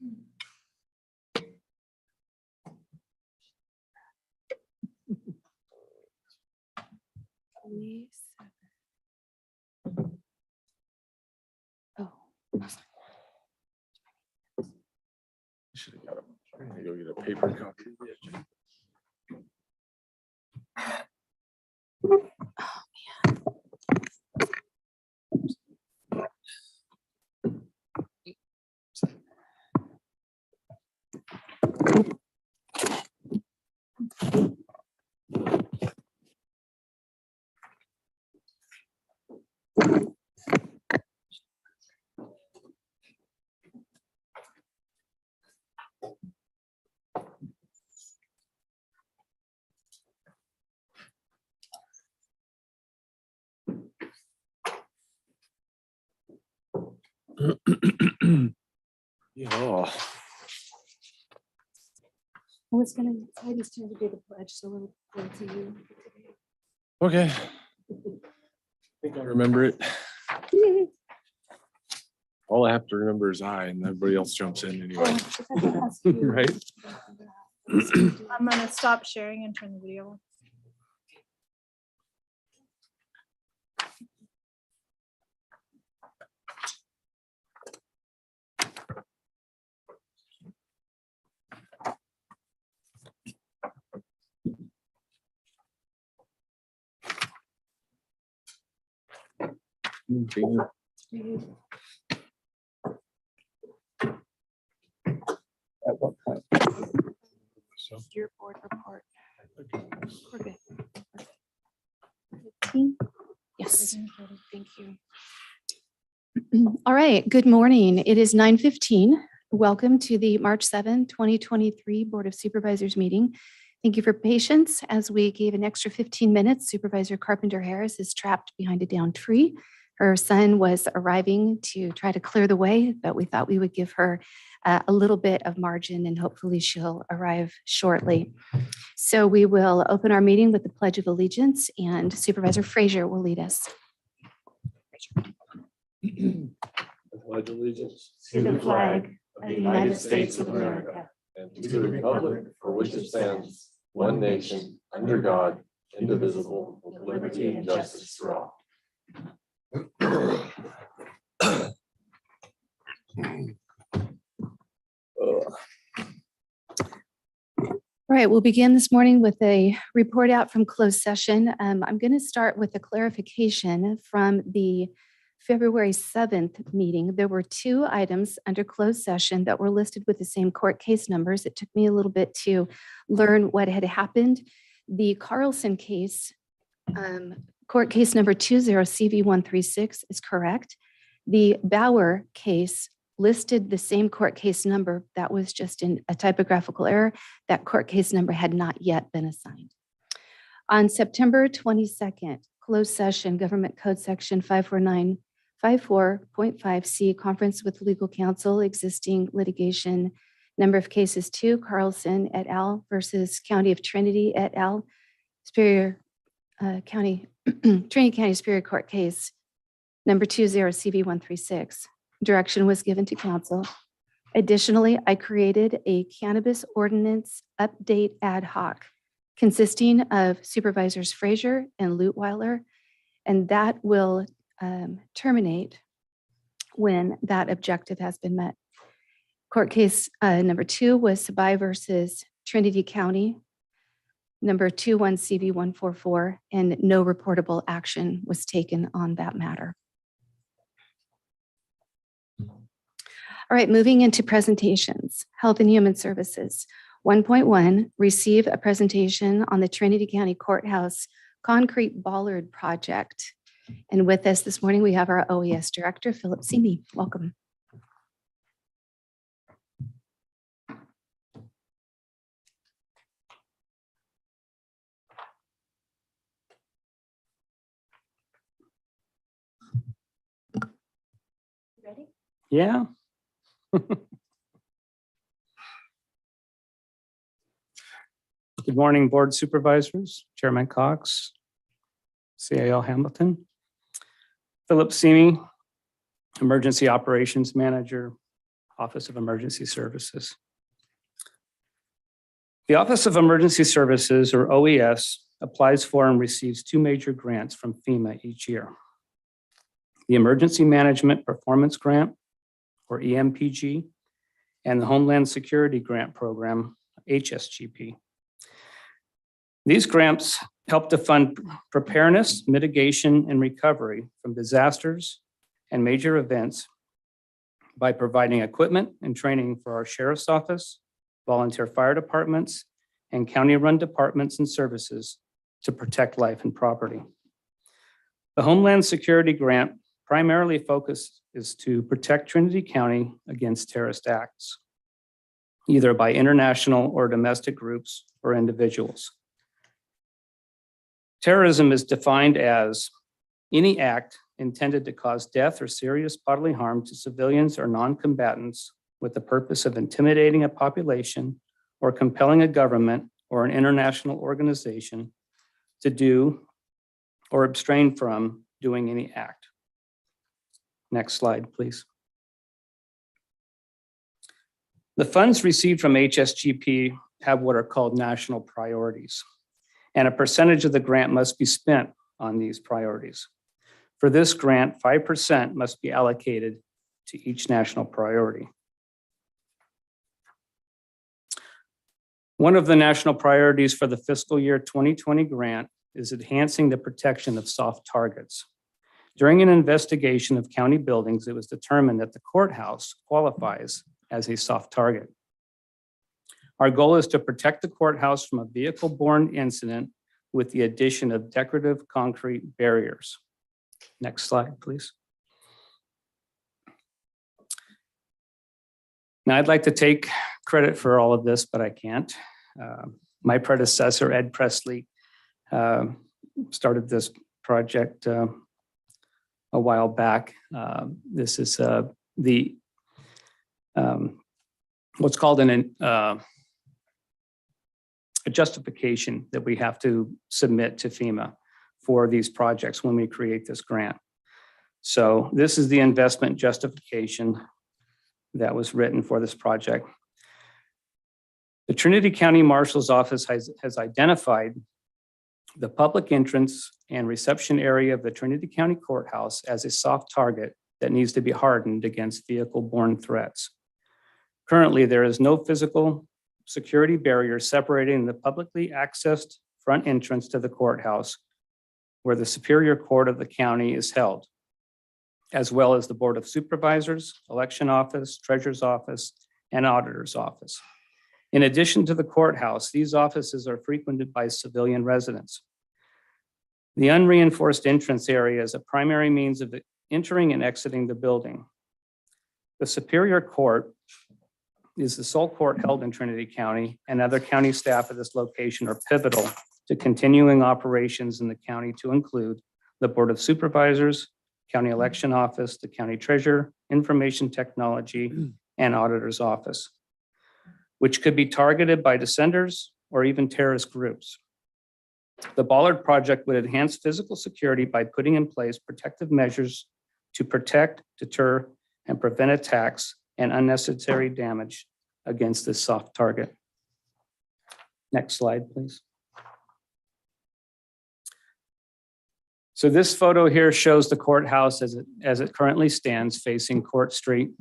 Oh. Should have got him. I'm gonna go get a paper copy. Yeah. I was gonna, I just trying to do the pledge, so we'll go to you. Okay. I think I remember it. All I have to remember is I, and everybody else jumps in anyway. Right? I'm gonna stop sharing and turn the video on. At what point? So, Your board report. We're good. 15? Yes, Thank you. all right, good morning. It is 9:15. Welcome to the March 7, 2023 Board of Supervisors meeting. Thank you for patience as we gave an extra 15 minutes. Supervisor Carpenter Harris is trapped behind a downed tree. Her son was arriving to try to clear the way, but we thought we would give her a little bit of margin and hopefully she'll arrive shortly. So we will open our meeting with the Pledge of Allegiance and Supervisor Frazier will lead us. pledge allegiance To the flag of the United States of America and to the republic for which it stands, one nation, under God, indivisible, with liberty and justice for all. All right, we'll begin this morning with a report out from closed session. I'm going to start with a clarification from the February 7th meeting. There were two items under closed session that were listed with the same court case numbers. It took me a little bit to learn what had happened. The Carlson case, court case number 20CV136 is correct. The Bauer case listed the same court case number. That was just in a typographical error. That court case number had not yet been assigned. On September 22nd, closed session, Government Code Section 54954.5C, conference with legal counsel, existing litigation, number of cases 2, Carlson et al. Versus County of Trinity et al. Superior County, Trinity County Superior Court case number 20CV136. Direction was given to council. Additionally, I created a cannabis ordinance update ad hoc consisting of Supervisors Frazier and Lutweiler, and that will terminate when that objective has been met. Court case number 2 was Sabai versus Trinity County, number 21CV144, and no reportable action was taken on that matter. All right, moving into presentations. Health and Human Services. 1.1, receive a presentation on the Trinity County Courthouse concrete bollard project. And with us this morning, we have our OES Director, Philip Seamy. Welcome. Ready? Yeah. Good morning, Board Supervisors, Chairman Cox, CAO Hamilton, Philip Seamy, Emergency Operations Manager, Office of Emergency Services. The Office of Emergency Services, or OES, applies for and receives two major grants from FEMA each year. The Emergency Management Performance Grant, or EMPG, and the Homeland Security Grant Program, HSGP. These grants help to fund preparedness, mitigation, and recovery from disasters and major events by providing equipment and training for our Sheriff's Office, volunteer fire departments, and county-run departments and services to protect life and property. The Homeland Security Grant primarily focus is to protect Trinity County against terrorist acts, either by international or domestic groups or individuals. Terrorism is defined as any act intended to cause death or serious bodily harm to civilians or non-combatants with the purpose of intimidating a population or compelling a government or an international organization to do or abstain from doing any act. Next slide, please. The funds received from HSGP have what are called national priorities, and a percentage of the grant must be spent on these priorities. For this grant, 5% must be allocated to each national priority. One of the national priorities for the fiscal year 2020 grant is enhancing the protection of soft targets. During an investigation of county buildings, it was determined that the courthouse qualifies as a soft target. Our goal is to protect the courthouse from a vehicle-borne incident with the addition of decorative concrete barriers. Next slide, please. Now, I'd like to take credit for all of this, but I can't. My predecessor, Ed Presley, started this project a while back. This is what's called a justification that we have to submit to FEMA for these projects when we create this grant. So this is the investment justification that was written for this project. The Trinity County Marshal's Office has identified the public entrance and reception area of the Trinity County Courthouse as a soft target that needs to be hardened against vehicle-borne threats. Currently, there is no physical security barrier separating the publicly accessed front entrance to the courthouse where the Superior Court of the county is held, as well as the Board of Supervisors, Election Office, Treasurer's Office, and Auditor's Office. In addition to the courthouse, these offices are frequented by civilian residents. The unreinforced entrance area is a primary means of entering and exiting the building. The Superior Court is the sole court held in Trinity County, and other county staff at this location are pivotal to continuing operations in the county, to include the Board of Supervisors, County Election Office, the County Treasurer, Information Technology, and Auditor's Office, which could be targeted by dissenters or even terrorist groups. The Bollard Project would enhance physical security by putting in place protective measures to protect, deter, and prevent attacks and unnecessary damage against this soft target. Next slide, please. So this photo here shows the courthouse as it currently stands facing Court Street.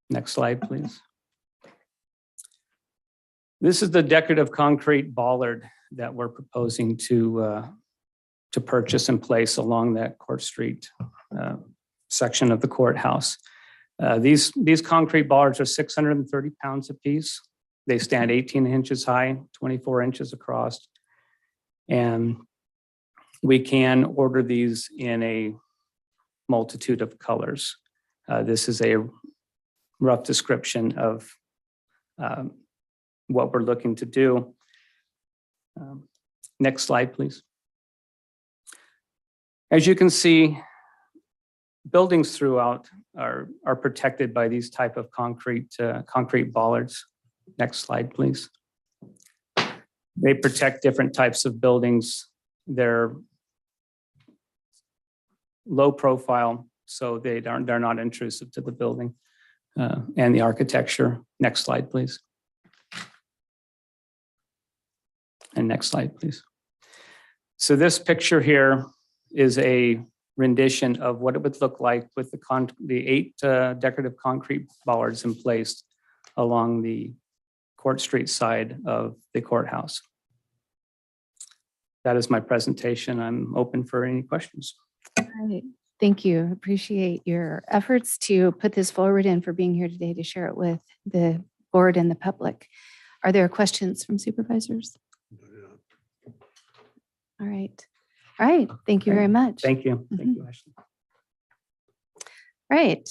Next slide, please. This is the decorative concrete bollard that we're proposing to purchase and place along that Court Street section of the courthouse. These concrete bollards are 630 pounds apiece. They stand 18 inches high, 24 inches across. And we can order these in a multitude of colors. This is a rough description of what we're looking to do. Next slide, please. As you can see, buildings throughout are protected by these type of concrete bollards. Next slide, please. They protect different types of buildings. They're low profile, so they're not intrusive to the building and the architecture. Next slide, please. And next slide, please. So this picture here is a rendition of what it would look like with the 8 decorative concrete bollards in place along the Court Street side of the courthouse. That is my presentation. I'm open for any questions. All right. Thank you. Appreciate your efforts to put this forward and for being here today to share it with the board and the public. Are there questions from supervisors? All right. All right. Thank you very much. Thank you. Thank you, Ashley. Right.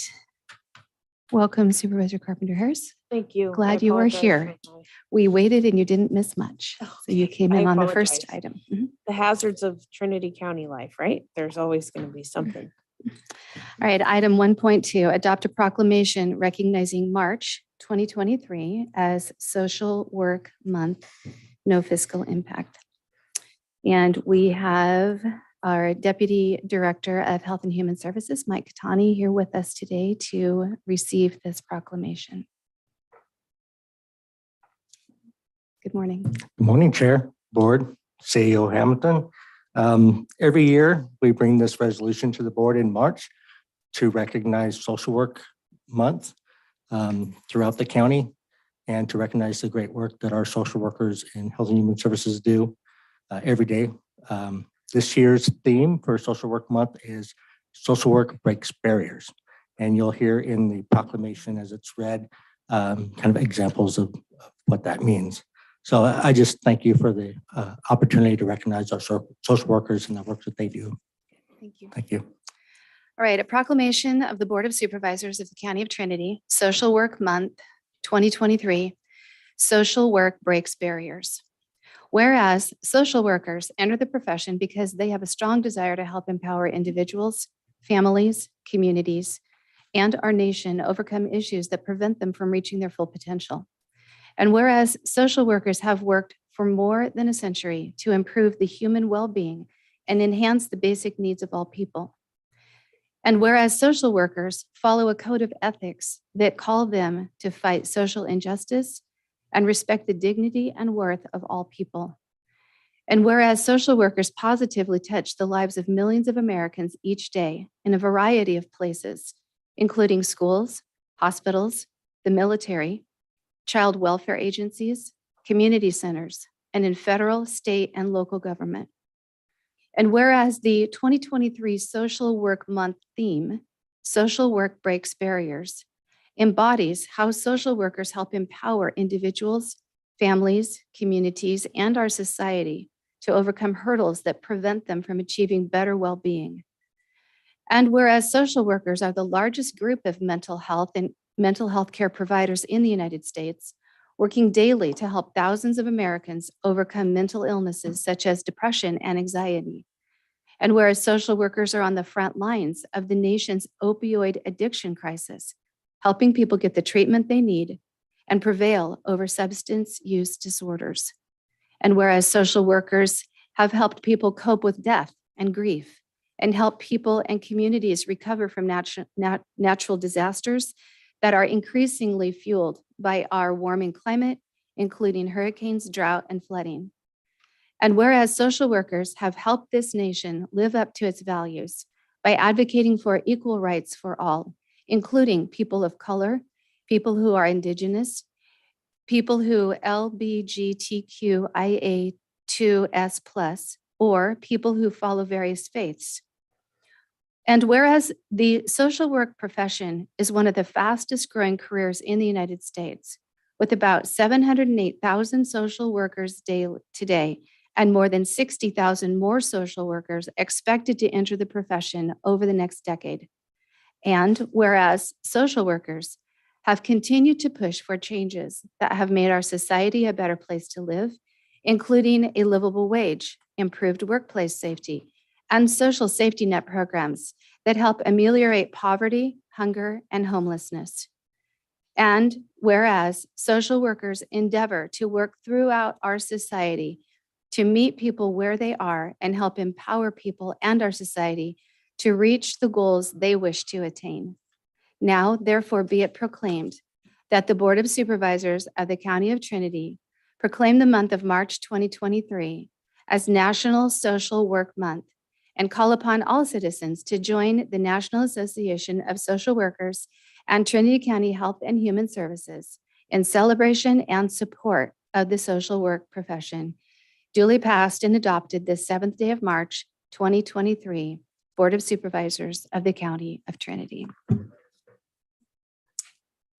Welcome, Supervisor Carpenter Harris. Thank you. Glad I you were apologize here. for my- We waited and you didn't miss much. So you Okay, came in I on the first apologize. item. Mhm. The hazards of Trinity County life, right? There's always going to be something. All right, item 1.2, adopt a proclamation recognizing March 2023 as Social Work Month, no fiscal impact. And we have our Deputy Director of Health and Human Services, Mike Katani, here with us today to receive this proclamation. Good morning. Good morning, Chair, Board, CEO Hamilton. Every year, we bring this resolution to the board in March to recognize Social Work Month throughout the county and to recognize the great work that our social workers in Health and Human Services do every day. This year's theme for Social Work Month is Social Work Breaks Barriers. And you'll hear in the proclamation as it's read, kind of examples of what that means. So I just thank you for the opportunity to recognize our social workers and the work that they do. Thank you. Thank you. All right, a proclamation of the Board of Supervisors of the County of Trinity, Social Work Month 2023, Social Work Breaks Barriers. Whereas social workers enter the profession because they have a strong desire to help empower individuals, families, communities, and our nation overcome issues that prevent them from reaching their full potential. And whereas social workers have worked for more than a century to improve the human well-being and enhance the basic needs of all people. And whereas social workers follow a code of ethics that call them to fight social injustice and respect the dignity and worth of all people. And whereas social workers positively touch the lives of millions of Americans each day in a variety of places, including schools, hospitals, the military, child welfare agencies, community centers, and in federal, state, and local government. And whereas the 2023 Social Work Month theme, Social Work Breaks Barriers, embodies how social workers help empower individuals, families, communities, and our society to overcome hurdles that prevent them from achieving better well-being. And whereas social workers are the largest group of mental health and mental health care providers in the United States, working daily to help thousands of Americans overcome mental illnesses such as depression and anxiety. And whereas social workers are on the front lines of the nation's opioid addiction crisis, helping people get the treatment they need and prevail over substance use disorders. And whereas social workers have helped people cope with death and grief and help people and communities recover from natural disasters that are increasingly fueled by our warming climate, including hurricanes, drought, and flooding. And whereas social workers have helped this nation live up to its values by advocating for equal rights for all, including people of color, people who are indigenous, people who LGBTQIA2S+, or people who follow various faiths. And whereas the social work profession is one of the fastest growing careers in the United States, with about 708,000 social workers today, and more than 60,000 more social workers expected to enter the profession over the next decade. And whereas social workers have continued to push for changes that have made our society a better place to live, including a livable wage, improved workplace safety, and social safety net programs that help ameliorate poverty, hunger, and homelessness. And whereas social workers endeavor to work throughout our society to meet people where they are and help empower people and our society to reach the goals they wish to attain. Now, therefore, be it proclaimed that the Board of Supervisors of the County of Trinity proclaim the month of March 2023 as National Social Work Month and call upon all citizens to join the National Association of Social Workers and Trinity County Health and Human Services in celebration and support of the social work profession. Duly passed and adopted this 7th day of March, 2023, Board of Supervisors of the County of Trinity.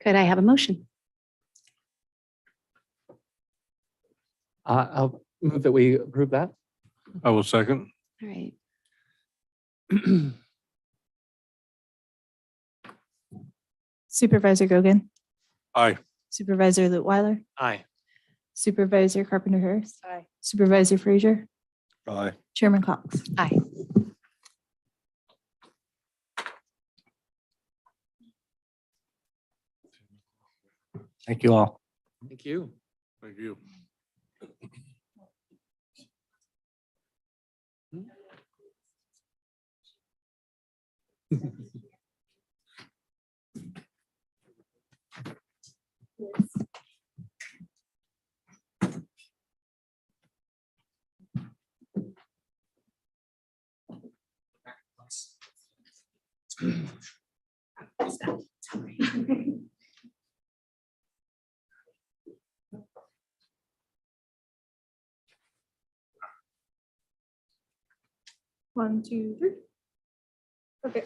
Could I have a motion? I'll move that we approve that. I will second. All right. Supervisor Gogan, Aye. Supervisor Lutwiler, Aye. Supervisor Carpenter Harris, Aye. Supervisor Frazier, Aye. Chairman Cox. Aye. Thank you all. Thank you. Thank you. One, two, three. Okay.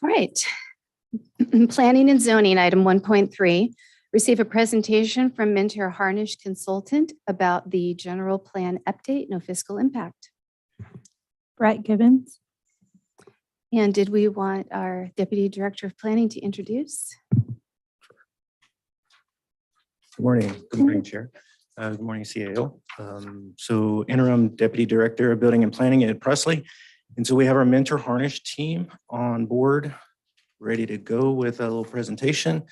All right. Planning and zoning, item 1.3, receive a presentation from Mentor Harnish Consultant about the general plan update, no fiscal impact. Brett Gibbons. And did we want our Deputy Director of Planning to introduce? Good morning. Good morning, Chair. Good morning, CAO. So interim Deputy Director of Building and Planning at Presley. And so we have our Mentor Harnish team on board, ready to go with a little presentation.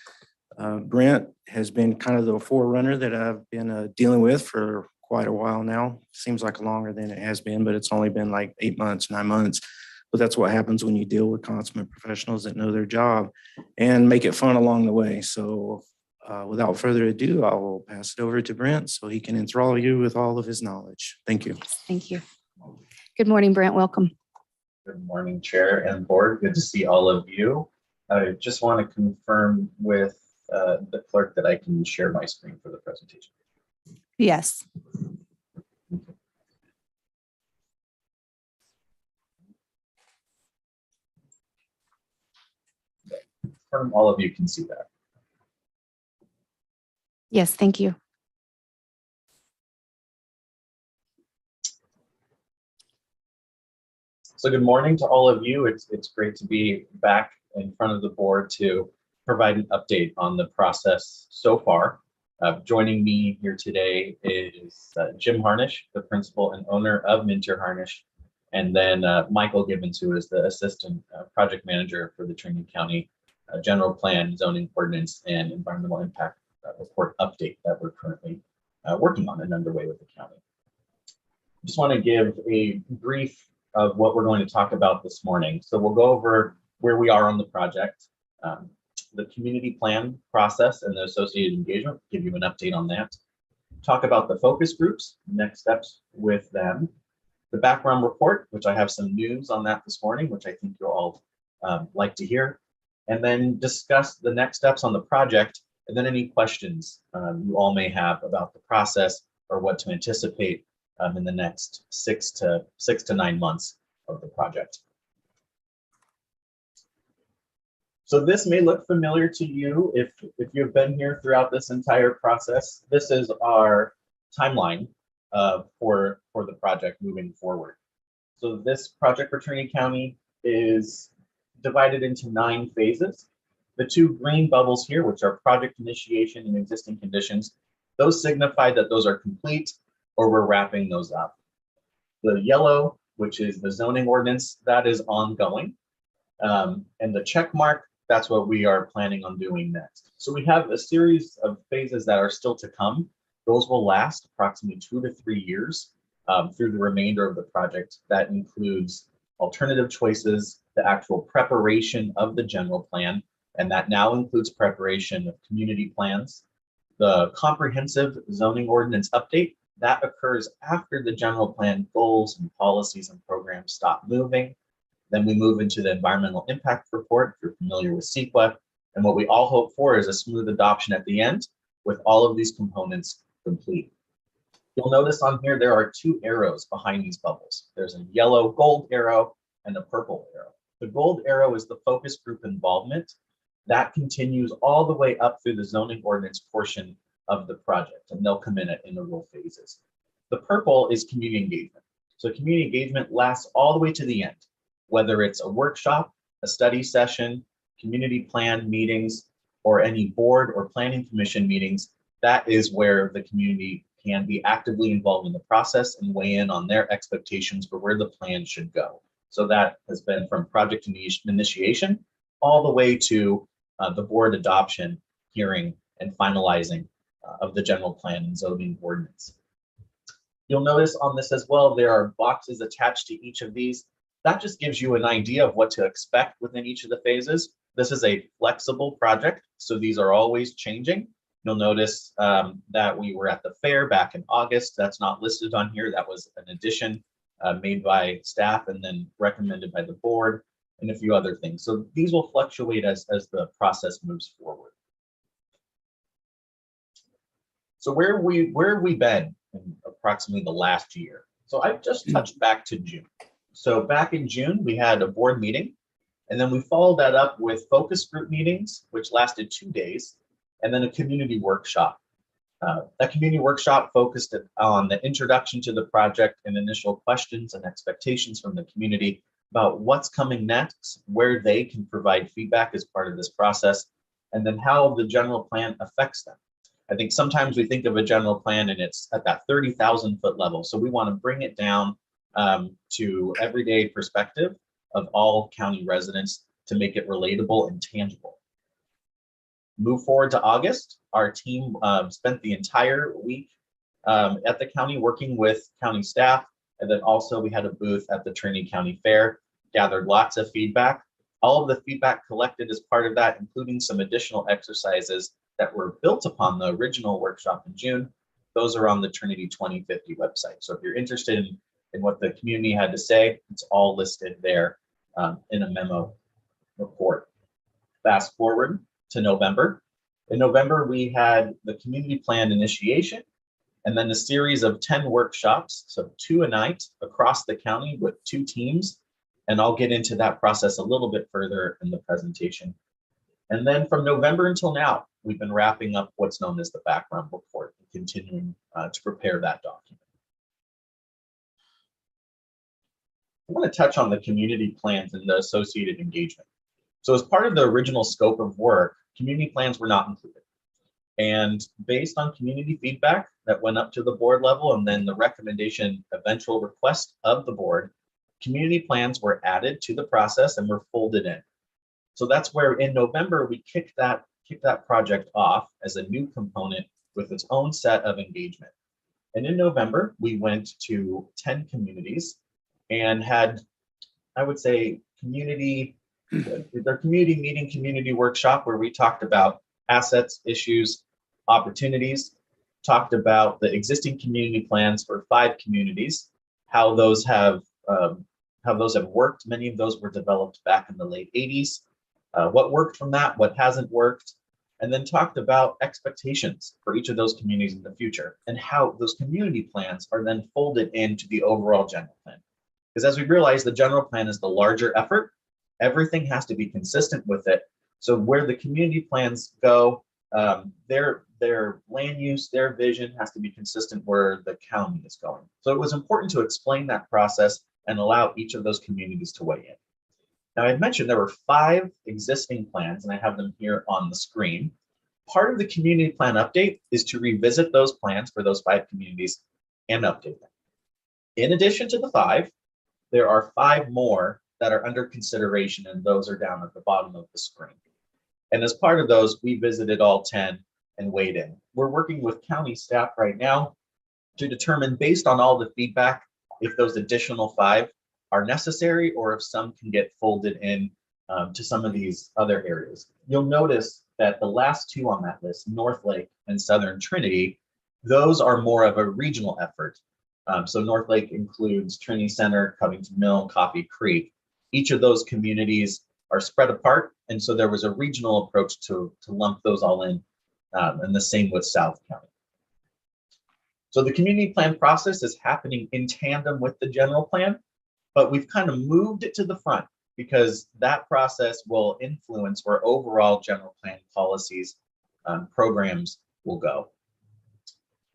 Brent has been kind of the forerunner that I've been dealing with for quite a while now. Seems like longer than it has been, but it's only been like 8 months, 9 months. But that's what happens when you deal with consummate professionals that know their job and make it fun along the way. So without further ado, I will pass it over to Brent so he can enthrall you with all of his knowledge. Thank you. Thank you. Good morning, Brent. Welcome. Good morning, Chair and Board. Good to see all of you. I just want to confirm with the clerk that I can share my screen for the presentation. Yes. Confirm all of you can see that. Yes, thank you. So good morning to all of you. It's great to be back in front of the board to provide an update on the process so far. Joining me here today is Jim Harnish, the principal and owner of Mentor Harnish, and then Michael Gibbons, who is the assistant project manager for the Trinity County General Plan, Zoning Ordinance, and Environmental Impact Report update that we're currently working on and underway with the county. Just want to give a brief of what we're going to talk about this morning. So we'll go over where we are on the project, the community plan process and the associated engagement, give you an update on that. Talk about the focus groups, next steps with them. The background report, which I have some news on that this morning, which I think you'll all like to hear. And then discuss the next steps on the project, and then any questions you all may have about the process or what to anticipate in the next 6 to 9 months of the project. So this may look familiar to you if you've been here throughout this entire process. This is our timeline for the project moving forward. So this project for Trinity County is divided into 9 phases. The two green bubbles here, which are project initiation and existing conditions, those signify that those are complete or we're wrapping those up. The yellow, which is the zoning ordinance, that is ongoing. And the check mark, that's what we are planning on doing next. So we have a series of phases that are still to come. Those will last approximately 2 to 3 years through the remainder of the project. That includes alternative choices, the actual preparation of the general plan, and that now includes preparation of community plans. The comprehensive zoning ordinance update, that occurs after the general plan goals and policies and programs stop moving. Then we move into the environmental impact report, if you're familiar with CEQA. And what we all hope for is a smooth adoption at the end with all of these components complete. You'll notice on here, there are 2 arrows behind these bubbles. There's a yellow gold arrow and a purple arrow. The gold arrow is the focus group involvement. That continues all the way up through the zoning ordinance portion of the project, and they'll come in at interval phases. The purple is community engagement. So community engagement lasts all the way to the end, whether it's a workshop, a study session, community plan meetings, or any board or planning commission meetings. That is where the community can be actively involved in the process and weigh in on their expectations for where the plan should go. So that has been from project initiation all the way to the board adoption, hearing, and finalizing of the general plan and zoning ordinance. You'll notice on this as well, there are boxes attached to each of these. That just gives you an idea of what to expect within each of the phases. This is a flexible project, so these are always changing. You'll notice that we were at the fair back in August. That's not listed on here. That was an addition made by staff and then recommended by the board, and a few other things. So these will fluctuate as the process moves forward. So where have we been in approximately the last year? So I've just touched back to June. So back in June, we had a board meeting, and then we followed that up with focus group meetings, which lasted 2 days, and then a community workshop. That community workshop focused on the introduction to the project and initial questions and expectations from the community about what's coming next, where they can provide feedback as part of this process, and then how the general plan affects them. I think sometimes we think of a general plan and it's at that 30,000 foot level. So we want to bring it down to everyday perspective of all county residents to make it relatable and tangible. Move forward to August, our team spent the entire week at the county working with county staff, and then also we had a booth at the Trinity County Fair, gathered lots of feedback. All of the feedback collected as part of that, including some additional exercises that were built upon the original workshop in June, those are on the Trinity 2050 website. So if you're interested in what the community had to say, it's all listed there in a memo report. Fast forward to November. In November, we had the community plan initiation and then a series of 10 workshops, so 2 a night across the county with 2 teams. And I'll get into that process a little bit further in the presentation. And then from November until now, we've been wrapping up what's known as the background report and continuing to prepare that document. I want to touch on the community plans and the associated engagement. So as part of the original scope of work, community plans were not included. And based on community feedback that went up to the board level and then the recommendation, eventual request of the board, community plans were added to the process and were folded in. So that's where in November, we kicked that project off as a new component with its own set of engagement. And in November, we went to 10 communities and had, I would say, community meeting, community workshop, where we talked about assets, issues, opportunities, talked about the existing community plans for 5 communities, how those have worked. Many of those were developed back in the late 80s. What worked from that, what hasn't worked, and then talked about expectations for each of those communities in the future and how those community plans are then folded into the overall general plan. Because as we realize, the general plan is the larger effort. Everything has to be consistent with it. So where the community plans go, their land use, their vision has to be consistent where the county is going. So it was important to explain that process and allow each of those communities to weigh in. Now, I mentioned there were 5 existing plans, and I have them here on the screen. Part of the community plan update is to revisit those plans for those 5 communities and update them. In addition to the 5, there are 5 more that are under consideration, and those are down at the bottom of the screen. And as part of those, we visited all 10 and weighed in. We're working with county staff right now to determine, based on all the feedback, if those additional 5 are necessary or if some can get folded in to some of these other areas. You'll notice that the last 2 on that list, North Lake and Southern Trinity, those are more of a regional effort. So North Lake includes Trinity Center, Covington Mill, Coffee Creek. Each of those communities are spread apart, and so there was a regional approach to lump those all in, and the same with South County. So the community plan process is happening in tandem with the general plan, but we've kind of moved it to the front because that process will influence where overall general plan policies, programs will go.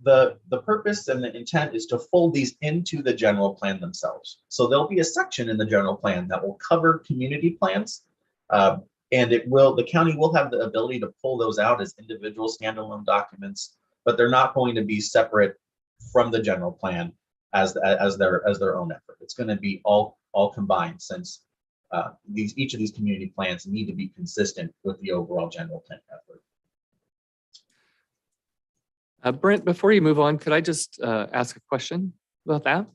The purpose and the intent is to fold these into the general plan themselves. So there'll be a section in the general plan that will cover community plans, and the county will have the ability to pull those out as individual standalone documents, but they're not going to be separate from the general plan as their own effort. It's going to be all combined, since each of these community plans need to be consistent with the overall general plan effort. Brent, before you move on, could I just ask a question about that?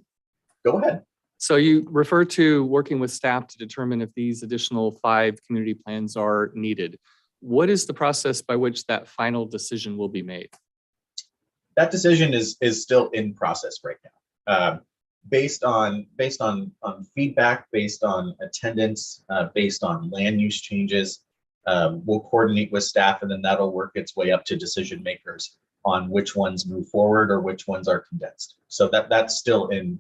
Go ahead. So you refer to working with staff to determine if these additional 5 community plans are needed. What is the process by which that final decision will be made? That decision is still in process right now. Based on feedback, based on attendance, based on land use changes, we'll coordinate with staff, and then that'll work its way up to decision makers on which ones move forward or which ones are condensed. So that's still in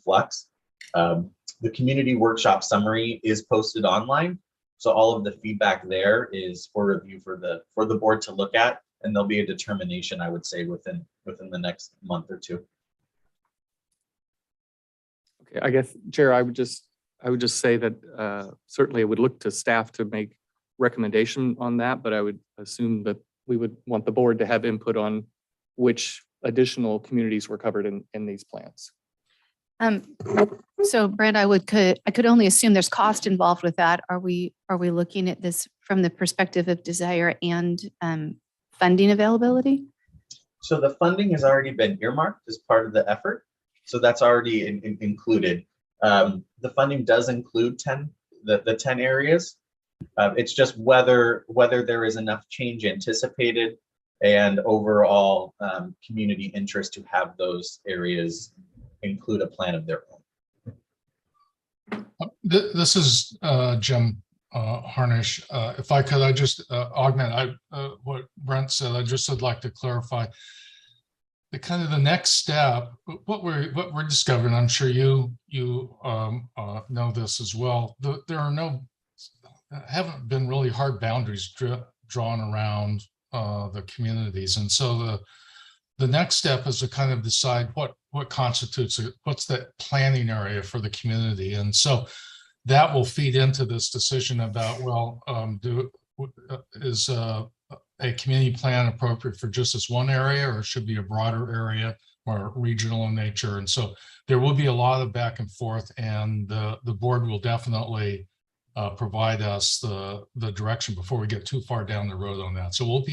flux. The community workshop summary is posted online, so all of the feedback there is for review for the board to look at, and there'll be a determination, I would say, within the next month or 2. Okay, I guess, Chair, I would just say that certainly I would look to staff to make recommendation on that, but I would assume that we would want the board to have input on which additional communities were covered in these plans. So Brent, I could only assume there's cost involved with that. Are we looking at this from the perspective of desire and funding availability? So the funding has already been earmarked as part of the effort. So that's already included. The funding does include the 10 areas. It's just whether there is enough change anticipated and overall community interest to have those areas include a plan of their own. This is Jim Harnish. If I could, I just augment what Brent said. I just would like to clarify the next step. What we're discovering. I'm sure you know this as well. There haven't been really hard boundaries drawn around the communities, and so the next step is to kind of decide what constitutes what's that planning area for the community, and so that will feed into this decision about, well, is a community plan appropriate for just this one area, or should be a broader area or regional in nature? And so there will be a lot of back and forth, and the board will definitely provide us the direction before we get too far down the road on that. So we'll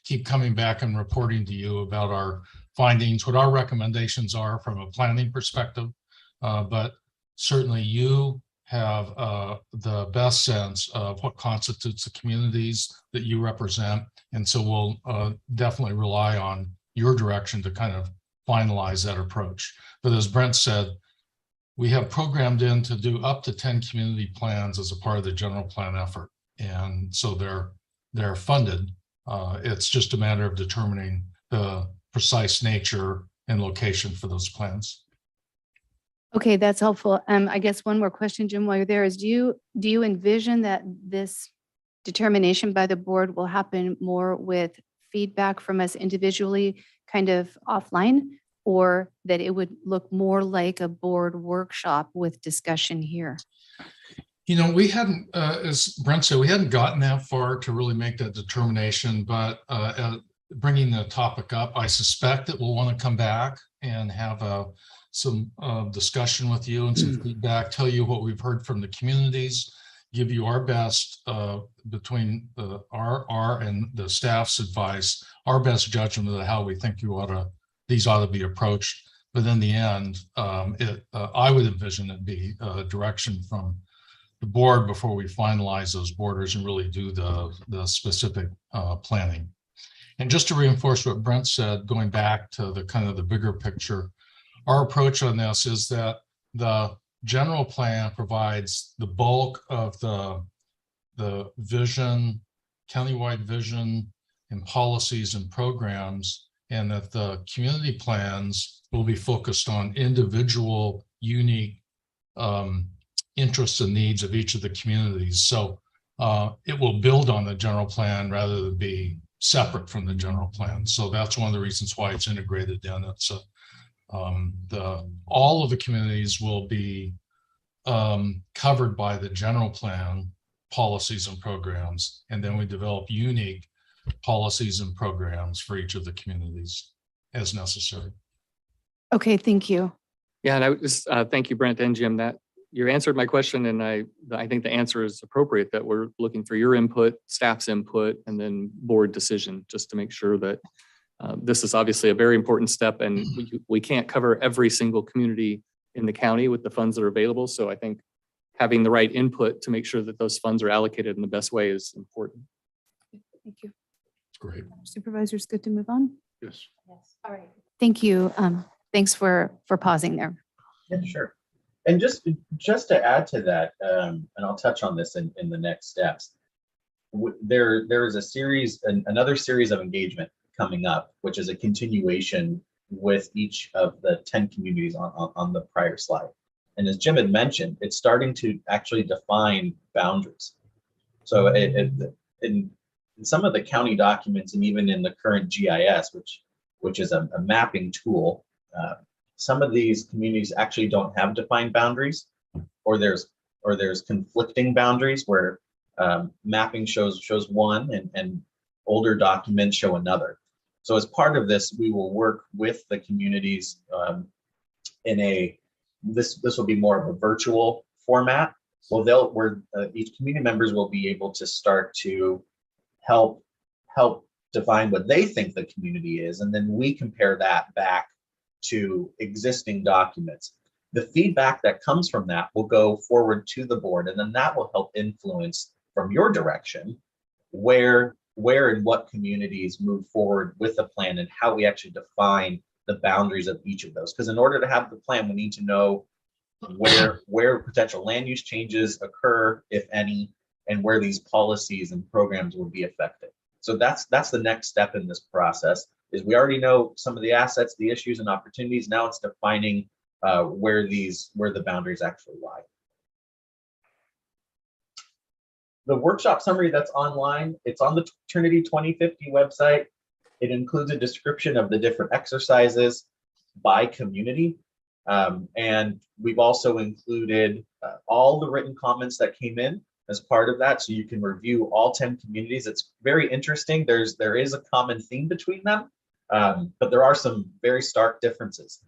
keep coming back and reporting to you about our findings, what our recommendations are from a planning perspective. But certainly you have the best sense of what constitutes the communities that you represent. And so we'll definitely rely on your direction to kind of finalize that approach. But as Brent said, we have programmed in to do up to 10 community plans as a part of the general plan effort. And so they're funded. It's just a matter of determining the precise nature and location for those plans. Okay, that's helpful. I guess one more question, Jim, while you're there, is do you envision that this determination by the board will happen more with feedback from us individually, kind of offline, or that it would look more like a board workshop with discussion here? We hadn't, as Brent said, we hadn't gotten that far to really make that determination, but bringing the topic up, I suspect that we'll want to come back and have some discussion with you and some feedback, tell you what we've heard from the communities, give you our best between our and the staff's advice, our best judgment of how we think these ought to be approached. But in the end, I would envision it be a direction from the board before we finalize those borders and really do the specific planning. And just to reinforce what Brent said, going back to the kind of the bigger picture, our approach on this is that the general plan provides the bulk of the vision, countywide vision and policies and programs, and that the community plans will be focused on individual, unique interests and needs of each of the communities. So it will build on the general plan rather than be separate from the general plan. So that's one of the reasons why it's integrated in. It's all of the communities will be covered by the general plan policies and programs, and then we develop unique policies and programs for each of the communities as necessary. Okay, thank you. Yeah, and I would just thank you, Brent and Jim, that you answered my question, and I think the answer is appropriate, that we're looking for your input, staff's input, and then board decision, just to make sure that this is obviously a very important step, and we can't cover every single community in the county with the funds that are available. So I think having the right input to make sure that those funds are allocated in the best way is important. Thank you. Great. Supervisors, good to move on? Yes. All right. Thank you. Thanks for pausing there. Yeah, sure. And just to add to that, and I'll touch on this in the next steps. There is another series of engagement coming up, which is a continuation with each of the 10 communities on the prior slide. And as Jim had mentioned, it's starting to actually define boundaries. So in some of the county documents, and even in the current GIS, which is a mapping tool, some of these communities actually don't have defined boundaries, or there's conflicting boundaries where mapping shows one and older documents show another. So as part of this, we will work with the communities this will be more of a virtual format. Well, each community members will be able to start to help define what they think the community is, and then we compare that back to existing documents. The feedback that comes from that will go forward to the board, and then that will help influence from your direction where and what communities move forward with the plan and how we actually define the boundaries of each of those. Because in order to have the plan, we need to know where potential land use changes occur, if any, and where these policies and programs will be effective. So that's the next step in this process. Is we already know some of the assets, the issues and opportunities. Now it's defining where the boundaries actually lie. The workshop summary that's online, it's on the Trinity 2050 website. It includes a description of the different exercises by community. And we've also included all the written comments that came in as part of that, so you can review all 10 communities. It's very interesting. There is a common theme between them, but there are some very stark differences.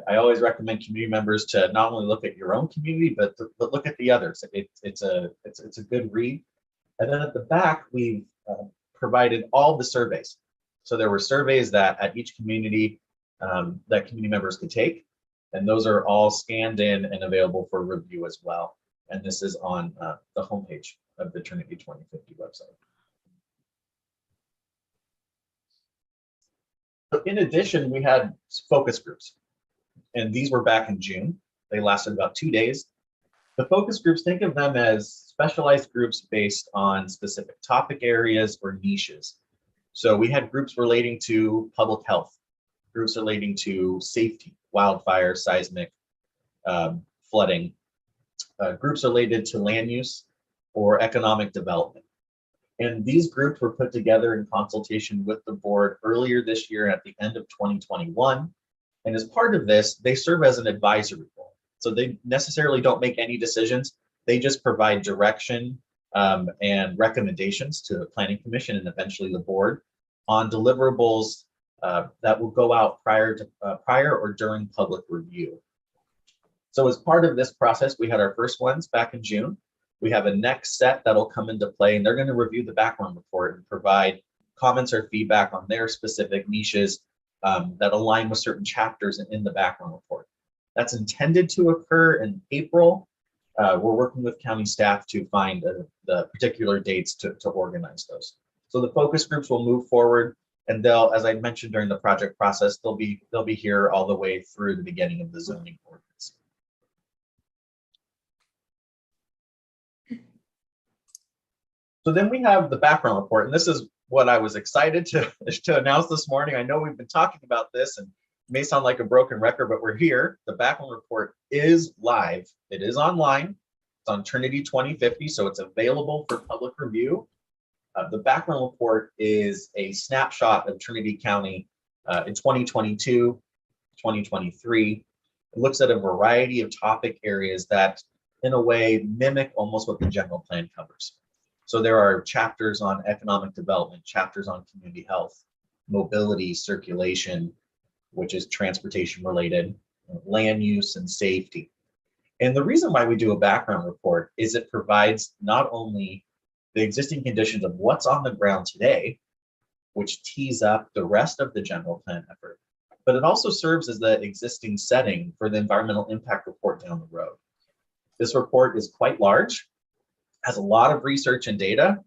I always recommend community members to not only look at your own community, but look at the others. It's a good read. And then at the back, we've provided all the surveys. So there were surveys that at each community that community members could take, and those are all scanned in and available for review as well. And this is on the homepage of the Trinity 2050 website. So in addition, we had focus groups, and these were back in June. They lasted about 2 days. The focus groups, think of them as specialized groups based on specific topic areas or niches. So we had groups relating to public health, groups relating to safety, wildfire, seismic, flooding, groups related to land use or economic development. And these groups were put together in consultation with the board earlier this year at the end of 2021. And as part of this, they serve as an advisory role. So they necessarily don't make any decisions. They just provide direction and recommendations to the Planning Commission and eventually the board on deliverables that will go out prior or during public review. So as part of this process, we had our first ones back in June. We have a next set that'll come into play, and they're going to review the background report and provide comments or feedback on their specific niches that align with certain chapters in the background report. That's intended to occur in April. We're working with county staff to find the particular dates to organize those. So the focus groups will move forward, and they'll, as I mentioned during the project process, they'll be here all the way through the beginning of the zoning ordinance. So then we have the background report, and this is what I was excited to announce this morning. I know we've been talking about this, and it may sound like a broken record, but we're here. The background report is live. It is online. It's on Trinity 2050, so it's available for public review. The background report is a snapshot of Trinity County in 2022, 2023. It looks at a variety of topic areas that, in a way, mimic almost what the general plan covers. So there are chapters on economic development, chapters on community health, mobility, circulation, which is transportation related, land use and safety. And the reason why we do a background report is it provides not only the existing conditions of what's on the ground today, which tees up the rest of the general plan effort, but it also serves as the existing setting for the environmental impact report down the road. This report is quite large, has a lot of research and data,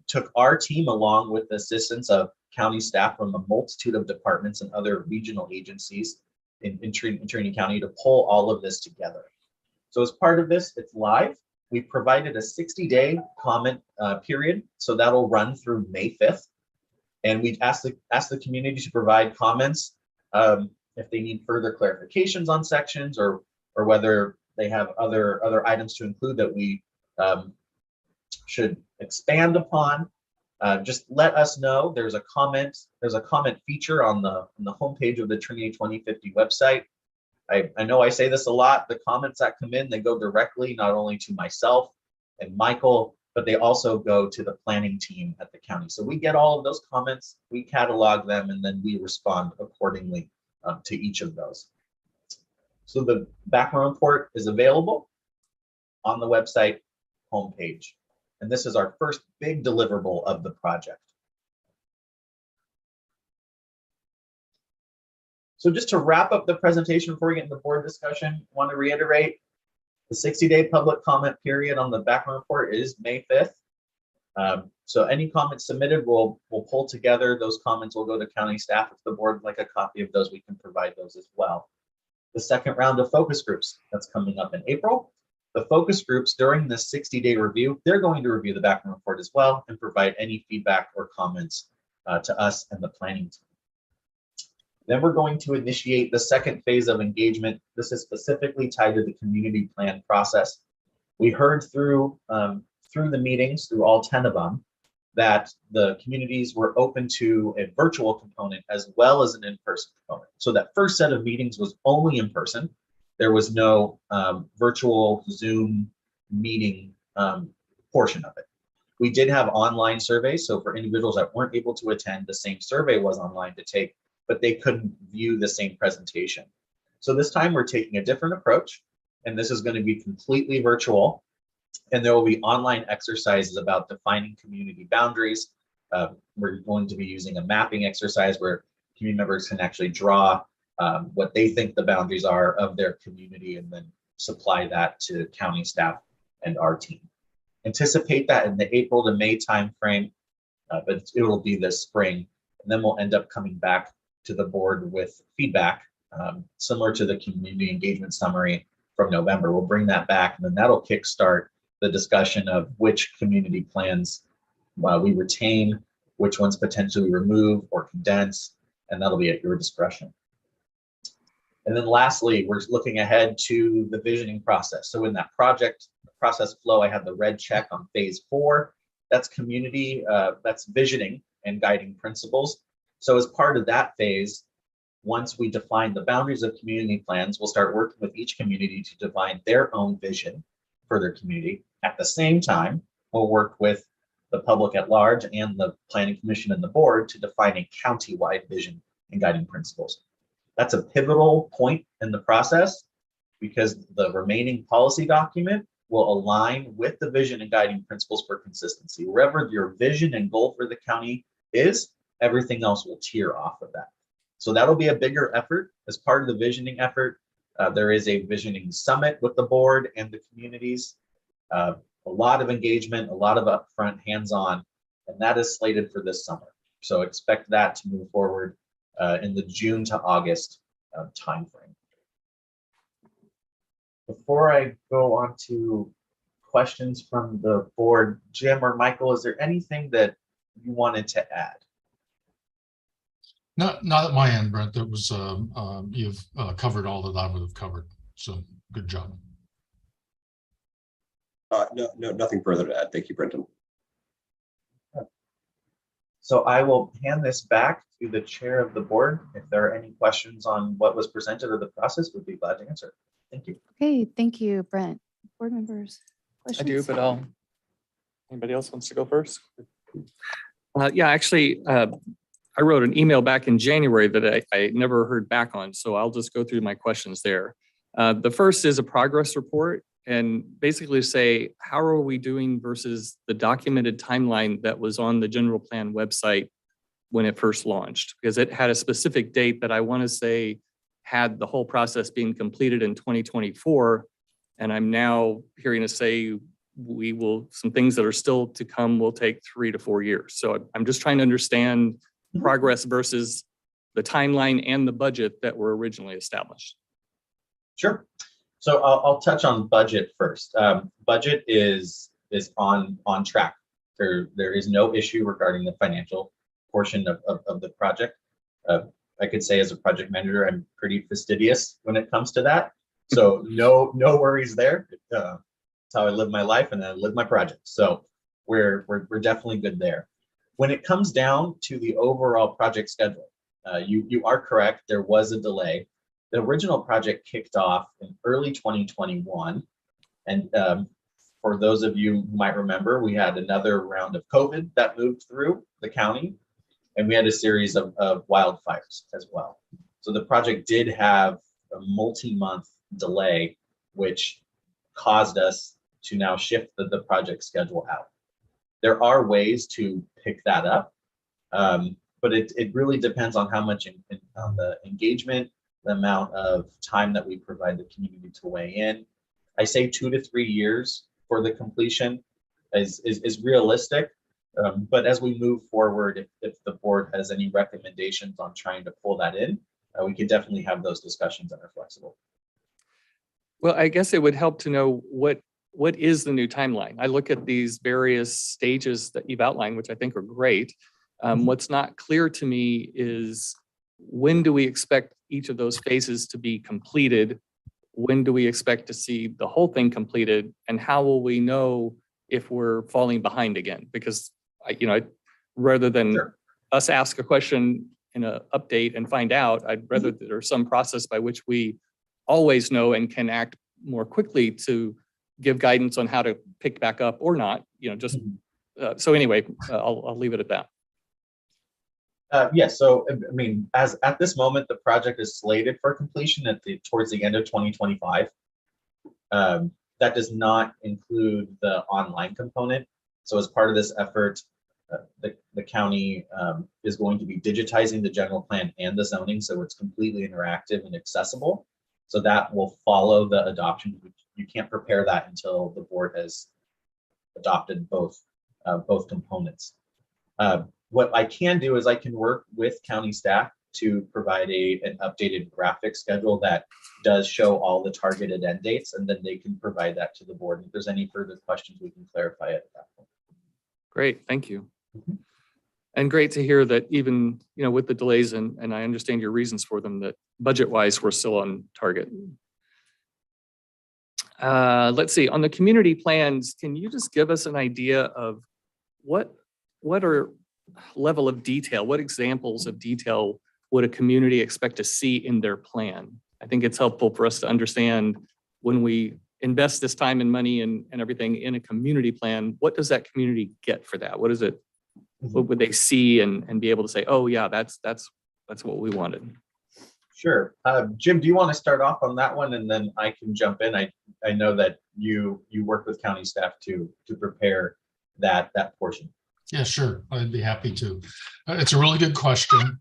took our team along with the assistance of county staff from a multitude of departments and other regional agencies in Trinity County to pull all of this together. So as part of this, it's live. We provided a 60-day comment period, so that'll run through May 5th. And we asked the community to provide comments if they need further clarifications on sections or whether they have other items to include that we should expand upon. Just let us know. There's a comment feature on the homepage of the Trinity 2050 website. I know I say this a lot. The comments that come in, they go directly not only to myself and Michael, but they also go to the planning team at the county. So we get all of those comments, we catalog them, and then we respond accordingly to each of those. So the background report is available on the website homepage. And this is our first big deliverable of the project. So just to wrap up the presentation before we get into the board discussion, I want to reiterate the 60-day public comment period on the background report is May 5th. So any comments submitted, we'll pull together. Those comments will go to county staff. If the board would like a copy of those, we can provide those as well. The second round of focus groups that's coming up in April. The focus groups during this 60-day review, they're going to review the background report as well and provide any feedback or comments to us and the planning team. Then we're going to initiate the second phase of engagement. This is specifically tied to the community plan process. We heard through the meetings, through all 10 of them, that the communities were open to a virtual component as well as an in-person component. So that first set of meetings was only in person. There was no virtual Zoom meeting portion of it. We did have online surveys. So for individuals that weren't able to attend, the same survey was online to take, but they couldn't view the same presentation. So this time we're taking a different approach, and this is going to be completely virtual. And there will be online exercises about defining community boundaries. We're going to be using a mapping exercise where community members can actually draw what they think the boundaries are of their community and then supply that to county staff and our team. Anticipate that in the April to May timeframe, but it will be this spring. And then we'll end up coming back to the board with feedback similar to the community engagement summary from November. We'll bring that back, and then that'll kickstart the discussion of which community plans we retain, which ones potentially remove or condense, and that'll be at your discretion. And then lastly, we're looking ahead to the visioning process. So in that project process flow, I have the red check on phase 4. That's community, that's visioning and guiding principles. So as part of that phase, once we define the boundaries of community plans, we'll start working with each community to define their own vision for their community. At the same time, we'll work with the public at large and the Planning Commission and the board to define a county-wide vision and guiding principles. That's a pivotal point in the process because the remaining policy document will align with the vision and guiding principles for consistency. Wherever your vision and goal for the county is, everything else will tier off of that. So that'll be a bigger effort as part of the visioning effort. There is a visioning summit with the board and the communities. A lot of engagement, a lot of upfront hands-on, and that is slated for this summer. So expect that to move forward in the June to August timeframe. Before I go on to questions from the board, Jim or Michael, is there anything that you wanted to add? Not at my end, Brent. That was you've covered all that I would have covered. So good job. No, nothing further to add. Thank you, Brenton. So I will hand this back to the chair of the board. If there are any questions on what was presented or the process, would be glad to answer. Thank you. Okay, thank you, Brent. Board members? I do, questions? but anybody else wants to go first? Yeah, actually, I wrote an email back in January that I never heard back on, so I'll just go through my questions there. The first is a progress report and basically say, how are we doing versus the documented timeline that was on the general plan website when it first launched? Because it had a specific date that I want to say had the whole process being completed in 2024. And I'm now hearing us say some things that are still to come will take 3 to 4 years. So I'm just trying to understand progress versus the timeline and the budget that were originally established. Sure. So I'll touch on budget first. Budget is on track. There is no issue regarding the financial portion of the project. I could say as a project manager, I'm pretty fastidious when it comes to that. So no worries there. It's how I live my life and I live my project. So we're definitely good there. When it comes down to the overall project schedule, you are correct. There was a delay. The original project kicked off in early 2021. And for those of you who might remember, we had another round of COVID that moved through the county, and we had a series of wildfires as well. So the project did have a multi-month delay, which caused us to now shift the project schedule out. There are ways to pick that up, but it really depends on how much on the engagement, the amount of time that we provide the community to weigh in. I say 2 to 3 years for the completion is realistic, but as we move forward, if the board has any recommendations on trying to pull that in, we could definitely have those discussions that are flexible. Well, I guess it would help to know what is the new timeline. I look at these various stages that you've outlined, which I think are great. What's not clear to me is when do we expect each of those phases to be completed? When do we expect to see the whole thing completed? And how will we know if we're falling behind again? Because rather than us ask a question in an update and find out, I'd rather that there's some process by which we always know and can act more quickly to give guidance on how to pick back up or not, so anyway, I'll leave it at that. Yes, so I mean, as at this moment, the project is slated for completion towards the end of 2025. That does not include the online component. So as part of this effort, the county is going to be digitizing the general plan and the zoning, so it's completely interactive and accessible. So that will follow the adoption. You can't prepare that until the board has adopted both components. What I can do is I can work with county staff to provide an updated graphic schedule that does show all the targeted end dates, and then they can provide that to the board. If there's any further questions, we can clarify it at that point. Great, thank you. And great to hear that even, with the delays, and I understand your reasons for them, that budget-wise, we're still on target. Let's see, on the community plans, can you just give us an idea of what are level of detail, what examples of detail would a community expect to see in their plan? I think it's helpful for us to understand when we invest this time and money and everything in a community plan, what does that community get for that? What is it? What would they see and be able to say, oh yeah, that's what we wanted? Sure. Jim, do you want to start off on that one, and then I can jump in? I know that you work with county staff to prepare that portion. Yeah, sure. I'd be happy to. It's a really good question.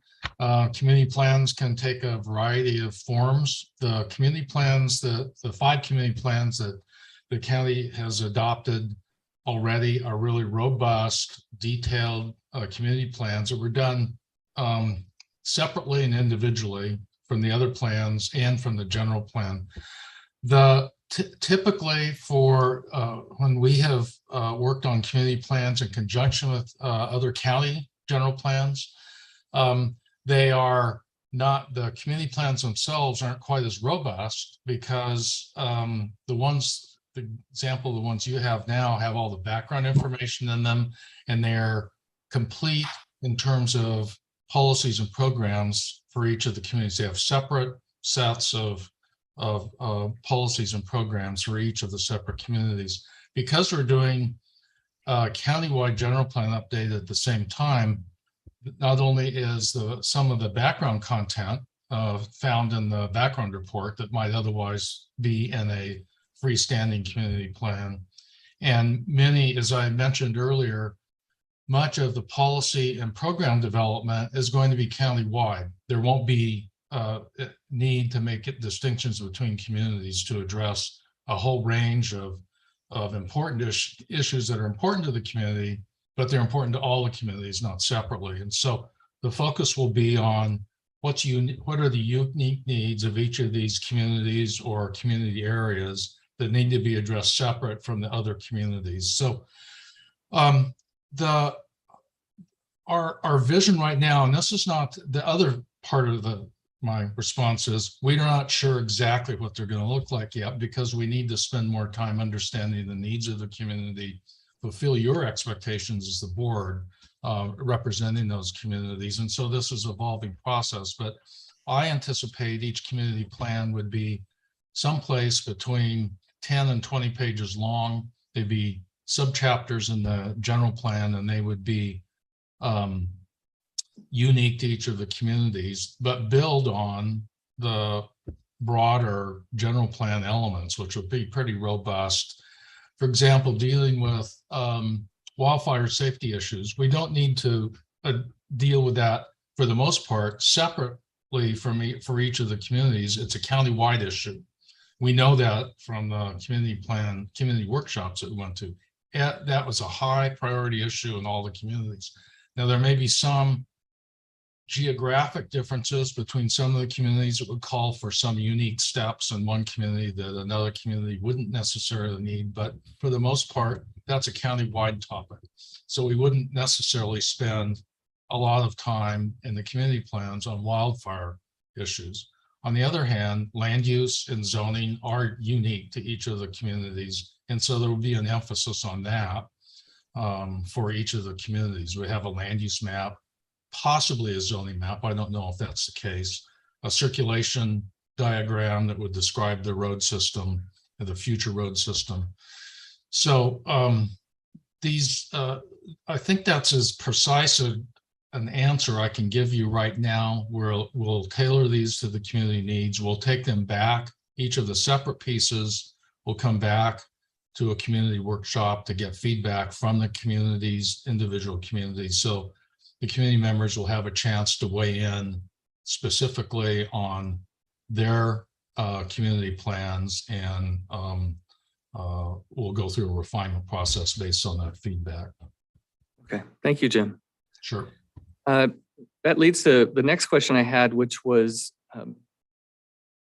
Community plans can take a variety of forms. The community plans, the 5 community plans that the county has adopted already are really robust, detailed community plans that were done separately and individually from the other plans and from the general plan. Typically for when we have worked on community plans in conjunction with other county general plans, they are not, the community plans themselves aren't quite as robust because the ones you have now have all the background information in them, and they're complete in terms of policies and programs for each of the communities. They have separate sets of policies and programs for each of the separate communities. Because we're doing a countywide general plan update at the same time, not only is some of the background content found in the background report that might otherwise be in a freestanding community plan, and many, as I mentioned earlier, much of the policy and program development is going to be countywide. There won't be need to make distinctions between communities to address a whole range of important issues that are important to the community, but they're important to all the communities, not separately. And so the focus will be on what are the unique needs of each of these communities or community areas that need to be addressed separate from the other communities. So our vision right now, and this is not the other part of my response is, we're not sure exactly what they're going to look like yet, because we need to spend more time understanding the needs of the community, fulfill your expectations as the board representing those communities. And so this is an evolving process, but I anticipate each community plan would be someplace between 10 and 20 pages long. They'd be subchapters in the general plan, and they would be unique to each of the communities, but build on the broader general plan elements, which would be pretty robust. For example, dealing with wildfire safety issues, we don't need to deal with that for the most part separately for each of the communities. It's a county-wide issue. We know that from the community workshops that we went to. That was a high priority issue in all the communities. Now, there may be some geographic differences between some of the communities that would call for some unique steps in one community that another community wouldn't necessarily need, but for the most part, that's a county-wide topic. So we wouldn't necessarily spend a lot of time in the community plans on wildfire issues. On the other hand, land use and zoning are unique to each of the communities, and so there will be an emphasis on that for each of the communities. We have a land use map, possibly a zoning map. I don't know if that's the case. A circulation diagram that would describe the road system and the future road system. So I think that's as precise an answer I can give you right now. We'll tailor these to the community needs. We'll take them back. Each of the separate pieces will come back to a community workshop to get feedback from the communities, individual communities. So the community members will have a chance to weigh in specifically on their community plans, and we'll go through a refinement process based on that feedback. Okay, thank you, Jim. Sure. That leads to the next question I had, which was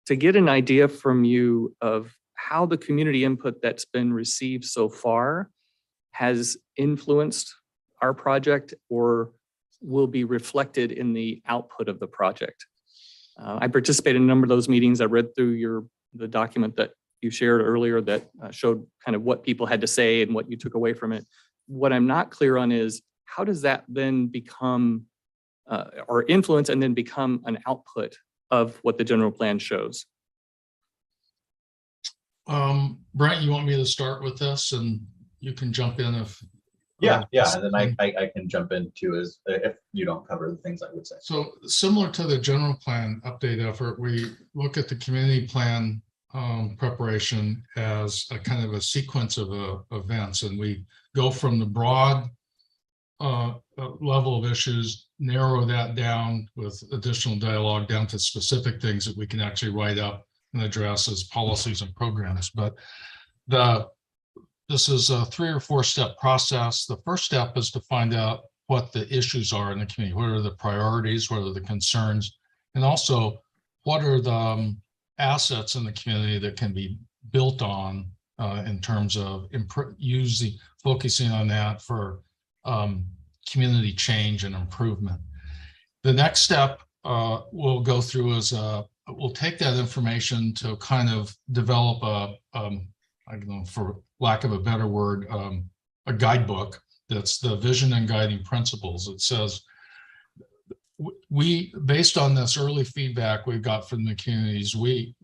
to get an idea from you of how the community input that's been received so far has influenced our project or will be reflected in the output of the project. I participated in a number of those meetings. I read through the document that you shared earlier that showed kind of what people had to say and what you took away from it. What I'm not clear on is, how does that then become or influence and then become an output of what the general plan shows? Brent, you want me to start with this and you can jump in if. Yeah, and then I can jump in too, as if you don't cover the things I would say. So similar to the general plan update effort, we look at the community plan preparation as a kind of a sequence of events, and we go from the broad level of issues, narrow that down with additional dialogue down to specific things that we can actually write up and address as policies and programs. But this is a 3 or 4 step process. The first step is to find out what the issues are in the community. What are the priorities? What are the concerns? And also, what are the assets in the community that can be built on in terms of focusing on that for community change and improvement. The next step we'll go through is we'll take that information to kind of develop I don't know, for lack of a better word, a guidebook that's the vision and guiding principles. It says, based on this early feedback we've got from the communities, we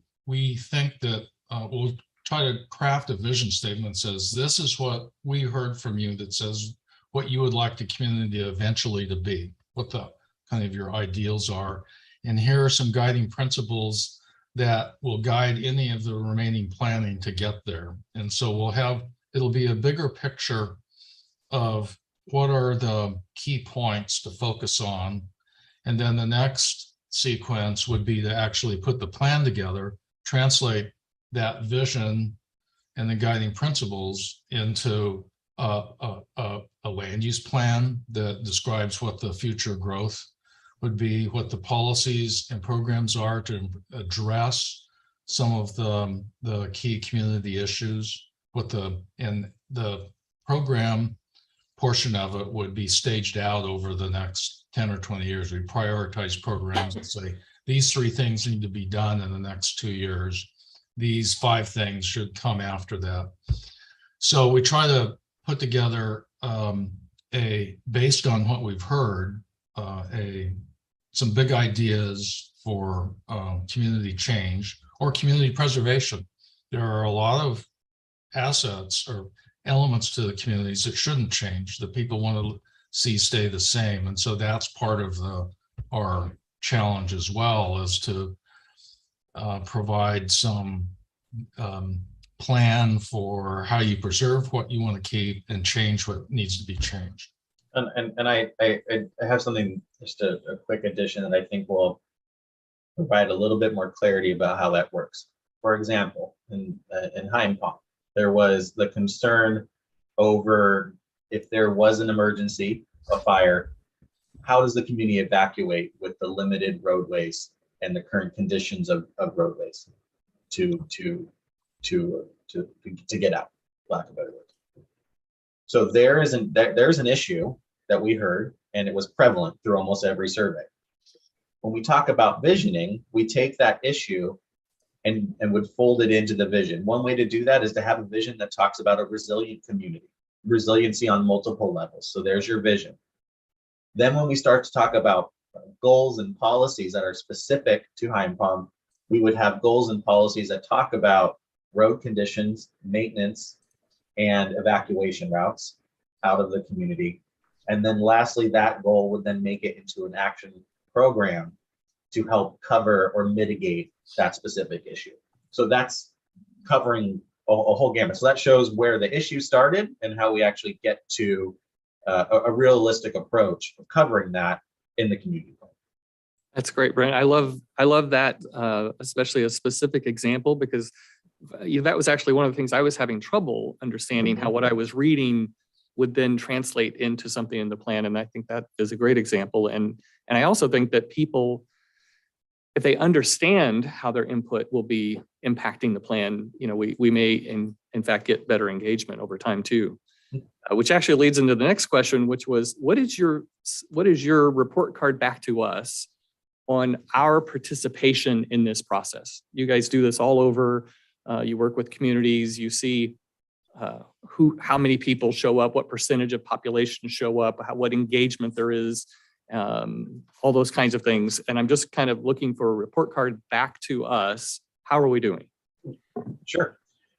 think that we'll try to craft a vision statement that says, this is what we heard from you, that says what you would like the community eventually to be, what the kind of your ideals are. And here are some guiding principles that will guide any of the remaining planning to get there. And so it'll be a bigger picture of what are the key points to focus on. And then the next sequence would be to actually put the plan together, translate that vision and the guiding principles into a land use plan that describes what the future growth would be, what the policies and programs are to address some of the key community issues, and the program portion of it would be staged out over the next 10 or 20 years. We prioritize programs and say, these 3 things need to be done in the next 2 years. These 5 things should come after that. So we try to put together based on what we've heard, some big ideas for community change or community preservation. There are a lot of assets or elements to the communities that shouldn't change, that people want to see stay the same. And so that's part of our challenge as well, is to provide some plan for how you preserve what you want to keep and change what needs to be changed. And I have something, just a quick addition that I think will provide a little bit more clarity about how that works. For example, in Heim Pond, there was the concern over if there was an emergency, a fire, how does the community evacuate with the limited roadways and the current conditions of roadways to get out, lack of a better word. So there's an issue that we heard, and it was prevalent through almost every survey. When we talk about visioning, we take that issue and would fold it into the vision. One way to do that is to have a vision that talks about a resilient community, resiliency on multiple levels. So there's your vision. Then when we start to talk about goals and policies that are specific to Heim Pond, we would have goals and policies that talk about road conditions, maintenance, and evacuation routes out of the community. And then lastly, that goal would then make it into an action program to help cover or mitigate that specific issue. So that's covering a whole gamut. So that shows where the issue started and how we actually get to a realistic approach of covering that in the community plan. That's great, Brent. I love that, especially a specific example, because that was actually one of the things I was having trouble understanding, how what I was reading would then translate into something in the plan. And I think that is a great example. And I also think that people, if they understand how their input will be impacting the plan, we may in fact get better engagement over time too. Which actually leads into the next question, which was, what is your report card back to us on our participation in this process? You guys do this all over. You work with communities. You see how many people show up, what percentage of population show up, what engagement there is, all those kinds of things. And I'm just kind of looking for a report card back to us. How are we doing? Sure.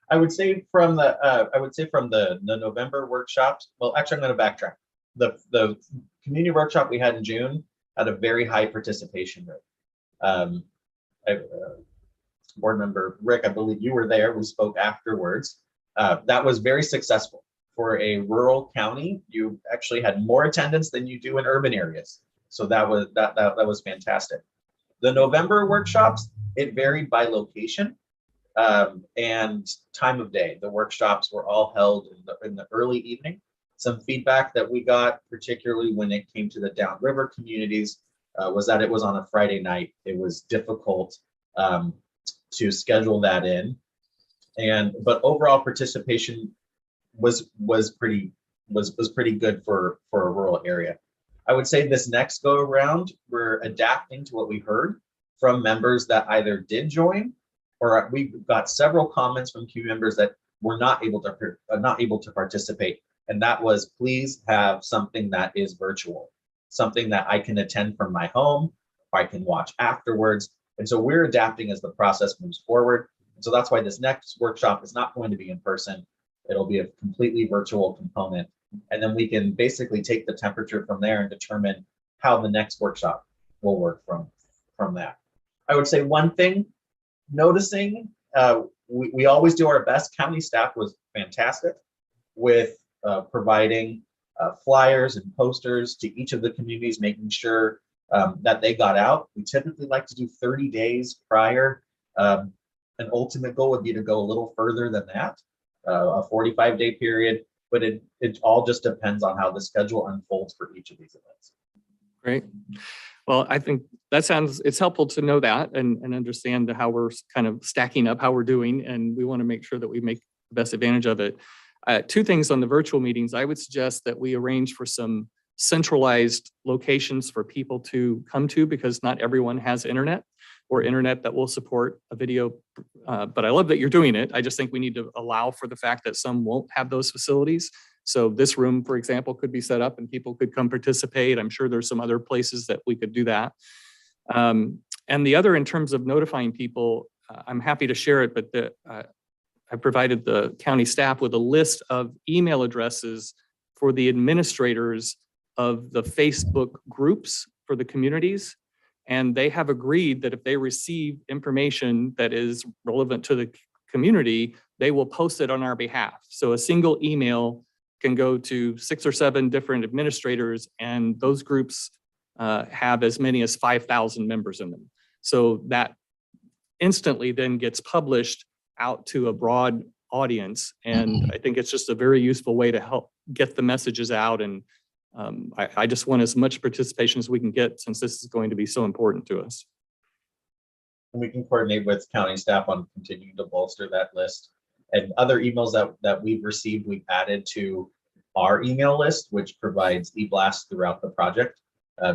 I would say from the November workshops. Well, actually, I'm going to backtrack. The community workshop we had in June had a very high participation rate. Board member Rick, I believe you were there. We spoke afterwards. That was very successful for a rural county. You actually had more attendance than you do in urban areas. So that was fantastic. The November workshops, it varied by location and time of day. The workshops were all held in the early evening. Some feedback that we got, particularly when it came to the downriver communities, was that it was on a Friday night. It was difficult to schedule that in, but overall participation was pretty good for a rural area. I would say this next go around, we're adapting to what we heard from members that either did join, or we got several comments from community members that were not able to participate, and that was, please have something that is virtual, something that I can attend from my home, or I can watch afterwards. And so we're adapting as the process moves forward. And so that's why this next workshop is not going to be in person. It'll be a completely virtual component. And then we can basically take the temperature from there and determine how the next workshop will work from that. I would say one thing, noticing, we always do our best. County staff was fantastic with providing flyers and posters to each of the communities, making sure that they got out. We typically like to do 30 days prior. An ultimate goal would be to go a little further than that, a 45-day period, but it all just depends on how the schedule unfolds for each of these events. Great. Well, I think it's helpful to know that and understand how we're kind of stacking up, how we're doing, and we want to make sure that we make the best advantage of it. Two things on the virtual meetings. I would suggest that we arrange for some centralized locations for people to come to, because not everyone has internet or internet that will support a video. But I love that you're doing it. I just think we need to allow for the fact that some won't have those facilities. So this room, for example, could be set up and people could come participate. I'm sure there's some other places that we could do that. And the other, in terms of notifying people, I'm happy to share it, but I provided the county staff with a list of email addresses for the administrators of the Facebook groups for the communities. And they have agreed that if they receive information that is relevant to the community, they will post it on our behalf. So a single email can go to 6 or 7 different administrators, and those groups have as many as 5,000 members in them. So that instantly then gets published out to a broad audience. And I think it's just a very useful way to help get the messages out. And I just want as much participation as we can get, since this is going to be so important to us. And we can coordinate with county staff on continuing to bolster that list. And other emails that we've received, we've added to our email list, which provides e-blasts throughout the project.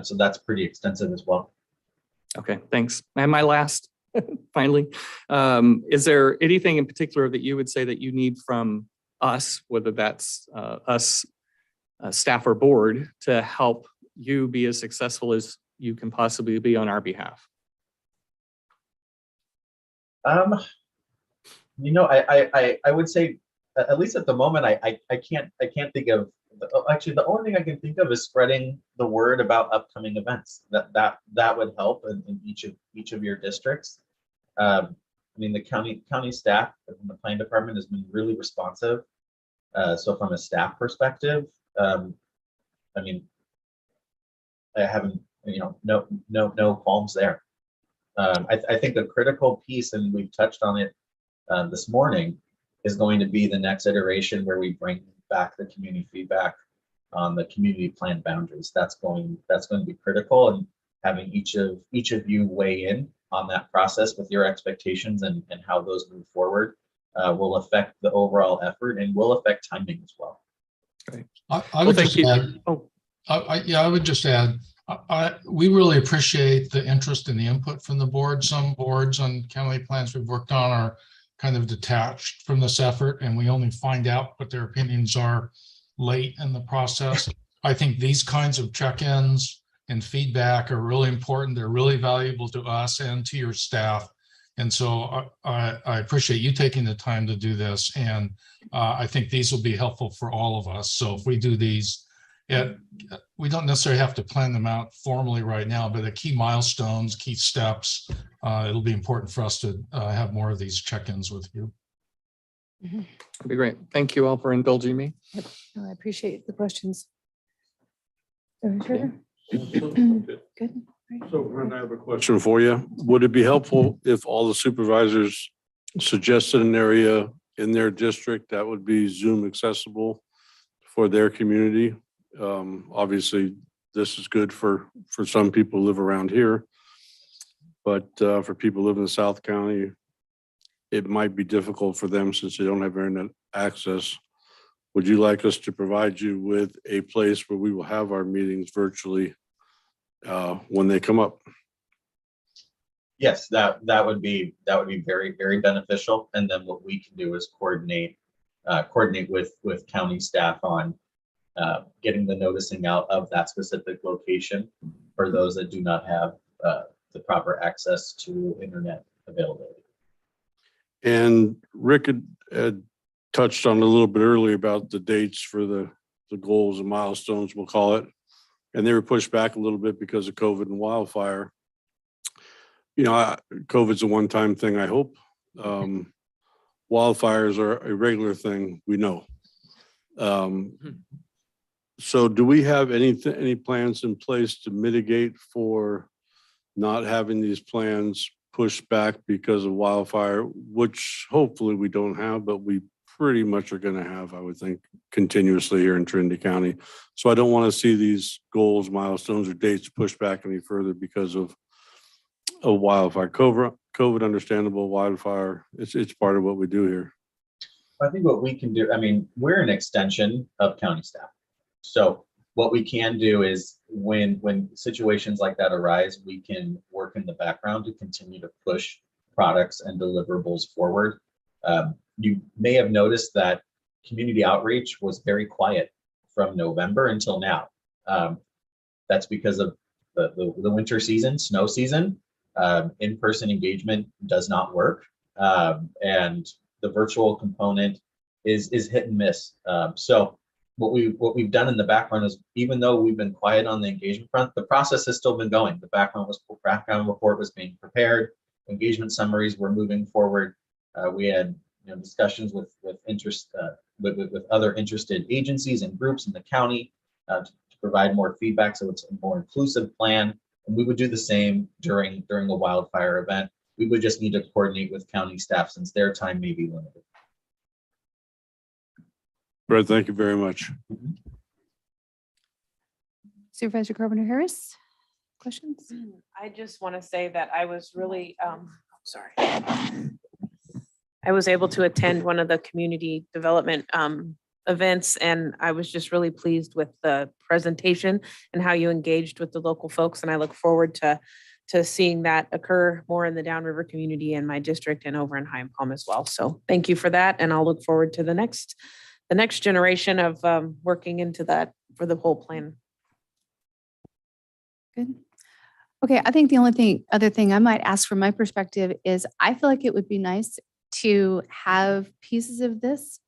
So that's pretty extensive as well. Okay, thanks. And my last, finally, is there anything in particular that you would say that you need from us, whether that's us, staff or board, to help you be as successful as you can possibly be on our behalf? You know, I would say, at least at the moment, I can't think of. Actually, the only thing I can think of is spreading the word about upcoming events. That would help in each of your districts. I mean, the county staff from the planning department has been really responsive. So from a staff perspective, I mean, I haven't, no qualms there. I think a critical piece, and we've touched on it this morning, is going to be the next iteration where we bring back the community feedback on the community plan boundaries. That's going to be critical, and having each of you weigh in on that process with your expectations and how those move forward will affect the overall effort and will affect timing as well. Great. I would just add, I would just add, we really appreciate the interest and the input from the board. Some boards on county plans we've worked on are kind of detached from this effort, and we only find out what their opinions are late in the process. I think these kinds of check-ins and feedback are really important. They're really valuable to us and to your staff, And so I appreciate you taking the time to do this. And I think these will be helpful for all of us. So if we do these, we don't necessarily have to plan them out formally right now, but the key milestones, key steps, it'll be important for us to have more of these check-ins with you. That'd be great. Thank you all for indulging me. No, I appreciate the questions. Good. So Brent, I have a question for you. Would it be helpful if all the supervisors suggested an area in their district that would be Zoom accessible for their community? Obviously, this is good for some people who live around here, but for people who live in the South County, it might be difficult for them since they don't have internet access. Would you like us to provide you with a place where we will have our meetings virtually when they come up? Yes, that would be very, very beneficial. And then what we can do is coordinate with county staff on getting the noticing out of that specific location for those that do not have the proper access to internet availability. And Rick had touched on a little bit earlier about the dates for the goals and milestones, we'll call it. And they were pushed back a little bit because of COVID and wildfire. You know, COVID's a one-time thing, I hope. Wildfires are a regular thing, we know. So do we have any plans in place to mitigate for not having these plans pushed back because of wildfire, which hopefully we don't have, but we pretty much are going to have, I would think, continuously here in Trinity County. So I don't want to see these goals, milestones, or dates pushed back any further because of wildfire. COVID, understandable. Wildfire, it's part of what we do here. I think what we can do, I mean, we're an extension of county staff. So what we can do is when situations like that arise, we can work in the background to continue to push products and deliverables forward. You may have noticed that community outreach was very quiet from November until now. That's because of the winter season, snow season. In-person engagement does not work. And the virtual component is hit and miss. So what we've done in the background is, even though we've been quiet on the engagement front, the process has still been going. The background report was being prepared. Engagement summaries were moving forward. We had discussions with other interested agencies and groups in the county to provide more feedback, so it's a more inclusive plan. And we would do the same during a wildfire event. We would just need to coordinate with county staff since their time may be limited. Brett, thank you very much. Supervisor Carpenter Harris, questions? I just want to say that I was really, sorry. I was able to attend one of the community development events, and I was just really pleased with the presentation and how you engaged with the local folks. And I look forward to seeing that occur more in the Downriver community in my district and over in High and Palm as well. So thank you for that. And I'll look forward to the next generation of working into that for the whole plan. Good. Okay, I think the other thing I might ask from my perspective is, I feel like it would be nice to have pieces of this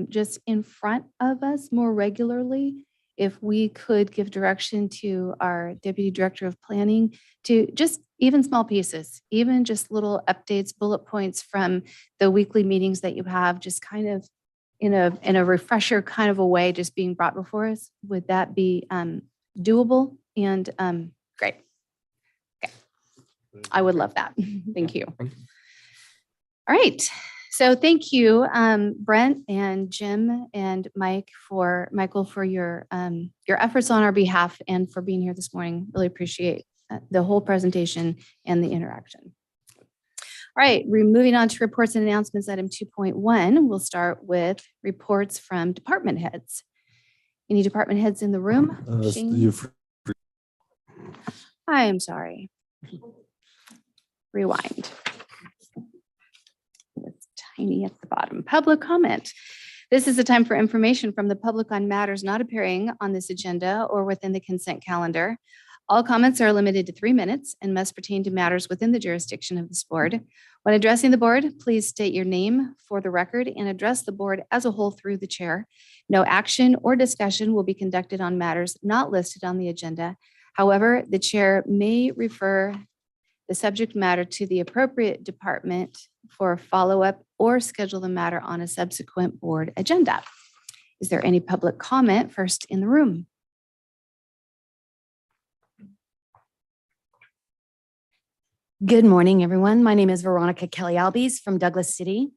just in front of us more regularly. If we could give direction to our Deputy Director of Planning to just even small pieces, even just little updates, bullet points from the weekly meetings that you have, just kind of in a refresher kind of a way, just being brought before us. Would that be doable? And great. Okay. I would love that. Thank you. All right. So thank you, Brent and Jim and Michael for your efforts on our behalf and for being here this morning. Really appreciate the whole presentation and the interaction. All right, we're moving on to reports and announcements. Item 2.1, we'll start with reports from department heads. Any department heads in the room? Shane? I'm sorry. Rewind. It's tiny at the bottom. Public comment. This is a time for information from the public on matters not appearing on this agenda or within the consent calendar. All comments are limited to 3 minutes and must pertain to matters within the jurisdiction of this board. When addressing the board, please state your name for the record and address the board as a whole through the chair. No action or discussion will be conducted on matters not listed on the agenda. However, the chair may refer the subject matter to the appropriate department for follow-up or schedule the matter on a subsequent board agenda. Is there any public comment first in the room? Good morning, everyone. My name is Veronica Kelly-Albies from Douglas City.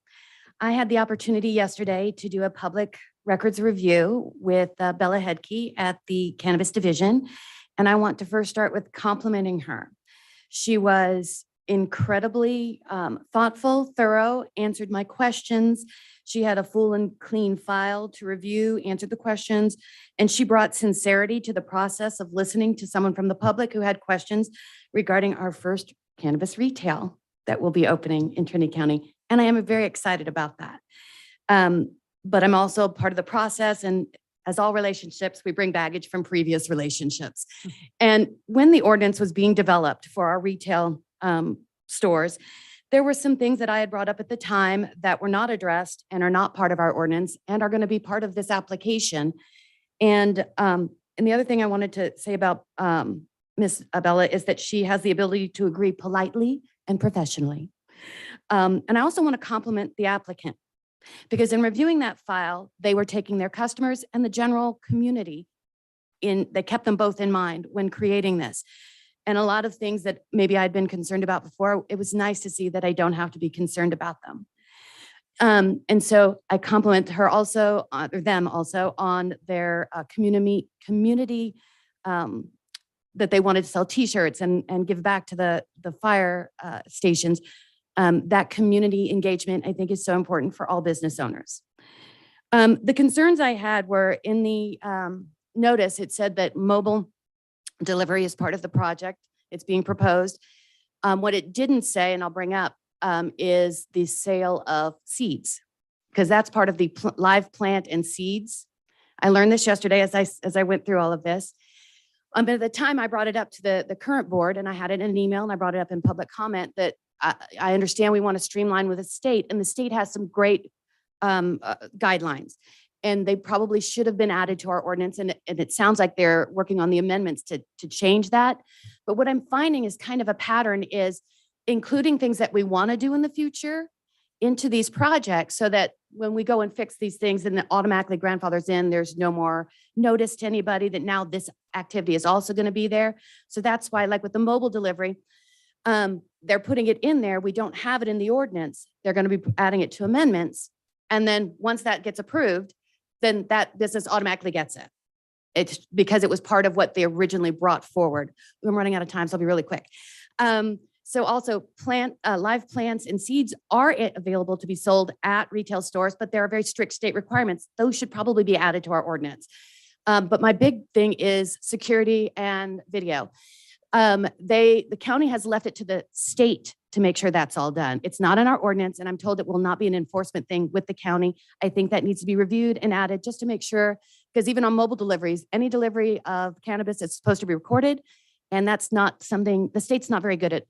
I had the opportunity yesterday to do a public records review with Bella Hedke at the Cannabis Division, and I want to first start with complimenting her. She was incredibly thoughtful, thorough, answered my questions. She had a full and clean file to review, answered the questions, and she brought sincerity to the process of listening to someone from the public who had questions regarding our first cannabis retail that will be opening in Trinity County. And I am very excited about that. But I'm also part of the process. And as all relationships, we bring baggage from previous relationships. And when the ordinance was being developed for our retail stores, there were some things that I had brought up at the time that were not addressed and are not part of our ordinance and are going to be part of this application. And the other thing I wanted to say about Ms. Bella is that she has the ability to agree politely and professionally. And I also want to compliment the applicant because in reviewing that file, they were taking their customers and the general community they kept them both in mind when creating this. And a lot of things that maybe I'd been concerned about before, it was nice to see that I don't have to be concerned about them. And so I compliment her also, or them also, on their community that they wanted to sell T-shirts and give back to the fire stations. That community engagement, I think, is so important for all business owners. The concerns I had were in the notice, it said that mobile delivery is part of the project. It's being proposed. What it didn't say, and I'll bring up, is the sale of seeds, because that's part of the live plant and seeds. I learned this yesterday as I went through all of this. But at the time I brought it up to the current board, and I had it in an email and I brought it up in public comment, that I understand we want to streamline with the state, and the state has some great guidelines, and they probably should have been added to our ordinance. And it sounds like they're working on the amendments to change that. But what I'm finding is kind of a pattern is including things that we want to do in the future into these projects so that when we go and fix these things and it automatically grandfathers in, there's no more notice to anybody that now this activity is also going to be there. So that's why, like with the mobile delivery, they're putting it in there. We don't have it in the ordinance. They're going to be adding it to amendments. And then once that gets approved, then that business automatically gets it. It's because it was part of what they originally brought forward. I'm running out of time, so I'll be really quick. So also live plants and seeds are available to be sold at retail stores, but there are very strict state requirements. Those should probably be added to our ordinance. But my big thing is security and video. The county has left it to the state to make sure that's all done. It's not in our ordinance, and I'm told it will not be an enforcement thing with the county. I think that needs to be reviewed and added just to make sure, because even on mobile deliveries, any delivery of cannabis is supposed to be recorded, and that's not something, the state's not very good at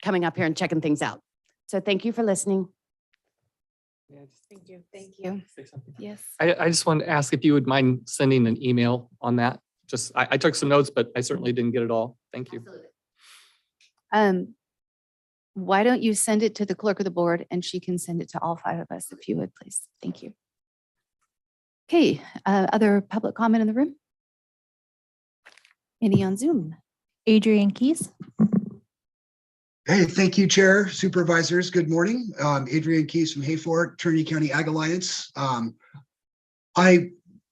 coming up here and checking things out. So thank you for listening. Thank you. Thank you. Yes. I just wanted to ask if you would mind sending an email on that. Just, I took some notes, but I certainly didn't get it all. Thank you. Absolutely. Why don't you send it to the clerk of the board and she can send it to all 5 of us if you would, please. Thank you. Okay, other public comment in the room? Any on Zoom? Adrian Keys. Hey, thank you, Chair, Supervisors. Good morning. Adrian Keys from Hayfort, Trinity County Ag Alliance. I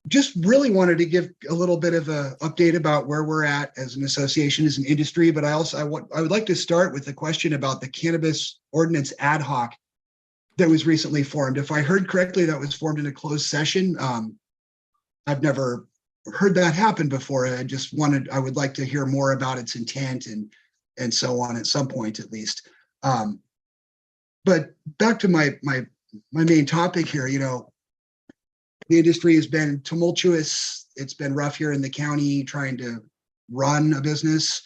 just really wanted to give a little bit of an update about where we're at as an association, as an industry, but I would like to start with a question about the cannabis ordinance ad hoc that was recently formed. If I heard correctly, that was formed in a closed session. I've never heard that happen before. I would like to hear more about its intent and so on at some point, at least. But back to my main topic here, the industry has been tumultuous. It's been rough here in the county trying to run a business.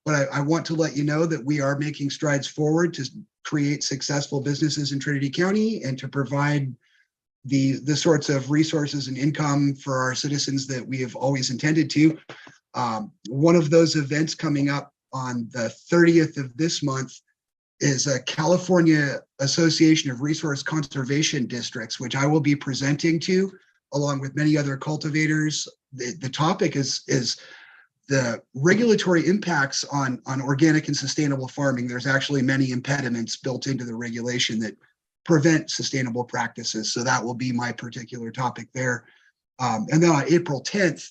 But I want to let you know that we are making strides forward to create successful businesses in Trinity County and to provide the sorts of resources and income for our citizens that we have always intended to. One of those events coming up on the 30th of this month is a California Association of Resource Conservation Districts, which I will be presenting to along with many other cultivators. The topic is the regulatory impacts on organic and sustainable farming. There's actually many impediments built into the regulation that prevent sustainable practices. So that will be my particular topic there. And then on April 10th,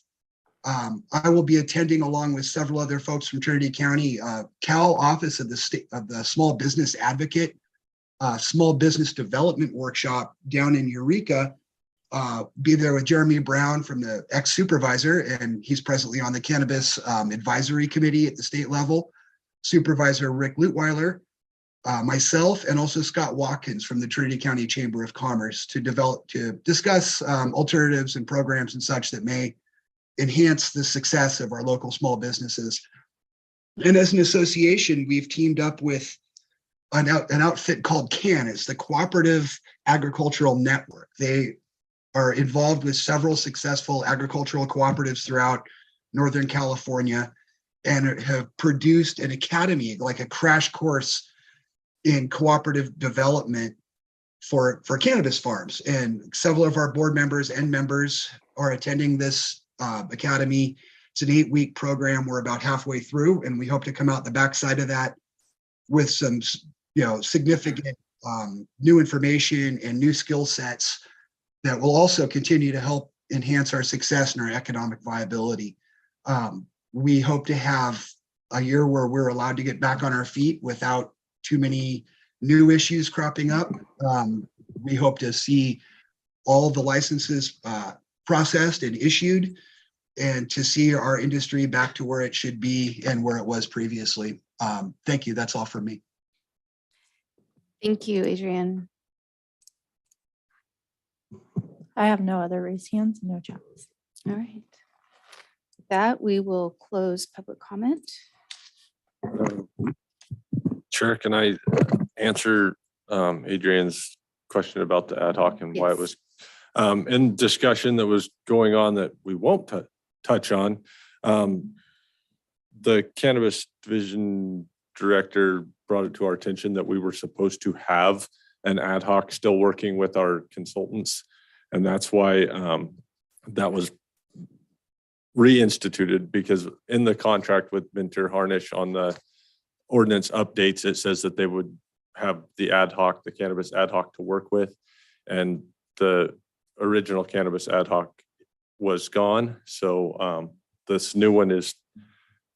I will be attending along with several other folks from Trinity County, Cal Office of the Small Business Advocate, Small Business Development Workshop down in Eureka. Be there with Jeremy Brown from the ex-supervisor, and he's presently on the Cannabis Advisory Committee at the state level. Supervisor Rick Lutweiler, myself, and also Scott Watkins from the Trinity County Chamber of Commerce to discuss alternatives and programs and such that may enhance the success of our local small businesses. And as an association, we've teamed up with an outfit called CAN. It's the Cooperative Agricultural Network. They are involved with several successful agricultural cooperatives throughout Northern California and have produced an academy, like a crash course in cooperative development for cannabis farms. And several of our board members and members are attending this academy. It's an 8-week program. We're about halfway through, and we hope to come out the backside of that with some, significant new information and new skill sets that will also continue to help enhance our success and our economic viability. We hope to have a year where we're allowed to get back on our feet without too many new issues cropping up. We hope to see all the licenses processed and issued, and to see our industry back to where it should be and where it was previously. Thank you. That's all for me. Thank you, Adrian. I have no other raised hands, no chats. All right. With that, we will close public comment. Chair, can I answer Adrian's question about the ad hoc and why it was in discussion that was going on that we won't touch on? The cannabis division director brought it to our attention that we were supposed to have an ad hoc still working with our consultants. And that's why that was reinstituted, because in the contract with Minter Harnish on the ordinance updates, it says that they would have the ad hoc, the cannabis ad hoc to work with. And the original cannabis ad hoc was gone. So this new one is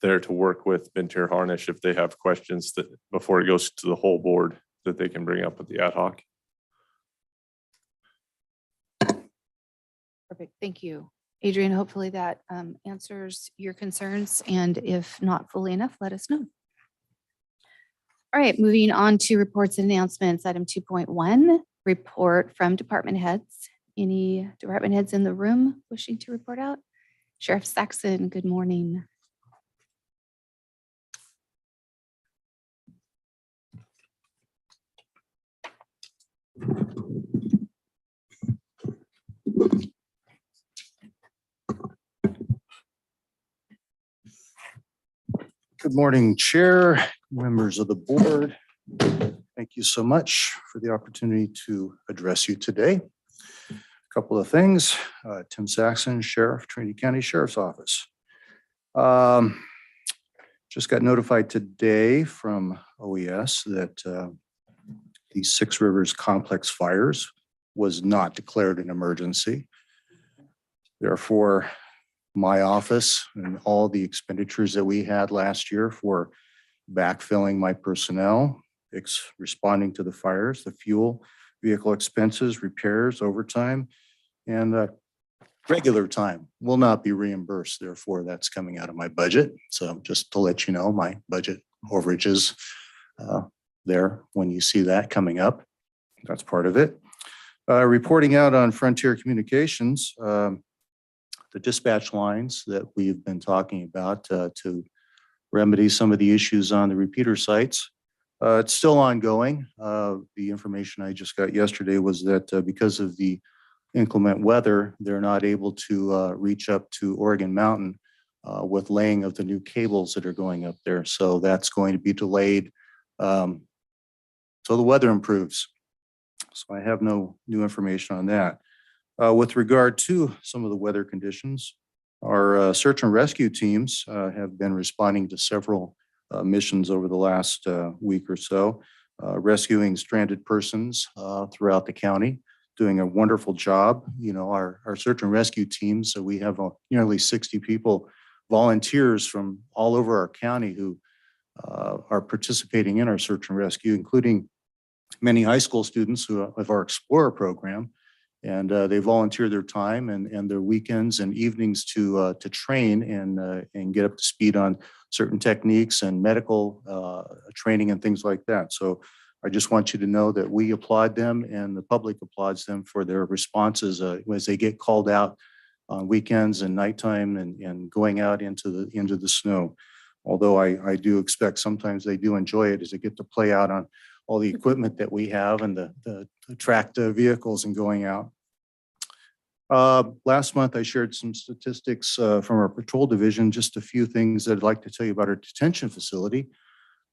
there to work with Minter Harnish if they have questions that before it goes to the whole board that they can bring up with the ad hoc. Perfect. Thank you, Adrian. Hopefully that answers your concerns. And if not fully enough, let us know. All right, moving on to reports and announcements. Item 2.1, report from department heads. Any department heads in the room wishing to report out? Sheriff Saxon, good morning. Good morning, Chair, members of the board. Thank you so much for the opportunity to address you today. A couple of things. Tim Saxon, Sheriff, Trinity County Sheriff's Office. Just got notified today from OES that the Six Rivers Complex fires was not declared an emergency. Therefore, my office and all the expenditures that we had last year for backfilling my personnel, responding to the fires, the fuel, vehicle expenses, repairs, overtime, and regular time will not be reimbursed. Therefore, that's coming out of my budget. So just to let you know, my budget overages there when you see that coming up. That's part of it. Reporting out on Frontier Communications. the dispatch lines that we've been talking about to remedy some of the issues on the repeater sites. It's still ongoing. The information I just got yesterday was that because of the inclement weather, they're not able to reach up to Oregon Mountain with laying of the new cables that are going up there. So that's going to be delayed till the weather improves. So I have no new information on that. With regard to some of the weather conditions, our search and rescue teams have been responding to several missions over the last week or so, rescuing stranded persons throughout the county, doing a wonderful job. You know, our search and rescue teams, so we have nearly 60 people, volunteers from all over our county who are participating in our search and rescue, including many high school students who of our Explorer program. And they volunteer their time and their weekends and evenings to train and get up to speed on certain techniques and medical training and things like that. So I just want you to know that we applaud them and the public applauds them for their responses as they get called out on weekends and nighttime and going out into the snow. Although I do expect sometimes they do enjoy it as they get to play out on all the equipment that we have and the tracked vehicles and going out. Last month, I shared some statistics from our patrol division, just a few things that I'd like to tell you about our detention facility.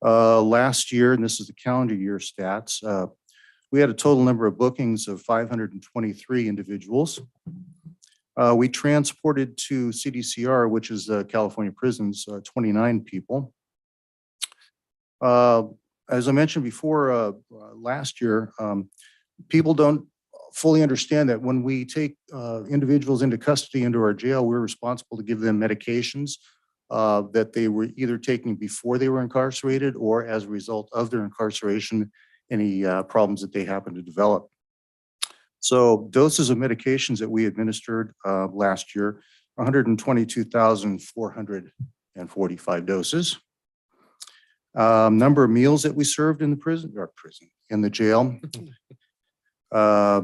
Last year, and this is the calendar year stats, we had a total number of bookings of 523 individuals. We transported to CDCR, which is California prisons, 29 people. As I mentioned before, last year, people don't fully understand that when we take individuals into custody into our jail, we're responsible to give them medications that they were either taking before they were incarcerated or as a result of their incarceration, any problems that they happen to develop. So doses of medications that we administered last year, 122,445 doses. Number of meals that we served in the in the jail,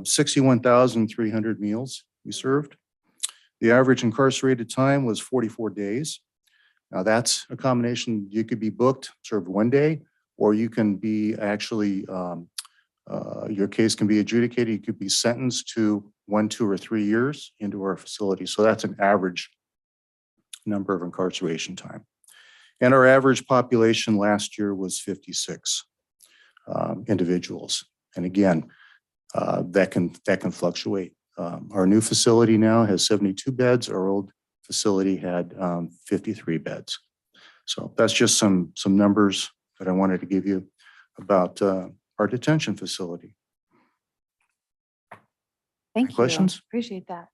61,300 meals we served. The average incarcerated time was 44 days. Now that's a combination. You could be booked, served one day, or you can be actually, your case can be adjudicated. You could be sentenced to 1, 2, or 3 years into our facility. So that's an average number of incarceration time. And our average population last year was 56 individuals. And again, that can fluctuate. Our new facility now has 72 beds. Our old facility had 53 beds. So that's just some numbers that I wanted to give you about our detention facility. Thank you. Questions? Appreciate that.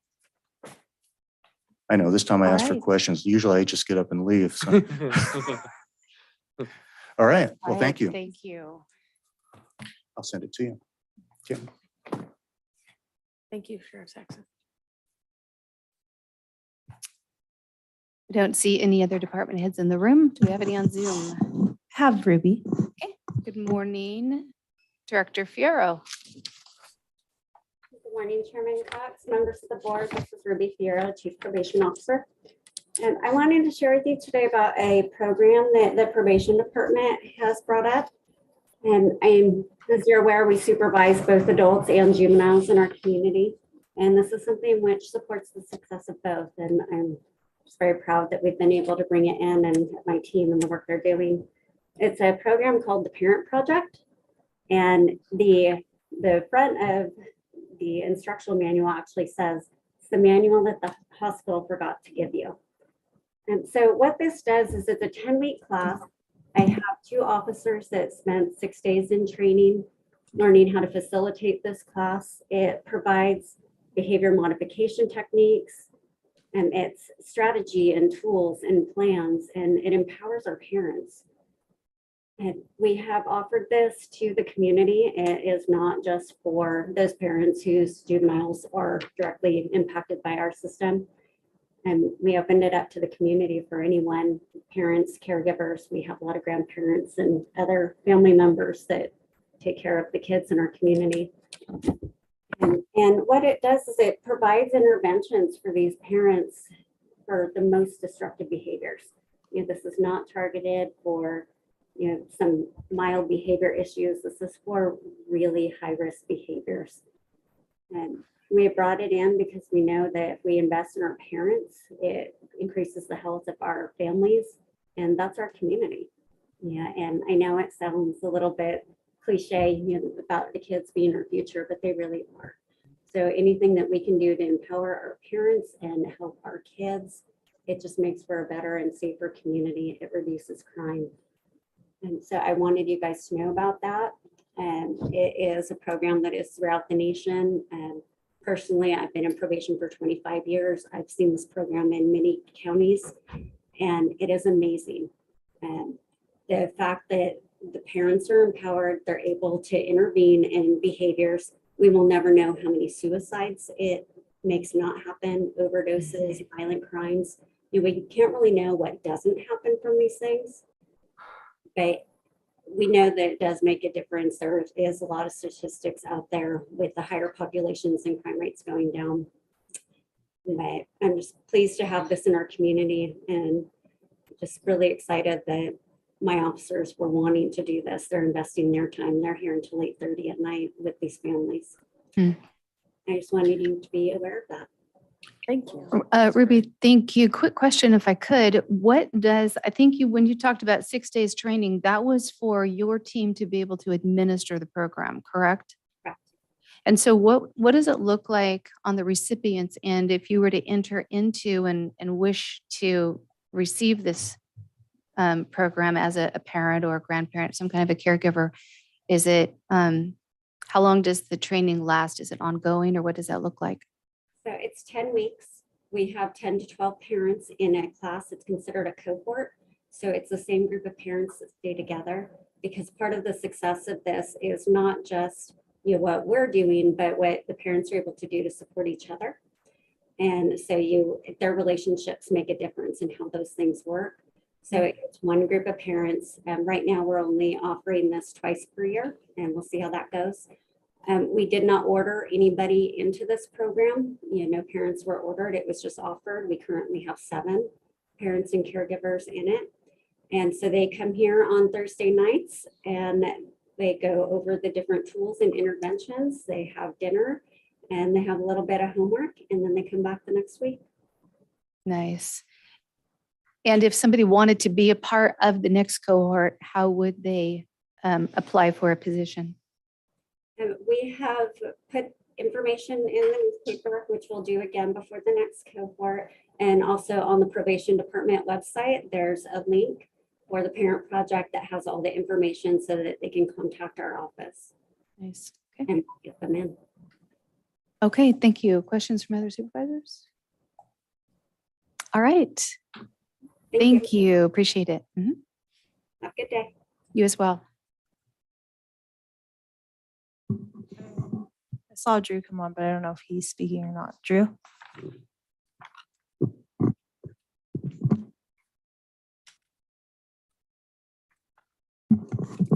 I know this time I All ask for right. questions. Usually I just get up and leave. So. All right. Well, thank you. Thank you. I'll send it to you. Okay. Thank you, Sheriff Saxon. I don't see any other department heads in the room. Do we have any on Zoom? Have Ruby. Okay. Good morning, Director Fierro. Good morning, Chairman Cox, members of the board. This is Ruby Fierro, Chief Probation Officer. And I wanted to share with you today about a program that the probation department has brought up. And as you're aware, we supervise both adults and juveniles in our community. And this is something which supports the success of both. And I'm just very proud that we've been able to bring it in and my team and the work they're doing. It's a program called the Parent Project. And the front of the instructional manual actually says it's the manual that the hospital forgot to give you. And so what this does is it's a 10-week class. I have 2 officers that spent 6 days in training, learning how to facilitate this class. It provides behavior modification techniques, and it's strategy and tools and plans, and it empowers our parents. And we have offered this to the community. It is not just for those parents whose juveniles are directly impacted by our system. And we opened it up to the community for anyone, parents, caregivers. We have a lot of grandparents and other family members that take care of the kids in our community. And And what it does is it provides interventions for these parents for the most destructive behaviors. You know, this is not targeted for, you know, some mild behavior issues. This is for really high-risk behaviors. And we brought it in because we know that if we invest in our parents, it increases the health of our families, and that's our community. Yeah, and I know it sounds a little bit cliche, you know, about the kids being our future, but they really are. So anything that we can do to empower our parents and help our kids, it just makes for a better and safer community. It reduces crime. And so I wanted you guys to know about that. And it is a program that is throughout the nation. And personally, I've been in probation for 25 years. I've seen this program in many counties, and it is amazing. And the fact that the parents are empowered, they're able to intervene in behaviors. We will never know how many suicides it makes not happen, overdoses, violent crimes. You know, we can't really know what doesn't happen from these things, but we know that it does make a difference. There is a lot of statistics out there with the higher populations and crime rates going down. But I'm just pleased to have this in our community and just really excited that my officers were wanting to do this. They're investing their time. They're here until 8:30 at night with these families. I just wanted you to be aware of that. Thank you. Ruby, thank you. Quick question, if I could. What does, I think you, when you talked about 6 days training, that was for your team to be able to administer the program, correct? Correct. And so what does it look like on the recipient's end if you were to enter into and wish to receive this program as a parent or a grandparent, some kind of a caregiver? Is it, how long does the training last? Is it ongoing, or what does that look like? So it's 10 weeks. We have 10 to 12 parents in a class. It's considered a cohort. So it's the same group of parents that stay together, because part of the success of this is not just, you know, what we're doing, but what the parents are able to do to support each other. And so their relationships make a difference in how those things work. So it's one group of parents. Right now, we're only offering this twice per year, and we'll see how that goes. We did not order anybody into this program. You know, no parents were ordered. It was just offered. We currently have 7 parents and caregivers in it. And so they come here on Thursday nights and they go over the different tools and interventions. They have dinner and they have a little bit of homework, and then they come back the next week. Nice. And if somebody wanted to be a part of the next cohort, how would they apply for a position? We have put information in the newspaper, which we'll do again before the next cohort. And also on the probation department website, there's a link for the parent project that has all the information so that they can contact our office. Nice. Okay. And get them in. Okay, thank you. Questions from other supervisors? All right. Thank you. Appreciate it. Have a good day. You as well. I saw Drew come on, but I don't know if he's speaking or not. Drew?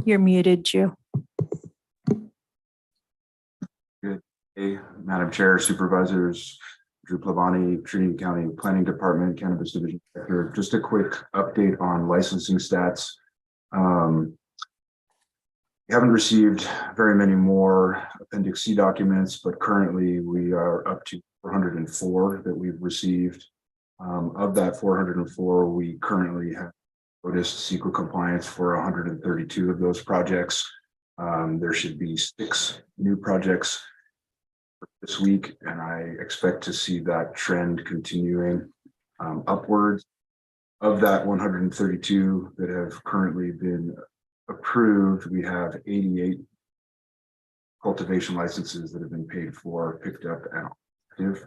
You're muted, Drew. Good day, Madam Chair, Supervisors, Drew Plavani, Trinity County Planning Department, Cannabis Division Director. Just a quick update on licensing stats. We haven't received very many more Appendix C documents, but currently we are up to 404 that we've received. Of that 404, we currently have noticed CEQA compliance for 132 of those projects. There should be 6 new projects this week, and I expect to see that trend continuing upwards. Of that 132 that have currently been approved, we have 88 cultivation licenses that have been paid for, picked up, and active.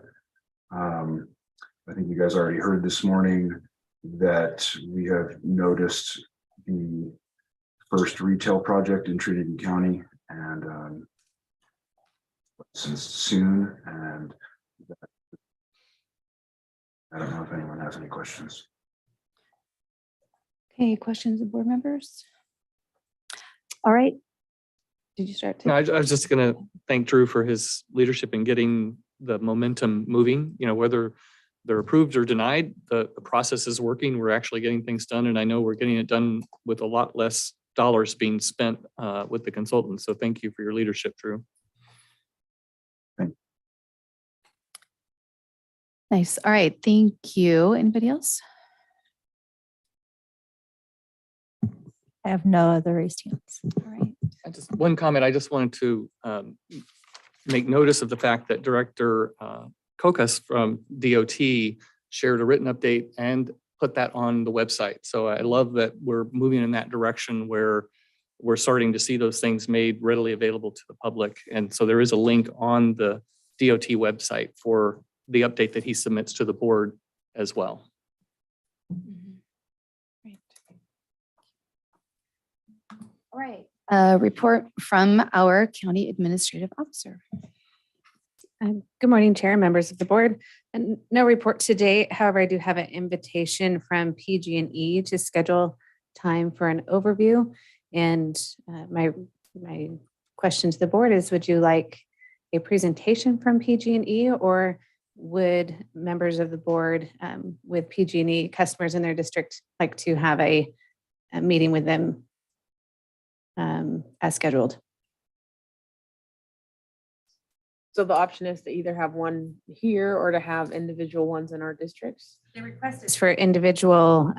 I think you guys already heard this morning that we have noticed the first retail project in Trinity County, and since soon, and I don't know if anyone has any questions. Okay, questions of board members? All right. Did you start? No, I was just gonna thank Drew for his leadership in getting the momentum moving, whether they're approved or denied, the process is working. We're actually getting things done, and I know we're getting it done with a lot less dollars being spent with the consultants. So thank you for your leadership, Drew. Nice. All right. Thank you. Anybody else? I have no other raised hands. All right. One comment, I just wanted to make notice of the fact that Director Kokas from DOT shared a written update and put that on the website. So I love that we're moving in that direction where we're starting to see those things made readily available to the public. And so there is a link on the DOT website for the update that he submits to the board as well. All right. Report from our county administrative officer. Good morning, Chair, members of the board. And no report today. However, I do have an invitation from PG&E to schedule time for an overview. And my question to the board is, would you like a presentation from PG&E, or would members of the board with PG&E customers in their district like to have a meeting with them as scheduled? So the option is to either have one here or to have individual ones in our districts. The request is for individual,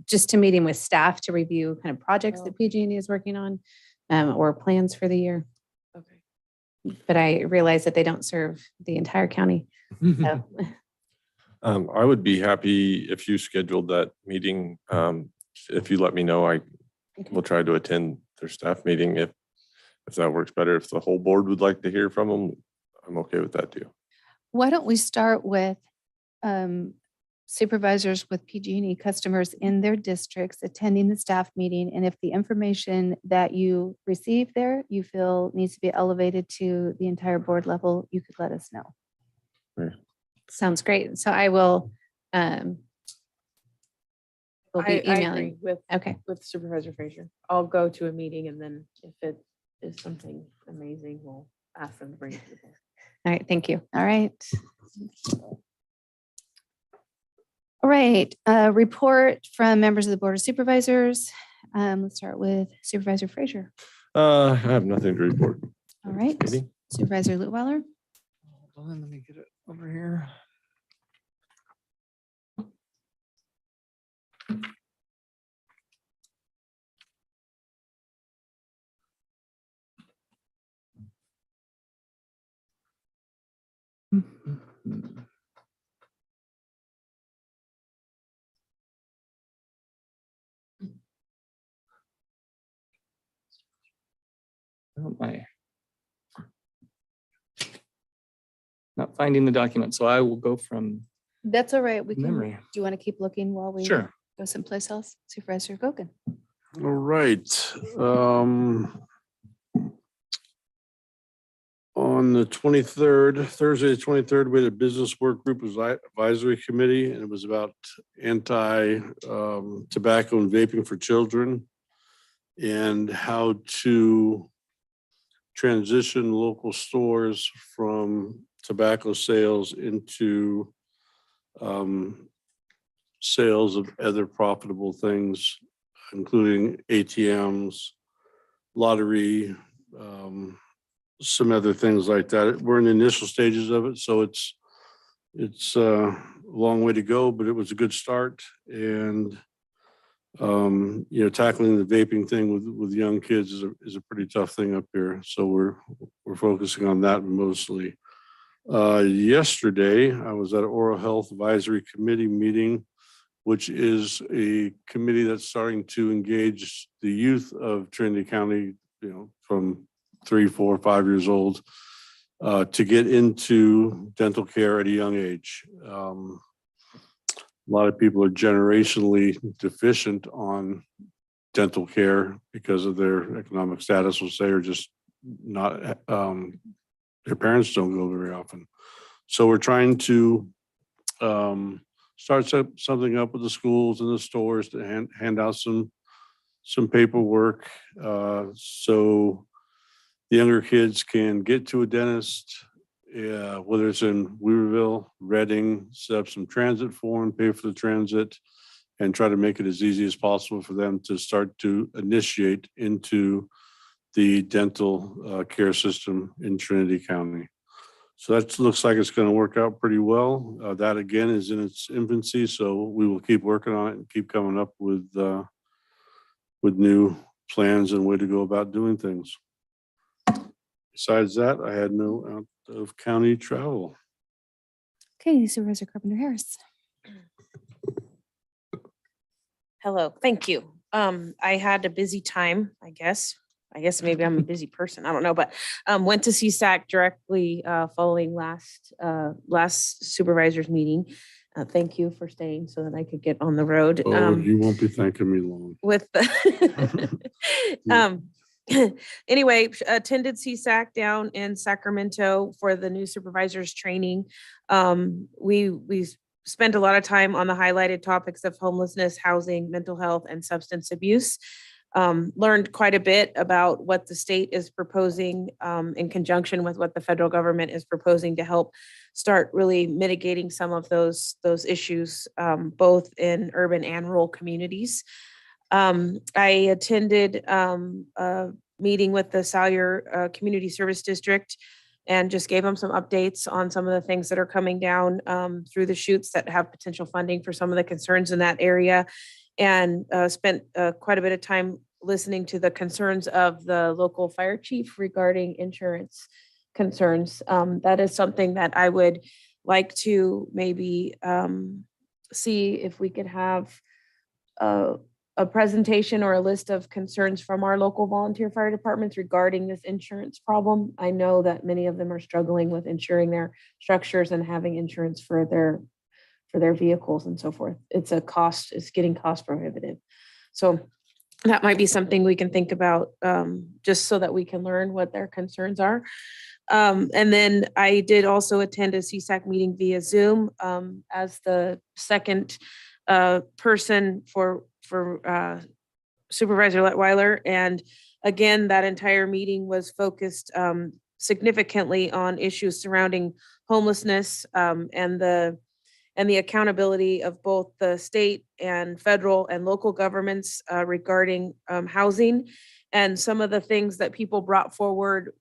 just to meeting with staff to review kind of projects that PG&E is working on or plans for the year. Okay. But I realize that they don't serve the entire county. So. I would be happy if you scheduled that meeting. If you let me know, I will try to attend their staff meeting if that works better. If the whole board would like to hear from them, I'm okay with that too. Why don't we start with supervisors with PG&E customers in their districts attending the staff meeting, and if the information that you receive there you feel needs to be elevated to the entire board level, you could let us know. Right. Sounds great. So I will we'll be I emailing. agree with Supervisor Frazier. I'll go to a meeting, and then if it is something amazing, we'll ask them to bring it to the board. All right, thank you. All right. All right, report from members of the Board of Supervisors. Let's start with Supervisor Frazier. I have nothing to report. All right, Meeting. Supervisor Lutweiler. Hold on, let me get it over here. Oh my. Not finding the document, so I will go from That's all right. We can. memory. Do you want to keep looking while we Sure. go someplace else? Supervisor Gogan. All right. On the 23rd, Thursday, the 23rd, we had a business work group advisory committee, and it was about anti-tobacco and vaping for children and how to transition local stores from tobacco sales into sales of other profitable things, including ATMs, lottery, some other things like that. We're in the initial stages of it, so it's a long way to go, but it was a good start. And tackling the vaping thing with young kids is a pretty tough thing up here. So we're focusing on that mostly. Yesterday, I was at an Oral Health Advisory Committee meeting, which is a committee that's starting to engage the youth of Trinity County, from 3, 4, 5 years old, to get into dental care at a young age. A lot of people are generationally deficient on dental care because of their economic status, we'll say, or just not, their parents don't go very often. So we're trying to start something up with the schools and the stores to hand out some paperwork. So the younger kids can get to a dentist, whether it's in Weaverville, Reading, set up some transit for them, pay for the transit, and try to make it as easy as possible for them to start to initiate into the dental care system in Trinity County. So that looks like it's going to work out pretty well. That again is in its infancy, so we will keep working on it and keep coming up with new plans and way to go about doing things. Besides that, I had no out of county travel. Okay, Supervisor Carpenter Harris. Hello, thank you. I had a busy time, I guess. I guess maybe I'm a busy person. I don't know, but went to CSAC directly following last supervisors meeting. Thank you for staying so that I could get on the road. Oh, you won't be thanking me long. With the anyway, attended CSAC down in Sacramento for the new supervisors training. We spent a lot of time on the highlighted topics of homelessness, housing, mental health, and substance abuse. Learned quite a bit about what the state is proposing in conjunction with what the federal government is proposing to help start really mitigating some of those issues, both in urban and rural communities. I attended a meeting with the Salyer Community Service District and just gave them some updates on some of the things that are coming down through the chutes that have potential funding for some of the concerns in that area, and spent quite a bit of time listening to the concerns of the local fire chief regarding insurance concerns. That is something that I would like to maybe see if we could have a presentation or a list of concerns from our local volunteer fire departments regarding this insurance problem. I know that many of them are struggling with insuring their structures and having insurance for their vehicles and so forth. It's getting cost prohibitive. So that might be something we can think about, just so that we can learn what their concerns are. And then I did also attend a CSAC meeting via Zoom as the second person for Supervisor Lettweiler. And again, that entire meeting was focused significantly on issues surrounding homelessness and the accountability of both the state and federal and local governments regarding housing. And some of the things that people brought forward,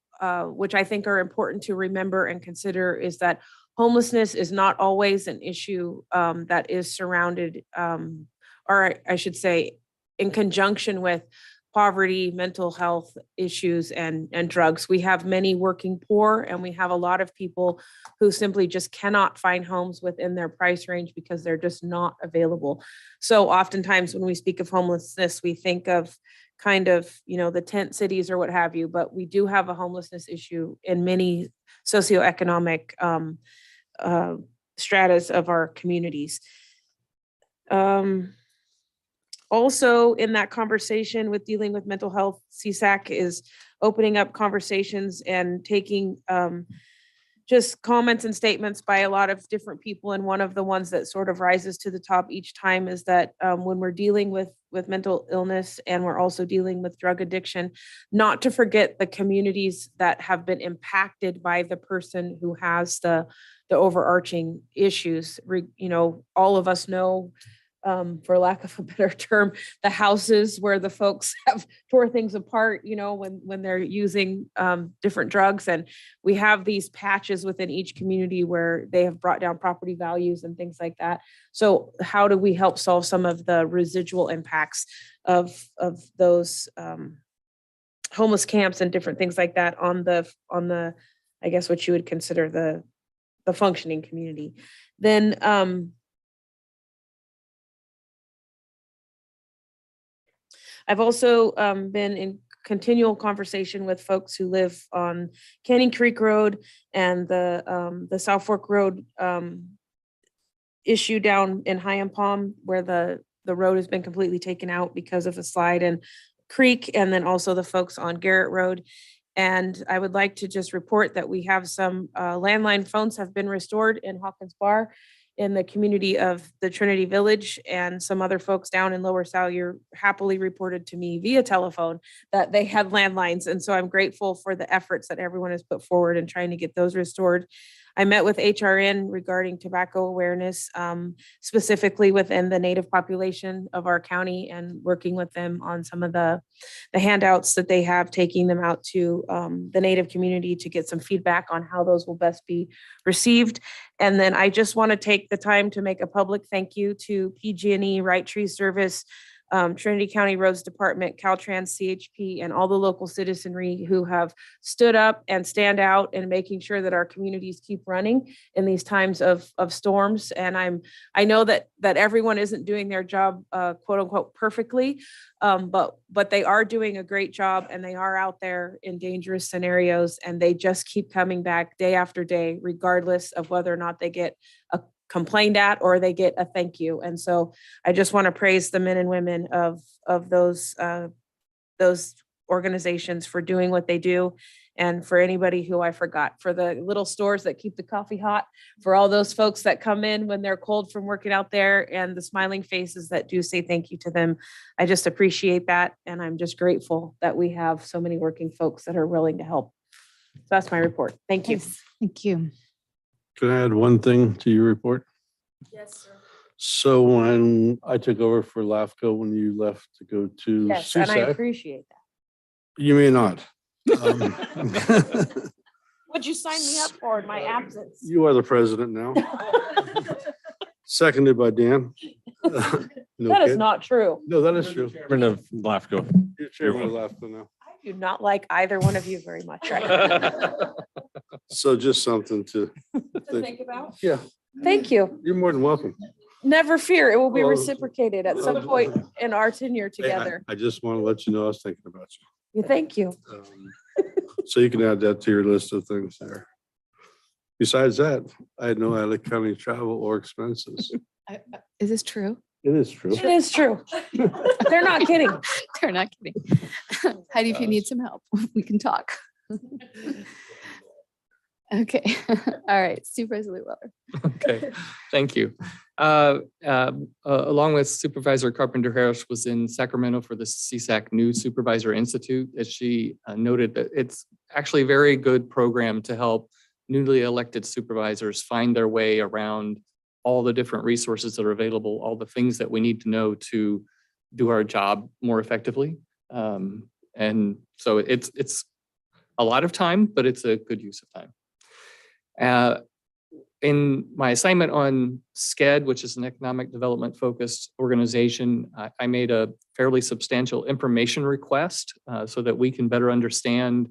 which I think are important to remember and consider, is that homelessness is not always an issue that is surrounded, or I should say, in conjunction with poverty, mental health issues, and drugs. We have many working poor, and we have a lot of people who simply just cannot find homes within their price range because they're just not available. So oftentimes when we speak of homelessness, we think of kind of, the tent cities or what have you, but we do have a homelessness issue in many socioeconomic stratas of our communities. Also in that conversation with dealing with mental health, CSAC is opening up conversations and taking just comments and statements by a lot of different people. And one of the ones that sort of rises to the top each time is that when we're dealing with mental illness and we're also dealing with drug addiction, not to forget the communities that have been impacted by the person who has the overarching issues. All of us know, for lack of a better term, the houses where the folks have tore things apart, when they're using different drugs. And we have these patches within each community where they have brought down property values and things like that. So how do we help solve some of the residual impacts of those homeless camps and different things like that on the I guess what you would consider the functioning community? Then I've also been in continual conversation with folks who live on Canning Creek Road and the South Fork Road issue down in High Palm, where the road has been completely taken out because of a slide and creek, and then also the folks on Garrett Road. And I would like to just report that we have some landline phones have been restored in Hawkins Bar. in the community of the Trinity Village, and some other folks down in Lower Salyer happily reported to me via telephone that they had landlines. And so I'm grateful for the efforts that everyone has put forward in trying to get those restored. I met with HRN regarding tobacco awareness, specifically within the Native population of our county, and working with them on some of the handouts that they have, taking them out to the Native community to get some feedback on how those will best be received. And then I just want to take the time to make a public thank you to PG&E, Right Tree Service, Trinity County Roads Department, Caltrans, CHP, and all the local citizenry who have stood up and stand out in making sure that our communities keep running in these times of storms. And I know that everyone isn't doing their job, quote unquote, perfectly, but they are doing a great job, and they are out there in dangerous scenarios, and they just keep coming back day after day, regardless of whether or not they get a complained at or they get a thank you. And so I just want to praise the men and women of those organizations for doing what they do. And for anybody who I forgot, for the little stores that keep the coffee hot, for all those folks that come in when they're cold from working out there, and the smiling faces that do say thank you to them. I just appreciate that. And I'm just grateful that we have so many working folks that are willing to help. So that's my report. Thank you. Thank you. Can I add one thing to your report? Yes, sir. So when I took over for LAFCO, when you left to go to Yes, and I CSAC, appreciate that. you may not. What'd you sign me up for in my absence? You are the president now. Seconded by Dan. No That is kid. not true. No, that is true. Chairman of LAFCO. You're chairman of LAFCO now. I do not like either one of you very much right now. So just something to To think about. Yeah, Thank you. you're more than welcome. Never fear, it will be Well, reciprocated at some point in our tenure Hey, together. I just want to let you know I was thinking about Thank you. you. So you can add that to your list of things there. Besides that, I had no out-of county travel or expenses. Is this true? It is true. It is true. They're not kidding. They're not kidding. Heidi, if you need some help, we can talk. Okay. All right. Supervisor Leweller. Okay, thank you. Along with Supervisor Carpenter Harris was in Sacramento for the CSAC New Supervisor Institute. As she noted, that it's actually a very good program to help newly elected supervisors find their way around all the different resources that are available, all the things that we need to know to do our job more effectively. And so it's a lot of time, but it's a good use of time. In my assignment on SCED, which is an economic development focused organization, I made a fairly substantial information request so that we can better understand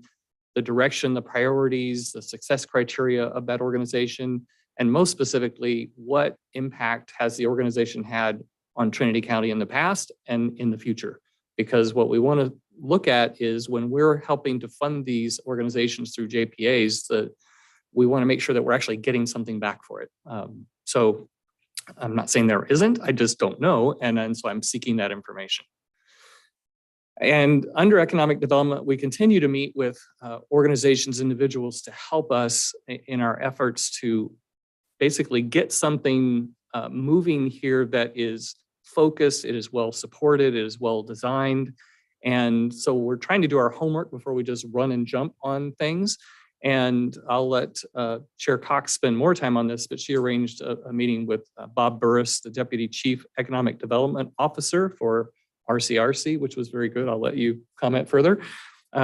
the direction, the priorities, the success criteria of that organization, and most specifically, what impact has the organization had on Trinity County in the past and in the future? Because what we want to look at is when we're helping to fund these organizations through JPAs, we want to make sure that we're actually getting something back for it. So I'm not saying there isn't, I just don't know. And so I'm seeking that information. And under economic development, we continue to meet with organizations, individuals to help us in our efforts to basically get something moving here that is focused, it is well supported, it is well designed. And so we're trying to do our homework before we just run and jump on things. And I'll let Chair Cox spend more time on this, but she arranged a meeting with Bob Burris, the Deputy Chief Economic Development Officer for RCRC, which was very good. I'll let you comment further.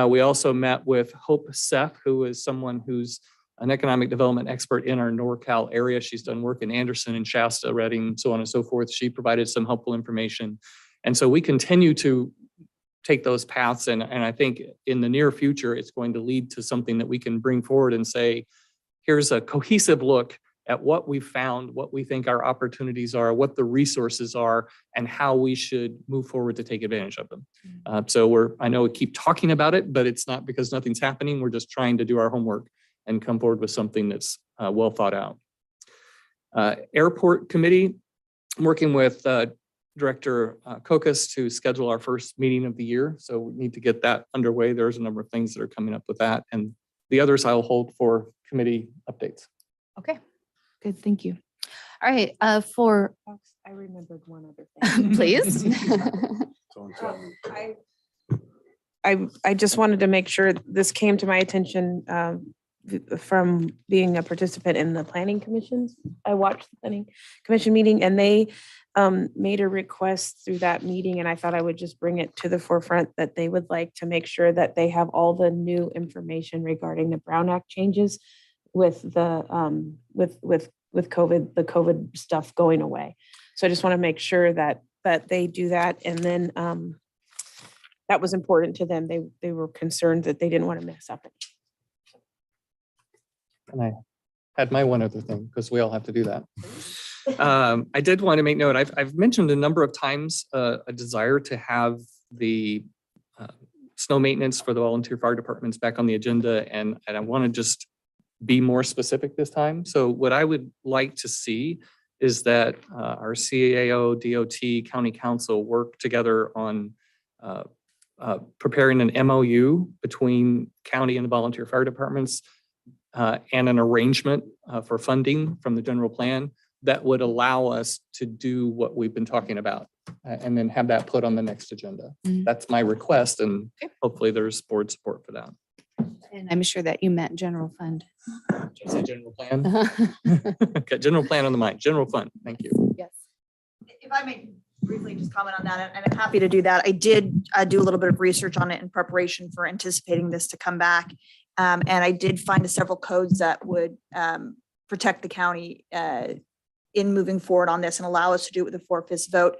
We also met with Hope Seth, who is someone who's an economic development expert in our NorCal area. She's done work in Anderson and Shasta, Reading, so on and so forth. She provided some helpful information. And so we continue to take those paths. And I think in the near future, it's going to lead to something that we can bring forward and say, here's a cohesive look at what we found, what we think our opportunities are, what the resources are, and how we should move forward to take advantage of them. So I know we keep talking about it, but it's not because nothing's happening. We're just trying to do our homework and come forward with something that's well thought out. Airport Committee, working with Director Kokas to schedule our first meeting of the year. So we need to get that underway. There's a number of things that are coming up with that. And the others I'll hold for committee updates. Okay, good, thank you. All right, for, I remembered one other thing. please. I just wanted to make sure this came to my attention from being a participant in the planning commissions. I watched the planning commission meeting and they made a request through that meeting, and I thought I would just bring it to the forefront that they would like to make sure that they have all the new information regarding the Brown Act changes with the with COVID, the COVID stuff going away. So I just want to make sure that they do that. And then that was important to them. They were concerned that they didn't want to mess up it. And I had my one other thing, because we all have to do that. I did want to make note, I've mentioned a number of times a desire to have the snow maintenance for the volunteer fire departments back on the agenda, and I want to just be more specific this time. So what I would like to see is that our CAO, DOT, County Council work together on preparing an MOU between county and the volunteer fire departments and an arrangement for funding from the general plan that would allow us to do what we've been talking about and then have that put on the next agenda. That's my request, and hopefully there's board support for that. And I'm sure that you meant general fund. Did I say general plan? Okay, general plan on the mind, general fund. Thank you. Yes. If I may briefly just comment on that, and I'm happy to do that. I did do a little bit of research on it in preparation for anticipating this to come back. And I did find several codes that would protect the county in moving forward on this and allow us to do it with a 4/5 vote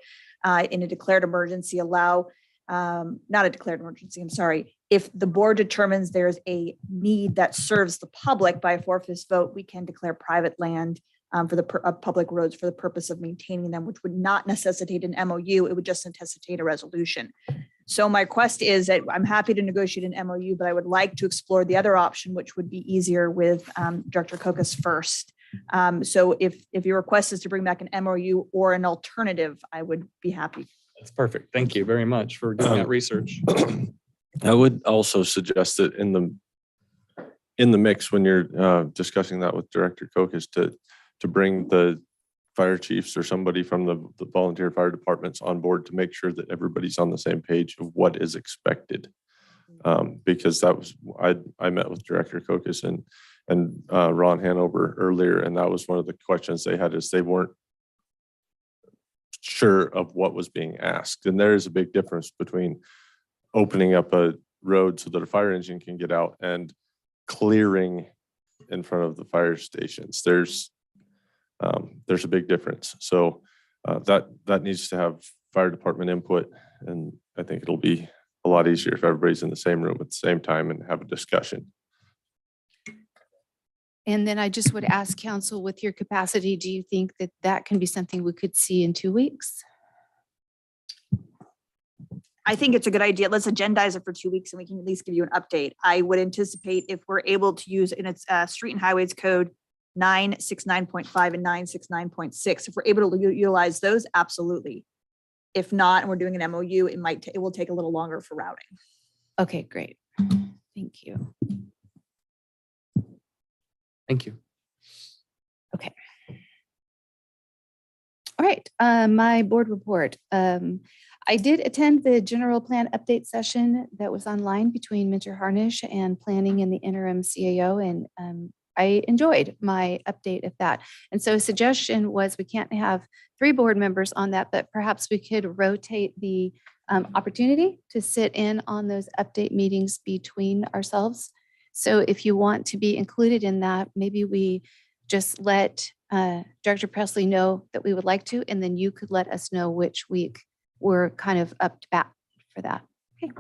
in a declared emergency, not a declared emergency, I'm sorry. If the board determines there's a need that serves the public by a 4/5 vote, we can declare private land for the public roads for the purpose of maintaining them, which would not necessitate an MOU. It would just necessitate a resolution. So my request is that I'm happy to negotiate an MOU, but I would like to explore the other option, which would be easier with Director Kokas first. So if your request is to bring back an MOU or an alternative, I would be happy. That's perfect. Thank you very much for doing that research. I would also suggest that in the mix, when you're discussing that with Director Kokas, to bring the fire chiefs or somebody from the volunteer fire departments on board to make sure that everybody's on the same page of what is expected. Because that was, I met with Director Kokas and Ron Hanover earlier, and that was one of the questions they had, is they weren't sure of what was being asked. And there is a big difference between opening up a road so that a fire engine can get out and clearing in front of the fire stations. There's a big difference. So that needs to have fire department input, and I think it'll be a lot easier if everybody's in the same room at the same time and have a discussion. And then I just would ask council, with your capacity, do you think that that can be something we could see in 2 weeks? I think it's a good idea. Let's agendize it for 2 weeks and we can at least give you an update. I would anticipate if we're able to use in its street and highways code 969.5 and 969.6, if we're able to utilize those, absolutely. If not, and we're doing an MOU, it will take a little longer for routing. Okay, great. Thank you. Thank you. Okay. All right, my board report. I did attend the general plan update session that was online between Minter Harnish and planning and the interim CAO, and I enjoyed my update of that. And so a suggestion was we can't have 3 board members on that, but perhaps we could rotate the opportunity to sit in on those update meetings between ourselves. So if you want to be included in that, maybe we just let Director Presley know that we would like to, and then you could let us know which week we're kind of up to bat for that. Okay.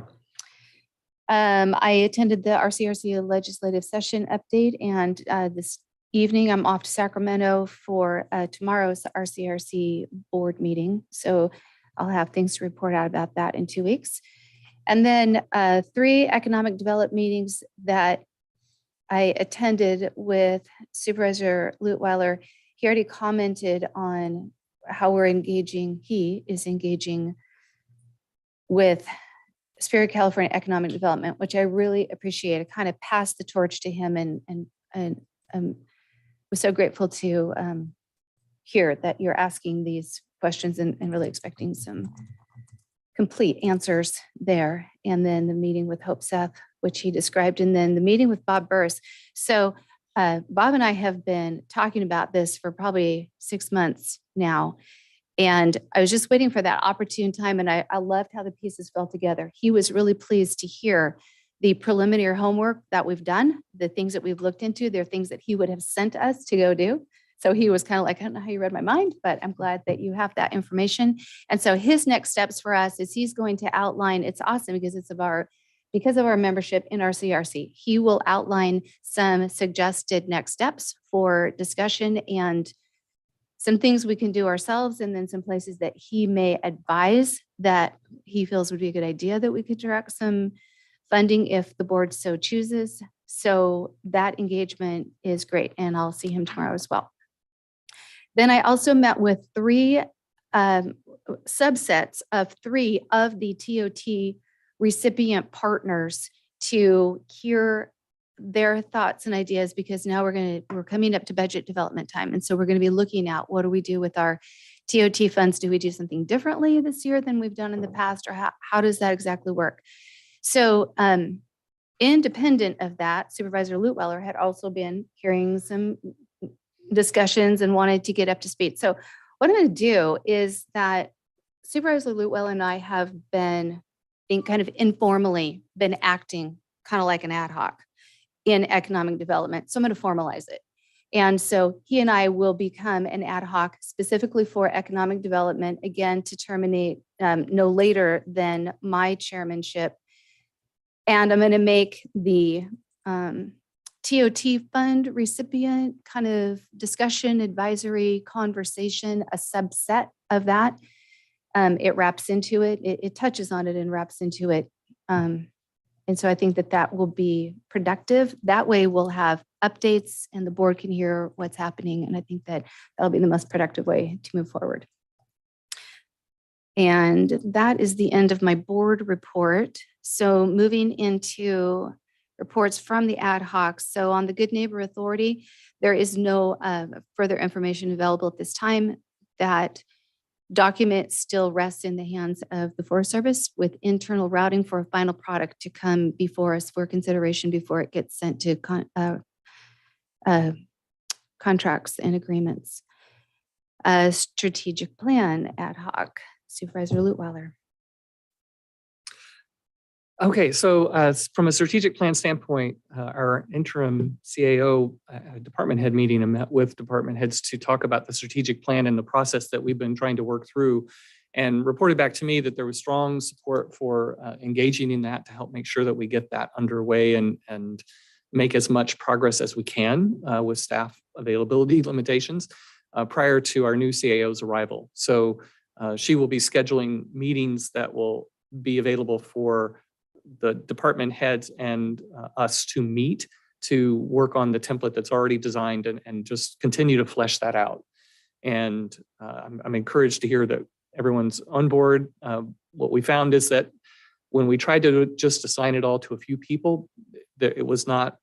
I attended the RCRC legislative session update, and this evening I'm off to Sacramento for tomorrow's RCRC board meeting. So I'll have things to report out about that in 2 weeks. And then 3 economic development meetings that I attended with Supervisor Lutweiler. He already commented on how we're engaging, he is engaging with Superior California Economic Development, which I really appreciate. I kind of passed the torch to him and was so grateful to hear that you're asking these questions and really expecting some complete answers there. And then the meeting with Hope Seth, which he described, and then the meeting with Bob Burris. So Bob and I have been talking about this for probably 6 months now. And I was just waiting for that opportune time. And I loved how the pieces fell together. He was really pleased to hear the preliminary homework that we've done, the things that we've looked into. They're things that he would have sent us to go do. So he was kind of like, I don't know how you read my mind, but I'm glad that you have that information. And so his next steps for us is he's going to outline, it's awesome because because of our membership in our CRC, he will outline some suggested next steps for discussion and some things we can do ourselves, and then some places that he may advise that he feels would be a good idea that we could direct some funding if the board so chooses. So that engagement is great, and I'll see him tomorrow as well. Then I also met with 3 subsets of 3 of the TOT recipient partners to hear their thoughts and ideas, because now we're coming up to budget development time. And so we're going to be looking at what do we do with our TOT funds? Do we do something differently this year than we've done in the past, or how does that exactly work? So independent of that, Supervisor Lutweller had also been hearing some discussions and wanted to get up to speed. So what I'm going to do is that Supervisor Lutweller and I have been kind of informally been acting kind of like an ad hoc in economic development. So I'm going to formalize it. And so he and I will become an ad hoc specifically for economic development, again, to terminate no later than my chairmanship. And I'm going to make the TOT fund recipient kind of discussion, advisory, conversation, a subset of that. It wraps into it. It touches on it and wraps into it. And so I think that will be productive. That way we'll have updates and the board can hear what's happening. And I think that'll be the most productive way to move forward. And that is the end of my board report. So moving into reports from the ad hoc. So on the Good Neighbor Authority, there is no further information available at this time. That document still rests in the hands of the Forest Service with internal routing for a final product to come before us for consideration before it gets sent to contracts and agreements. Strategic plan ad hoc, Supervisor Lutweller. Okay, so from a strategic plan standpoint, our interim CAO department head meeting and met with department heads to talk about the strategic plan and the process that we've been trying to work through, and reported back to me that there was strong support for engaging in that to help make sure that we get that underway and make as much progress as we can with staff availability limitations prior to our new CAO's arrival. So she will be scheduling meetings that will be available for the department heads and us to meet to work on the template that's already designed and just continue to flesh that out. And I'm encouraged to hear that everyone's on board. What we found is that when we tried to just assign it all to a few people, that it was not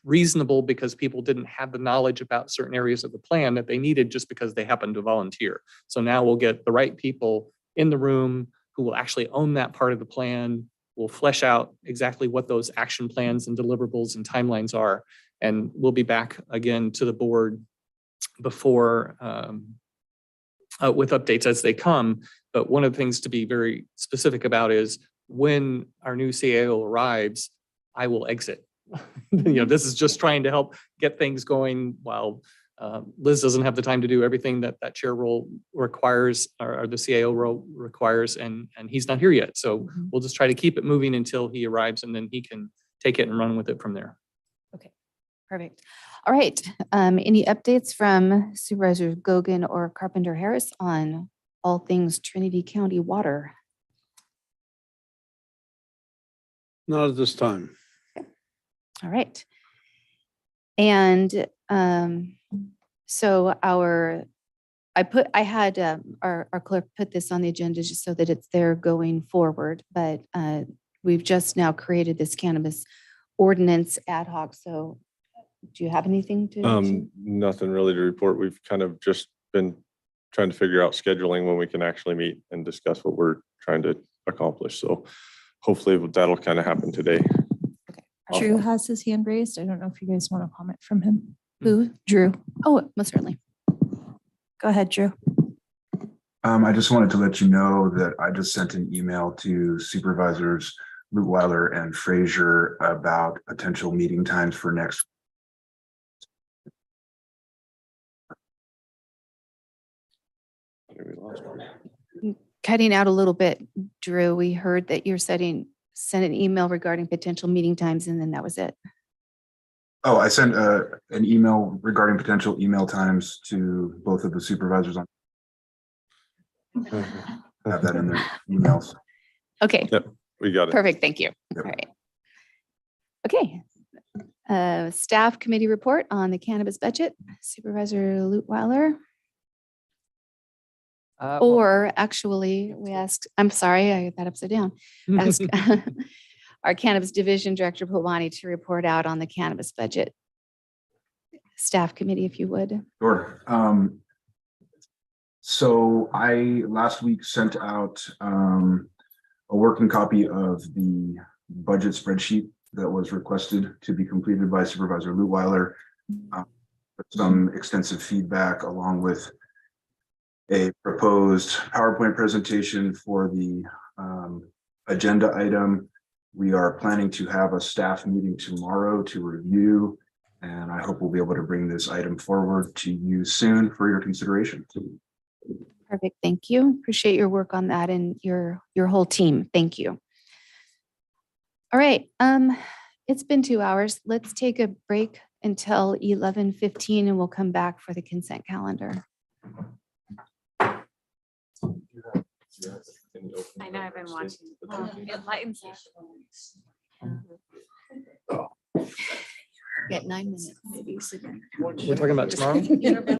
reasonable because people didn't have the knowledge about certain areas of the plan that they needed just because they happened to volunteer. So now we'll get the right people in the room who will actually own that part of the plan. We'll flesh out exactly what those action plans and deliverables and timelines are. And we'll be back again to the board before with updates as they come. But one of the things to be very specific about is when our new CAO arrives, I will exit. This is just trying to help get things going while Liz doesn't have the time to do everything that chair role requires or the CAO role requires, and he's not here yet. So we'll just try to keep it moving until he arrives, and then he can take it and run with it from there. Okay, perfect. All right. Any updates from Supervisor Gogan or Carpenter Harris on all things Trinity County water? Not at this time. All right. And so I had our clerk put this on the agenda just so that it's there going forward, but we've just now created this cannabis ordinance ad hoc. So do you have anything to? Nothing really to report. We've kind of just been trying to figure out scheduling when we can actually meet and discuss what we're trying to accomplish. So hopefully that'll kind of happen today. Drew has his hand raised. I don't know if you guys want to comment from him. Who? Drew? Oh, most certainly. Go ahead, Drew. I just wanted to let you know that I just sent an email to Supervisors Lutweiler and Frazier about potential meeting times for next. Cutting out a little bit, Drew, we heard that you're sent an email regarding potential meeting times, and then that was it. Oh, I sent an email regarding potential email times to both of the supervisors on. Have that in their emails. Okay. Yep, we got it. Perfect. Thank you. All right. Okay. Staff committee report on the cannabis budget. Supervisor Lutweiler. Or actually, we asked, I'm sorry, I got that upside down. Asked our cannabis division director, Pawani, to report out on the cannabis budget. Staff committee, if you would. Sure. So I last week sent out a working copy of the budget spreadsheet that was requested to be completed by Supervisor Lutweiler. Some extensive feedback along with a proposed PowerPoint presentation for the agenda item. We are planning to have a staff meeting tomorrow to review, and I hope we'll be able to bring this item forward to you soon for your consideration. Perfect. Thank you. Appreciate your work on that and your whole team. Thank you. All right. It's been 2 hours. Let's take a break until 11:15 and we'll come back for the consent calendar. I know, I've been watching. It lightens up. Get 9 minutes. Maybe. We're talking about tomorrow?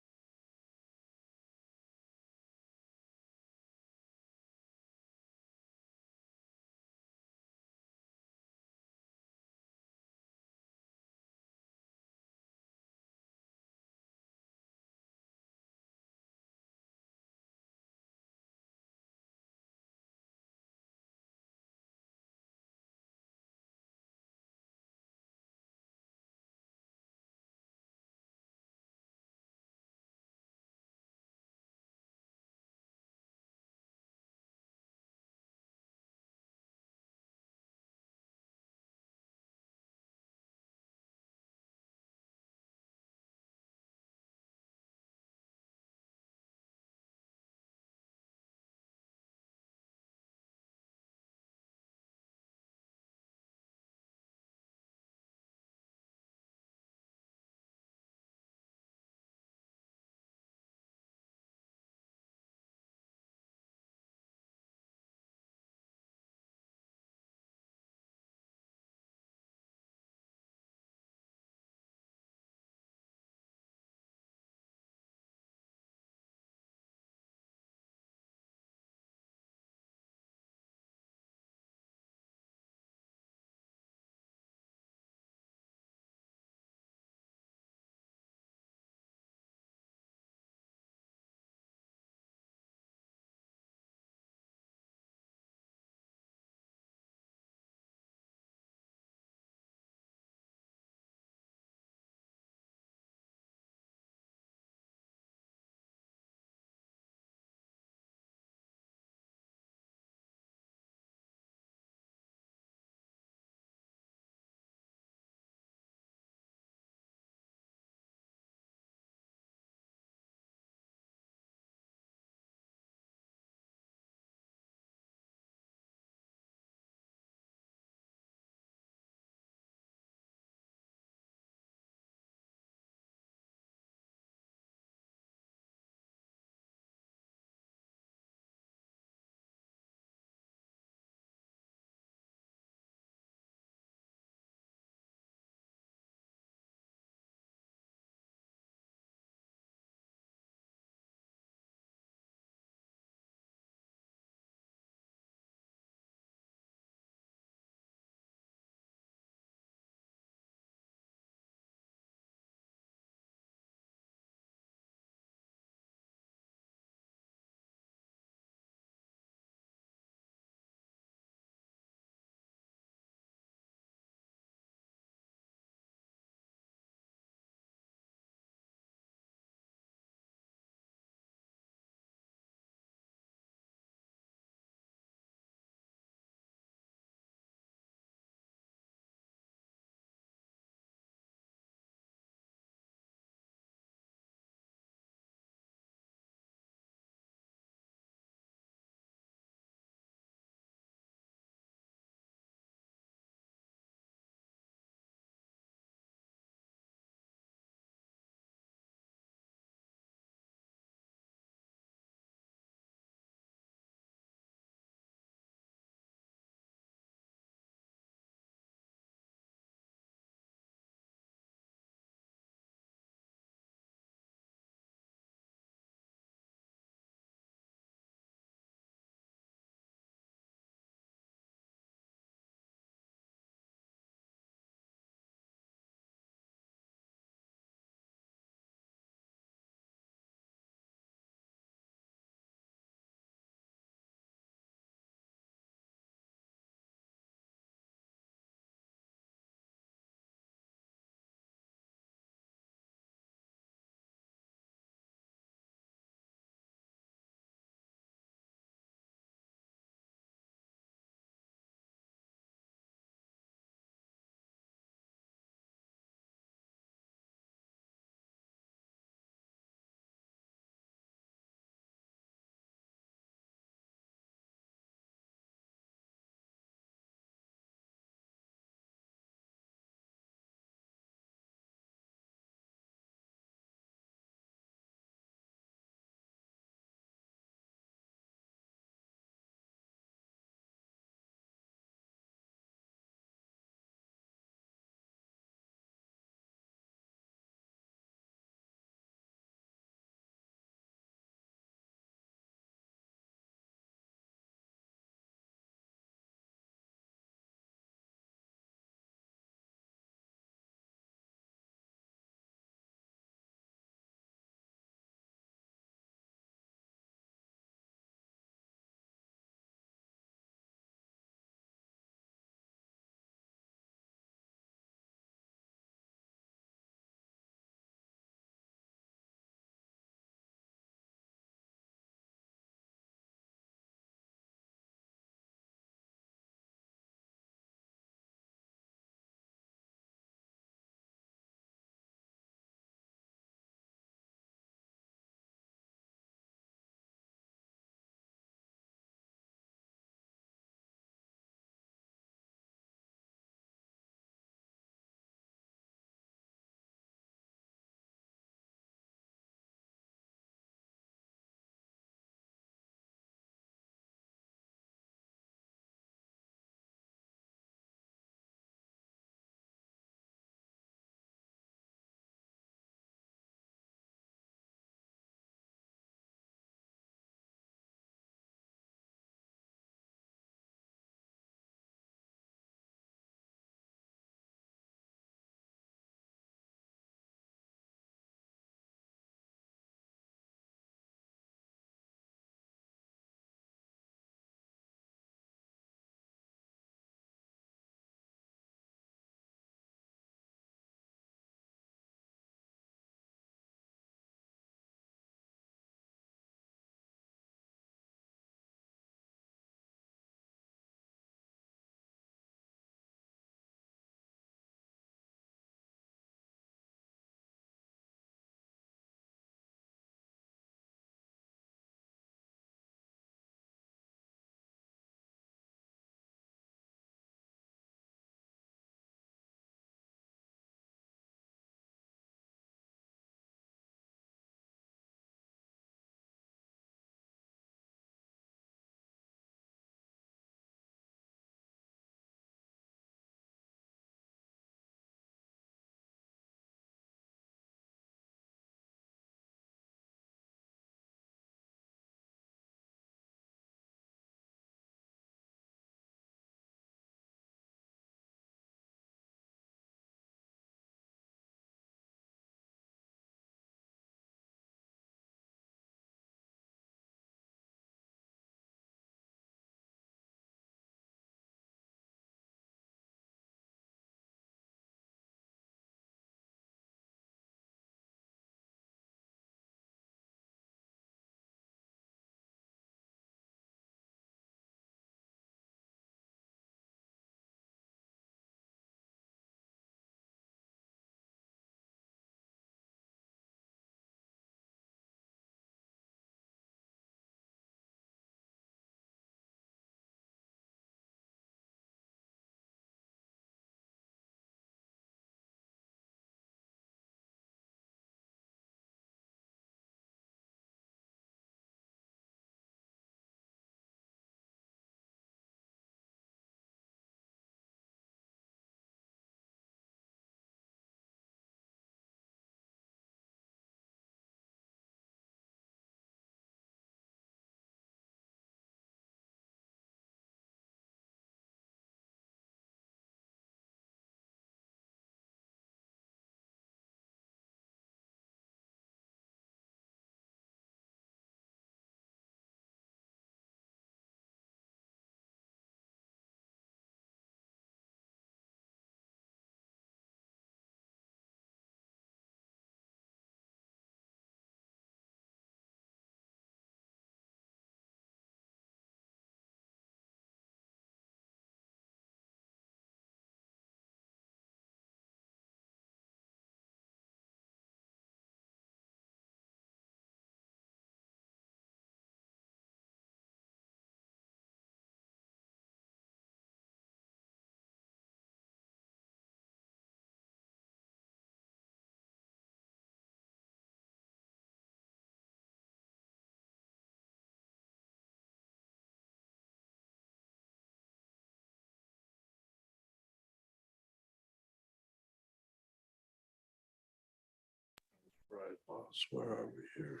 Right, boss, where are we here?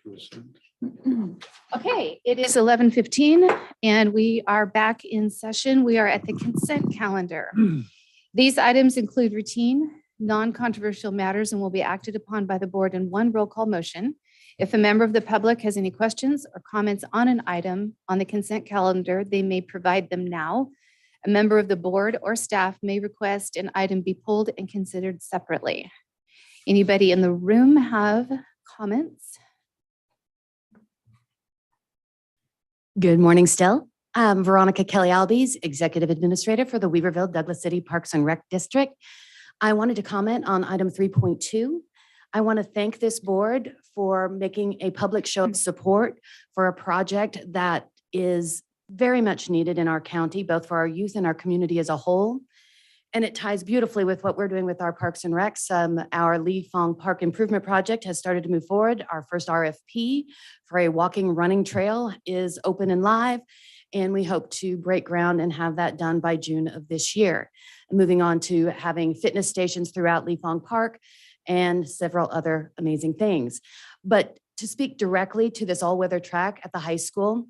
Consent. Okay, it is 11:15 and we are back in session. We are at the consent calendar. These items include routine, non-controversial matters and will be acted upon by the board in one roll call motion. If a member of the public has any questions or comments on an item on the consent calendar, they may provide them now. A member of the board or staff may request an item be pulled and considered separately. Anybody in the room have comments? Good morning still. I'm Veronica Kelly Albies, Executive Administrator for the Weaverville Douglas City Parks and Rec District. I wanted to comment on item 3.2. I want to thank this board for making a public show of support for a project that is very much needed in our county, both for our youth and our community as a whole. And it ties beautifully with what we're doing with our parks and recs. Our Lee Fong Park Improvement Project has started to move forward. Our first RFP for a walking running trail is open and live. And we hope to break ground and have that done by June of this year. Moving on to having fitness stations throughout Lee Fong Park and several other amazing things. But to speak directly to this all-weather track at the high school,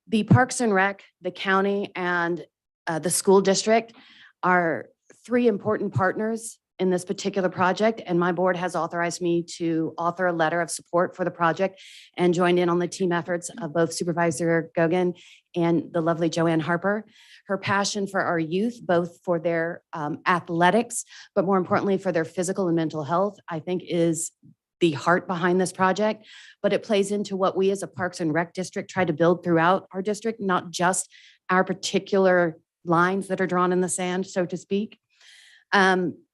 the Parks and Rec, the county, and the school district are three important partners in this particular project, and my board has authorized me to author a letter of support for the project and joined in on the team efforts of both Supervisor Gogan and the lovely Joanne Harper. Her passion for our youth, both for their athletics, but more importantly for their physical and mental health, I think is the heart behind this project, but it plays into what we as a Parks and Rec district try to build throughout our district, not just our particular lines that are drawn in the sand, so to speak.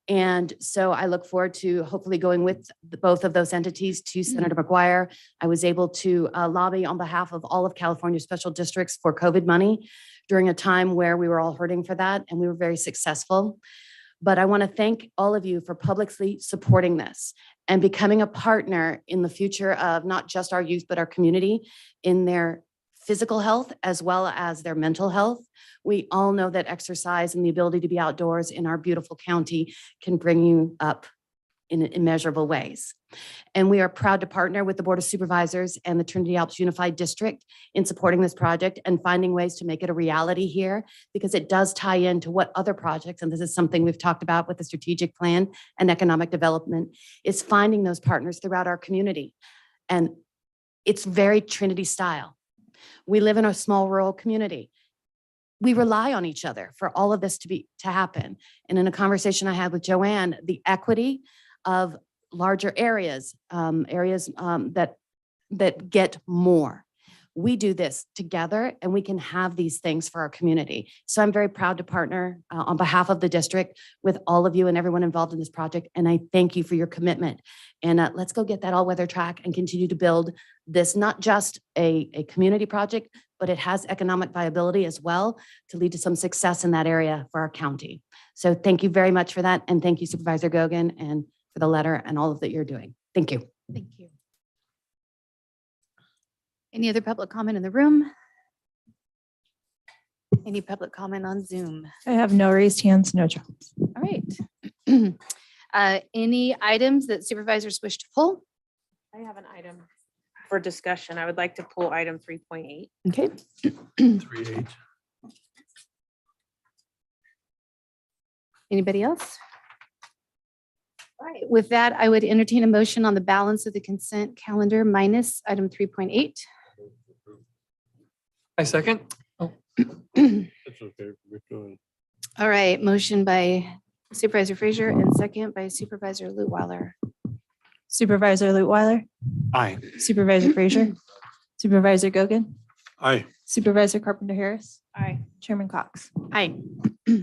And so I look forward to hopefully going with both of those entities to Senator McGuire. I was able to lobby on behalf of all of California special districts for COVID money during a time where we were all hurting for that, and we were very successful. But I want to thank all of you for publicly supporting this and becoming a partner in the future of not just our youth, but our community in their physical health as well as their mental health. We all know that exercise and the ability to be outdoors in our beautiful county can bring you up in immeasurable ways. And we are proud to partner with the Board of Supervisors and the Trinity Alps Unified District in supporting this project and finding ways to make it a reality here, because it does tie into what other projects, and this is something we've talked about with the strategic plan and economic development, is finding those partners throughout our community. And it's very Trinity style. We live in a small rural community. We rely on each other for all of this to happen. And in a conversation I had with Joanne, the equity of larger areas, that get more. We do this together and we can have these things for our community. So I'm very proud to partner on behalf of the district with all of you and everyone involved in this project. And I thank you for your commitment. And let's go get that all-weather track and continue to build this, not just a community project, but it has economic viability as well to lead to some success in that area for our county. So thank you very much for that. And thank you, Supervisor Gogan, and for the letter and all of that you're doing. Thank you. Thank you. Any other public comment in the room? Any public comment on Zoom? I have no raised hands, no drops. All right. Any items that supervisors wish to pull? I have an item for discussion. I would like to pull item 3.8. Okay. 3.8. Anybody else? All right. With that, I would entertain a motion on the balance of the consent calendar minus item 3.8. I second. That's okay. We're doing. All right, motion by Supervisor Frazier and second by Supervisor Lutwiler. Supervisor Lutwiler, Aye. Supervisor Frazier, Supervisor Gogan, Aye. Supervisor Carpenter Harris, Aye. Chairman Cox. Aye. All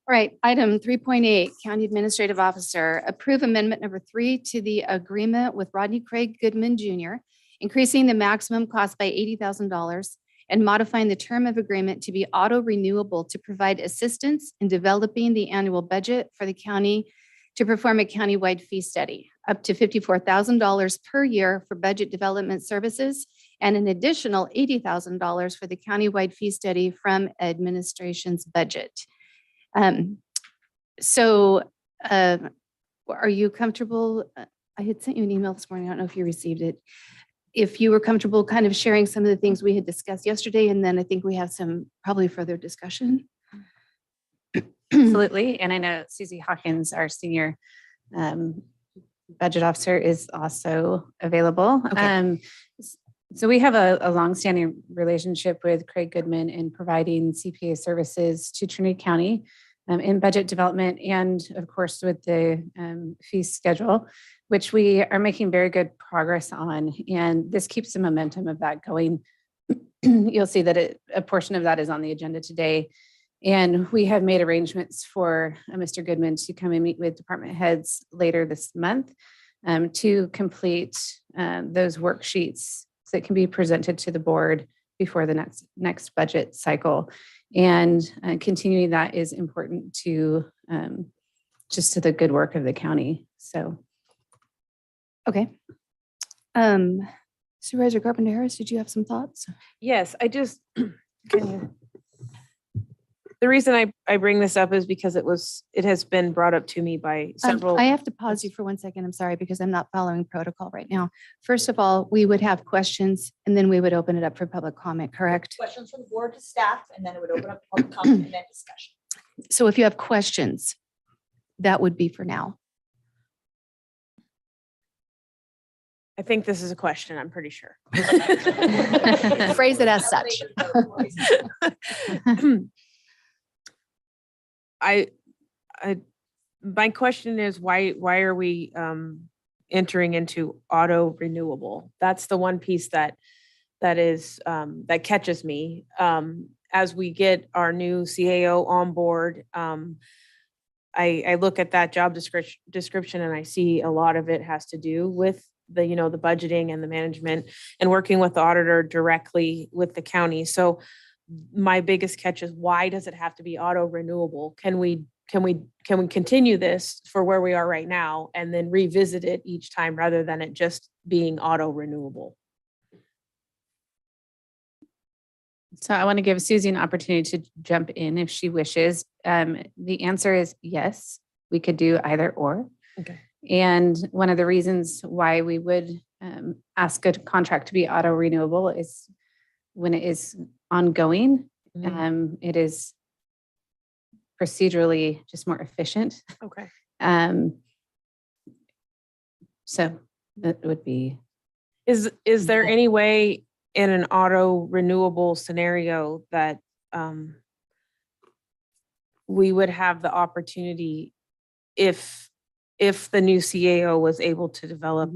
right, item 3.8, County Administrative Officer, approve amendment number 3 to the agreement with Rodney Craig Goodman Jr., increasing the maximum cost by $80,000 and modifying the term of agreement to be auto-renewable to provide assistance in developing the annual budget for the county to perform a countywide fee study, up to $54,000 per year for budget development services, and an additional $80,000 for the countywide fee study from administration's budget. Are you comfortable I had sent you an email this morning. I don't know if you received it. If you were comfortable kind of sharing some of the things we had discussed yesterday, and then I think we have some probably further discussion. Absolutely. And I know Susie Hawkins, our senior budget officer, is also available. Okay. So we have a longstanding relationship with Craig Goodman in providing CPA services to Trinity County in budget development and of course with the fee schedule, which we are making very good progress on. And this keeps the momentum of that going. You'll see that a portion of that is on the agenda today. And we have made arrangements for Mr. Goodman to come and meet with department heads later this month to complete those worksheets that can be presented to the board before the next budget cycle. And continuing that is important to just to the good work of the county. So. Okay. Supervisor Carpenter Harris, did you have some thoughts? Yes, I just, the reason I bring this up is because it has been brought up to me by several. I have to pause you for 1 second. I'm sorry, because I'm not following protocol right now. First of all, we would have questions and then we would open it up for public comment, correct? Questions from the board to staff, and then it would open up public comment and then discussion. So if you have questions, that would be for now. I think this is a question, I'm pretty sure. Phrase it as such. My question is why are we entering into auto renewable? That's the one piece that that catches me. As we get our new CAO on board, I look at that job description and I see a lot of it has to do with the budgeting and the management and working with the auditor directly with the county. So my biggest catch is, why does it have to be auto renewable? Can we continue this for where we are right now and then revisit it each time rather than it just being auto renewable? So I want to give Susie an opportunity to jump in if she wishes. The answer is yes, we could do either or. Okay. And one of the reasons why we would ask a contract to be auto renewable is when it is ongoing, it is procedurally just more efficient. Okay. So that would be. Is there any way in an auto renewable scenario that we would have the opportunity, if the new CAO was able to develop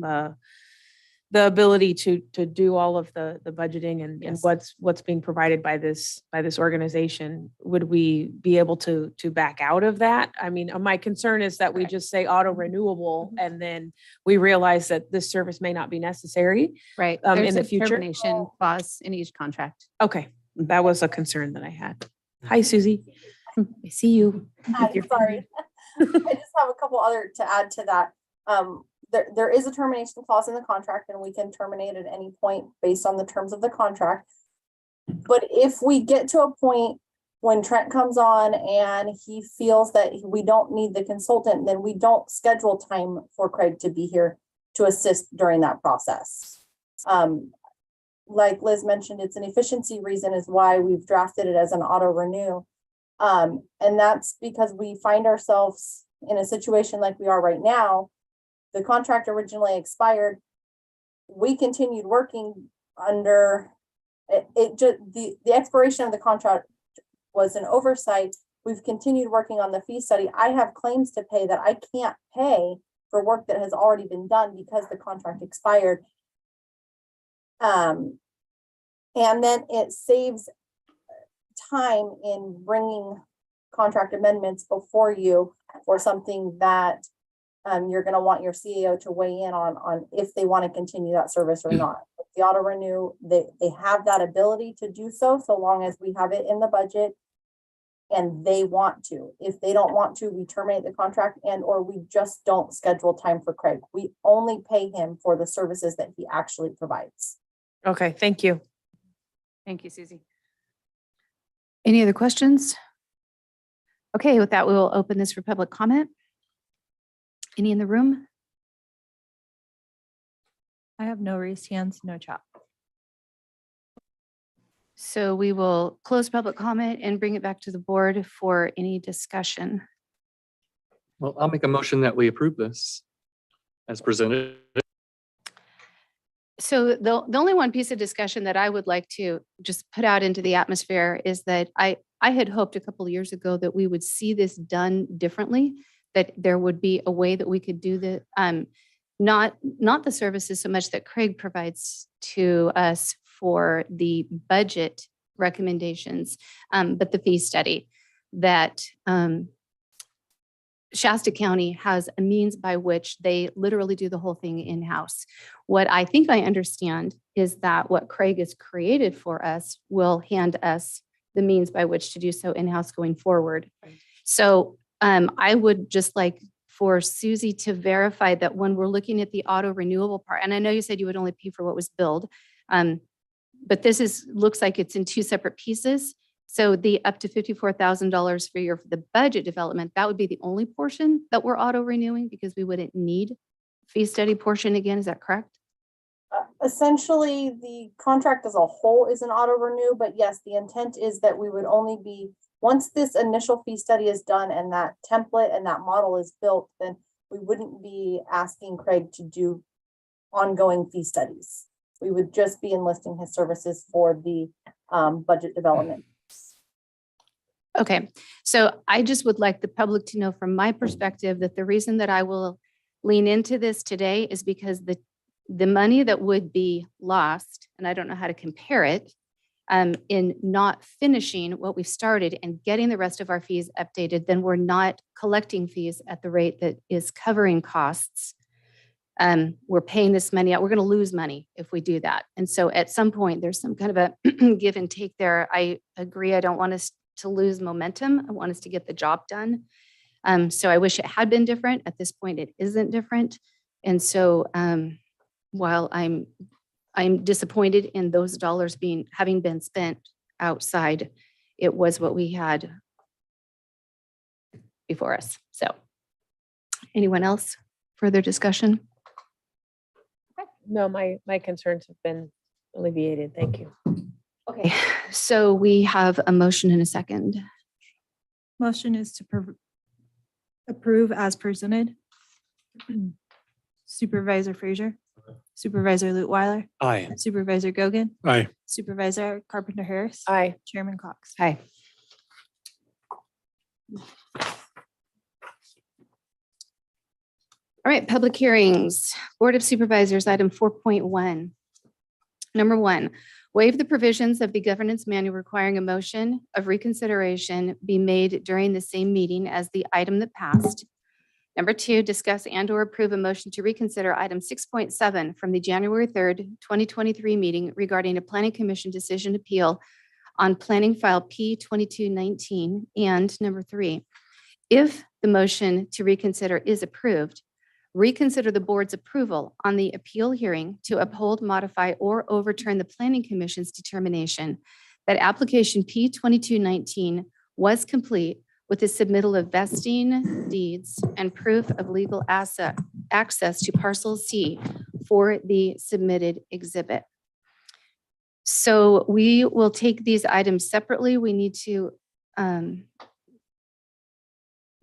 the ability to do all of the budgeting and what's being provided by this organization, would we be able to back out of that? I mean, my concern is that we just say auto renewable and then we realize that this service may not be necessary. Right. In There's the a future. termination clause in each contract. Okay, that was a concern that I had. Hi, Susie. I see you. Hi, sorry. I just have a couple other to add to that. There is a termination clause in the contract and we can terminate at any point based on the terms of the contract. But if we get to a point when Trent comes on and he feels that we don't need the consultant, then we don't schedule time for Craig to be here to assist during that process. Like Liz mentioned, it's an efficiency reason is why we've drafted it as an auto renew. And that's because we find ourselves in a situation like we are right now. The contract originally expired. We continued working under it. Just the expiration of the contract was an oversight. We've continued working on the fee study. I have claims to pay that I can't pay for work that has already been done because the contract expired. And then it saves time in bringing contract amendments before you for something that you're going to want your CEO to weigh in on if they want to continue that service or not. With the auto renew, they have that ability to do so long as we have it in the budget and they want to. If they don't want to, we terminate the contract or we just don't schedule time for Craig. We only pay him for the services that he actually provides. Okay, thank you. Thank you, Susie. Any other questions? Okay, with that, we will open this for public comment. Any in the room? I have no raised hands, no chat. So we will close public comment and bring it back to the board for any discussion. Well, I'll make a motion that we approve this as presented. So the only one piece of discussion that I would like to just put out into the atmosphere is that I had hoped a couple of years ago that we would see this done differently, that there would be a way that we could do the, not the services so much that Craig provides to us for the budget recommendations, but the fee study that Shasta County has a means by which they literally do the whole thing in-house. What I think I understand is that what Craig has created for us will hand us the means by which to do so in-house going forward. So I would just like for Susie to verify that when we're looking at the auto renewable part, and I know you said you would only pay for what was billed, but this looks like it's in two separate pieces. So the up to $54,000 for the budget development, that would be the only portion that we're auto renewing because we wouldn't need fee study portion again. Is that correct? Essentially, the contract as a whole is an auto renew, but yes, the intent is that we would only be, once this initial fee study is done and that template and that model is built, then we wouldn't be asking Craig to do ongoing fee studies. We would just be enlisting his services for the budget development. Okay, so I just would like the public to know from my perspective that the reason that I will lean into this today is because the money that would be lost, and I don't know how to compare it, in not finishing what we started and getting the rest of our fees updated, then we're not collecting fees at the rate that is covering costs. We're paying this money out. We're going to lose money if we do that. And so at some point, there's some kind of a give and take there. I agree. I don't want us to lose momentum. I want us to get the job done. So I wish it had been different. At this point, it isn't different. And so while I'm disappointed in those dollars having been spent outside, it was what we had before us. So anyone else? Further discussion? No, my concerns have been alleviated. Thank you. Okay, so we have a motion and a second. Motion is to approve as presented. Supervisor Frazier, Supervisor Lutwiler, Aye. Supervisor Gogan, Aye. Supervisor Carpenter Harris, Aye. Chairman Cox. Hi. All right, public hearings, Board of Supervisors, item 4.1. Number 1, waive the provisions of the governance manual requiring a motion of reconsideration be made during the same meeting as the item that passed. Number 2, discuss and or approve a motion to reconsider item 6.7 from the January 3rd, 2023 meeting regarding a planning commission decision appeal on planning file P2219. And number 3, if the motion to reconsider is approved, reconsider the board's approval on the appeal hearing to uphold, modify, or overturn the planning commission's determination that application P2219 was complete with the submittal of vesting deeds and proof of legal access to parcel C for the submitted exhibit. So we will take these items separately. We need to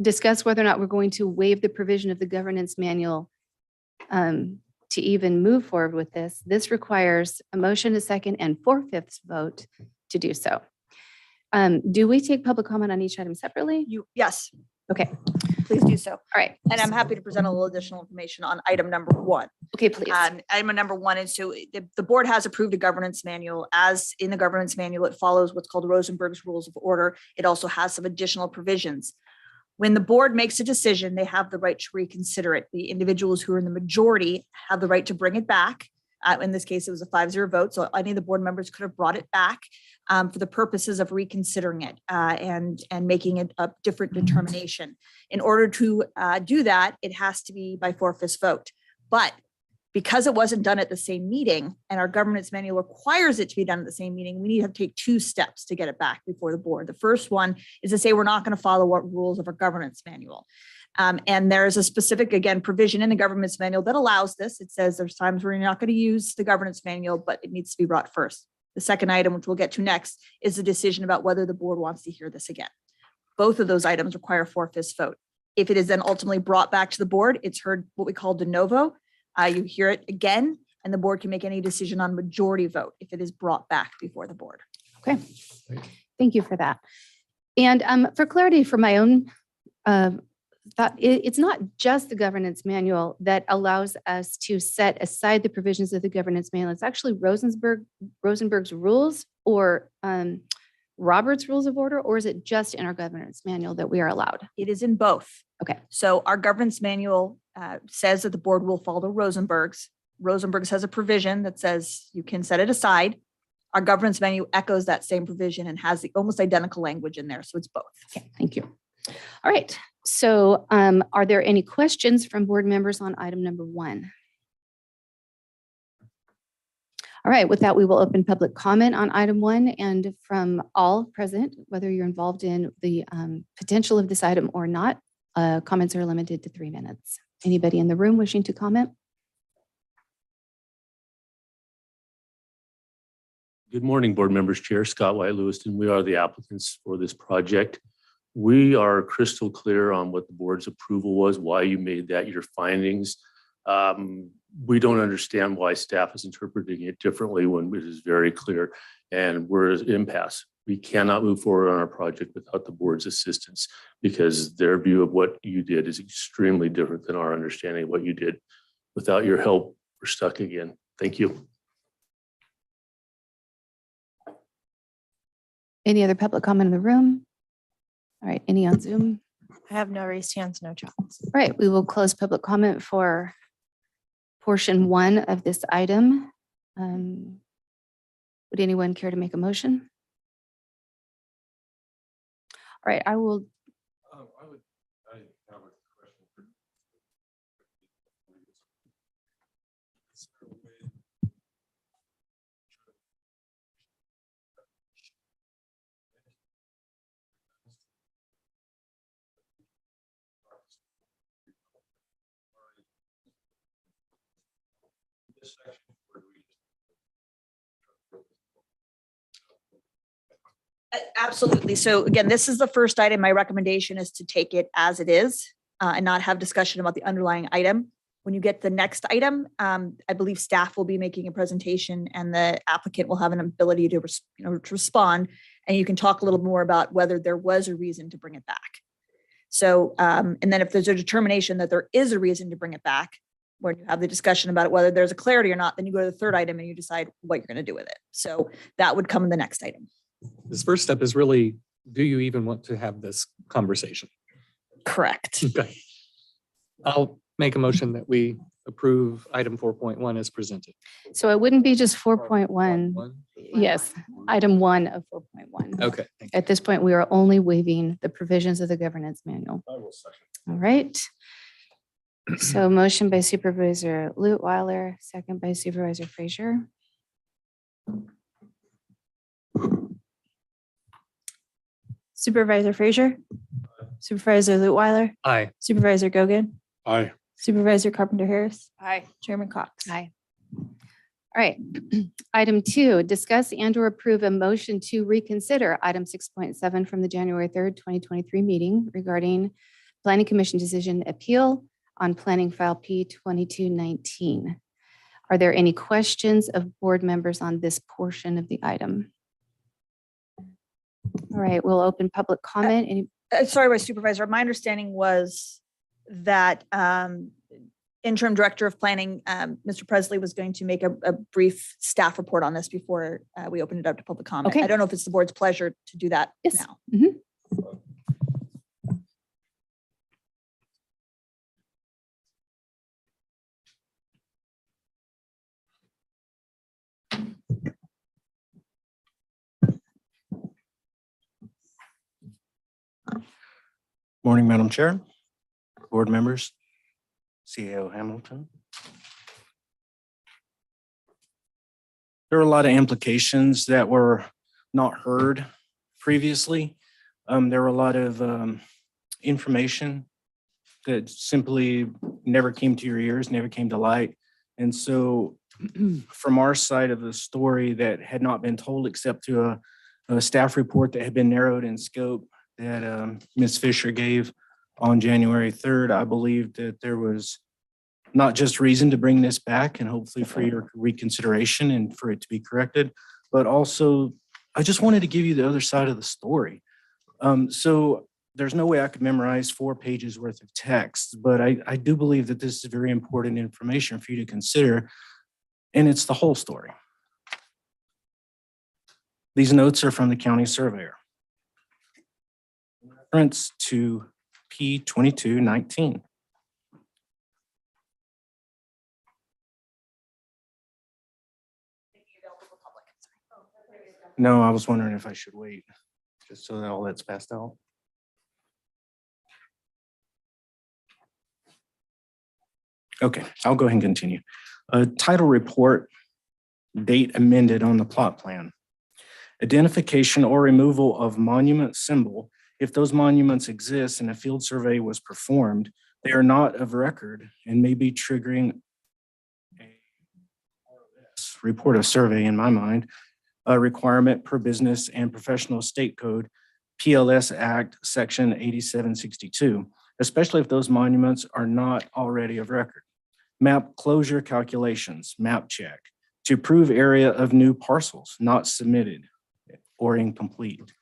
discuss whether or not we're going to waive the provision of the governance manual to even move forward with this. This requires a motion, a second, and 4/5 vote to do so. Do we take public comment on each item separately? Yes, Okay, please do so. all right. And I'm happy to present a little additional information on item number 1. Okay, please. Item number 1 is the board has approved a governance manual. As in the governance manual, it follows what's called Rosenberg's Rules of Order. It also has some additional provisions. When the board makes a decision, they have the right to reconsider it. The individuals who are in the majority have the right to bring it back. In this case, it was a 5-0 vote, so any of the board members could have brought it back for the purposes of reconsidering it and making it a different determination. In order to do that, it has to be by 4/5 vote. But because it wasn't done at the same meeting and our governance manual requires it to be done at the same meeting, we need to take 2 steps to get it back before the board. The first one is to say we're not going to follow what rules of our governance manual. And there is a specific, again, provision in the governance manual that allows this. It says there's times where you're not going to use the governance manual, but it needs to be brought first. The second item, which we'll get to next, is the decision about whether the board wants to hear this again. Both of those items require 4/5 vote. If it is then ultimately brought back to the board, it's heard what we call de novo. You hear it again, and the board can make any decision on majority vote if it is brought back before the board. Okay, thank you for that. And for clarity for my own thought, it's not just the governance manual that allows us to set aside the provisions of the governance manual. It's actually Rosenberg's rules or Robert's rules of order, or is it just in our governance manual that we are allowed? It is in both. Okay. So our governance manual says that the board will follow Rosenberg's. Rosenberg's has a provision that says you can set it aside. Our governance manual echoes that same provision and has the almost identical language in there. So it's both. Okay, thank you. All right. So are there any questions from board members on item number 1? All right, with that, we will open public comment on item 1, and from all present, whether you're involved in the potential of this item or not, comments are limited to 3 minutes. Anybody in the room wishing to comment? Good morning, board members, Chair Scott White Lewiston. We are the applicants for this project. We are crystal clear on what the board's approval was, why you made that your findings. We don't understand why staff is interpreting it differently when it is very clear, and we're at impasse. We cannot move forward on our project without the board's assistance because their view of what you did is extremely different than our understanding of what you did. Without your help, we're stuck again. Thank you. Any other public comment in the room? All right, any on Zoom? I have no raised hands, no chats. All right, we will close public comment for portion 1 of this item. Would anyone care to make a motion? All right, I will. I have a question for this section, where do we Absolutely. So again, this is the first item. My recommendation is to take it as it is and not have discussion about the underlying item. When you get the next item, I believe staff will be making a presentation and the applicant will have an ability to respond. And you can talk a little more about whether there was a reason to bring it back. So, and then if there's a determination that there is a reason to bring it back, when you have the discussion about it, whether there's a clarity or not, then you go to the third item and you decide what you're going to do with it. So that would come in the next item. This first step is really, do you even want to have this conversation? Correct. Okay. I'll make a motion that we approve item 4.1 as presented. So it wouldn't be just 4.1. Yes, item 1 of 4.1. Okay. At this point, we are only waiving the provisions of the governance manual. I will second. All right. So motion by Supervisor Lutweiler, second by Supervisor Frazier. Supervisor Frazier, Supervisor Lutweiler, Aye. Supervisor Gogan, Aye. Supervisor Carpenter Harris, Aye. Chairman Cox. Aye. All right. Item 2, discuss and or approve a motion to reconsider item 6.7 from the January 3rd, 2023 meeting regarding Planning Commission decision appeal on planning file P2219. Are there any questions of board members on this portion of the item? All right, we'll open public comment. Sorry, Vice Supervisor. My understanding was that interim director of planning, Mr. Presley, was going to make a brief staff report on this before we open it up to public comment. Okay. I don't know if it's the board's pleasure to do that Yes. now. Mhm. Morning, Madam Chair, board members, CAO Hamilton. There were a lot of implications that were not heard previously. There were a lot of information that simply never came to your ears, never came to light. And so from our side of the story that had not been told except through a staff report that had been narrowed in scope that Ms. Fisher gave on January 3rd, I believe that there was not just reason to bring this back and hopefully for your reconsideration and for it to be corrected, but also I just wanted to give you the other side of the story. So there's no way I could memorize 4 pages worth of text, but I do believe that this is very important information for you to consider, and it's the whole story. These notes are from the county surveyor. Reference to P2219. No, I was wondering if I should wait, just so that all that's passed out. Okay, I'll go ahead and continue. Title report, date amended on the plot plan. Identification or removal of monument symbol. If those monuments exist and a field survey was performed, they are not of record and may be triggering a report of survey, in my mind, a requirement per business and professional state code, PLS Act, Section 8762, especially if those monuments are not already of record. Map closure calculations, map check, to prove area of new parcels not submitted or incomplete.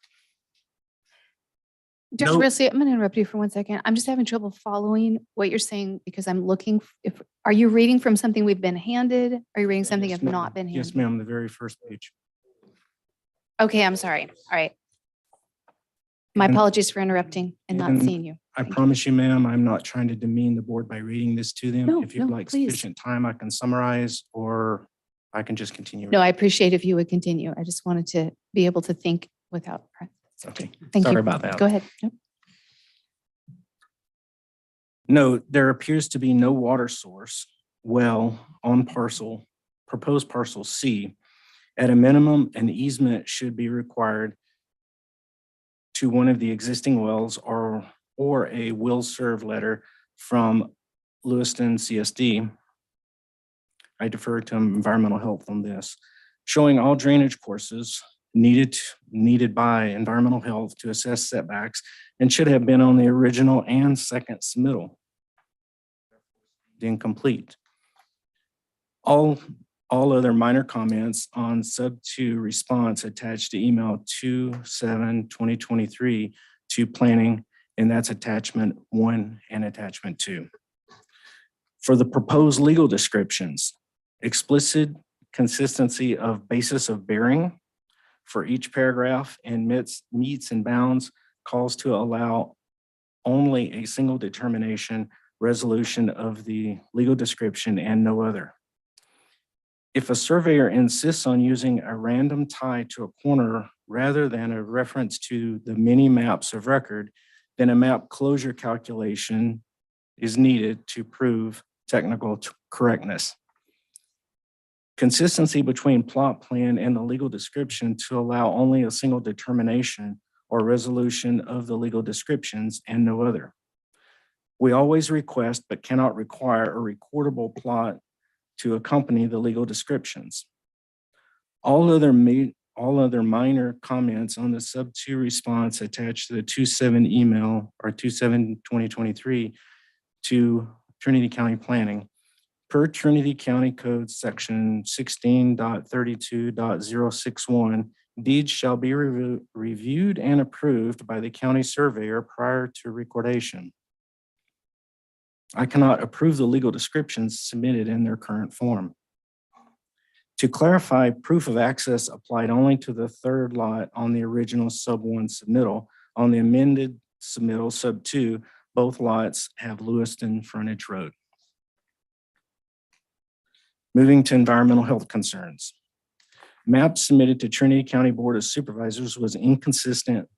Dr. No- Presley, I'm going to interrupt you for 1 second. I'm just having trouble following what you're saying because I'm looking, are you reading from something we've been handed? Are you reading something Yes, have not been handed? Yes, ma'am, the very first page. Okay, I'm sorry. All right. My And- apologies for interrupting and not and seeing you. I promise you, ma'am, I'm not trying to demean the board by reading this to them. No, If you'd no, like please. sufficient time, I can summarize or I can just continue. No, I appreciate if you would continue. I just wanted to be able to think without. Okay, Thank you. sorry about that. Go ahead. Yep. Note, there appears to be no water source well on proposed parcel C. At a minimum, an easement should be required to one of the existing wells or a will serve letter from Lewiston CSD. I defer to environmental health on this, showing all drainage courses needed by environmental health to assess setbacks and should have been on the original and second submittal. Incomplete. All other minor comments on sub 2 response attached to email 2/7/2023 to planning, and that's attachment 1 and attachment 2. For the proposed legal descriptions, explicit consistency of basis of bearing for each paragraph and meets and bounds calls to allow only a single determination resolution of the legal description and no other. If a surveyor insists on using a random tie to a corner rather than a reference to the many maps of record, then a map closure calculation is needed to prove technical correctness. Consistency between plot plan and the legal description to allow only a single determination or resolution of the legal descriptions and no other. We always request but cannot require a recordable plot to accompany the legal descriptions. All other minor comments on the sub 2 response attached to the 2/7 email or 2/7/2023 to Trinity County Planning. Per Trinity County Code Section 16.32.061, deeds shall be reviewed and approved by the county surveyor prior to recordation. I cannot approve the legal descriptions submitted in their current form. To clarify, proof of access applied only to the 3rd lot on the original sub 1 submittal. On the amended submittal sub 2, both lots have Lewiston frontage road. Moving to environmental health concerns. Map submitted to Trinity County Board of Supervisors was inconsistent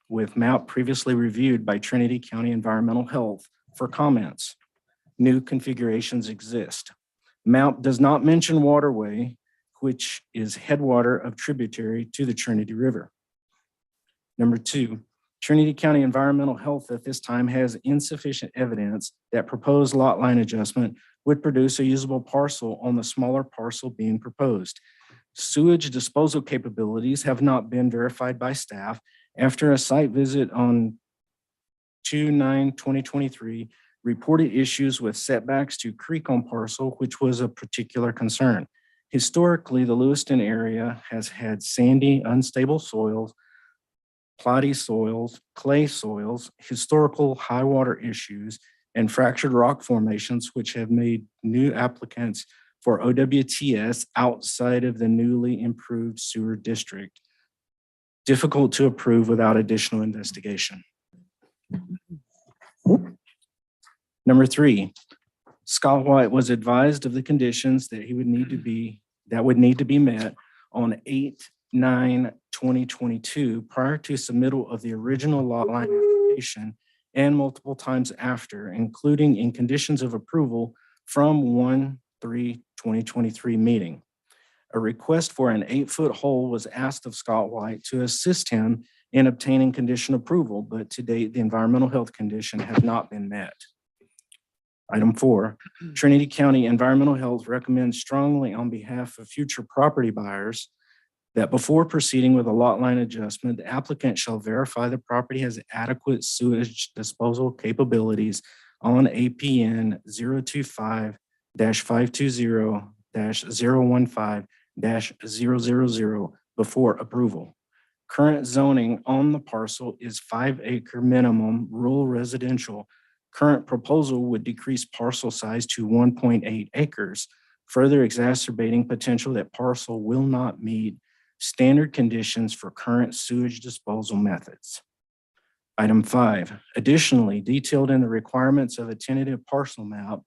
with map previously reviewed by Trinity County Environmental Health for comments. New configurations exist. Map does not mention waterway, which is headwater of tributary to the Trinity River. Number 2, Trinity County Environmental Health at this time has insufficient evidence that proposed lot line adjustment would produce a usable parcel on the smaller parcel being proposed. Sewage disposal capabilities have not been verified by staff after a site visit on 2/9/2023 reported issues with setbacks to creek on parcel, which was a particular concern. Historically, the Lewiston area has had sandy, unstable soils, cloddy soils, clay soils, historical high water issues, and fractured rock formations, which have made new applicants for OWTS outside of the newly improved sewer district difficult to approve without additional investigation. Number 3, Scott White was advised of the conditions that would need to be met on 8/9/2022 prior to submittal of the original lot line application and multiple times after, including in conditions of approval from 1/3/2023 meeting. A request for an 8-foot hole was asked of Scott White to assist him in obtaining condition approval, but to date, the environmental health condition has not been met. Item 4, Trinity County Environmental Health recommends strongly on behalf of future property buyers that before proceeding with a lot line adjustment, the applicant shall verify the property has adequate sewage disposal capabilities on APN 025-520-015-000 before approval. Current zoning on the parcel is 5-acre minimum rural residential. Current proposal would decrease parcel size to 1.8 acres, further exacerbating potential that parcel will not meet standard conditions for current sewage disposal methods. Item 5, additionally, detailed in the requirements of a tentative parcel map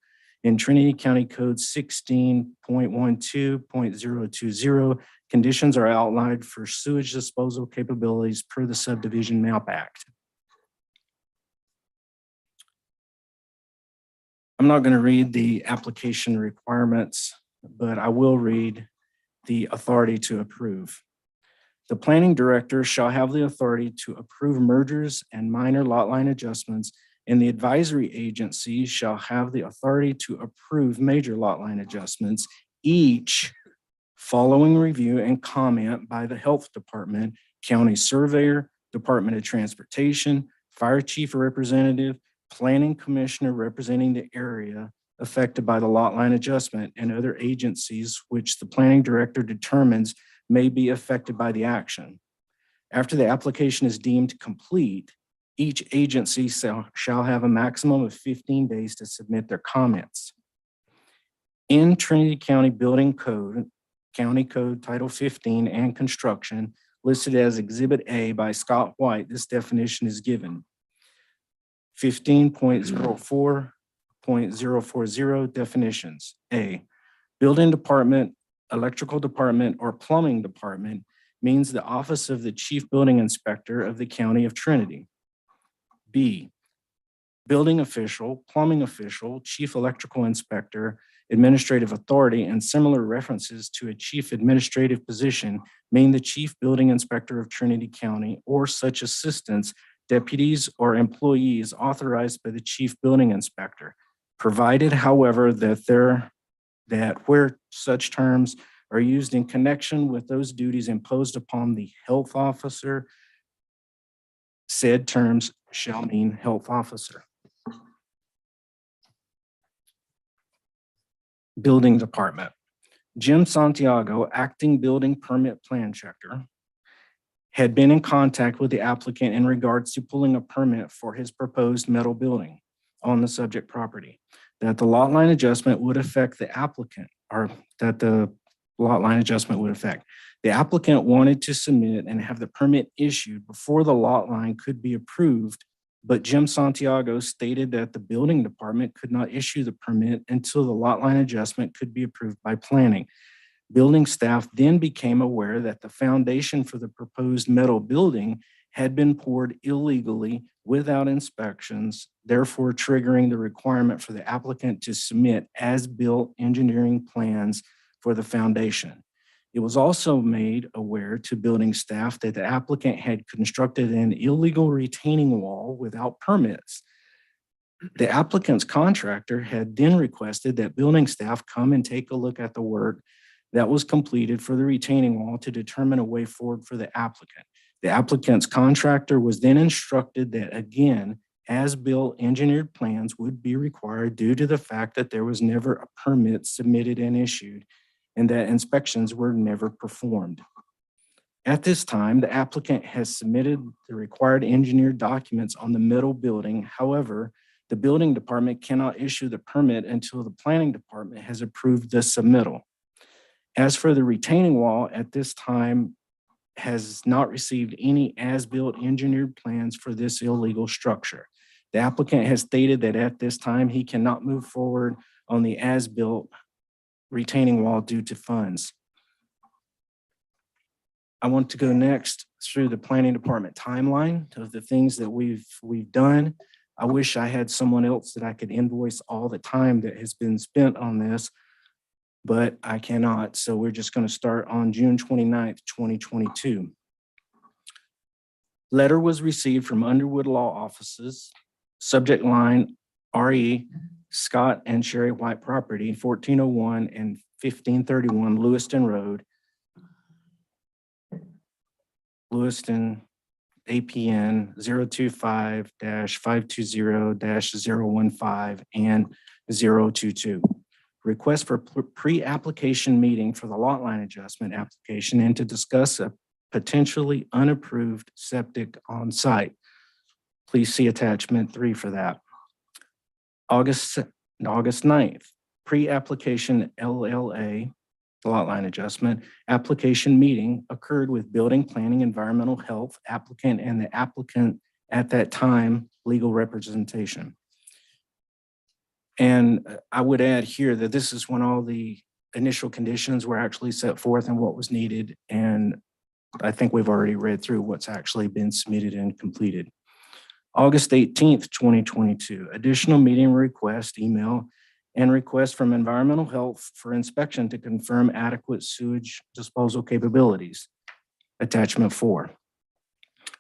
in Trinity County Code 16.12.020, conditions are outlined for sewage disposal capabilities per the Subdivision Map Act. I'm not going to read the application requirements, but I will read the authority to approve. The planning director shall have the authority to approve mergers and minor lot line adjustments, and the advisory agency shall have the authority to approve major lot line adjustments, each following review and comment by the health department, county surveyor, Department of Transportation, fire chief or representative, planning commissioner representing the area affected by the lot line adjustment, and other agencies which the planning director determines may be affected by the action. After the application is deemed complete, each agency shall have a maximum of 15 days to submit their comments. In Trinity County Building Code, County Code Title 15 and Construction, listed as Exhibit A by Scott White, this definition is given. 15.04.040 definitions. A, building department, electrical department, or plumbing department means the office of the chief building inspector of the County of Trinity. B, building official, plumbing official, chief electrical inspector, administrative authority, and similar references to a chief administrative position mean the chief building inspector of Trinity County or such assistants, deputies, or employees authorized by the chief building inspector, provided, however, that where such terms are used in connection with those duties imposed upon the health officer, said terms shall mean health officer. Building department. Jim Santiago, acting building permit plan checker, had been in contact with the applicant in regards to pulling a permit for his proposed metal building on the subject property. That the lot line adjustment would affect the applicant, or that the lot line adjustment would affect. The applicant wanted to submit and have the permit issued before the lot line could be approved, but Jim Santiago stated that the building department could not issue the permit until the lot line adjustment could be approved by planning. Building staff then became aware that the foundation for the proposed metal building had been poured illegally without inspections, therefore triggering the requirement for the applicant to submit as-built engineering plans for the foundation. It was also made aware to building staff that the applicant had constructed an illegal retaining wall without permits. The applicant's contractor had then requested that building staff come and take a look at the work that was completed for the retaining wall to determine a way forward for the applicant. The applicant's contractor was then instructed that, again, as-built engineered plans would be required due to the fact that there was never a permit submitted and issued, and that inspections were never performed. At this time, the applicant has submitted the required engineered documents on the middle building. However, the building department cannot issue the permit until the planning department has approved the submittal. As for the retaining wall, at this time has not received any as-built engineered plans for this illegal structure. The applicant has stated that at this time, he cannot move forward on the as-built retaining wall due to funds. I want to go next through the planning department timeline of the things that we've done. I wish I had someone else that I could invoice all the time that has been spent on this, but I cannot. So we're just going to start on June 29th, 2022. Letter was received from Underwood Law Offices, subject line RE Scott and Sherry White property, 1401 and 1531 Lewiston Road, Lewiston, APN 025-520-015 and 022. Request for pre-application meeting for the lot line adjustment application and to discuss a potentially unapproved septic on site. Please see attachment 3 for that. August 9th, pre-application LLA lot line adjustment application meeting occurred with building, planning, environmental health applicant and the applicant at that time legal representation. And I would add here that this is when all the initial conditions were actually set forth and what was needed. And I think we've already read through what's actually been submitted and completed. August 18th, 2022, additional meeting request email and request from environmental health for inspection to confirm adequate sewage disposal capabilities. Attachment 4.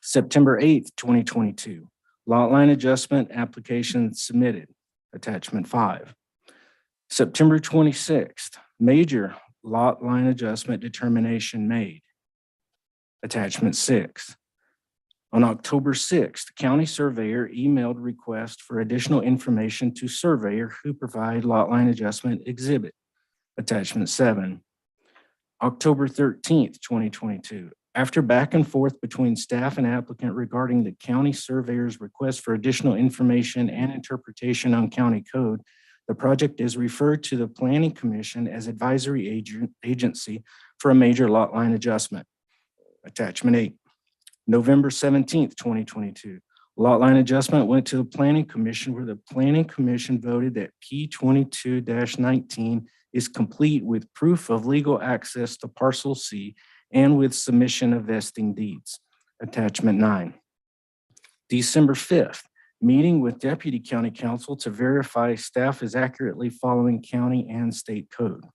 September 8th, 2022, lot line adjustment application submitted. Attachment 5. September 26th, major lot line adjustment determination made. Attachment 6. On October 6th, county surveyor emailed request for additional information to surveyor who provide lot line adjustment exhibit. Attachment 7. October 13th, 2022. After back and forth between staff and applicant regarding the county surveyor's request for additional information and interpretation on county code, the project is referred to the Planning Commission as advisory agency for a major lot line adjustment. Attachment 8. November 17th, 2022. Lot line adjustment went to the Planning Commission where the Planning Commission voted that P22-19 is complete with proof of legal access to parcel C and with submission of vesting deeds. Attachment 9. December 5th, meeting with Deputy County Counsel to verify staff is accurately following county and state code.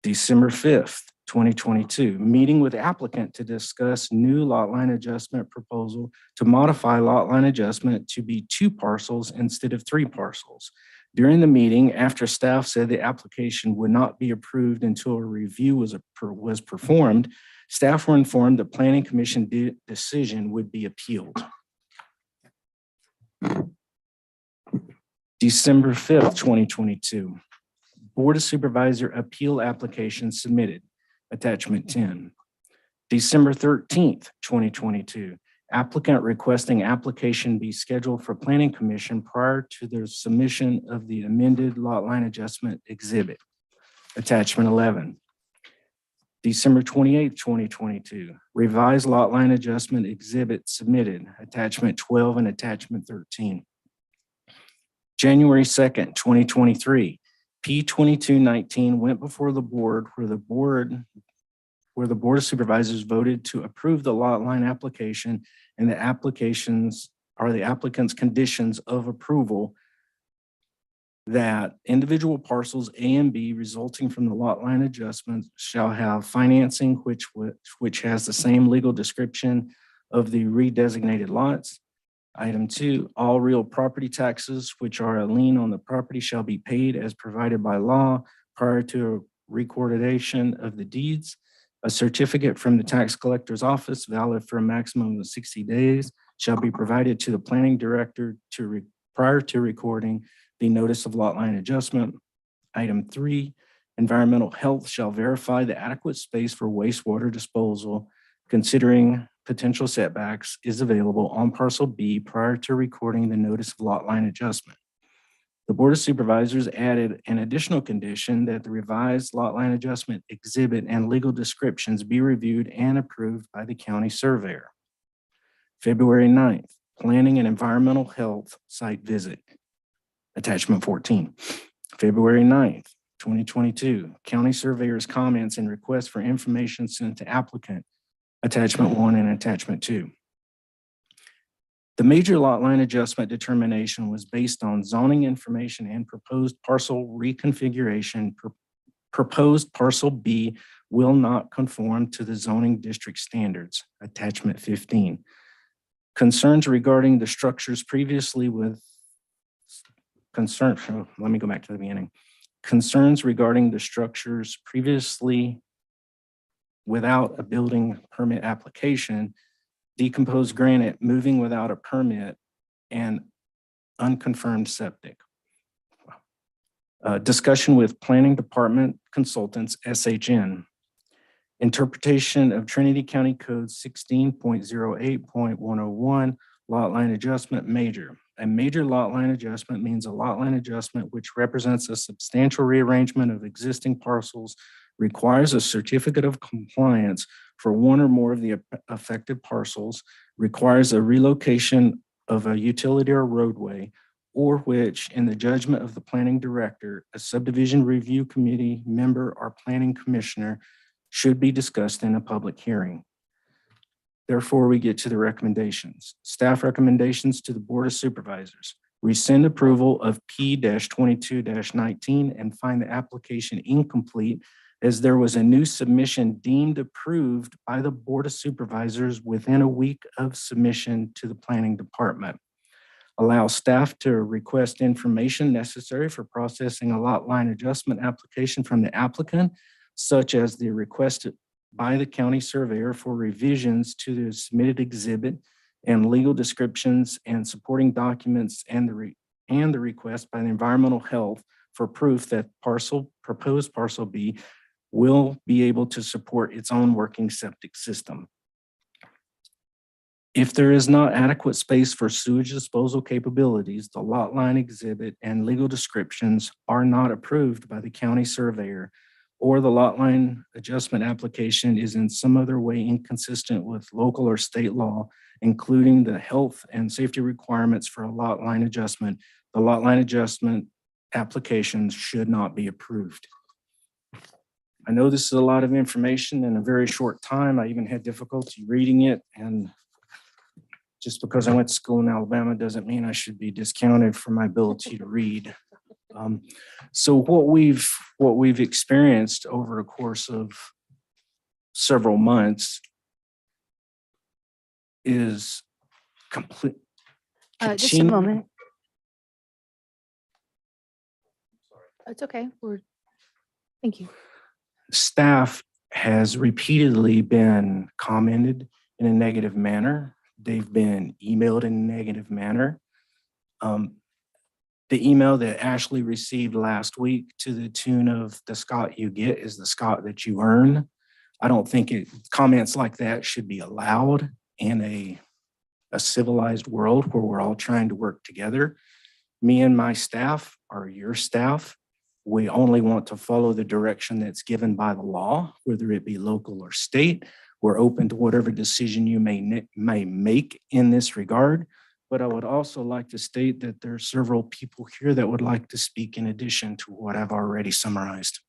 December 5th, 2022, meeting with applicant to discuss new lot line adjustment proposal to modify lot line adjustment to be 2 parcels instead of 3 parcels. During the meeting, after staff said the application would not be approved until a review was performed, staff were informed the Planning Commission decision would be appealed. December 5th, 2022, Board of Supervisor appeal application submitted. Attachment 10. December 13th, 2022, applicant requesting application be scheduled for Planning Commission prior to the submission of the amended lot line adjustment exhibit. Attachment 11. December 28th, 2022, revised lot line adjustment exhibit submitted. Attachment 12 and attachment 13. January 2nd, 2023, P22-19 went before the board where the Board of Supervisors voted to approve the lot line application and the applicant's conditions of approval that individual parcels A and B resulting from the lot line adjustment shall have financing which has the same legal description of the redesignated lots. Item 2, all real property taxes which are a lien on the property shall be paid as provided by law prior to recordation of the deeds. A certificate from the tax collector's office valid for a maximum of 60 days shall be provided to the planning director prior to recording the notice of lot line adjustment. Item 3, environmental health shall verify the adequate space for wastewater disposal, considering potential setbacks is available on parcel B prior to recording the notice of lot line adjustment. The Board of Supervisors added an additional condition that the revised lot line adjustment exhibit and legal descriptions be reviewed and approved by the county surveyor. February 9th, planning and environmental health site visit. Attachment 14. February 9th, 2022, county surveyor's comments and requests for information sent to applicant. Attachment 1 and attachment 2. The major lot line adjustment determination was based on zoning information and proposed parcel reconfiguration. Proposed parcel B will not conform to the zoning district standards. Attachment 15. Concerns regarding the structures previously with let me go back to the beginning. Concerns regarding the structures previously without a building permit application, decomposed granite moving without a permit, and unconfirmed septic. Discussion with planning department consultants, SHN. Interpretation of Trinity County Code 16.08.101, lot line adjustment major. A major lot line adjustment means a lot line adjustment which represents a substantial rearrangement of existing parcels, requires a certificate of compliance for one or more of the affected parcels, requires a relocation of a utility or roadway, or which, in the judgment of the planning director, a subdivision review committee member or planning commissioner, should be discussed in a public hearing. Therefore, we get to the recommendations. Staff recommendations to the Board of Supervisors. Rescind approval of P-22-19 and find the application incomplete as there was a new submission deemed approved by the Board of Supervisors within a week of submission to the Planning Department. Allow staff to request information necessary for processing a lot line adjustment application from the applicant, such as the request by the county surveyor for revisions to the submitted exhibit and legal descriptions and supporting documents, and the request by the environmental health for proof that proposed parcel B will be able to support its own working septic system. If there is not adequate space for sewage disposal capabilities, the lot line exhibit and legal descriptions are not approved by the county surveyor, or the lot line adjustment application is in some other way inconsistent with local or state law, including the health and safety requirements for a lot line adjustment, the lot line adjustment applications should not be approved. I know this is a lot of information in a very short time. I even had difficulty reading it, and just because I went to school in Alabama doesn't mean I should be discounted for my ability to read. So what we've experienced over a course of several months is complete. Just a moment. It's okay. Thank you. Staff has repeatedly been commented in a negative manner. They've been emailed in a negative manner. The email that Ashley received last week to the tune of "the Scott you get is the Scott that you earn." I don't think comments like that should be allowed in a civilized world where we're all trying to work together. Me and my staff are your staff. We only want to follow the direction that's given by the law, whether it be local or state. We're open to whatever decision you may make in this regard. But I would also like to state that there are several people here that would like to speak in addition to what I've already summarized.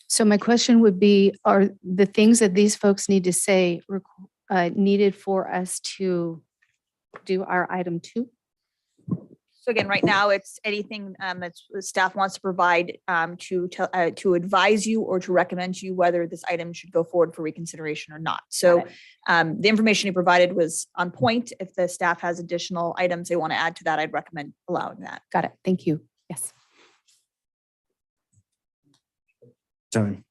So my question would be, are the things that these folks need to say needed for us to do our item 2? So again, right now, it's anything that staff wants to provide to advise you or to recommend to you whether this item should go forward for reconsideration or not. So the information you provided was on point. If the staff has additional items they want to add to that, I'd recommend allowing that. Got it. Thank you. Yes. Time.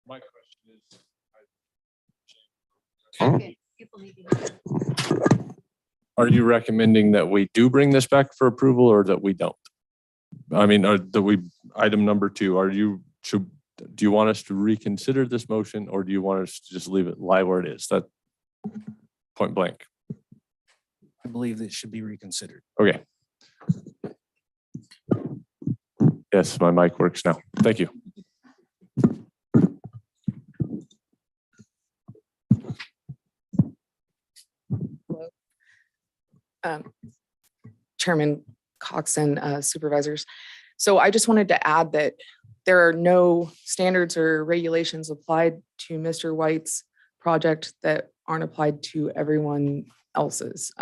My question is. Are you recommending that we do bring this back for approval or that we don't? I mean, item number 2, do you want us to reconsider this motion or do you want us to just leave it lie where it is? That point blank. I believe that it should be reconsidered. Okay. Yes, my mic works now. Thank you. Chairman Cox and supervisors. So I just wanted to add that there are no standards or regulations applied to Mr. White's project that aren't applied to everyone else's.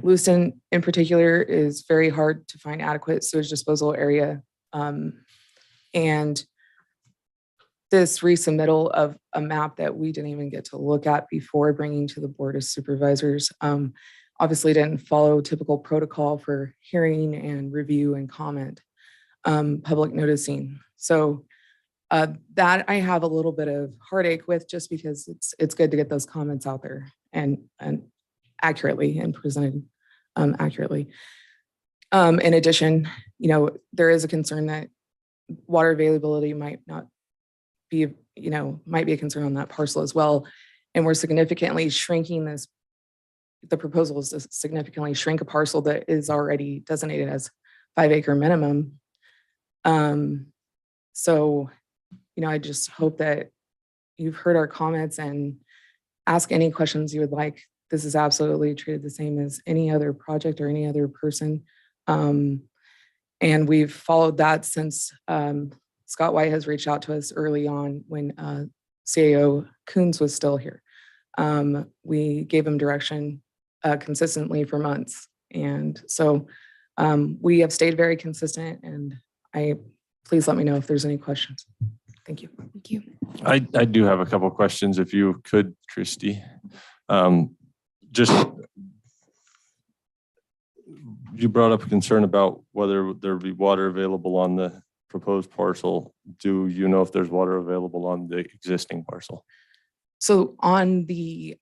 Lewiston in particular is very hard to find adequate sewage disposal area. And this resubmittal of a map that we didn't even get to look at before bringing to the Board of Supervisors obviously didn't follow typical protocol for hearing and review and comment, public noticing. So that I have a little bit of heartache with just because it's good to get those comments out there and accurately and presented accurately. In addition, there is a concern that water availability might not be, might be a concern on that parcel as well. And we're significantly shrinking this. The proposal is to significantly shrink a parcel that is already designated as 5-acre minimum. So, I just hope that you've heard our comments and ask any questions you would like. This is absolutely treated the same as any other project or any other person. And we've followed that since Scott White has reached out to us early on when CAO Coons was still here. We gave him direction consistently for months. And so we have stayed very consistent, and please let me know if there's any questions. Thank you. Thank you. I do have a couple of questions if you could, Christy. You brought up a concern about whether there be water available on the proposed parcel. Do you know if there's water available on the existing parcel? So on the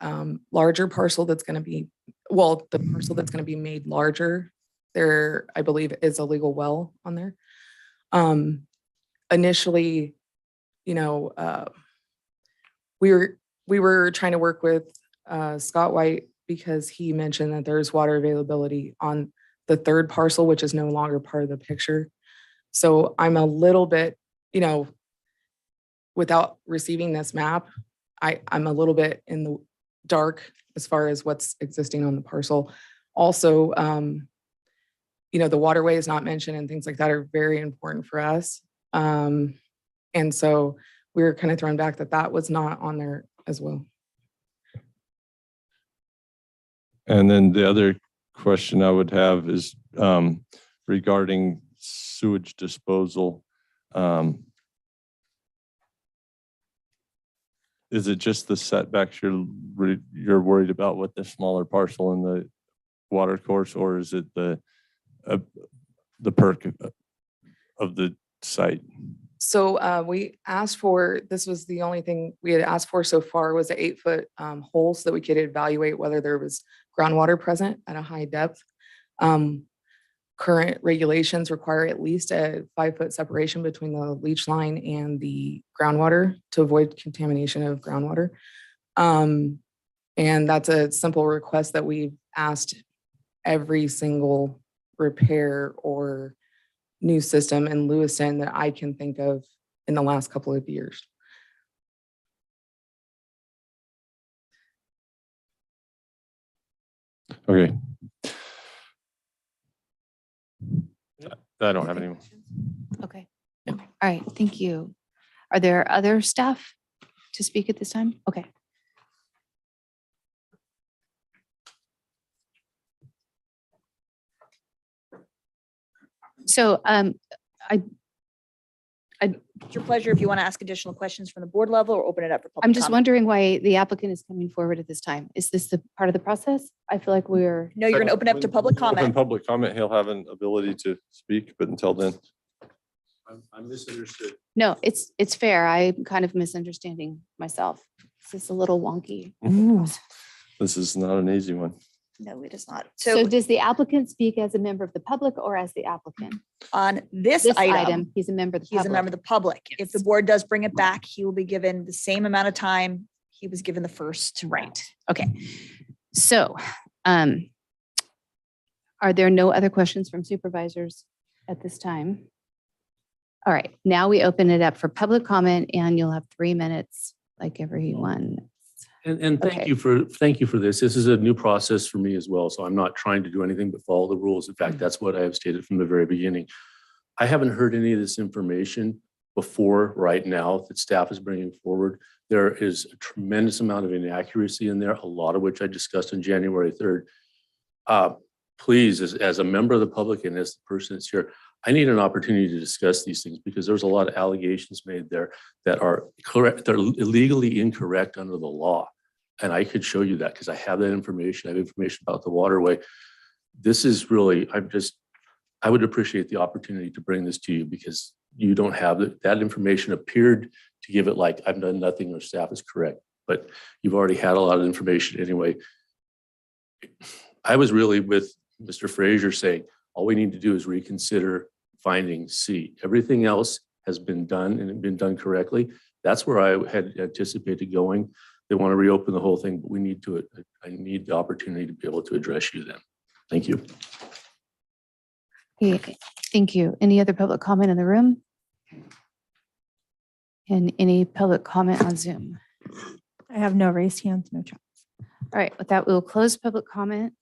larger parcel that's going to be, the parcel that's going to be made larger, there, I believe, is a legal well on there. Initially, we were trying to work with Scott White because he mentioned that there's water availability on the third parcel, which is no longer part of the picture. So I'm a little bit, without receiving this map, I'm a little bit in the dark as far as what's existing on the parcel. Also, the waterway is not mentioned and things like that are very important for us. And so we were kind of thrown back that was not on there as well. And then the other question I would have is regarding sewage disposal. Is it just the setbacks you're worried about with the smaller parcel in the water course, or is it the perk of the site? So we asked for, this was the only thing we had asked for so far, was an 8-foot hole so that we could evaluate whether there was groundwater present at a high depth. Current regulations require at least a 5-foot separation between the leach line and the groundwater to avoid contamination of groundwater. And that's a simple request that we've asked every single repair or new system in Lewiston that I can think of in the last couple of years. Okay. I don't have any more. Okay. All right, thank you. Are there other staff to speak at this time? Okay. So It's your pleasure if you want to ask additional questions from the board level or open it up for public I'm just comment. wondering why the applicant is coming forward at this time. Is this the part of the process? I feel like we're, No, you're going to open up to public Open comment. public comment, he'll have an ability to speak, but until then. I'm misunderstood. no, it's fair. I'm kind of misunderstanding myself. This is a little wonky. This is not an easy one. No, it is not. So So does the applicant speak as a member of the public or as the applicant? on this This item, item, he's a member of the he's a public. member of the public. If the board does bring it back, he will be given the same amount of time he was given the first. Right. Okay. So, are there no other questions from supervisors at this time? All right, now we open it up for public comment and you'll have 3 minutes like everyone. And Okay. thank you for this. This is a new process for me as well. So I'm not trying to do anything but follow the rules. In fact, that's what I have stated from the very beginning. I haven't heard any of this information before right now that staff is bringing forward. There is a tremendous amount of inaccuracy in there, a lot of which I discussed on January 3rd. Please, as a member of the public and as the person that's here, I need an opportunity to discuss these things because there's a lot of allegations made there that are correct, they're legally incorrect under the law. And I could show you that because I have that information. I have information about the waterway. This is really, I would appreciate the opportunity to bring this to you because you don't have it. That information appeared to give it like I've done nothing or staff is correct, but you've already had a lot of information anyway. I was really with Mr. Frazier saying, all we need to do is reconsider finding C. Everything else has been done and been done correctly. That's where I had anticipated going. They want to reopen the whole thing, but I need the opportunity to be able to address you then. Thank you. Okay, thank you. Any other public comment in the room? And any public comment on Zoom? I have no raised hands, no chats. All right, with that, we'll close public comment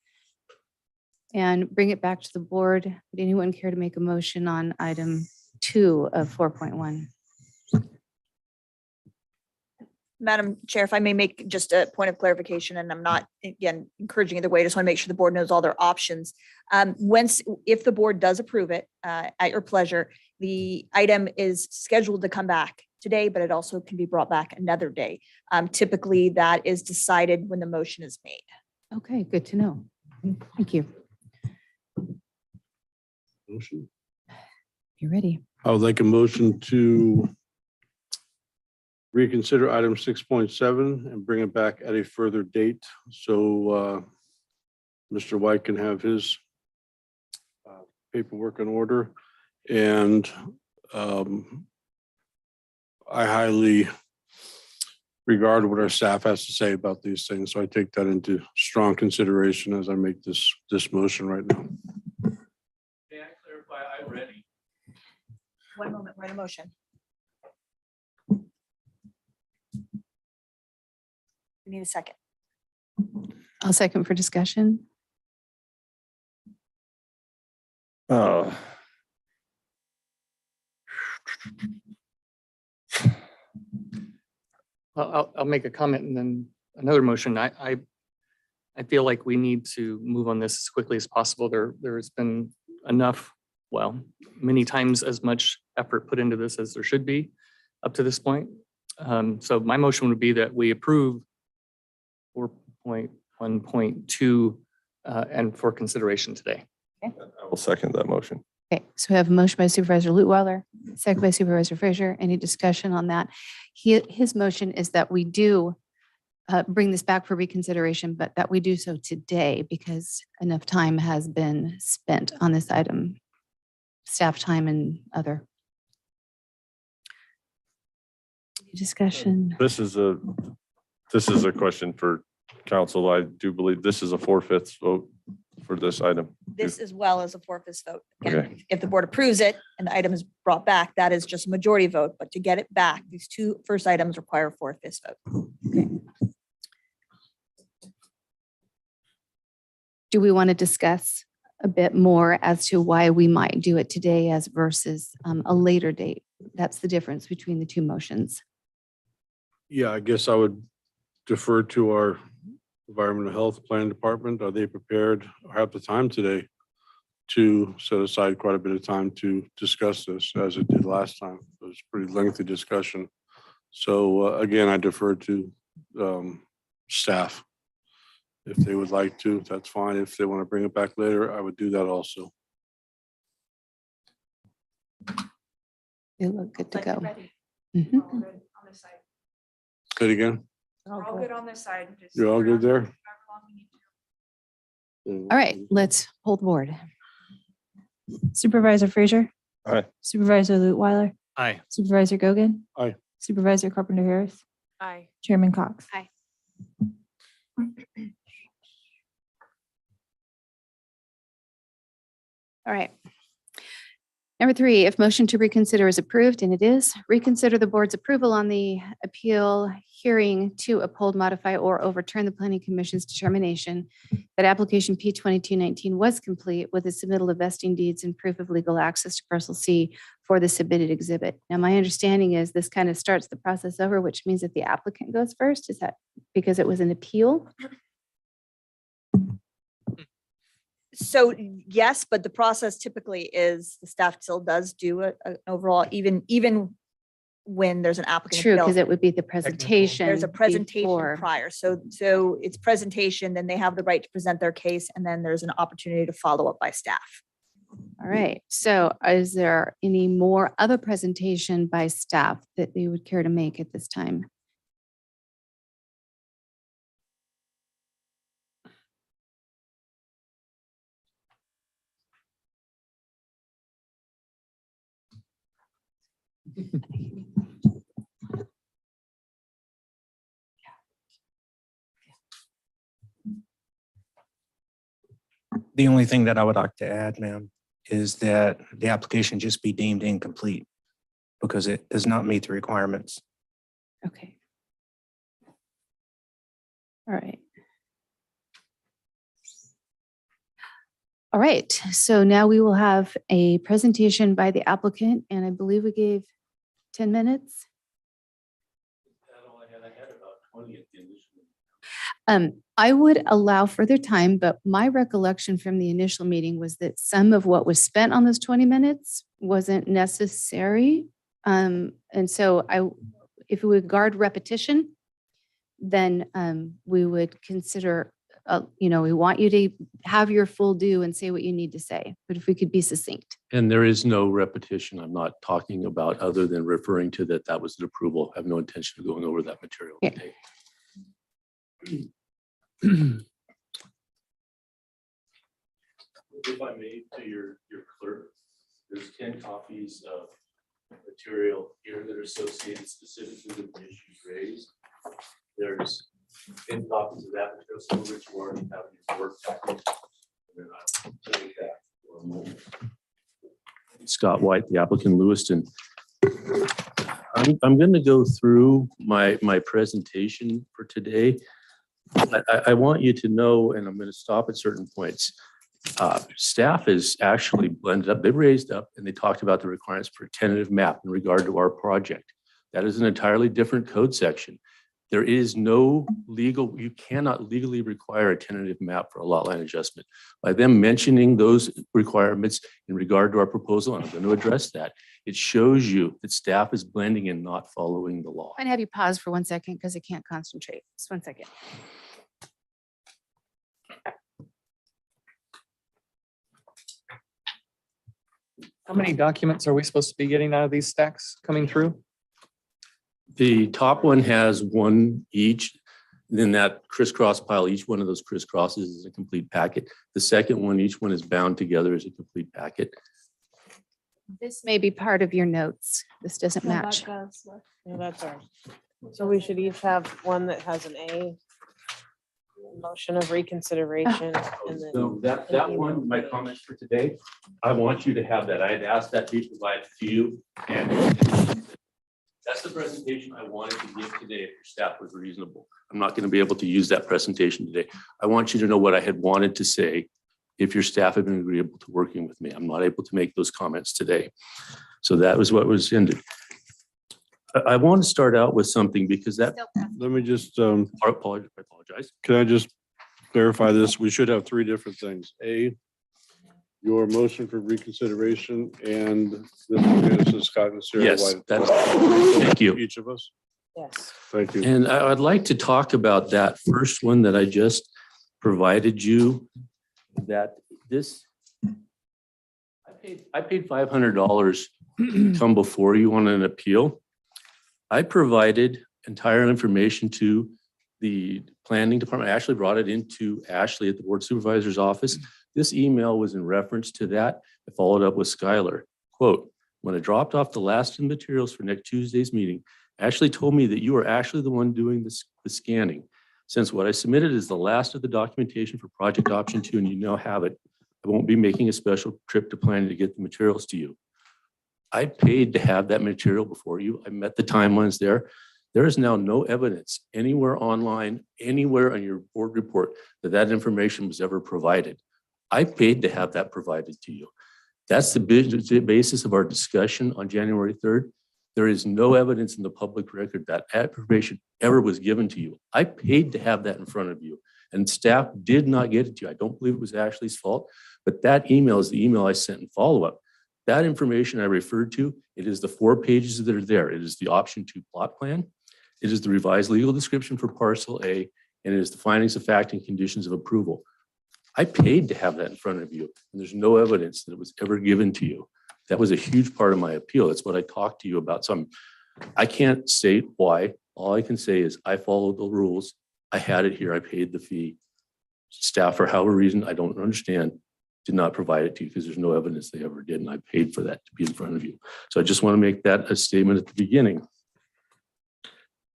and bring it back to the board. Would anyone care to make a motion on item 2 of 4.1? Madam Chair, if I may make just a point of clarification, and I'm not, again, encouraging either way, I just want to make sure the board knows all their options. If the board does approve it at your pleasure, the item is scheduled to come back today, but it also can be brought back another day. Typically, that is decided when the motion is made. Okay, good to know. Thank you. Motion. You're ready. I would like a motion to reconsider item 6.7 and bring it back at a further date. So Mr. White can have his paperwork in order. And I highly regard what our staff has to say about these things. So I take that into strong consideration as I make this motion right now. May I clarify? I'm ready. One moment, we're in a motion. We need a second. I'll second for discussion. Oh. I'll make a comment and then another motion. I feel like we need to move on this as quickly as possible. There has been enough, well, many times as much effort put into this as there should be up to this point. So my motion would be that we approve 4.1.2 and for consideration today. I will second that motion. Okay, so we have a motion by Supervisor Lutweiler, second by Supervisor Frazier. Any discussion on that? His motion is that we do bring this back for reconsideration, but that we do so today because enough time has been spent on this item, staff time and other. Any discussion? This is a question for council. I do believe this is a 4/5 vote for this item. This as well as a 4/5 vote. Again, Okay. if the board approves it and the item is brought back, that is just a majority vote, but to get it back, these two first items require a 4/5 vote. Do we want to discuss a bit more as to why we might do it today as versus a later date? That's the difference between the two motions. Yeah, I guess I would defer to our environmental health plan department. Are they prepared or have the time today to set aside quite a bit of time to discuss this as it did last time? It was a pretty lengthy discussion. So again, I defer to staff. If they would like to, that's fine. If they want to bring it back later, I would do that also. They look good to Like go. you're ready. Mhm. We're all good on this side. Say it again. We're all good on this side. Just You're all stick good around there? however long we need to. All right, let's hold board. Supervisor Frazier, Aye. Supervisor Lutwiler, Aye. Supervisor Gogan, Aye. Supervisor Carpenter Harris, Aye. Chairman Cox. Aye. All right. Number 3, if motion to reconsider is approved, and it is, reconsider the board's approval on the appeal hearing to uphold, modify, or overturn the planning commission's determination that application P 2219 was complete with the submittal of vesting deeds and proof of legal access to parcel C for the submitted exhibit. Now, my understanding is this kind of starts the process over, which means that the applicant goes first. Is that because it was an appeal? So yes, but the process typically is the staff still does do an overall, even when there's an applicant. True, appeal, because it would be the presentation. there's a presentation before. prior. So it's presentation, then they have the right to present their case, and then there's an opportunity to follow up by staff. All right, so is there any more other presentation by staff that they would care to make at this time? The only thing that I would like to add, ma'am, is that the application just be deemed incomplete because it does not meet the requirements. Okay. All right. All right, so now we will have a presentation by the applicant, and I believe we gave 10 minutes. I would allow further time, but my recollection from the initial meeting was that some of what was spent on those 20 minutes wasn't necessary. And so if we would guard repetition, then we would consider, we want you to have your full due and say what you need to say, but if we could be succinct. And there is no repetition. I'm not talking about other than referring to that was an approval. I have no intention of going over that material Yeah. today. If I may, to your clerk, there's 10 copies of material here that are associated specifically with the issues raised. There's 10 copies of that material, some of which you already have in your work package. And then I'll take that for a moment. Scott White, the applicant, Lewiston. I'm going to go through my presentation for today. I want you to know, and I'm going to stop at certain points. Staff is actually blended up. They raised up and they talked about the requirements for a tentative map in regard to our project. That is an entirely different code section. There is no legal, you cannot legally require a tentative map for a lot line adjustment. By them mentioning those requirements in regard to our proposal, and I'm going to address that, it shows you that staff is blending and not following the law. I'm gonna have you pause for 1 second because I can't concentrate. Just 1 second. How many documents are we supposed to be getting out of these stacks coming through? The top one has one each. Then that crisscross pile, each one of those crisscrosses is a complete packet. The second one, each one is bound together as a complete packet. This may be part of your notes. This doesn't match. No, that's ours. So we should each have one that has an A, motion of reconsideration, and then. So that one, my comments for today, I want you to have that. I had asked that to be provided to you, and that's the presentation I wanted to give today if your staff was reasonable. I'm not going to be able to use that presentation today. I want you to know what I had wanted to say if your staff had been agreeable to working with me. I'm not able to make those comments today. So that was what was ended. I want to start out with something because that, Let me just, I apologize. can I just clarify this? We should have three different things. A, your motion for reconsideration and this is Scott and Sarah Yes, White. that's, thank you. Each of us. Yes. Thank you. And I'd like to talk about that first one that I just provided you, that this, I paid $500 to come before you on an appeal. I provided entire information to the planning department. I actually brought it into Ashley at the board supervisor's office. This email was in reference to that. I followed up with Skylar. Quote, when I dropped off the last of the materials for next Tuesday's meeting, Ashley told me that you are actually the one doing the scanning. Since what I submitted is the last of the documentation for project option 2 and you now have it, I won't be making a special trip to planning to get the materials to you. I paid to have that material before you. I met the timelines there. There is now no evidence anywhere online, anywhere on your board report that that information was ever provided. I paid to have that provided to you. That's the basis of our discussion on January 3rd. There is no evidence in the public record that information ever was given to you. I paid to have that in front of you, and staff did not get it to you. I don't believe it was Ashley's fault, but that email is the email I sent in follow-up. That information I referred to, it is the 4 pages that are there. It is the option 2 plot plan. It is the revised legal description for parcel A, and it is the findings of fact and conditions of approval. I paid to have that in front of you, and there's no evidence that it was ever given to you. That was a huge part of my appeal. That's what I talked to you about. So I can't state why. All I can say is I followed the rules. I had it here. I paid the fee. Staff, for however reason, I don't understand, did not provide it to you because there's no evidence they ever did, and I paid for that to be in front of you. So I just want to make that a statement at the beginning.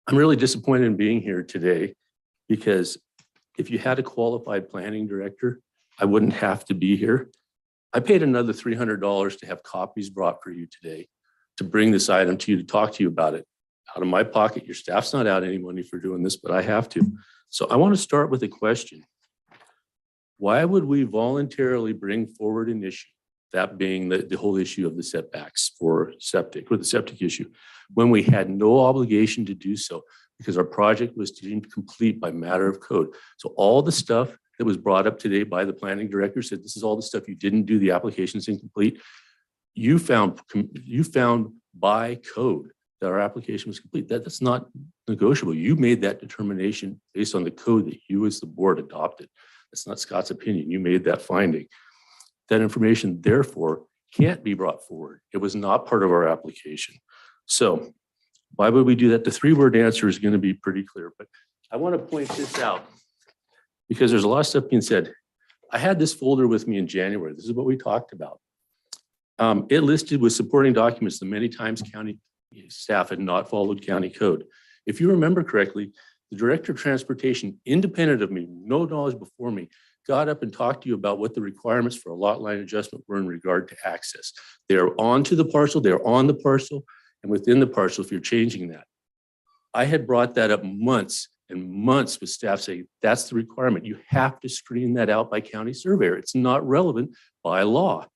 I'm really disappointed in being here today because if you had a qualified planning director, I wouldn't have to be here. I paid another $300 to have copies brought for you today to bring this item to you, to talk to you about it. Out of my pocket, your staff's not out any money for doing this, but I have to. So I want to start with a question. Why would we voluntarily bring forward an issue, that being the whole issue of the setbacks for septic, or the septic issue, when we had no obligation to do so because our project was deemed complete by matter of code? So all the stuff that was brought up today by the planning director said, this is all the stuff you didn't do, the application's incomplete. You found by code that our application was complete. That's not negotiable. You made that determination based on the code that you as the board adopted. That's not Scott's opinion. You made that finding. That information, therefore, can't be brought forward. It was not part of our application. So why would we do that? The 3-word answer is going to be pretty clear, but I want to point this out because there's a lot of stuff being said. I had this folder with me in January. This is what we talked about. It listed with supporting documents the many times county staff had not followed county code. If you remember correctly, the director of transportation, independent of me, no knowledge before me, got up and talked to you about what the requirements for a lot line adjustment were in regard to access. They are onto the parcel, they are on the parcel, and within the parcel if you're changing that. I had brought that up months and months with staff saying, that's the requirement. You have to screen that out by county surveyor. It's not relevant by law.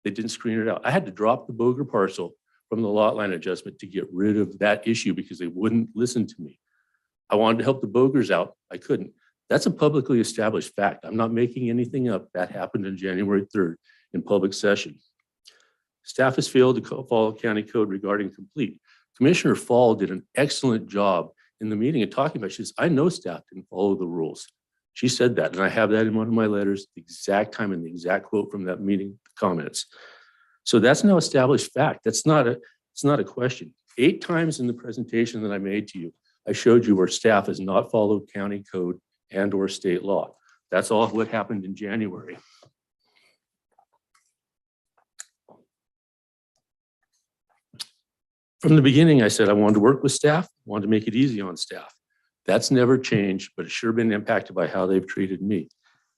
They didn't screen it out. I had to drop the Boger parcel from the lot line adjustment to get rid of that issue because they wouldn't listen to me. I wanted to help the Bogers out. I couldn't. That's a publicly established fact. I'm not making anything up. That happened on January 3rd in public session. Staff has failed to follow county code regarding complete. Commissioner Fall did an excellent job in the meeting and talking about, she says, I know staff didn't follow the rules. She said that, and I have that in one of my letters, the exact time and the exact quote from that meeting comments. So that's now established fact. It's not a question. 8 times in the presentation that I made to you, I showed you where staff has not followed county code and or state law. That's all what happened in January. From the beginning, I said I wanted to work with staff, wanted to make it easy on staff. That's never changed, but it's sure been impacted by how they've treated me.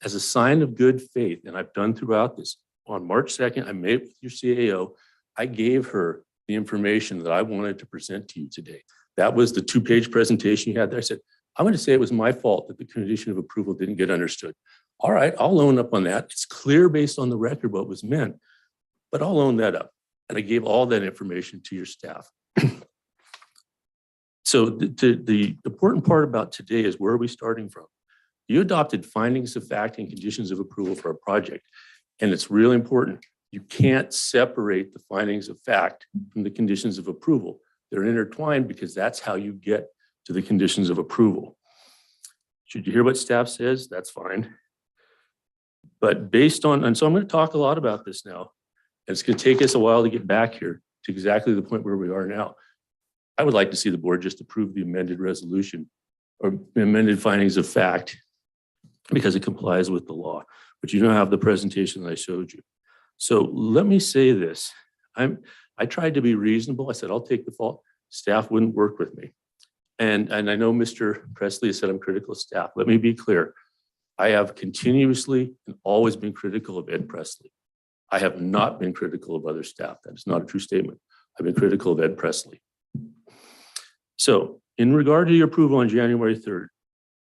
As a sign of good faith, and I've done throughout this, on March 2nd, I met with your CAO. I gave her the information that I wanted to present to you today. That was the 2-page presentation you had there. I said, I'm going to say it was my fault that the condition of approval didn't get understood. All right, I'll own up on that. It's clear based on the record what was meant, but I'll own that up. And I gave all that information to your staff. So the important part about today is where are we starting from? You adopted findings of fact and conditions of approval for a project. And it's really important. You can't separate the findings of fact from the conditions of approval. They're intertwined because that's how you get to the conditions of approval. Should you hear what staff says? That's fine. But based on, and so I'm going to talk a lot about this now. And it's going to take us a while to get back here to exactly the point where we are now. I would like to see the board just approve the amended resolution or amended findings of fact because it complies with the law. But you don't have the presentation that I showed you. So let me say this. I tried to be reasonable. I said, I'll take the fault. Staff wouldn't work with me. And I know Mr. Presley has said I'm critical of staff. Let me be clear. I have continuously and always been critical of Ed Presley. I have not been critical of other staff. That is not a true statement. I've been critical of Ed Presley. So in regard to your approval on January 3rd,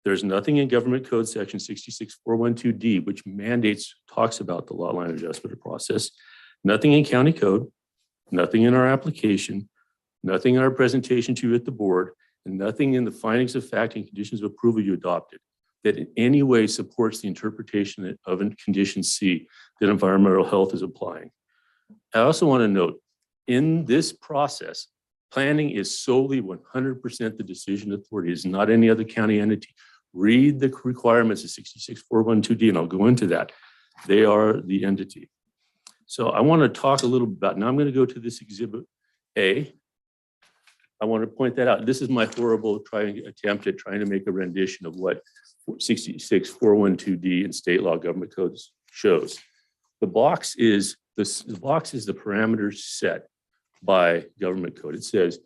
there's nothing in Government Code Section 66412D, which talks about the lot line adjustment process. Nothing in County Code, nothing in our application, nothing in our presentation to you at the board, and nothing in the findings of fact and conditions of approval you adopted that in any way supports the interpretation of condition C that environmental health is applying. I also want to note, in this process, planning is solely 100% the decision authority. It's not any other county entity. Read the requirements of 66412D, and I'll go into that. They are the entity. So I want to talk a little about, now I'm going to go to this Exhibit A. I want to point that out. This is my horrible attempt at trying to make a rendition of what 66412D in state law government codes shows. The box is the parameters set by government code. It says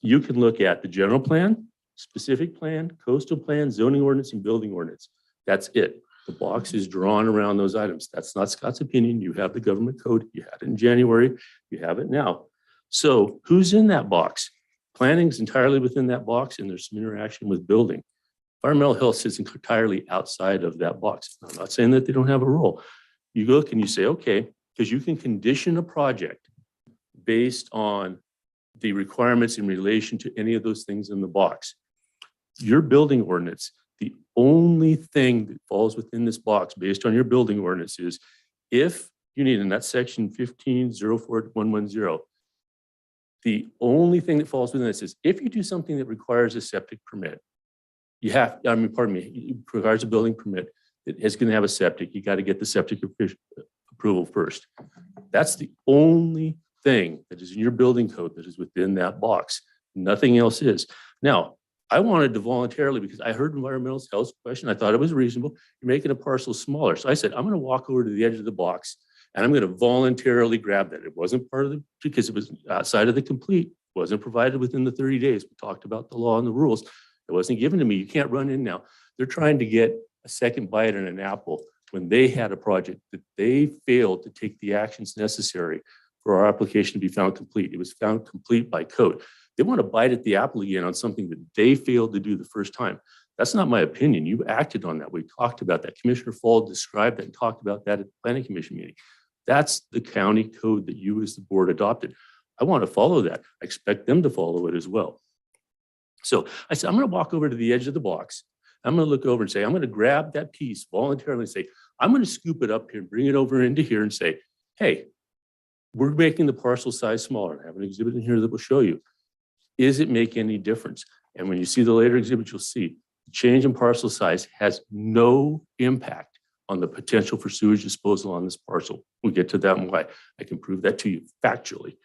you can look at the general plan, specific plan, coastal plan, zoning ordinance, and building ordinance. That's it. The box is drawn around those items. That's not Scott's opinion. You have the government code. You had it in January. You have it now. So who's in that box? Planning is entirely within that box, and there's some interaction with building. Environmental health sits entirely outside of that box. I'm not saying that they don't have a role. You look and you say, okay, because you can condition a project based on the requirements in relation to any of those things in the box. Your building ordinance, the only thing that falls within this box based on your building ordinance is if you need, and that's section 1504.110, the only thing that falls within this is if you do something that requires a septic permit, it requires a building permit that is going to have a septic, you got to get the septic approval first. That's the only thing that is in your building code that is within that box. Nothing else is. Now, I wanted to voluntarily, because I heard environmental health question, I thought it was reasonable. You're making a parcel smaller. So I said, I'm going to walk over to the edge of the box and I'm going to voluntarily grab that. It wasn't part of because it was outside of the complete, it wasn't provided within the 30 days. We talked about the law and the rules. It wasn't given to me. You can't run in now. They're trying to get a second bite at an apple when they had a project that they failed to take the actions necessary for our application to be found complete. It was found complete by code. They want to bite at the apple again on something that they failed to do the first time. That's not my opinion. You acted on that. We talked about that. Commissioner Fall described that and talked about that at the Planning Commission meeting. That's the county code that you as the board adopted. I want to follow that. I expect them to follow it as well. So I said, I'm going to walk over to the edge of the box. I'm going to look over and say, I'm going to grab that piece voluntarily and say, I'm going to scoop it up here and bring it over into here and say, hey, we're making the parcel size smaller. I have an exhibit in here that will show you. Does it make any difference? And when you see the later exhibit, you'll see the change in parcel size has no impact on the potential for sewage disposal on this parcel. We'll get to that and why. I can prove that to you factually.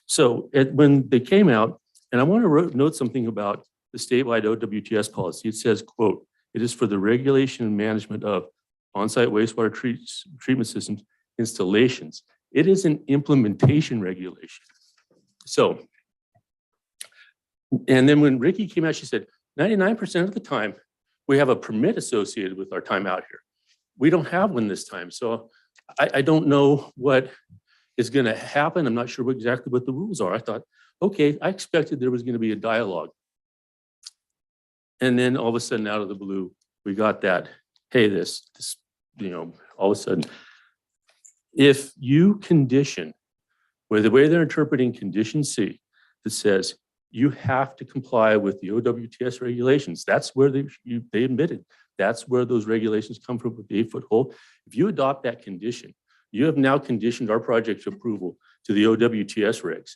So when they came out, and I want to note something about the statewide OWTS policy. It says, quote, it is for the regulation and management of on-site wastewater treatment systems installations. It is an implementation regulation. So, and then when Ricky came out, she said, 99% of the time, we have a permit associated with our time out here. We don't have one this time. So I don't know what is going to happen. I'm not sure exactly what the rules are. I thought, okay, I expected there was going to be a dialogue. And then all of a sudden, out of the blue, we got that, hey, this, all of a sudden, if you condition where the way they're interpreting condition C that says you have to comply with the OWTS regulations. That's where they admitted. That's where those regulations come from with the 8-foot hole. If you adopt that condition, you have now conditioned our project approval to the OWTS regs.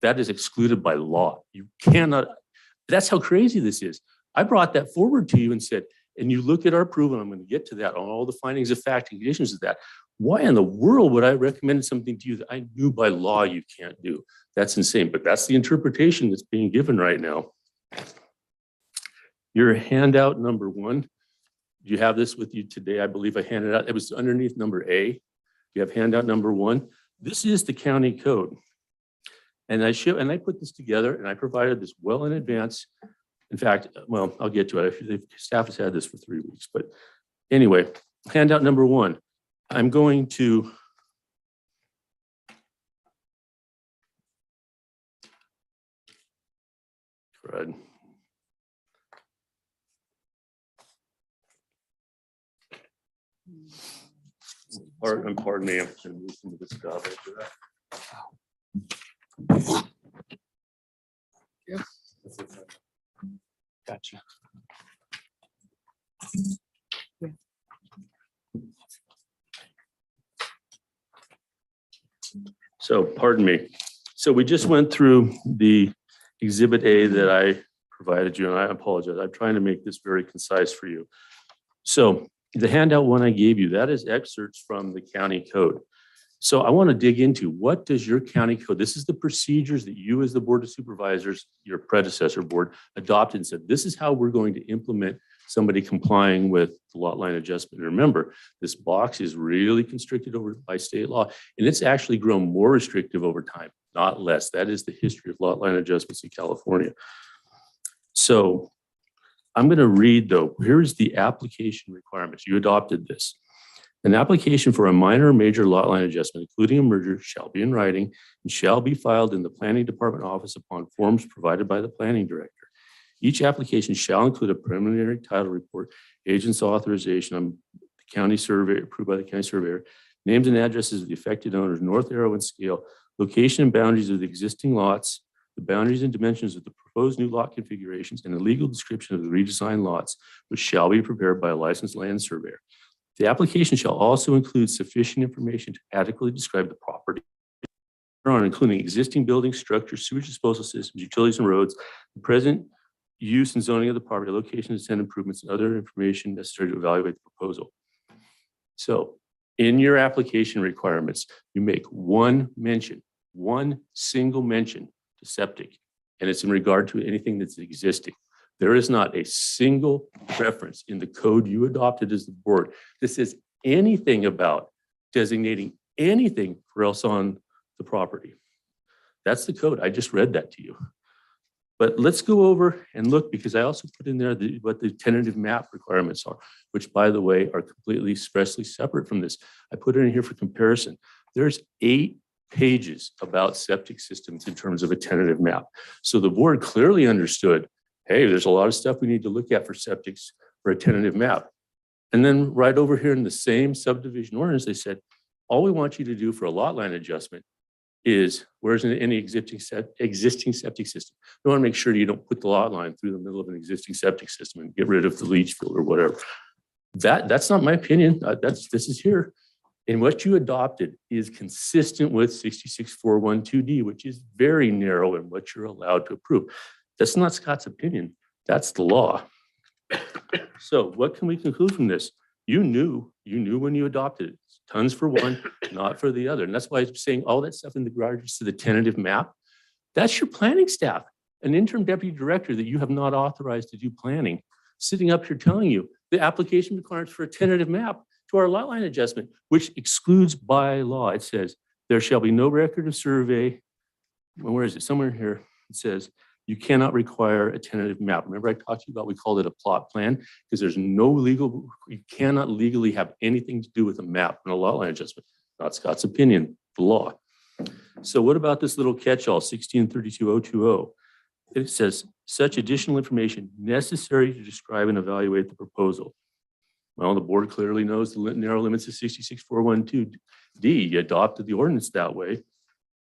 That is excluded by law. You cannot, that's how crazy this is. I brought that forward to you and said, and you look at our approval, and I'm going to get to that on all the findings of fact and conditions of that. Why in the world would I recommend something to you that I knew by law you can't do? That's insane, but that's the interpretation that's being given right now. Your handout number 1, you have this with you today. I believe I handed out, it was underneath number A. You have handout number 1. This is the county code. And I put this together and I provided this well in advance. In fact, well, I'll get to it. The staff has had this for 3 weeks, but anyway, handout number 1. I'm going to crud. Pardon me, I'm going to move some of this stuff after that. Yeah. Gotcha. Yeah. So pardon me. So we just went through the exhibit A that I provided you, and I apologize. I'm trying to make this very concise for you. So the handout one I gave you, that is excerpts from the county code. So I want to dig into, what does your county code, this is the procedures that you as the Board of Supervisors, your predecessor board, adopted and said, this is how we're going to implement somebody complying with the lot line adjustment. And remember, this box is really constricted over by state law, and it's actually grown more restrictive over time, not less. That is the history of lot line adjustments in California. So I'm going to read, though, here's the application requirements. You adopted this. An application for a minor or major lot line adjustment, including a merger, shall be in writing and shall be filed in the planning department office upon forms provided by the planning director. Each application shall include a preliminary title report, agent's authorization on the county survey, approved by the county surveyor, names and addresses of the affected owners, north arrow and scale, location and boundaries of the existing lots, the boundaries and dimensions of the proposed new lot configurations, and a legal description of the redesigned lots, which shall be prepared by a licensed land surveyor. The application shall also include sufficient information to adequately describe the property, including existing buildings, structures, sewage disposal systems, utilities and roads, the present use and zoning of the property, location, and improvements, and other information necessary to evaluate the proposal. So in your application requirements, you make one single mention to septic, and it's in regard to anything that's existing. There is not a single reference in the code you adopted as the board that says anything about designating anything for else on the property. That's the code. I just read that to you. But let's go over and look, because I also put in there what the tentative map requirements are, which, by the way, are completely expressly separate from this. I put it in here for comparison. There's 8 pages about septic systems in terms of a tentative map. So the board clearly understood, hey, there's a lot of stuff we need to look at for septics for a tentative map. And then right over here in the same subdivision ordinance, they said, all we want you to do for a lot line adjustment is, where's any existing septic system? We want to make sure you don't put the lot line through the middle of an existing septic system and get rid of the leach field or whatever. That's not my opinion. This is here. And what you adopted is consistent with 66412D, which is very narrow in what you're allowed to approve. That's not Scott's opinion. That's the law. So what can we conclude from this? You knew when you adopted it. Tons for one, not for the other. And that's why I'm saying all that stuff in regards to the tentative map, that's your planning staff, an interim deputy director that you have not authorized to do planning, sitting up here telling you the application requirements for a tentative map to our lot line adjustment, which excludes by law. It says there shall be no record of survey. Well, where is it? Somewhere here. It says you cannot require a tentative map. Remember I talked to you about, we called it a plot plan, because there's no legal, you cannot legally have anything to do with a map and a lot line adjustment. Not Scott's opinion, the law. So what about this little catch-all, 1632020? It says such additional information necessary to describe and evaluate the proposal. Well, the board clearly knows the narrow limits of 66412D. You adopted the ordinance that way.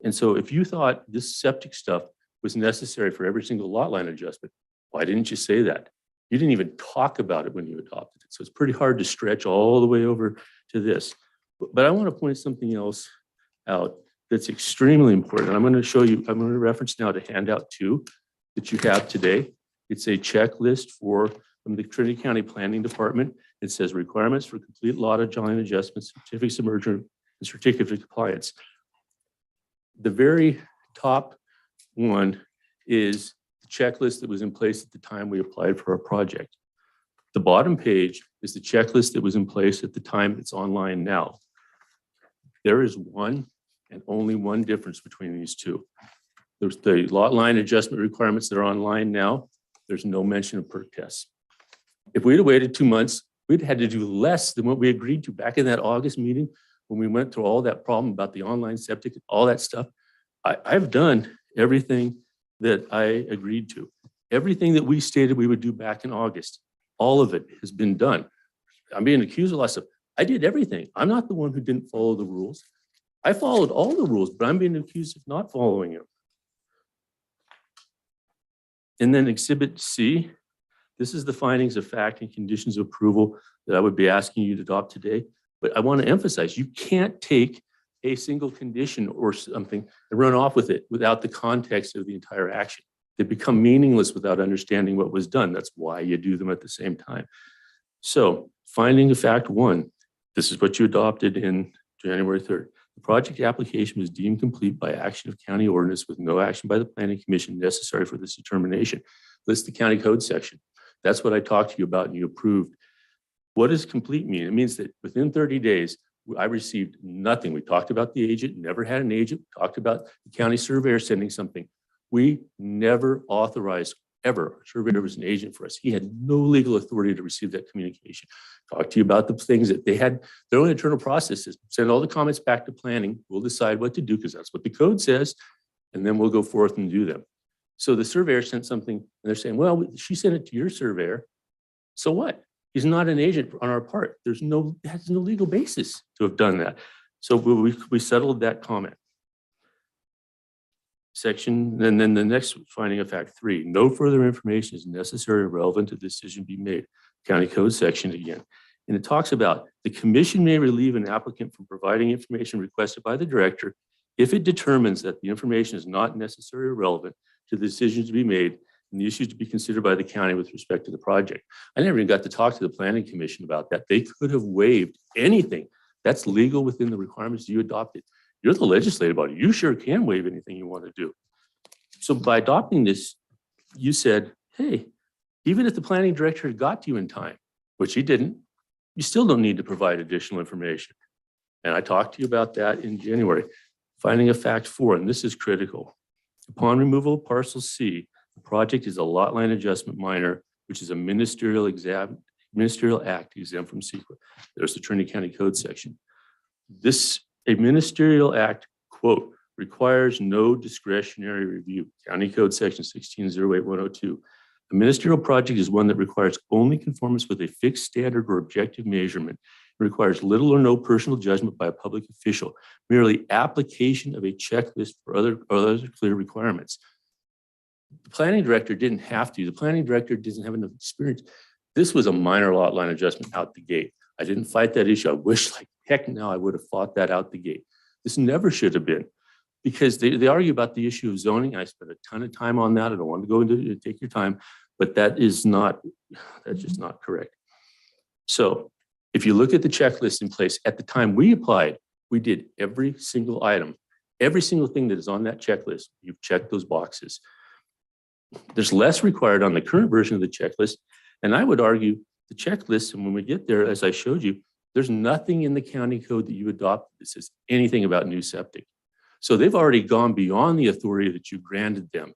And so if you thought this septic stuff was necessary for every single lot line adjustment, why didn't you say that? You didn't even talk about it when you adopted it. So it's pretty hard to stretch all the way over to this. But I want to point something else out that's extremely important. I'm going to show you, I'm going to reference now to handout 2 that you have today. It's a checklist from the Trinity County Planning Department. It says requirements for complete lot line adjustments, certificates of merger, and certificate of compliance. The very top one is the checklist that was in place at the time we applied for our project. The bottom page is the checklist that was in place at the time it's online now. There is one and only one difference between these two. There's the lot line adjustment requirements that are online now. There's no mention of perk tests. If we'd have waited 2 months, we'd had to do less than what we agreed to back in that August meeting when we went through all that problem about the online septic, all that stuff. I've done everything that I agreed to. Everything that we stated we would do back in August, all of it has been done. I'm being accused of lots of, I did everything. I'm not the one who didn't follow the rules. I followed all the rules, but I'm being accused of not following them. And then Exhibit C, this is the findings of fact and conditions of approval that I would be asking you to adopt today. But I want to emphasize, you can't take a single condition or something and run off with it without the context of the entire action. They become meaningless without understanding what was done. That's why you do them at the same time. So finding of fact 1, this is what you adopted in January 3rd. The project application was deemed complete by action of county ordinance with no action by the planning commission necessary for this determination. List the county code section. That's what I talked to you about and you approved. What does complete mean? It means that within 30 days, I received nothing. We talked about the agent, never had an agent, talked about the county surveyor sending something. We never authorized ever. Our surveyor was an agent for us. He had no legal authority to receive that communication. Talk to you about the things that they had, their own internal processes. Send all the comments back to planning. We'll decide what to do because that's what the code says. And then we'll go forth and do them. So the surveyor sent something and they're saying, well, she sent it to your surveyor. So what? He's not an agent on our part. Has no legal basis to have done that. So we settled that comment. Section, and then the next finding of fact 3, no further information is necessary or relevant to the decision be made. County code section again. And it talks about the commission may relieve an applicant from providing information requested by the director if it determines that the information is not necessary or relevant to the decision to be made and the issues to be considered by the county with respect to the project. I never even got to talk to the planning commission about that. They could have waived anything. That's legal within the requirements you adopted. You're the legislative body. You sure can waive anything you want to do. So by adopting this, you said, hey, even if the planning director had got to you in time, which he didn't, you still don't need to provide additional information. And I talked to you about that in January. Finding of fact 4, and this is critical. Upon removal of parcel C, the project is a lot line adjustment minor, which is a ministerial act exempt from secret. There's the Trinity County Code section. A ministerial act, quote, requires no discretionary review. County Code section 1608102. A ministerial project is one that requires only conformance with a fixed standard or objective measurement. It requires little or no personal judgment by a public official, merely application of a checklist for other clear requirements. The planning director didn't have to. The planning director doesn't have enough experience. This was a minor lot line adjustment out the gate. I didn't fight that issue. I wish like heck now I would have fought that out the gate. This never should have been, because they argue about the issue of zoning. I spent a ton of time on that. I don't want to go into it, take your time, but that's just not correct. So if you look at the checklist in place at the time we applied, we did every single item, every single thing that is on that checklist. You've checked those boxes. There's less required on the current version of the checklist. And I would argue the checklist, and when we get there, as I showed you, there's nothing in the county code that you adopted that says anything about new septic. So they've already gone beyond the authority that you granted them.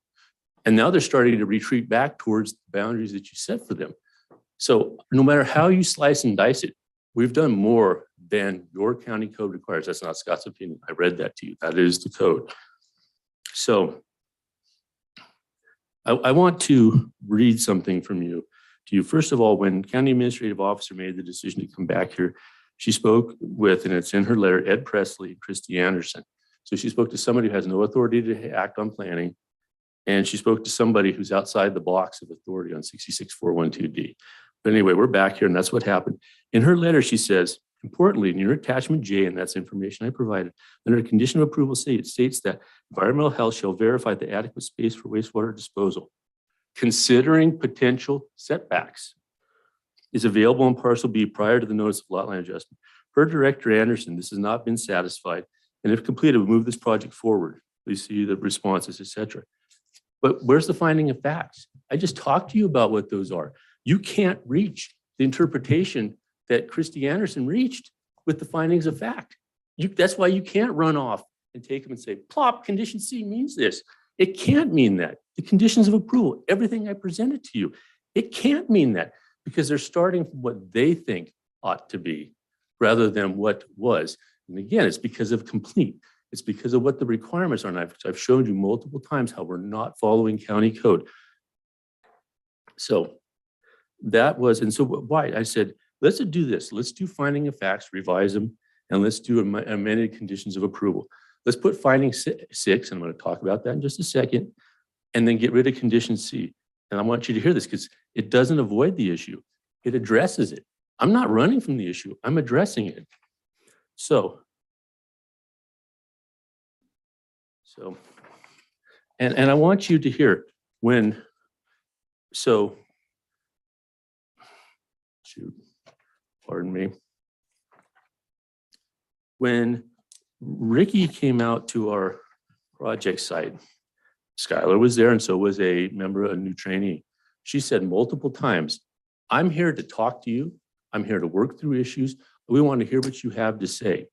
And now they're starting to retreat back towards the boundaries that you set for them. So no matter how you slice and dice it, we've done more than your county code requires. That's not Scott's opinion. I read that to you. That is the code. So I want to read something from you to you. First of all, when county administrative officer made the decision to come back here, she spoke with, and it's in her letter, Ed Presley and Christy Anderson. So she spoke to somebody who has no authority to act on planning. And she spoke to somebody who's outside the box of authority on 66412D. But anyway, we're back here and that's what happened. In her letter, she says, importantly, in your attachment J, and that's information I provided, under the condition of approval states that environmental health shall verify the adequate space for wastewater disposal, considering potential setbacks, is available on parcel B prior to the notice of lot line adjustment. Per Director Anderson, this has not been satisfied. And if completed, we move this project forward. Please see the responses, etc. But where's the finding of facts? I just talked to you about what those are. You can't reach the interpretation that Christy Anderson reached with the findings of fact. That's why you can't run off and take them and say, plop, condition C means this. It can't mean that. The conditions of approval, everything I presented to you, it can't mean that because they're starting from what they think ought to be rather than what was. And again, it's because of complete. It's because of what the requirements are. And I've shown you multiple times how we're not following county code. So that was, and so why? I said, let's do this. Let's do finding of facts, revise them, and let's do amended conditions of approval. Let's put finding 6, and I'm going to talk about that in just a second, and then get rid of condition C. And I want you to hear this because it doesn't avoid the issue. It addresses it. I'm not running from the issue. I'm addressing it. So, and I want you to hear when, shoot, pardon me. When Ricky came out to our project site, Skylar was there and so was a member, a new trainee. She said multiple times, I'm here to talk to you. I'm here to work through issues. We want to hear what you have to say.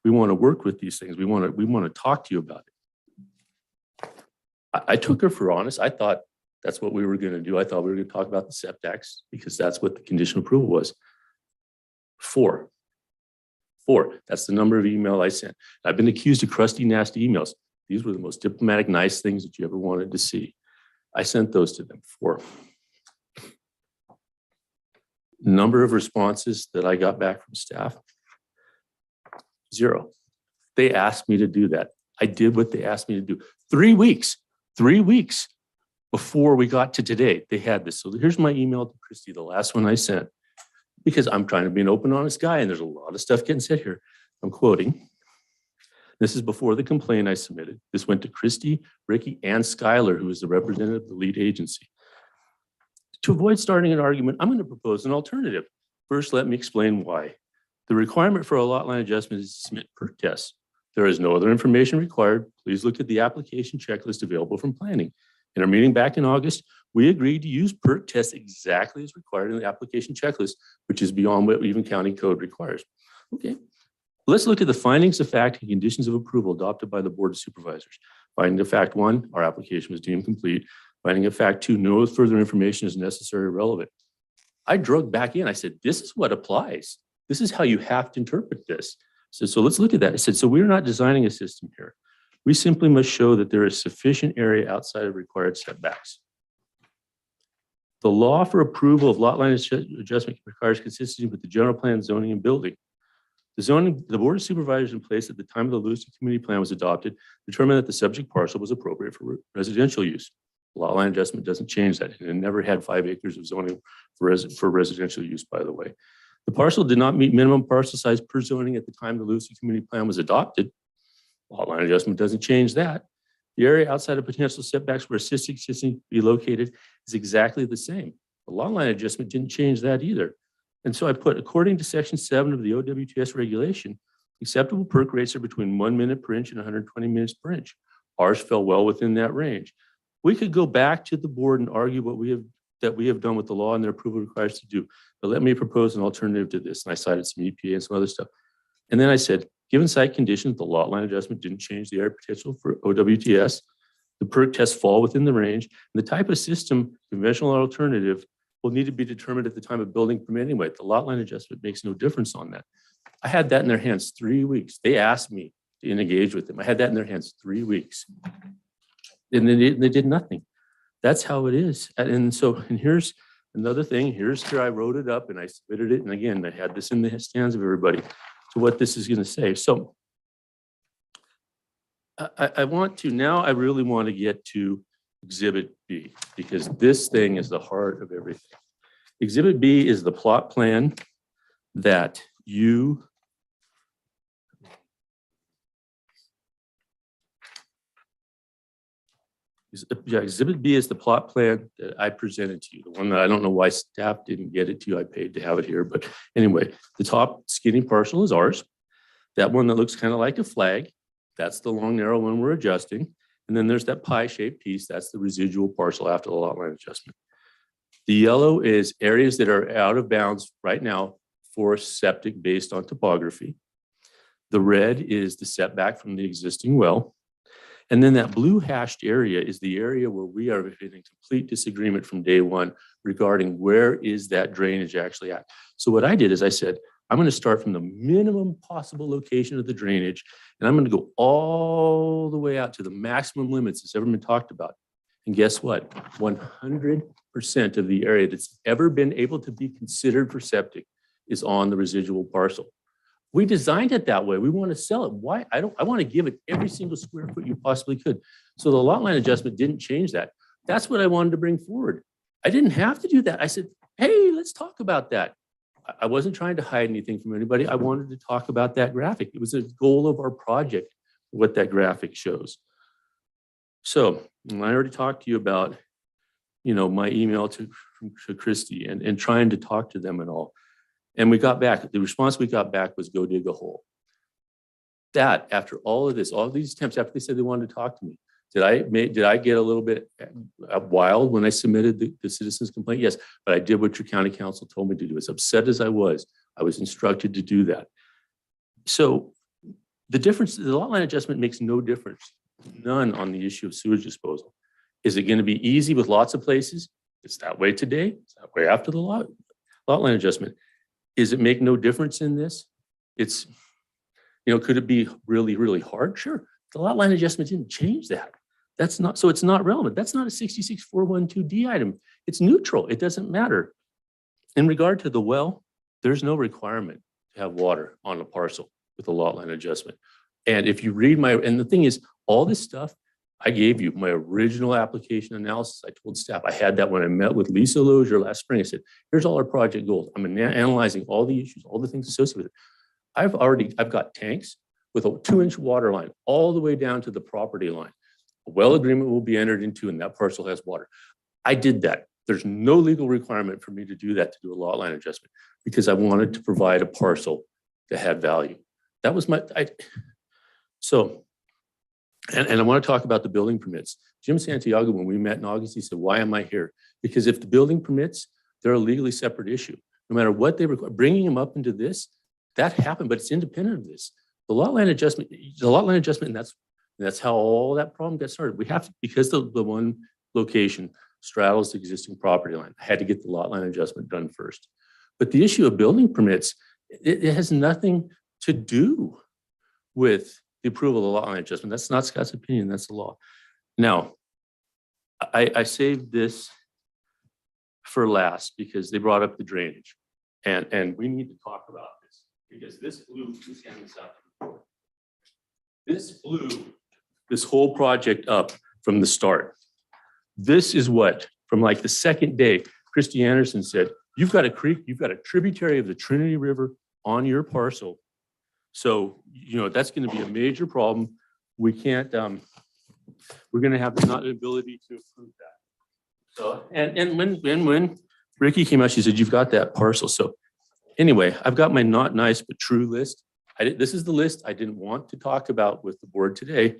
We want to work with these things. We want to talk to you about it. I took her for honest. I thought that's what we were going to do. I thought we were going to talk about the setbacks because that's what the condition of approval was. 4. That's the number of email I sent. I've been accused of crusty, nasty emails. These were the most diplomatic, nice things that you ever wanted to see. I sent those to them. 4. Number of responses that I got back from staff, 0. They asked me to do that. I did what they asked me to do. 3 weeks before we got to today, they had this. So here's my email to Christy, the last one I sent, because I'm trying to be an open, honest guy, and there's a lot of stuff getting said here. I'm quoting. This is before the complaint I submitted. This went to Christy, Ricky, and Skylar, who is the representative of the lead agency. To avoid starting an argument, I'm going to propose an alternative. First, let me explain why. The requirement for a lot line adjustment is to submit perk tests. There is no other information required. Please look at the application checklist available from planning. In our meeting back in August, we agreed to use perk tests exactly as required in the application checklist, which is beyond what even county code requires. Okay, let's look at the findings of fact and conditions of approval adopted by the Board of Supervisors. Finding of fact 1, our application was deemed complete. Finding of fact 2, no further information is necessary or relevant. I drug back in. I said, this is what applies. This is how you have to interpret this. So let's look at that. I said, so we're not designing a system here. We simply must show that there is sufficient area outside of required setbacks. The law for approval of lot line adjustment requires consistency with the general plan, zoning, and building. The Board of Supervisors in place at the time of the Lewiston Community Plan was adopted determined that the subject parcel was appropriate for residential use. Lot line adjustment doesn't change that. And it never had 5 acres of zoning for residential use, by the way. The parcel did not meet minimum parcel size per zoning at the time the Lewiston Community Plan was adopted. Lot line adjustment doesn't change that. The area outside of potential setbacks where assisted existing be located is exactly the same. The lot line adjustment didn't change that either. And so I put, according to Section 7 of the OWTS regulation, acceptable perk rates are between 1 minute per inch and 120 minutes per inch. Ours fell well within that range. We could go back to the board and argue what we have done with the law and their approval requires to do. But let me propose an alternative to this. And I cited some EPA and some other stuff. And then I said, given site conditions, the lot line adjustment didn't change the area potential for OWTS. The perk tests fall within the range. And the type of system, conventional or alternative, will need to be determined at the time of building permit anyway. The lot line adjustment makes no difference on that. I had that in their hands 3 weeks. They asked me to engage with them. I had that in their hands 3 weeks. And they did nothing. That's how it is. And here's another thing. Here I wrote it up and I submitted it. And again, I had this in the hands of everybody. So what this is going to say. So I want to, now I really want to get to Exhibit B, because this thing is the heart of everything. Exhibit B is the plot plan that you Exhibit B is the plot plan that I presented to you, the one that I don't know why staff didn't get it to you. I paid to have it here, but anyway, the top skinny parcel is ours. That one that looks kind of like a flag, that's the long, narrow one we're adjusting. And then there's that pie-shaped piece, that's the residual parcel after the lot line adjustment. The yellow is areas that are out of bounds right now for septic based on topography. The red is the setback from the existing well. And then that blue hashed area is the area where we are in complete disagreement from day one regarding where is that drainage actually at. So what I did is I said, I'm going to start from the minimum possible location of the drainage, and I'm going to go all the way out to the maximum limits that's ever been talked about. And guess what? 100% of the area that's ever been able to be considered for septic is on the residual parcel. We designed it that way. We want to sell it. Why? I want to give it every single square foot you possibly could. So the lot line adjustment didn't change that. That's what I wanted to bring forward. I didn't have to do that. I said, hey, let's talk about that. I wasn't trying to hide anything from anybody. I wanted to talk about that graphic. It was a goal of our project, what that graphic shows. So I already talked to you about, my email to Christy and trying to talk to them and all. And we got back, the response we got back was go dig a hole. That after all of this, all of these attempts, after they said they wanted to talk to me, did I get a little bit wild when I submitted the citizen's complaint? Yes, but I did what your county council told me to do. As upset as I was instructed to do that. So the difference, the lot line adjustment makes no difference, none on the issue of sewage disposal. Is it going to be easy with lots of places? It's that way today, it's that way after the lot line adjustment. Is it make no difference in this? It's, could it be really, really hard? Sure. The lot line adjustment didn't change that. So it's not relevant. That's not a 66412D item. It's neutral. It doesn't matter. In regard to the well, there's no requirement to have water on a parcel with a lot line adjustment. And if you read and the thing is, all this stuff, I gave you my original application analysis. I told staff, I had that when I met with Lisa Lozier last spring. I said, here's all our project goals. I'm analyzing all the issues, all the things associated with it. I've got tanks with a 2-inch water line all the way down to the property line. A well agreement will be entered into and that parcel has water. I did that. There's no legal requirement for me to do that, to do a lot line adjustment, because I wanted to provide a parcel that had value. That was And I want to talk about the building permits. Jim Santiago, when we met in August, he said, why am I here? Because if the building permits, they're a legally separate issue. No matter what they require, bringing them up into this, that happened, but it's independent of this. The lot line adjustment, and that's how all that problem got started. We have to, because the one location straddles the existing property line, I had to get the lot line adjustment done first. But the issue of building permits, it has nothing to do with the approval of the lot line adjustment. That's not Scott's opinion, that's the law. Now, I saved this for last because they brought up the drainage. And we need to talk about this because this blew this whole project up from the start. This is what, from like the second day, Christy Anderson said, you've got a creek, you've got a tributary of the Trinity River on your parcel. So, that's going to be a major problem. We can't, we're going to have not an ability to approve that. So, and when Ricky came out, she said, you've got that parcel. So anyway, I've got my not nice, but true list. This is the list I didn't want to talk about with the board today.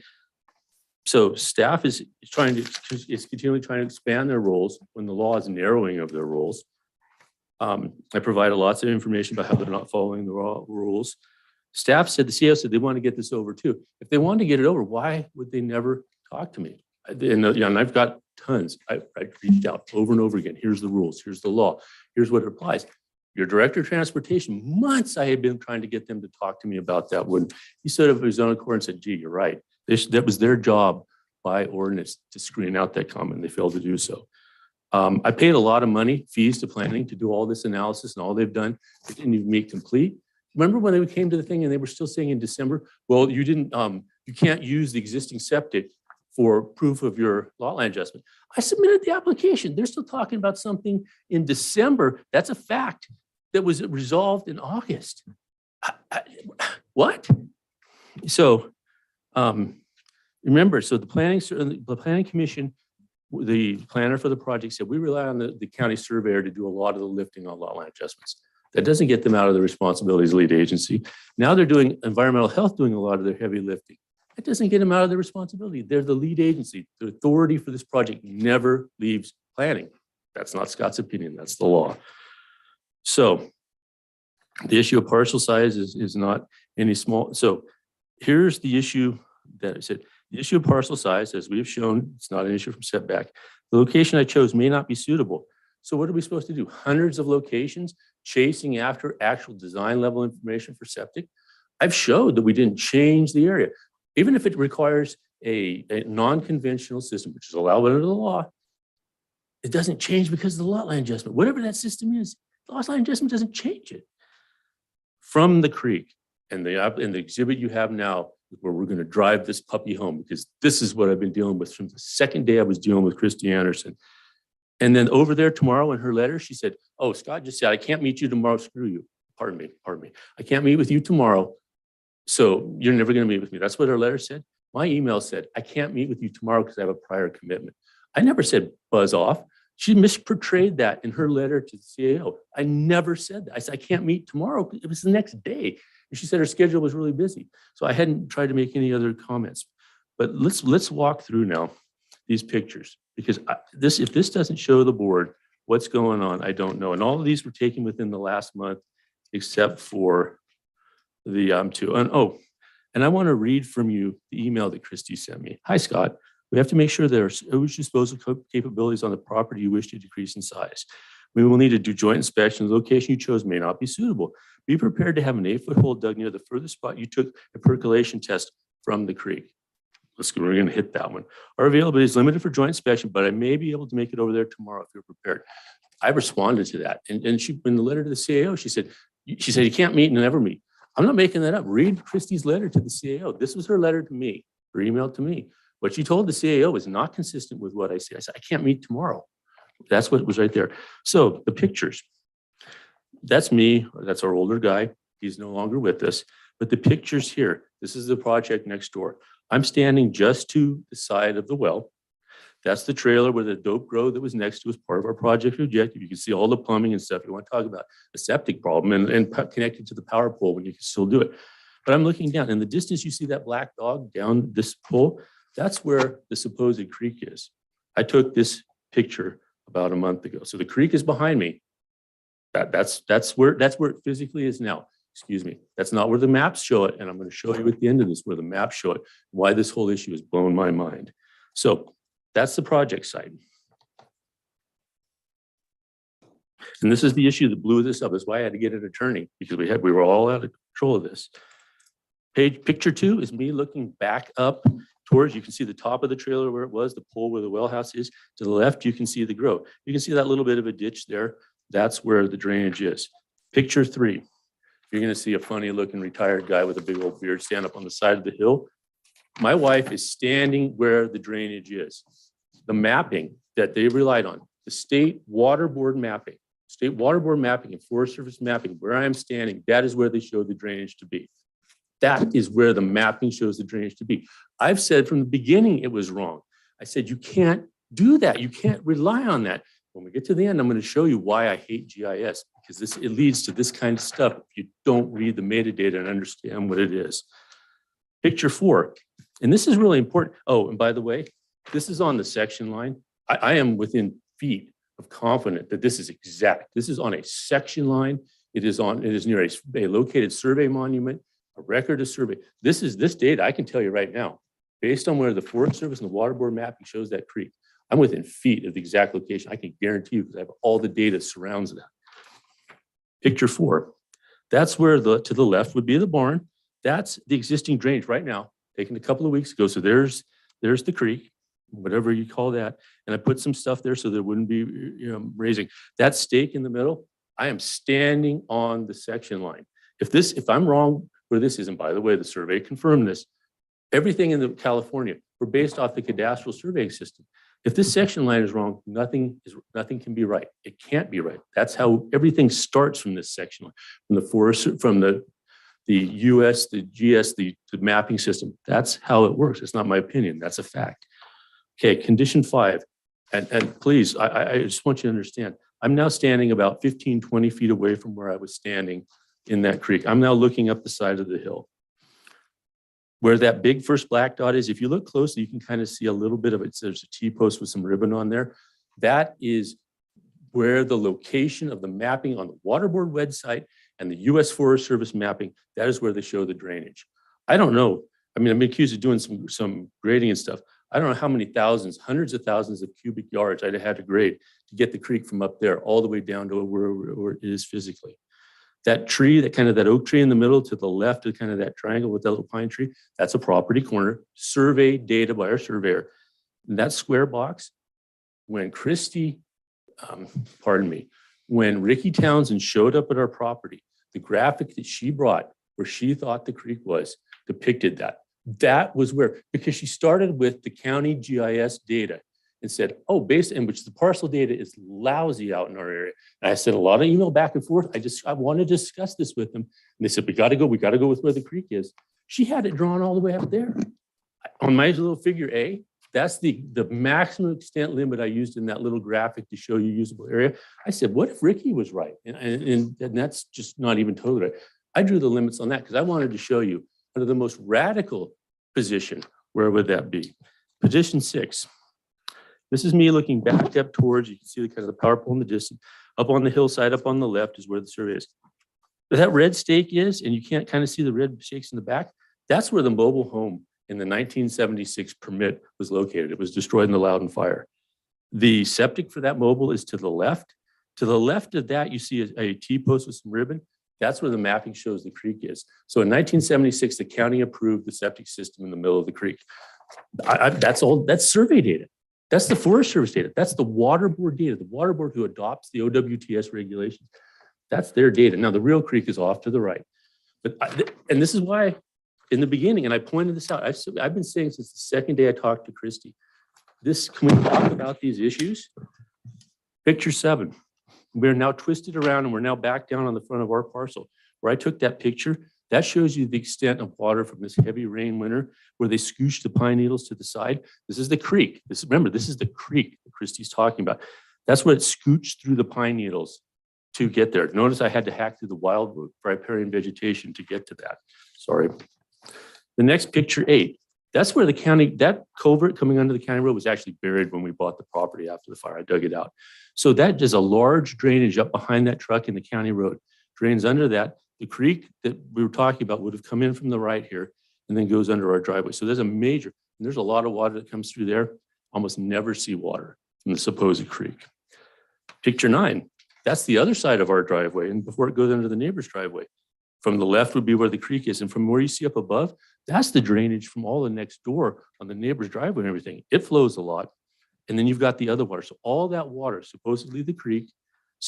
So staff is continually trying to expand their roles when the law is narrowing of their roles. I provided lots of information about how they're not following the rules. Staff said, the CEO said they want to get this over too. If they wanted to get it over, why would they never talk to me? And I've got tons. I reached out over and over again. Here's the rules. Here's the law. Here's what it applies. Your director of transportation, months I had been trying to get them to talk to me about that when he stood up of his own accord and said, gee, you're right. That was their job by ordinance to screen out that comment. They failed to do so. I paid a lot of money, fees to planning to do all this analysis, and all they've done, they didn't even make complete. Remember when they came to the thing and they were still saying in December, well, you you can't use the existing septic for proof of your lot line adjustment. I submitted the application. They're still talking about something in December. That's a fact that was resolved in August. What? So remember, so the planning commission, the planner for the project said, we rely on the county surveyor to do a lot of the lifting on lot line adjustments. That doesn't get them out of the responsibilities of lead agency. Now they're doing environmental health, doing a lot of their heavy lifting. That doesn't get them out of their responsibility. They're the lead agency. The authority for this project never leaves planning. That's not Scott's opinion. That's the law. So the issue of parcel size is not any small. So here's the issue that I said. The issue of parcel size, as we have shown, it's not an issue from setback. The location I chose may not be suitable. So what are we supposed to do? Hundreds of locations chasing after actual design level information for septic? I've showed that we didn't change the area. Even if it requires a non-conventional system, which is allowed under the law, it doesn't change because of the lot line adjustment. Whatever that system is, the lot line adjustment doesn't change it. From the creek and the exhibit you have now, where we're going to drive this puppy home, because this is what I've been dealing with from the second day I was dealing with Christy Anderson. And then over there tomorrow in her letter, she said, oh, Scott just said, I can't meet you tomorrow. Screw you. Pardon me. I can't meet with you tomorrow. So you're never going to meet with me. That's what her letter said. My email said, I can't meet with you tomorrow because I have a prior commitment. I never said buzz off. She misportrayed that in her letter to the CAO. I never said that. I said, I can't meet tomorrow. It was the next day. And she said her schedule was really busy. So I hadn't tried to make any other comments. But let's walk through now these pictures, because if this doesn't show the board what's going on, I don't know. And all of these were taken within the last month, except for the two. And I want to read from you the email that Christy sent me. Hi, Scott. We have to make sure there are sewage disposal capabilities on the property you wish to decrease in size. We will need to do joint inspection. The location you chose may not be suitable. Be prepared to have an 8-foot hole dug near the furthest spot you took a percolation test from the creek. We're going to hit that one. Our availability is limited for joint inspection, but I may be able to make it over there tomorrow if you're prepared. I responded to that. And she, in the letter to the CAO, she said, you can't meet and never meet. I'm not making that up. Read Christie's letter to the CAO. This was her letter to me, her email to me. What she told the CAO is not consistent with what I said. I said, I can't meet tomorrow. That's what was right there. So the pictures, that's me, that's our older guy. He's no longer with us. But the pictures here, this is the project next door. I'm standing just to the side of the well. That's the trailer where the dope grow that was next to as part of our project objective. You can see all the plumbing and stuff. You want to talk about a septic problem and connected to the power pole when you can still do it. But I'm looking down. In the distance, you see that black dog down this pole. That's where the supposed creek is. I took this picture about a month ago. So the creek is behind me. That's where it physically is now. Excuse me. That's not where the maps show it. And I'm going to show you at the end of this where the maps show it, why this whole issue has blown my mind. So that's the project site. And this is the issue that blew this up. That's why I had to get an attorney, because we were all out of control of this. Picture 2 is me looking back up towards, you can see the top of the trailer where it was, the pole where the well house is. To the left, you can see the grow. You can see that little bit of a ditch there. That's where the drainage is. Picture 3, you're going to see a funny looking retired guy with a big old beard stand up on the side of the hill. My wife is standing where the drainage is. The mapping that they relied on, the state water board mapping and Forest Service mapping, where I am standing, that is where they show the drainage to be. That is where the mapping shows the drainage to be. I've said from the beginning it was wrong. I said, you can't do that. You can't rely on that. When we get to the end, I'm going to show you why I hate GIS, because it leads to this kind of stuff if you don't read the metadata and understand what it is. Picture 4, and this is really important. Oh, and by the way, this is on the section line. I am within feet of confident that this is exact. This is on a section line. It is near a located survey monument, a record of survey. This data I can tell you right now, based on where the Forest Service and the water board mapping shows that creek. I'm within feet of the exact location. I can guarantee you because I have all the data surrounds that. Picture 4, that's where to the left would be the barn. That's the existing drainage right now, taken a couple of weeks ago. So there's the creek, whatever you call that. And I put some stuff there so there wouldn't be raising. That stake in the middle, I am standing on the section line. If I'm wrong where this is, and by the way, the survey confirmed this, Everything in the California were based off the cadastral surveying system. If this section line is wrong, nothing can be right. It can't be right. That's how everything starts from this section line, from the forest, from the US, the GS, the mapping system. That's how it works. It's not my opinion. That's a fact. Okay, condition 5. And please, I just want you to understand, I'm now standing about 15, 20 feet away from where I was standing in that creek. I'm now looking up the side of the hill. Where that big first black dot is, if you look closely, you can kind of see a little bit of it. So there's a T-post with some ribbon on there. That is where the location of the mapping on the Water Board website and the US Forest Service mapping, that is where they show the drainage. I don't know. I mean, I'm accused of doing some grading and stuff. I don't know how many thousands, hundreds of thousands of cubic yards I'd have had to grade to get the creek from up there all the way down to where it is physically. That tree, that oak tree in the middle to the left of kind of that triangle with that little pine tree, that's a property corner, survey data by our surveyor. And that square box, when when Ricky Townsend showed up at our property, the graphic that she brought where she thought the creek was depicted that. That was where, because she started with the county GIS data and said, oh, based in which the parcel data is lousy out in our area. And I sent a lot of email back and forth. I wanted to discuss this with them. And they said, we got to go with where the creek is. She had it drawn all the way up there. On my little figure A, that's the maximum extent limit I used in that little graphic to show you usable area. I said, what if Ricky was right? And that's just not even totally right. I drew the limits on that because I wanted to show you under the most radical position, where would that be? Position 6. This is me looking back up towards, you can see the kind of the power pole in the distance. Up on the hillside, up on the left is where the survey is. Where that red stake is, and you can't kind of see the red stakes in the back, that's where the mobile home in the 1976 permit was located. It was destroyed in the Loudon fire. The septic for that mobile is to the left. To the left of that, you see a T-post with some ribbon. That's where the mapping shows the creek is. So in 1976, the county approved the septic system in the middle of the creek. That's survey data. That's the Forest Service data. That's the Water Board data. The Water Board who adopts the OWTS regulations. That's their data. Now the real creek is off to the right. And this is why in the beginning, and I pointed this out, I've been saying since the second day I talked to Christy, can we talk about these issues? Picture 7. We're now twisted around and we're now back down on the front of our parcel. Where I took that picture, that shows you the extent of water from this heavy rain winter where they scooched the pine needles to the side. This is the creek. Remember, this is the creek that Christy's talking about. That's what it scooched through the pine needles to get there. Notice I had to hack through the wildwood, riparian vegetation to get to that. Sorry. The next picture 8. That's where that culvert coming under the county road was actually buried when we bought the property after the fire. I dug it out. So that is a large drainage up behind that truck in the county road. Drains under that. The creek that we were talking about would have come in from the right here and then goes under our driveway. So there's a lot of water that comes through there. Almost never see water from the supposed creek. Picture 9. That's the other side of our driveway and before it goes under the neighbor's driveway. From the left would be where the creek is. And from where you see up above, that's the drainage from all the next door on the neighbor's driveway and everything. It flows a lot. And then you've got the other water. So all that water, supposedly the creek,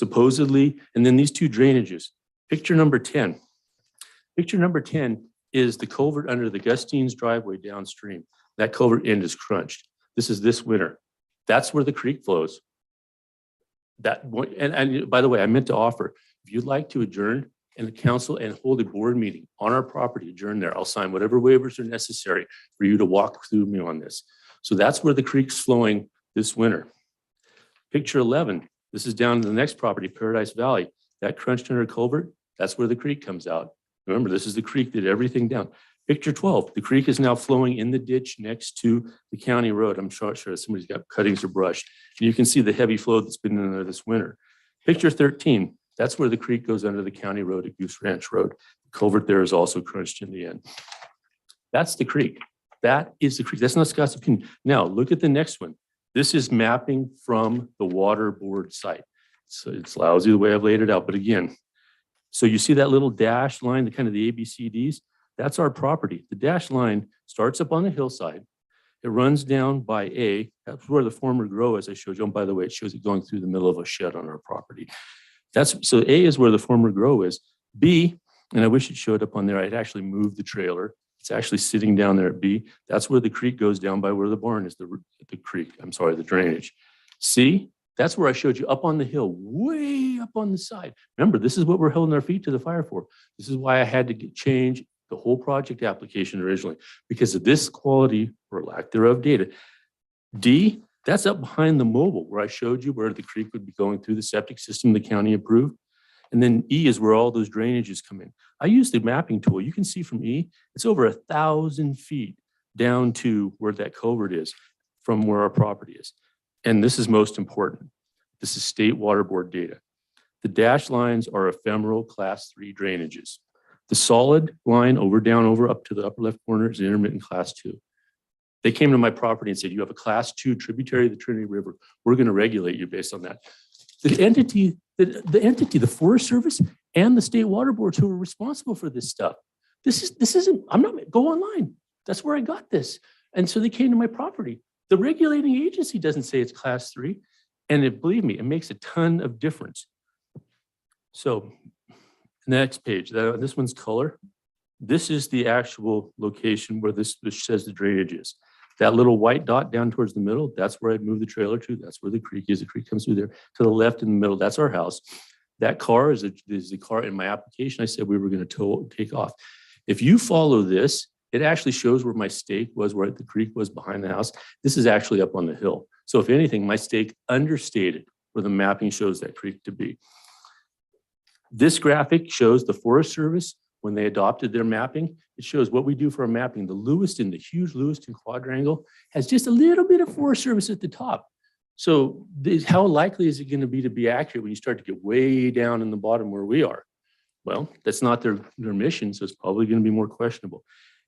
and then these two drainages. Picture number 10. Picture number 10 is the culvert under the Gustine's driveway downstream. That culvert end is crunched. This is this winter. That's where the creek flows. And by the way, I meant to offer, if you'd like to adjourn and the council and hold a board meeting on our property, adjourn there. I'll sign whatever waivers are necessary for you to walk through me on this. So that's where the creek's flowing this winter. Picture 11. This is down to the next property, Paradise Valley. That crunched under culvert, that's where the creek comes out. Remember, this is the creek that did everything down. Picture 12. The creek is now flowing in the ditch next to the county road. I'm sure somebody's got cuttings or brush. And you can see the heavy flow that's been in there this winter. Picture 13. That's where the creek goes under the county road at Goose Ranch Road. The culvert there is also crunched in the end. That's the creek. That is the creek. That's not Scott's opinion. Now, look at the next one. This is mapping from the Water Board site. So it's lousy the way I've laid it out. But again, so you see that little dash line, the kind of the ABCDs? That's our property. The dash line starts up on the hillside. It runs down by A. That's where the former grow, as I showed you. And by the way, it shows it going through the middle of a shed on our property. So A is where the former grow is. B, and I wish it showed up on there, I'd actually moved the trailer It's actually sitting down there at B. That's where the creek goes down by where the barn is, the creek, I'm sorry, the drainage. C, that's where I showed you up on the hill, way up on the side. Remember, this is what we're holding our feet to the fire for. This is why I had to change the whole project application originally, because of this quality or lack thereof data. D, that's up behind the mobile where I showed you where the creek would be going through the septic system the county approved. And then E is where all those drainages come in. I use the mapping tool. You can see from E, it's over 1,000 feet down to where that culvert is from where our property is. And this is most important. This is state water board data. The dashed lines are ephemeral class 3 drainages. The solid line down over up to the upper left corner is intermittent class 2. They came to my property and said, you have a class 2 tributary of the Trinity River. We're going to regulate you based on that. The entity, the Forest Service and the state water boards who are responsible for this stuff. This isn't, I'm not, go online. That's where I got this. And so they came to my property. The regulating agency doesn't say it's class 3. And believe me, it makes a ton of difference. So next page, this one's color. This is the actual location where this says the drainage is. That little white dot down towards the middle, that's where I'd move the trailer to. That's where the creek is. The creek comes through there. To the left in the middle, that's our house. That car is the car in my application. I said we were going to take off. If you follow this, it actually shows where my stake was, where the creek was behind the house. This is actually up on the hill. So if anything, my stake understated where the mapping shows that creek to be. This graphic shows the Forest Service when they adopted their mapping. It shows what we do for our mapping. The Lewiston, the huge Lewiston quadrangle, has just a little bit of Forest Service at the top. So how likely is it going to be accurate when you start to get way down in the bottom where we are? Well, that's not their mission, so it's probably going to be more questionable.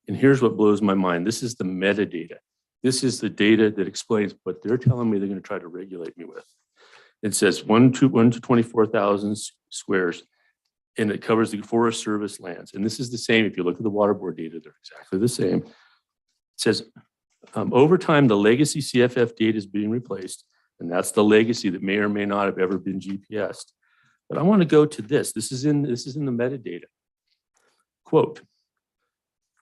And here's what blows my mind. This is the metadata. This is the data that explains what they're telling me they're going to try to regulate me with. It says 1 to 24,000 squares, and it covers the Forest Service lands. And this is the same. If you look at the water board data, they're exactly the same. It says, over time, the legacy CFF data is being replaced. And that's the legacy that may or may not have ever been GPSed. But I want to go to this. This is in the metadata. Quote,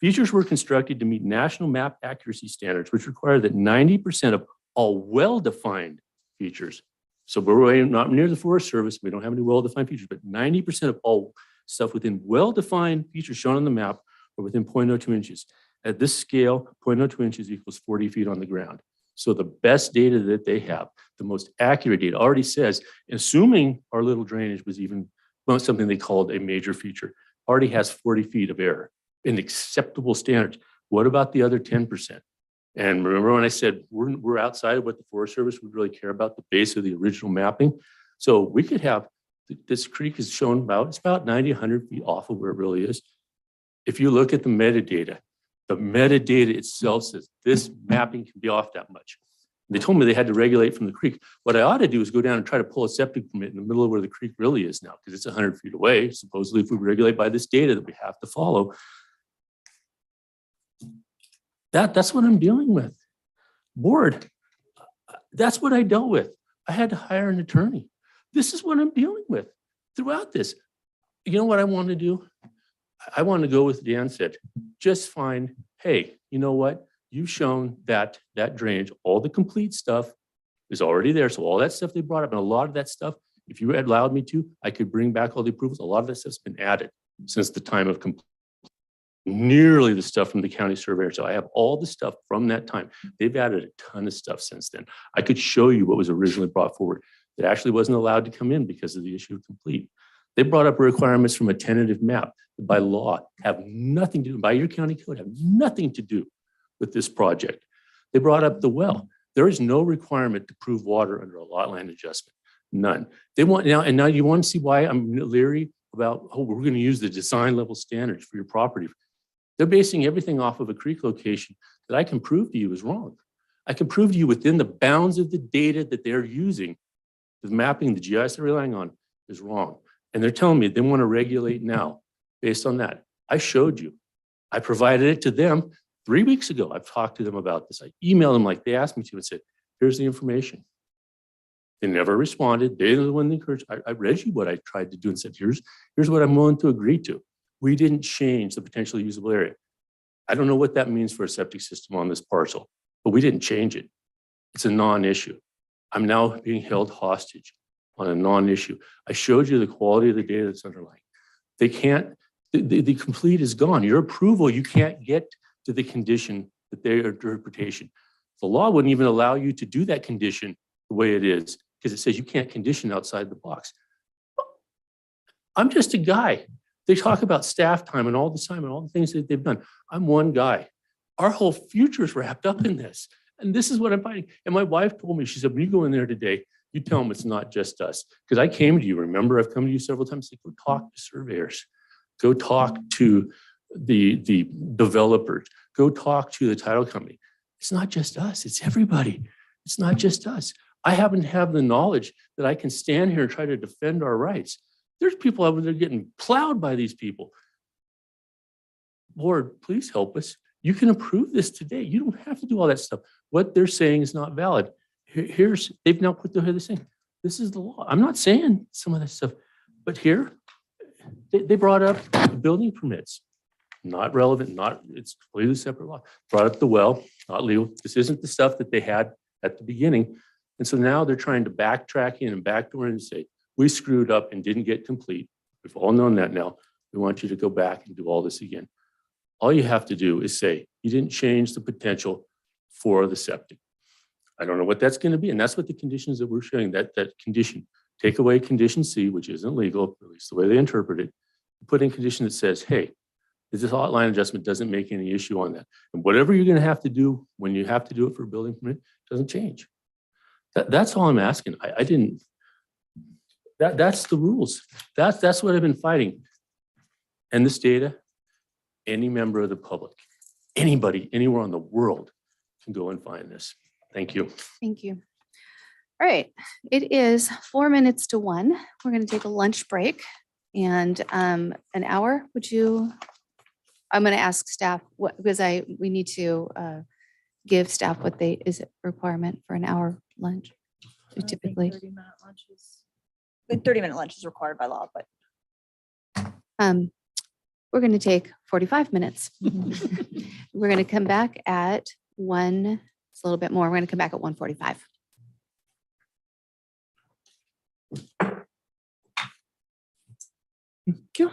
features were constructed to meet national map accuracy standards, which require that 90% of all well-defined features. So we're not near the Forest Service. We don't have any well-defined features, but 90% of all stuff within well-defined features shown on the map are within 0.02 inches. At this scale, 0.02 inches equals 40 feet on the ground. So the best data that they have, the most accurate data already says, assuming our little drainage was even something they called a major feature, already has 40 feet of error in acceptable standards. What about the other 10%? And remember when I said we're outside of what the Forest Service would really care about, the base of the original mapping? So we could have, this creek is shown it's about 90, 100 feet off of where it really is. If you look at the metadata itself says this mapping can be off that much. They told me they had to regulate from the creek. What I ought to do is go down and try to pull a septic permit in the middle of where the creek really is now, because it's 100 feet away. Supposedly, if we regulate by this data that we have to follow, that's what I'm dealing with. Board, that's what I dealt with. I had to hire an attorney. This is what I'm dealing with throughout this. You know what I want to do? I want to go with Dan said, just find, hey, you know what? You've shown that drainage, all the complete stuff is already there. So all that stuff they brought up, and a lot of that stuff, if you had allowed me to, I could bring back all the approvals. A lot of that stuff's been added since the time of complete. Nearly the stuff from the county surveyor. So I have all the stuff from that time. They've added a ton of stuff since then. I could show you what was originally brought forward. It actually wasn't allowed to come in because of the issue of complete. They brought up requirements from a tentative map that by law have nothing to do, by your county code, have nothing to do with this project. They brought up the well. There is no requirement to prove water under a lot line adjustment. None. They want now you want to see why I'm leery about, we're going to use the design level standards for your property. They're basing everything off of a creek location that I can prove to you is wrong. I can prove to you within the bounds of the data that they're using, the mapping, the GIS they're relying on is wrong. And they're telling me they want to regulate now based on that. I showed you. I provided it to them 3 weeks ago. I've talked to them about this. I emailed them like they asked me to and said, here's the information. They never responded. They're the one that encouraged. I read you what I tried to do and said, here's what I'm willing to agree to. We didn't change the potentially usable area. I don't know what that means for a septic system on this parcel, but we didn't change it. It's a non-issue. I'm now being held hostage on a non-issue. I showed you the quality of the data that's underlying. They can't, the complete is gone. Your approval, you can't get to the condition that their interpretation. The law wouldn't even allow you to do that condition the way it is, because it says you can't condition outside the box. I'm just a guy. They talk about staff time and all the time and all the things that they've done. I'm one guy. Our whole future is wrapped up in this. And this is what I'm fighting. And my wife told me, she said, when you go in there today, you tell them it's not just us. Because I came to you, remember, I've come to you several times, say, go talk to surveyors, go talk to the developers, go talk to the title company. It's not just us, it's everybody. It's not just us. I happen to have the knowledge that I can stand here and try to defend our rights. There's people out there getting plowed by these people. Lord, please help us. You can approve this today. You don't have to do all that stuff. What they're saying is not valid. They've now put their saying, this is the law. I'm not saying some of that stuff, but here, they brought up the building permits. Not relevant, it's completely separate law. Brought up the well, not legal. This isn't the stuff that they had at the beginning. And so now they're trying to backtrack in and backdoor and say, we screwed up and didn't get complete. We've all known that now. We want you to go back and do all this again. All you have to do is say, you didn't change the potential for the septic. I don't know what that's going to be. And that's what the conditions that we're showing, that condition, take away condition C, which isn't legal, at least the way they interpret it, put in condition that says, hey, this outline adjustment doesn't make any issue on that. And whatever you're going to have to do when you have to do it for a building permit doesn't change. That's all I'm asking. I didn't, that's the rules. That's what I've been fighting. And this data, any member of the public, anybody, anywhere in the world can go and find this. Thank you. Thank you. All right, it is 4 minutes to 1. We're going to take a lunch break and an hour. I'm going to ask staff what, because we need to give staff what is it requirement for an hour lunch? We typically. 30-minute lunches. 30-minute lunch is required by law, but. We're going to take 45 minutes. We're going to come back at 1, it's a little bit more. We're going to come back at 1:45. Thank you.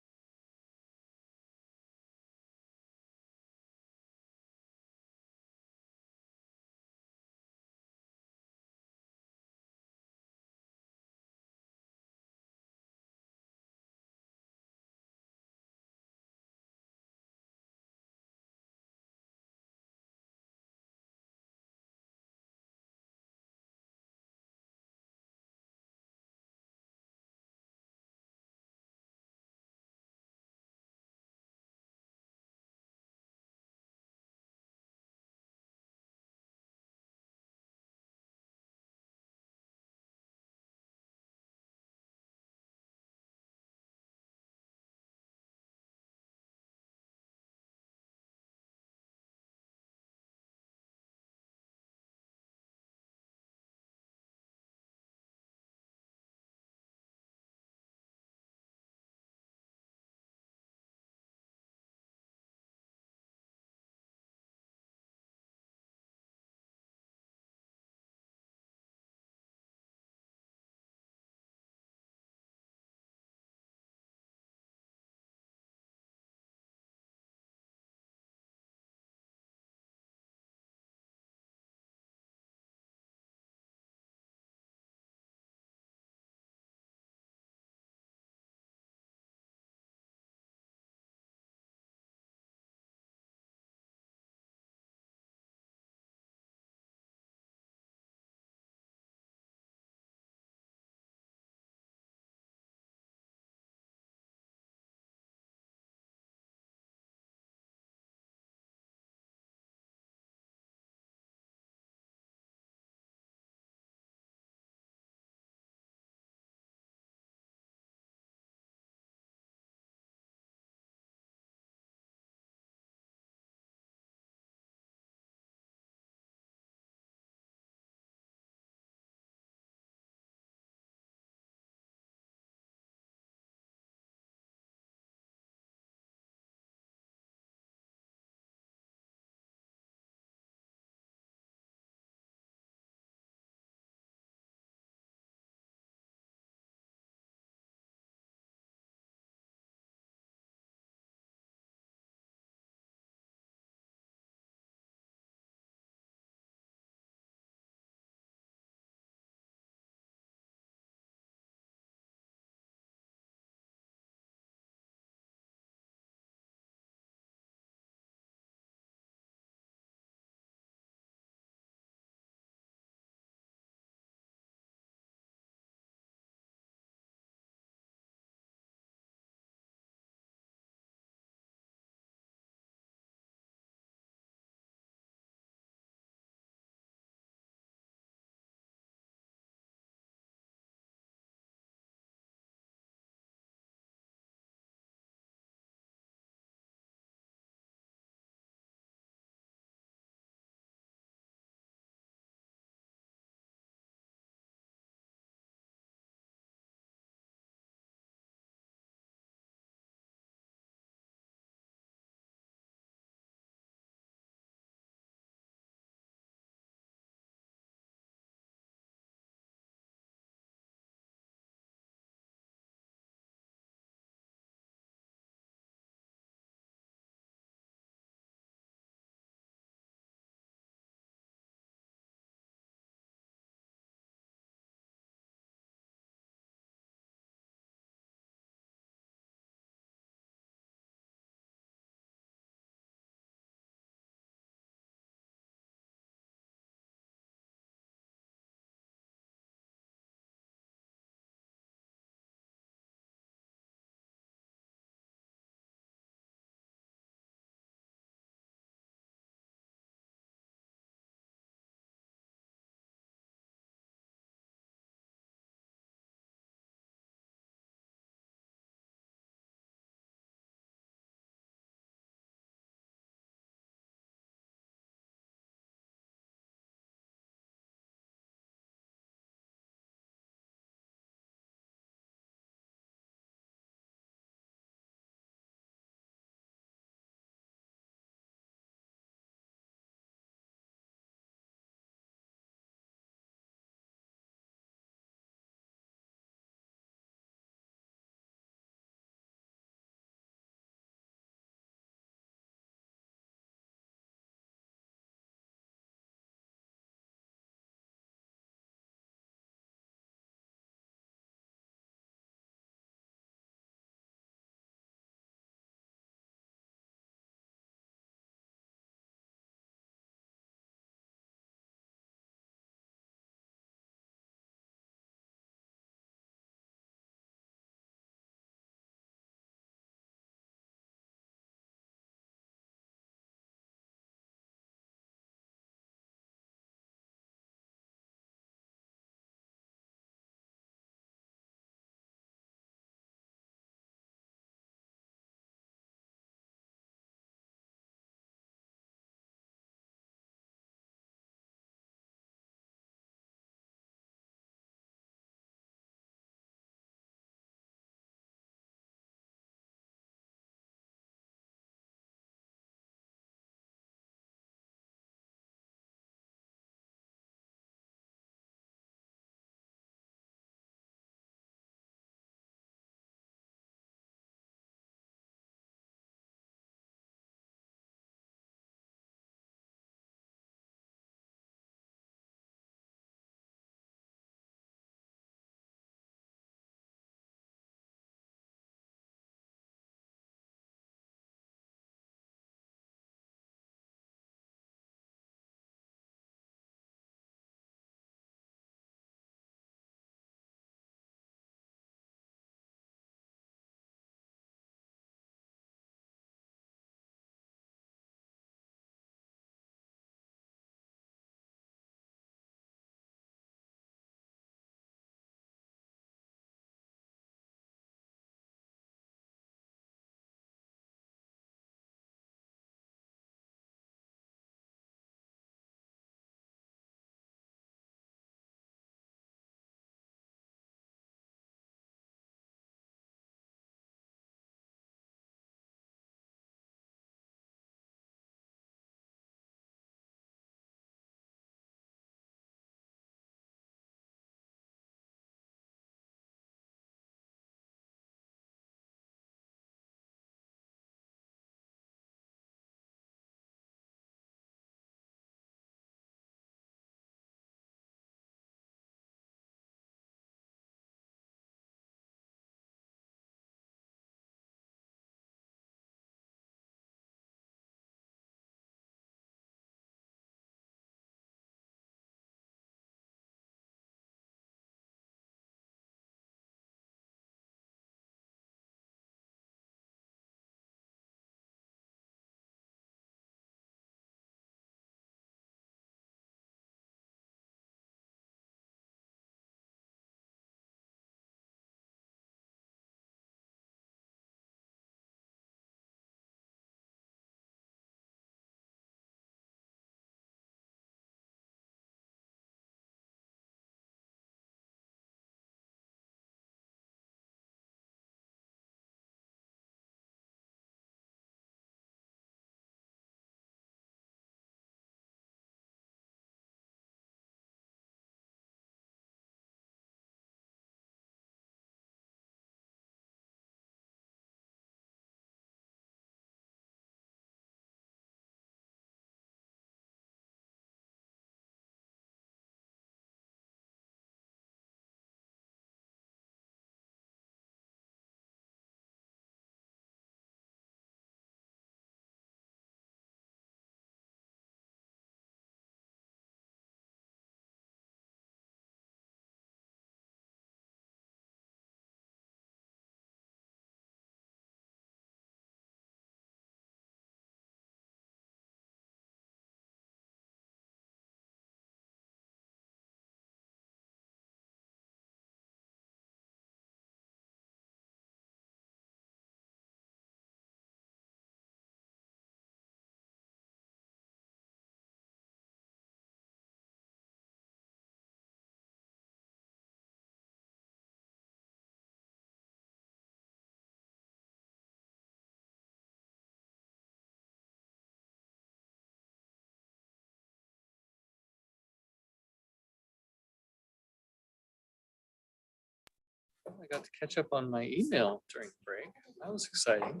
I got to catch up on my email during break. That was exciting.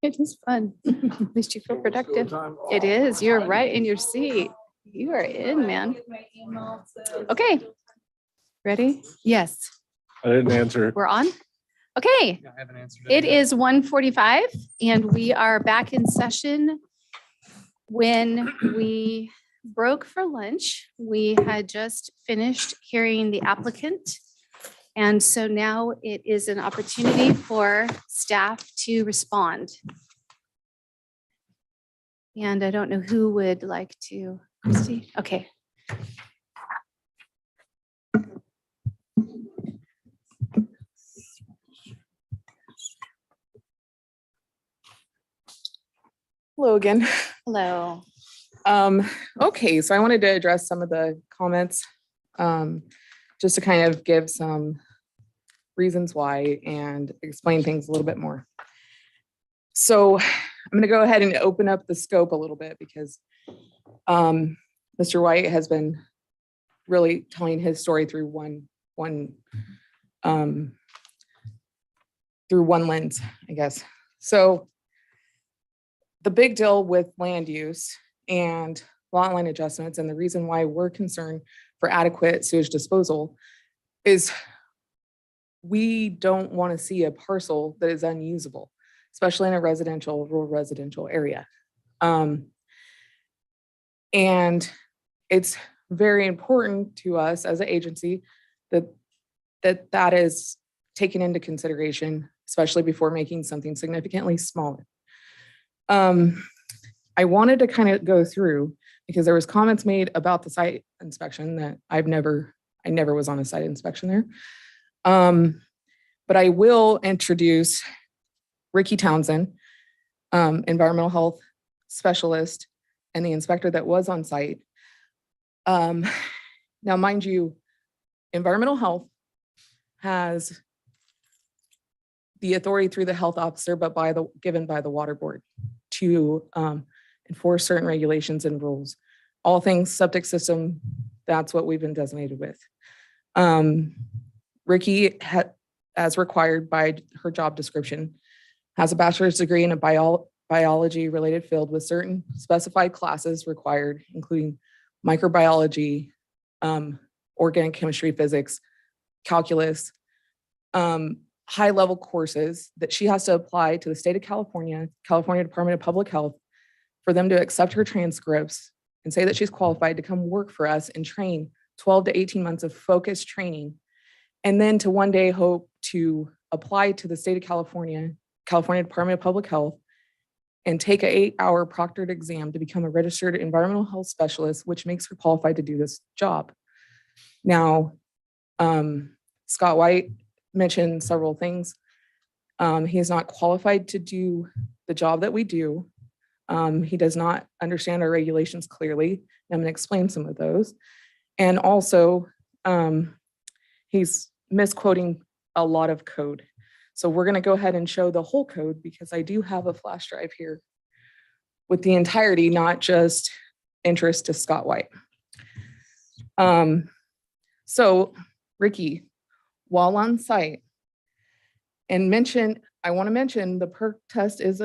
It is fun. At least you feel productive. It is. You're right in your seat. You are in, man. Okay. Ready? Yes. I didn't answer. We're on? Okay. I haven't answered It is 1:45 and we are back in session. When we broke for lunch, we had just finished hearing the applicant. And so now it is an opportunity for staff to respond. And I don't know who would like to, Christy? Okay. Hello again. Hello. Okay, so I wanted to address some of the comments, just to kind of give some reasons why and explain things a little bit more. So I'm going to go ahead and open up the scope a little bit because Mr. White has been really telling his story through one lens, I guess. So the big deal with land use and lot line adjustments, and the reason why we're concerned for adequate sewage disposal is we don't want to see a parcel that is unusable, especially in a rural residential area. And it's very important to us as an agency that is taken into consideration, especially before making something significantly smaller. I wanted to kind of go through because there was comments made about the site inspection that I never was on a site inspection there. But I will introduce Ricky Townsend, environmental health specialist, and the inspector that was on site. Now, mind you, environmental health has the authority through the health officer, but given by the water board to enforce certain regulations and rules. All things septic system, that's what we've been designated with. Ricky, as required by her job description, has a bachelor's degree in a biology related field with certain specified classes required, including microbiology, organic chemistry, physics, calculus, high level courses that she has to apply to the state of California Department of Public Health for them to accept her transcripts and say that she's qualified to come work for us and train 12 to 18 months of focused training. And then to one day hope to apply to the state of California Department of Public Health and take an 8-hour proctored exam to become a registered environmental health specialist, which makes her qualified to do this job. Now, Scott White mentioned several things. He is not qualified to do the job that we do. He does not understand our regulations clearly. I'm going to explain some of those. And also, he's misquoting a lot of code. So we're going to go ahead and show the whole code because I do have a flash drive here with the entirety, not just interest to Scott White. So Ricky, while on site, and I want to mention the perk test is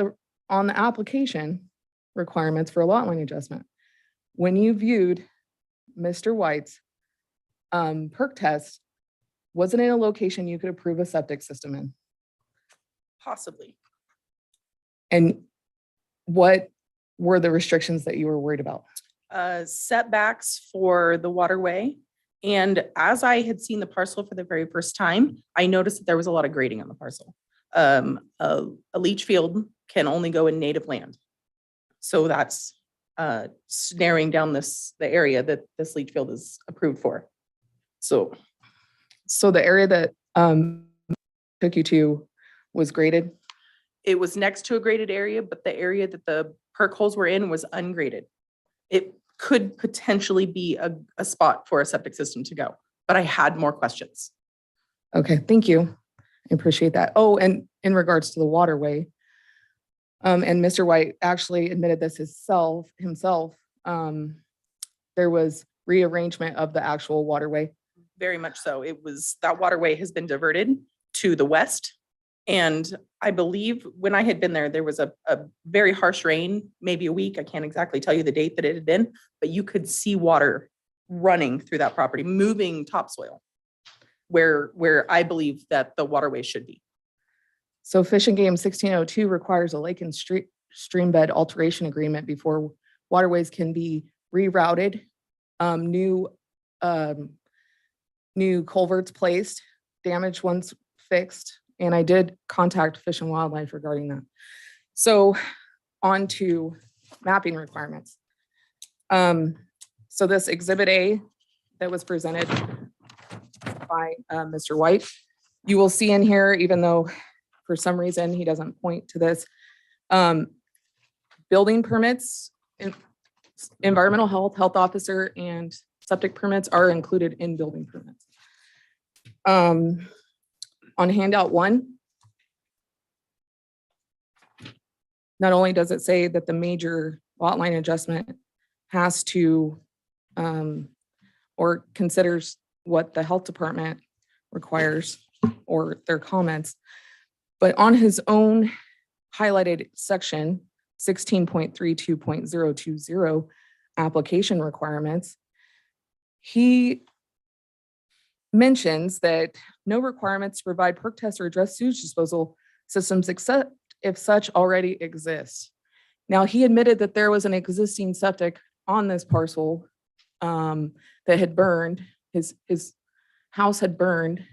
on the application requirements for a lot line adjustment. When you viewed Mr. White's perk test, was it in a location you could approve a septic system in? Possibly. And what were the restrictions that you were worried about? Setbacks for the waterway. And as I had seen the parcel for the very first time, I noticed that there was a lot of grading on the parcel. A leach field can only go in native land. So that's narrowing down the area that this leach field is approved for. So the area that took you to was graded? It was next to a graded area, but the area that the perk holes were in was ungraded. It could potentially be a spot for a septic system to go, but I had more questions. Okay, thank you. I appreciate that. Oh, and in regards to the waterway, and Mr. White actually admitted this himself, there was rearrangement of the actual waterway. very much so. That waterway has been diverted to the west. And I believe when I had been there, there was a very harsh rain, maybe a week. I can't exactly tell you the date that it had been, but you could see water running through that property, moving topsoil where I believe that the waterway should be. So Fish and Game 1602 requires a lake and stream bed alteration agreement before waterways can be rerouted, new culverts placed, damaged ones fixed, and I did contact Fish and Wildlife regarding that. So on to mapping requirements. So this Exhibit A that was presented by Mr. White, you will see in here, even though for some reason he doesn't point to this, building permits, environmental health officer, and septic permits are included in building permits. On handout 1, not only does it say that the major lot line adjustment has to or considers what the health department requires or their comments, but on his own highlighted section 16.32.020 application requirements, he mentions that no requirements to provide perk tests or address sewage disposal systems except if such already exist. Now, he admitted that there was an existing septic on this parcel that had burned. His house had burned,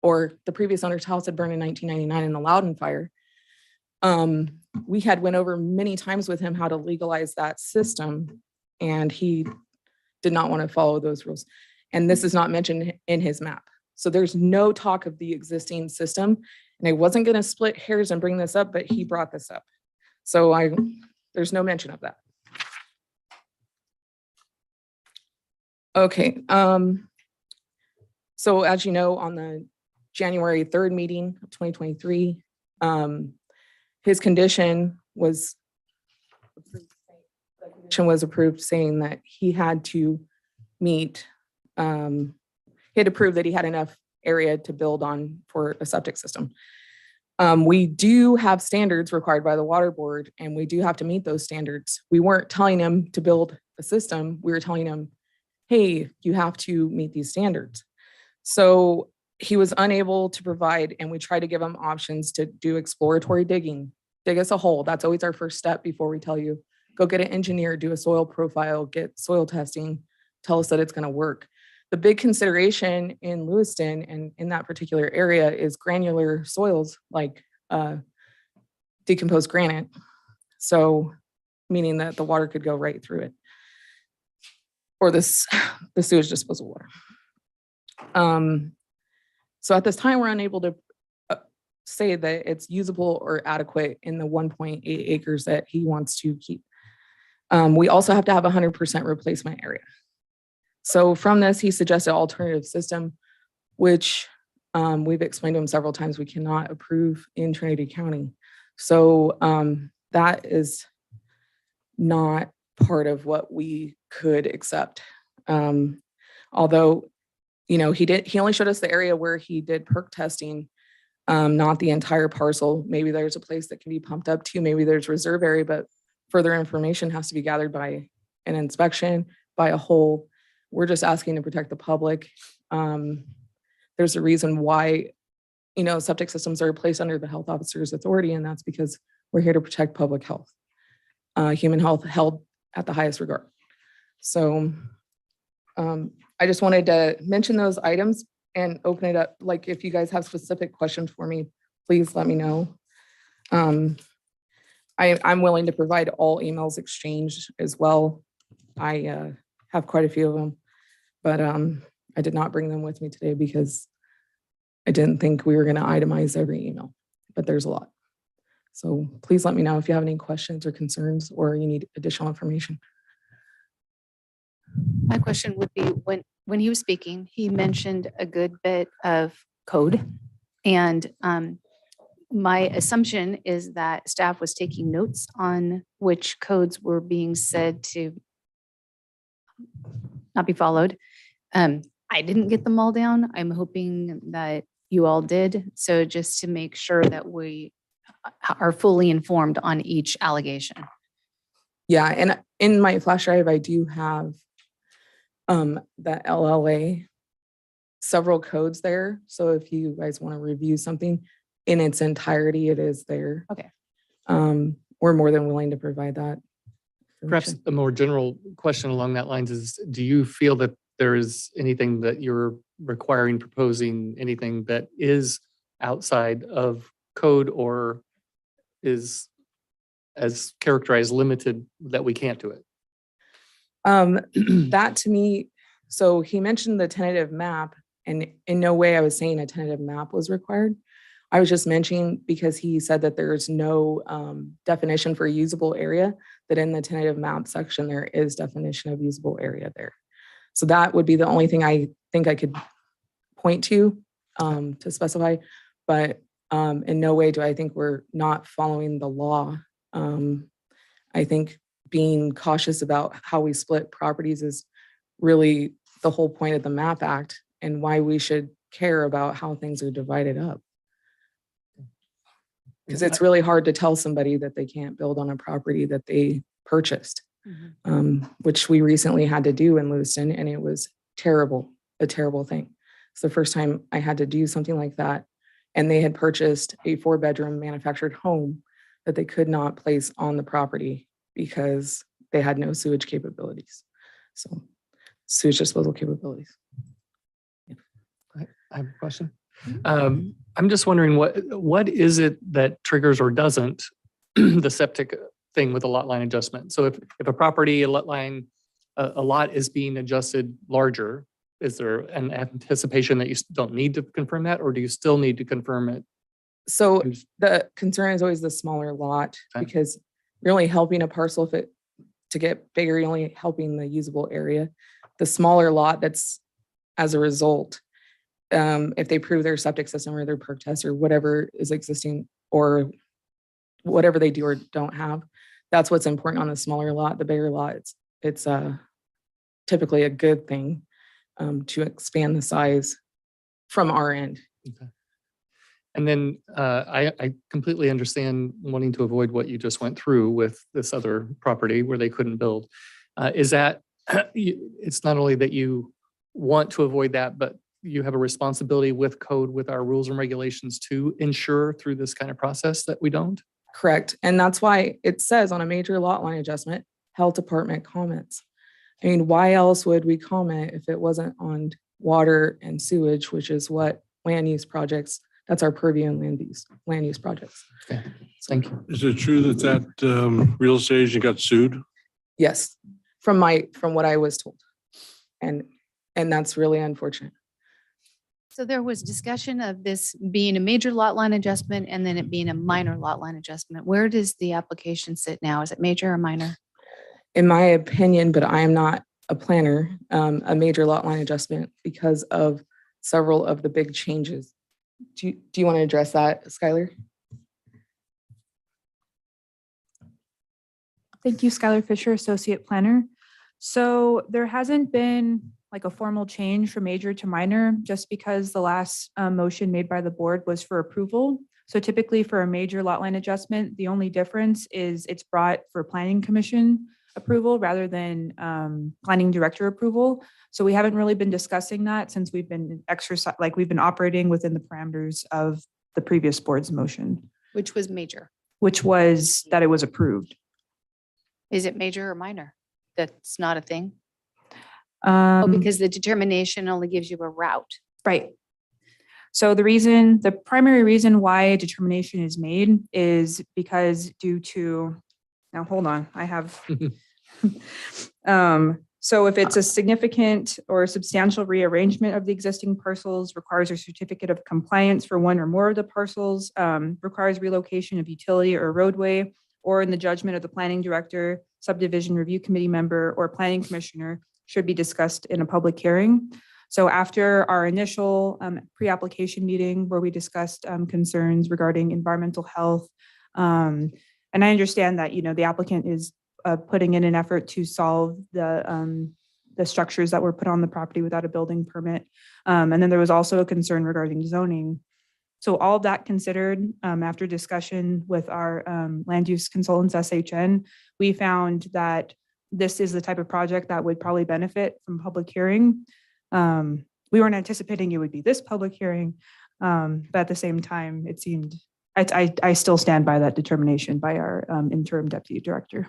or the previous owner's house had burned in 1999 in the Loudon fire. We had went over many times with him how to legalize that system, and he did not want to follow those rules. And this is not mentioned in his map. So there's no talk of the existing system. And I wasn't going to split hairs and bring this up, but he brought this up. So there's no mention of that. Okay. So as you know, on the January 3rd meeting of 2023, his condition was approved, saying that he had to meet, he had to prove that he had enough area to build on for a septic system. We do have standards required by the water board, and we do have to meet those standards. We weren't telling him to build a system. We were telling him, hey, you have to meet these standards. So he was unable to provide, and we tried to give him options to do exploratory digging, dig us a hole. That's always our first step before we tell you, go get an engineer, do a soil profile, get soil testing, tell us that it's going to work. The big consideration in Lewiston and in that particular area is granular soils like decomposed granite. So meaning that the water could go right through it, or the sewage disposal water. So at this time, we're unable to say that it's usable or adequate in the 1.8 acres that he wants to keep. We also have to have 100% replacement area. So from this, he suggested alternative system, which we've explained to him several times we cannot approve in Trinity County. So that is not part of what we could accept. Although, you know, he only showed us the area where he did perk testing, not the entire parcel. Maybe there's a place that can be pumped up to, maybe there's reserve area, but further information has to be gathered by an inspection, by a hole. We're just asking to protect the public. There's a reason why, you know, septic systems are placed under the health officer's authority, and that's because we're here to protect public health, human health held at the highest regard. So I just wanted to mention those items and open it up. Like, if you guys have specific questions for me, please let me know. I'm willing to provide all emails exchanged as well. I have quite a few of them, but I did not bring them with me today because I didn't think we were going to itemize every email, but there's a lot. So please let me know if you have any questions or concerns or you need additional information. My question would be, when he was speaking, he mentioned a good bit of code. And my assumption is that staff was taking notes on which codes were being said to not be followed. I didn't get them all down. I'm hoping that you all did. So just to make sure that we are fully informed on each allegation. Yeah, and in my flash drive, I do have the LLA, several codes there. So if you guys want to review something in its entirety, it is there. Okay. We're more than willing to provide that. Perhaps information. a more general question along that lines is, do you feel that there is anything that you're requiring, proposing, anything that is outside of code or is as characterized limited that we can't do it? That to me, so he mentioned the tentative map, and in no way I was saying a tentative map was required. I was just mentioning because he said that there's no definition for usable area, that in the tentative map section, there is definition of usable area there. So that would be the only thing I think I could point to specify, but in no way do I think we're not following the law. I think being cautious about how we split properties is really the whole point of the MAP Act and why we should care about how things are divided up. Because it's really hard to tell somebody that they can't build on a property that they purchased, which we recently had to do in Lewiston, and it was terrible, a terrible thing. It's the first time I had to do something like that, and they had purchased a 4-bedroom manufactured home that they could not place on the property because they had no sewage capabilities. So sewage disposal capabilities. I have a question. I'm just wondering what is it that triggers or doesn't the septic thing with a lot line adjustment? So if a property, a lot is being adjusted larger, is there an anticipation that you don't need to confirm that, or do you still need to confirm it? So the concern is always the smaller lot, because you're only helping a parcel to get bigger, you're only helping the usable area. The smaller lot, that's as a result, if they prove their septic system or their perk test or whatever is existing or whatever they do or don't have, that's what's important on the smaller lot. The bigger lot, it's typically a good thing to expand the size from our end. Okay. And then I completely understand wanting to avoid what you just went through with this other property where they couldn't build. Is that, it's not only that you want to avoid that, but you have a responsibility with code, with our rules and regulations to ensure through this kind of process that we don't? Correct. And that's why it says on a major lot line adjustment, health department comments. I mean, why else would we comment if it wasn't on water and sewage, which is what land use projects, that's our purview in land use projects. Okay, thank you. Is it true that real estate agent got sued? Yes, from what I was told. And that's really unfortunate. So there was discussion of this being a major lot line adjustment and then it being a minor lot line adjustment. Where does the application sit now? Is it major or minor? In my opinion, but I am not a planner, a major lot line adjustment because of several of the big changes. Do you want to address that, Skylar? Thank you, Skylar Fisher, Associate Planner. So there hasn't been like a formal change from major to minor, just because the last motion made by the board was for approval. So typically for a major lot line adjustment, the only difference is it's brought for planning commission approval rather than planning director approval. So we haven't really been discussing that since we've been we've been operating within the parameters of the previous board's motion, Which was major. which was that it was approved. Is it major or minor? That's not a thing? Because the determination only gives you a route. Right. So the primary reason why a determination is made is because due to, now hold on, I have, so if it's a significant or substantial rearrangement of the existing parcels, requires a certificate of compliance for one or more of the parcels, requires relocation of utility or roadway, or in the judgment of the planning director, subdivision review committee member, or planning commissioner, should be discussed in a public hearing. So after our initial pre-application meeting where we discussed concerns regarding environmental health, and I understand that, the applicant is putting in an effort to solve the the structures that were put on the property without a building permit. And then there was also a concern regarding zoning. So all of that considered, after discussion with our land use consultants, SHN, we found that this is the type of project that would probably benefit from public hearing. We weren't anticipating it would be this public hearing, but at the same time, it seemed, I still stand by that determination by our interim deputy director.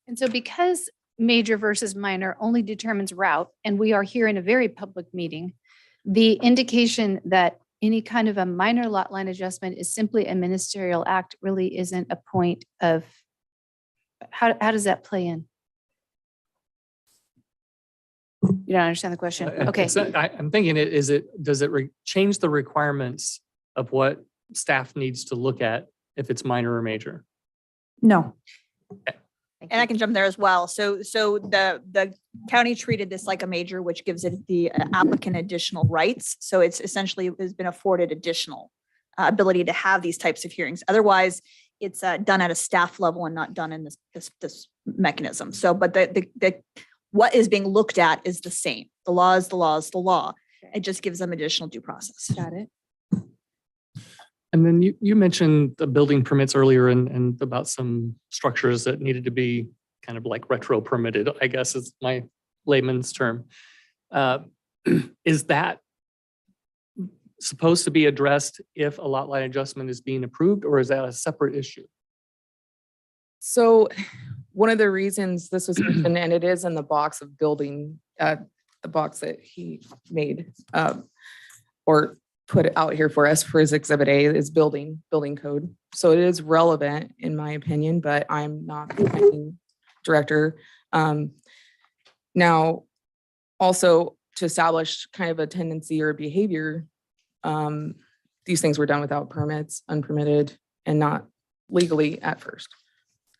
And so because major versus minor only determines route, and we are here in a very public meeting, the indication that any kind of a minor lot line adjustment is simply a ministerial act really isn't a point of, how does that play in? You don't understand the question? Okay. I'm thinking does it change the requirements of what staff needs to look at if it's minor or major? No. And I can jump there as well. So the county treated this like a major, which gives it the applicant additional rights. So it's essentially has been afforded additional ability to have these types of hearings. Otherwise, it's done at a staff level and not done in this mechanism. So, but the what is being looked at is the same. The law is the law is the law. It just gives them additional due process. Got it. And then you mentioned the building permits earlier and about some structures that needed to be kind of like retro permitted, I guess is my layman's term. Is that supposed to be addressed if a lot line adjustment is being approved, or is that a separate issue? So one of the reasons this was mentioned, and it is in the box of building, the box that he made or put out here for us for his exhibit A is building code. So it is relevant in my opinion, but I'm not the planning director. Now, also to establish kind of a tendency or behavior, these things were done without permits, unpermitted, and not legally at first.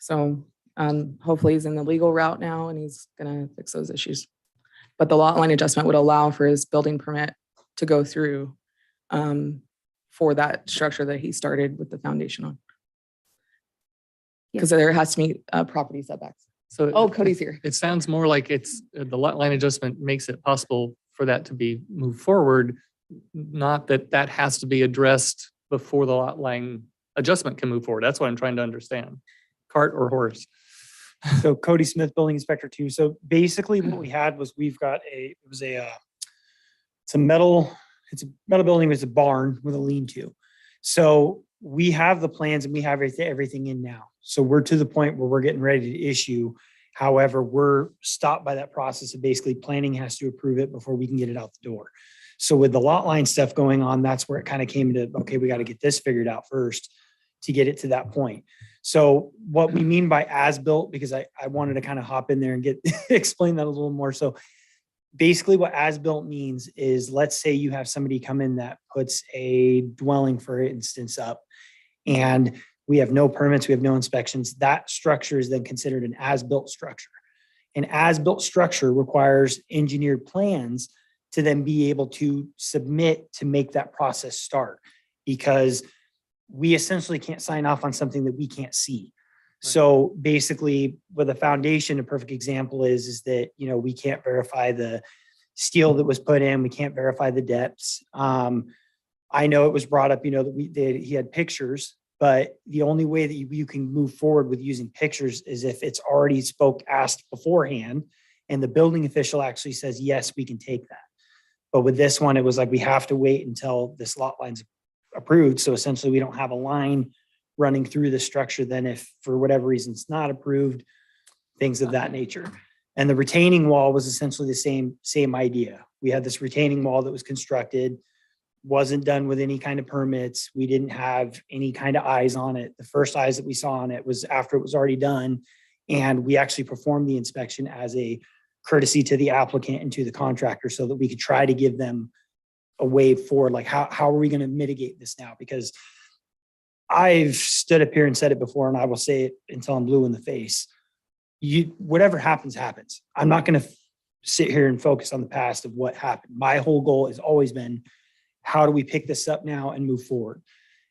So hopefully he's in the legal route now and he's gonna fix those issues. But the lot line adjustment would allow for his building permit to go through for that structure that he started with the foundation on. Because there has to be property setbacks. So Cody's here. It sounds more like it's the lot line adjustment makes it possible for that to be moved forward, not that has to be addressed before the lot line adjustment can move forward. That's what I'm trying to understand. Cart or horse? So Cody Smith, building inspector 2. So basically what we had was we've got it's a metal building. It's a barn with a lean-to. So we have the plans and we have everything in now. So we're to the point where we're getting ready to issue. However, we're stopped by that process of basically planning has to approve it before we can get it out the door. So with the lot line stuff going on, that's where it kind of came to, okay, we got to get this figured out first to get it to that point. So what we mean by as-built, because I wanted to kind of hop in there and explain that a little more. So basically what as-built means is, let's say you have somebody come in that puts a dwelling, for instance, up, and we have no permits, we have no inspections. That structure is then considered an as-built structure. An as-built structure requires engineered plans to then be able to submit to make that process start, because we essentially can't sign off on something that we can't see. So basically with a foundation, a perfect example is that, we can't verify the steel that was put in. We can't verify the depths. I know it was brought up, that he had pictures, but the only way that you can move forward with using pictures is if it's already asked beforehand and the building official actually says, yes, we can take that. But with this one, it was like, we have to wait until this lot line's approved. So essentially we don't have a line running through the structure. Then if for whatever reason it's not approved, things of that nature. And the retaining wall was essentially the same idea. We had this retaining wall that was constructed, wasn't done with any kind of permits. We didn't have any kind of eyes on it. The first eyes that we saw on it was after it was already done. And we actually performed the inspection as a courtesy to the applicant and to the contractor so that we could try to give them a way forward. Like, how are we going to mitigate this now? Because I've stood up here and said it before, and I will say it until I'm blue in the face. Whatever happens, happens. I'm not going to sit here and focus on the past of what happened. My whole goal has always been, how do we pick this up now and move forward?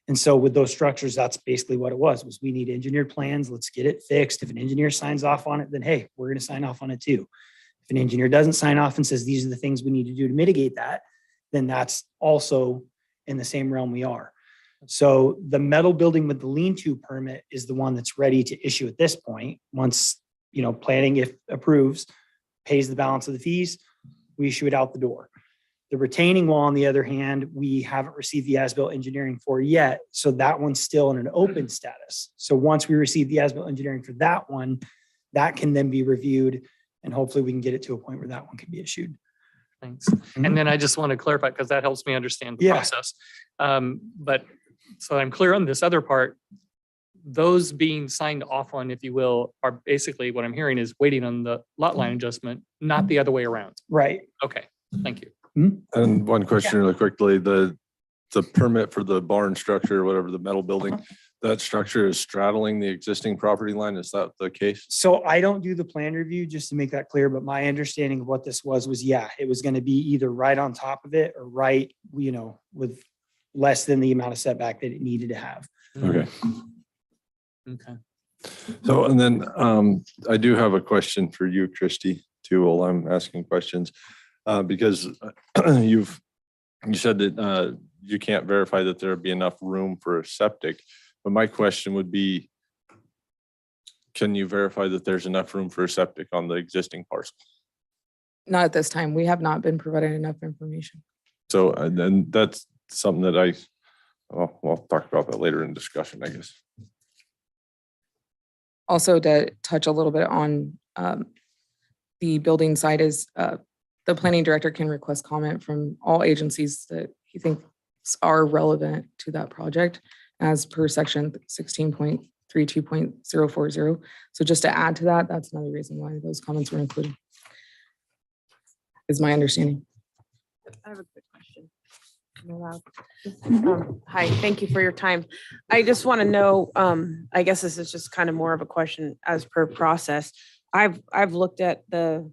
And so with those structures, that's basically what it was we need engineered plans. Let's get it fixed. If an engineer signs off on it, then hey, we're going to sign off on it too. If an engineer doesn't sign off and says, these are the things we need to do to mitigate that, then that's also in the same realm we are. So the metal building with the lean-to permit is the one that's ready to issue at this point. Once, planning, if approves, pays the balance of the fees, we issue it out the door. The retaining wall, on the other hand, we haven't received the as-built engineering for yet. So that one's still in an open status. So once we receive the as-built engineering for that one, that can then be reviewed and hopefully we can get it to a point where that one can be issued. Thanks. And then I just want to clarify, because that helps me understand the Yeah. process. But so I'm clear on this other part. Those being signed off on, if you will, are basically what I'm hearing is waiting on the lot line adjustment, not the other way around. Right. Okay, thank you. And one question really quickly, the permit for the barn structure, whatever, the metal building, that structure is straddling the existing property line. Is that the case? So I don't do the plan review, just to make that clear, but my understanding of what this was, yeah, it was going to be either right on top of it or right, with less than the amount of setback that it needed to have. Okay. Okay. So, and then I do have a question for you, Christy, too, while I'm asking questions. Because you said that you can't verify that there'd be enough room for a septic. But my question would be, can you verify that there's enough room for a septic on the existing parcel? Not at this time. We have not been provided enough information. So then that's something that I'll talk about that later in discussion, I guess. Also, to touch a little bit on the building side is the planning director can request comment from all agencies that he thinks are relevant to that project as per section 16.32.040. So just to add to that, that's another reason why those comments were included, is my understanding. I have a quick question. Am I allowed? Hi, thank you for your time. I just want to know, I guess this is just kind of more of a question as per process. I've looked at the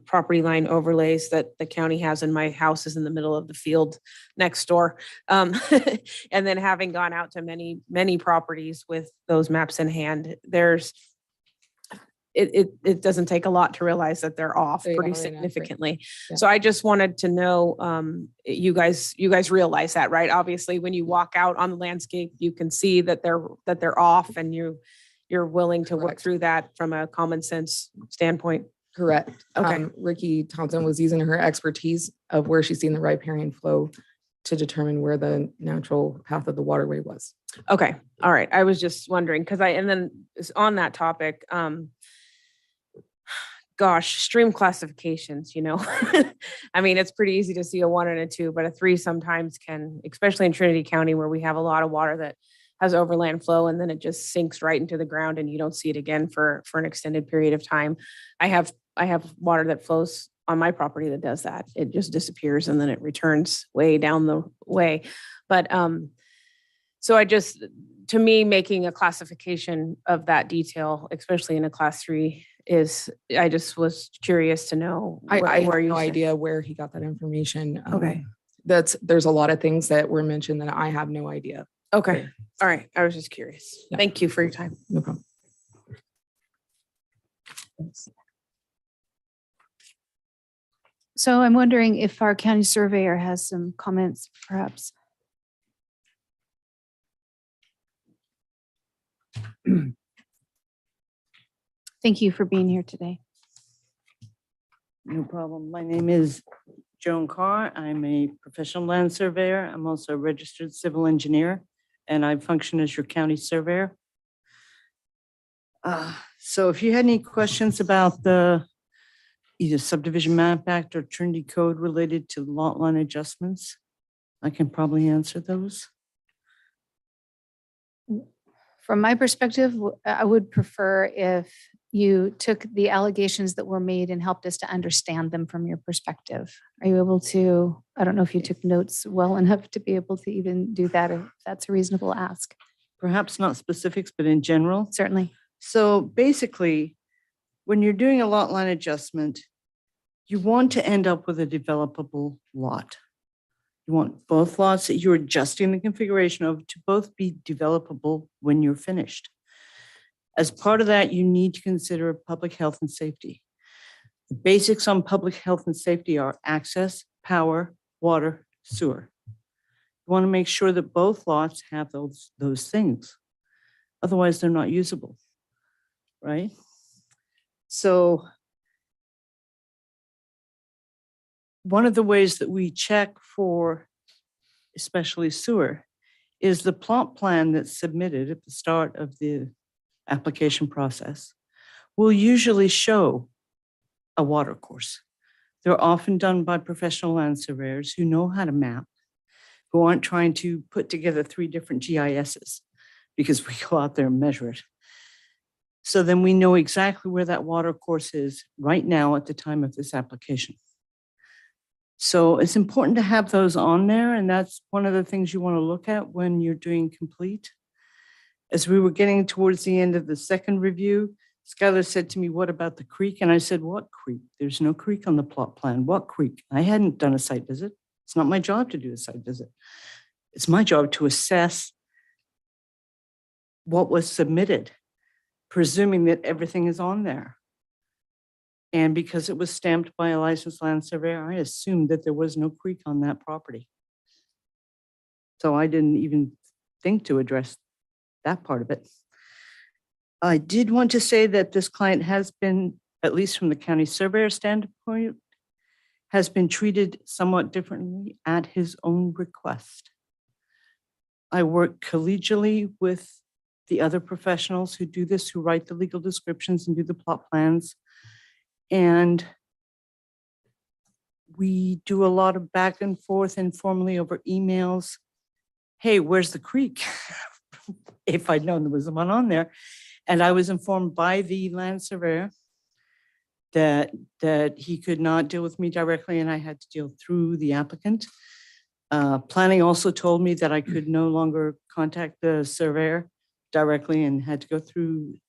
property line overlays that the county has, and my house is in the middle of the field next door. And then having gone out to many properties with those maps in hand, it doesn't take a lot to realize that they're off They pretty are inaccurate. significantly. Yeah. So I just wanted to know, you guys realize that, right? Obviously, when you walk out on the landscape, you can see that they're off, and you're willing to work Correct. through that from a common sense standpoint. Correct. Okay. Ricky Thompson was using her expertise of where she's seen the riparian flow to determine where the natural path of the waterway was. Okay, all right. I was just wondering, and then on that topic, stream classifications, I mean, it's pretty easy to see a 1 and a 2, but a 3 sometimes can, especially in Trinity County, where we have a lot of water that has overland flow, and then it just sinks right into the ground and you don't see it again for an extended period of time. I have water that flows on my property that does that. It just disappears and then it returns way down the way. But so to me, making a classification of that detail, especially in a class 3, I just was curious to know. I have where you no stand. idea where he got that information. Okay. There's a lot of things that were mentioned that I have no idea. Okay, all right. I was just curious. Yeah. Thank you for your time. No problem. So I'm wondering if our county surveyor has some comments, perhaps. Thank you for being here today. No problem. My name is Joan Carr. I'm a professional land surveyor. I'm also a registered civil engineer, and I function as your county surveyor. So if you had any questions about the either subdivision map act or Trinity code related to lot line adjustments, I can probably answer those. From my perspective, I would prefer if you took the allegations that were made and helped us to understand them from your perspective. Are you able to, I don't know if you took notes well enough to be able to even do that, or if that's a reasonable ask. Perhaps not specifics, but in general. Certainly. So basically, when you're doing a lot line adjustment, you want to end up with a developable lot. You want both lots that you're adjusting the configuration of to both be developable when you're finished. As part of that, you need to consider public health and safety. The basics on public health and safety are access, power, water, sewer. You want to make sure that both lots have those things. Otherwise, they're not usable, right? So one of the ways that we check for especially sewer is the plot plan that's submitted at the start of the application process will usually show a water course. They're often done by professional land surveyors who know how to map, who aren't trying to put together 3 different GISs because we go out there and measure it. So then we know exactly where that water course is right now at the time of this application. So it's important to have those on there, and that's one of the things you want to look at when you're doing complete. As we were getting towards the end of the second review, Skylar said to me, "What about the creek?" And I said, "What creek? There's no creek on the plot plan. What creek?" I hadn't done a site visit. It's not my job to do a site visit. It's my job to assess what was submitted, presuming that everything is on there. And because it was stamped by a licensed land surveyor, I assumed that there was no creek on that property. So I didn't even think to address that part of it. I did want to say that this client has been, at least from the county surveyor standpoint, has been treated somewhat differently at his own request. I work collegially with the other professionals who do this, who write the legal descriptions and do the plot plans. And we do a lot of back and forth informally over emails. Hey, where's the creek? If I'd known there was one on there. And I was informed by the land surveyor that he could not deal with me directly and I had to deal through the applicant. Planning also told me that I could no longer contact the surveyor directly and had to go through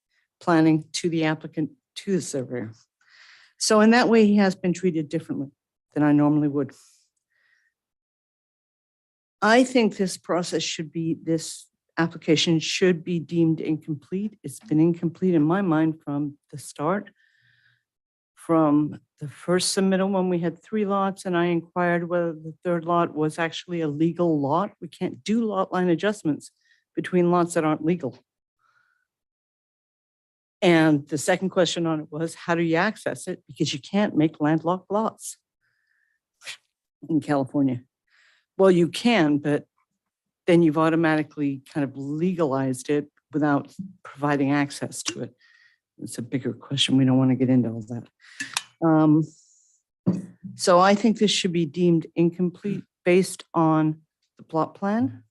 planning to the applicant to the surveyor. So in that way, he has been treated differently than I normally would. I think this application should be deemed incomplete. It's been incomplete in my mind from the start. From the first submittal when we had 3 lots and I inquired whether the 3rd lot was actually a legal lot. We can't do lot line adjustments between lots that aren't legal. And the second question on it was, how do you access it? Because you can't make landlocked lots in California. Well, you can, but then you've automatically kind of legalized it without providing access to it. It's a bigger question. We don't want to get into all that. So I think this should be deemed incomplete based on the plot plan.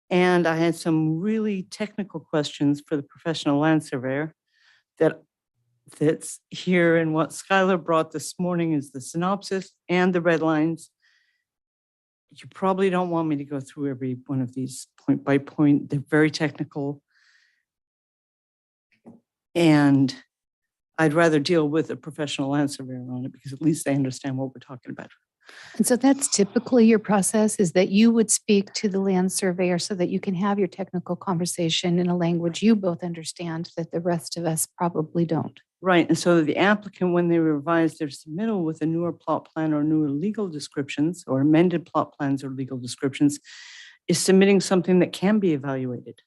And I had some really technical questions for the professional land surveyor that's here. And what Skylar brought this morning is the synopsis and the red lines. You probably don't want me to go through every one of these point by point. They're very technical. And I'd rather deal with a professional land surveyor on it because at least they understand what we're talking about. And so that's typically your process, is that you would speak to the land surveyor so that you can have your technical conversation in a language you both understand that the rest of us probably don't. Right. And so the applicant, when they revise their submittal with a newer plot plan or newer legal descriptions or amended plot plans or legal descriptions, is submitting something that can be evaluated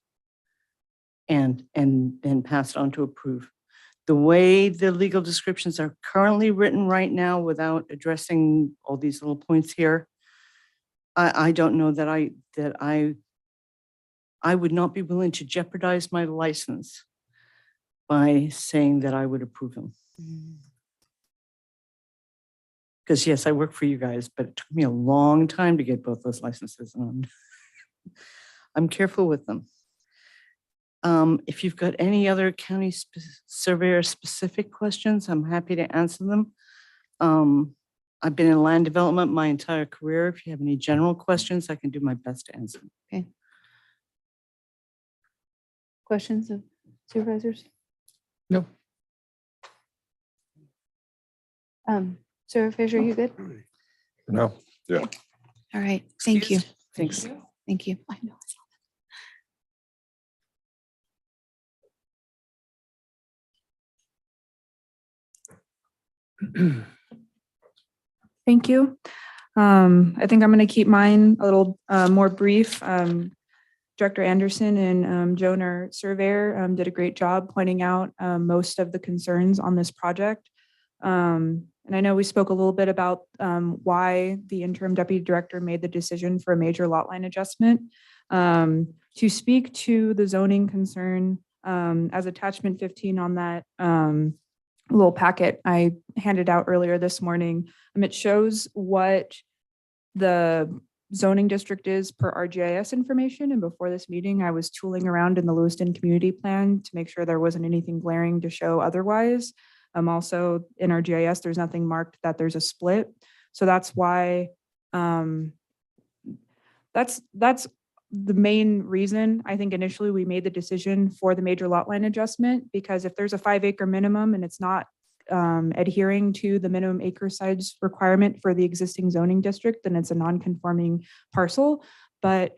and then passed on to approve. The way the legal descriptions are currently written right now, without addressing all these little points here, I don't know that I would not be willing to jeopardize my license by saying that I would approve them. Because yes, I work for you guys, but it took me a long time to get both those licenses on. I'm careful with them. If you've got any other county surveyor specific questions, I'm happy to answer them. I've been in land development my entire career. If you have any general questions, I can do my best to answer them. Okay. Questions of supervisors? No. Sarah Fisher, you good? No, yeah. All right, thank you. Thanks. Thank you. I know. Thank you. I think I'm going to keep mine a little more brief. Director Anderson and Joan, our surveyor, did a great job pointing out most of the concerns on this project. And I know we spoke a little bit about why the interim deputy director made the decision for a major lot line adjustment. To speak to the zoning concern, as attachment 15 on that little packet I handed out earlier this morning, it shows what the zoning district is per RGIS information. And before this meeting, I was tooling around in the Lewiston community plan to make sure there wasn't anything glaring to show otherwise. Also in our GIS, there's nothing marked that there's a split. So that's why that's the main reason I think initially we made the decision for the major lot line adjustment, because if there's a 5-acre minimum and it's not adhering to the minimum acre size requirement for the existing zoning district, then it's a non-conforming parcel. But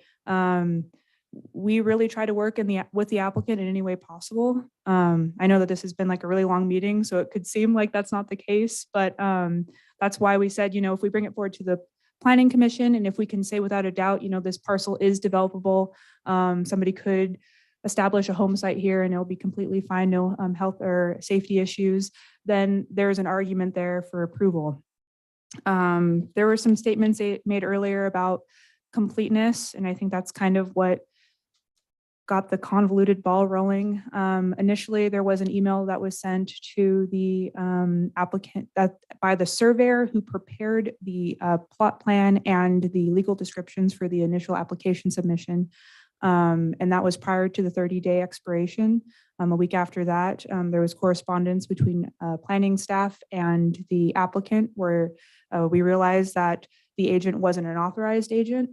we really try to work with the applicant in any way possible. I know that this has been like a really long meeting, so it could seem like that's not the case, but that's why we said, if we bring it forward to the planning commission, and if we can say without a doubt, this parcel is developable, somebody could establish a home site here and it'll be completely fine, no health or safety issues, then there's an argument there for approval. There were some statements made earlier about completeness, and I think that's kind of what got the convoluted ball rolling. Initially, there was an email that was sent to the applicant by the surveyor who prepared the plot plan and the legal descriptions for the initial application submission. And that was prior to the 30-day expiration. A week after that, there was correspondence between planning staff and the applicant where we realized that the agent wasn't an authorized agent.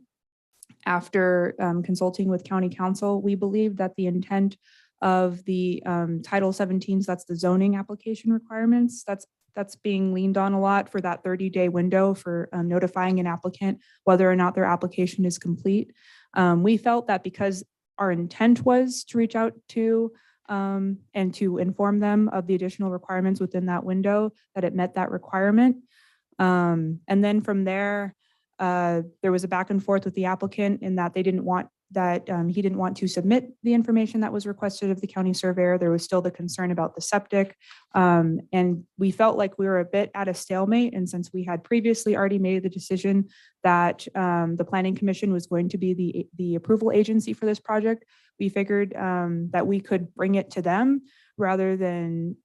After consulting with county council, we believe that the intent of the Title 17, so that's the zoning application requirements, that's being leaned on a lot for that 30-day window for notifying an applicant whether or not their application is complete. We felt that because our intent was to reach out to and to inform them of the additional requirements within that window, that it met that requirement. And then from there, there was a back and forth with the applicant in that they didn't want that he didn't want to submit the information that was requested of the county surveyor. There was still the concern about the septic. And we felt like we were a bit at a stalemate. And since we had previously already made the decision that the planning commission was going to be the approval agency for this project, we figured that we could bring it to them rather than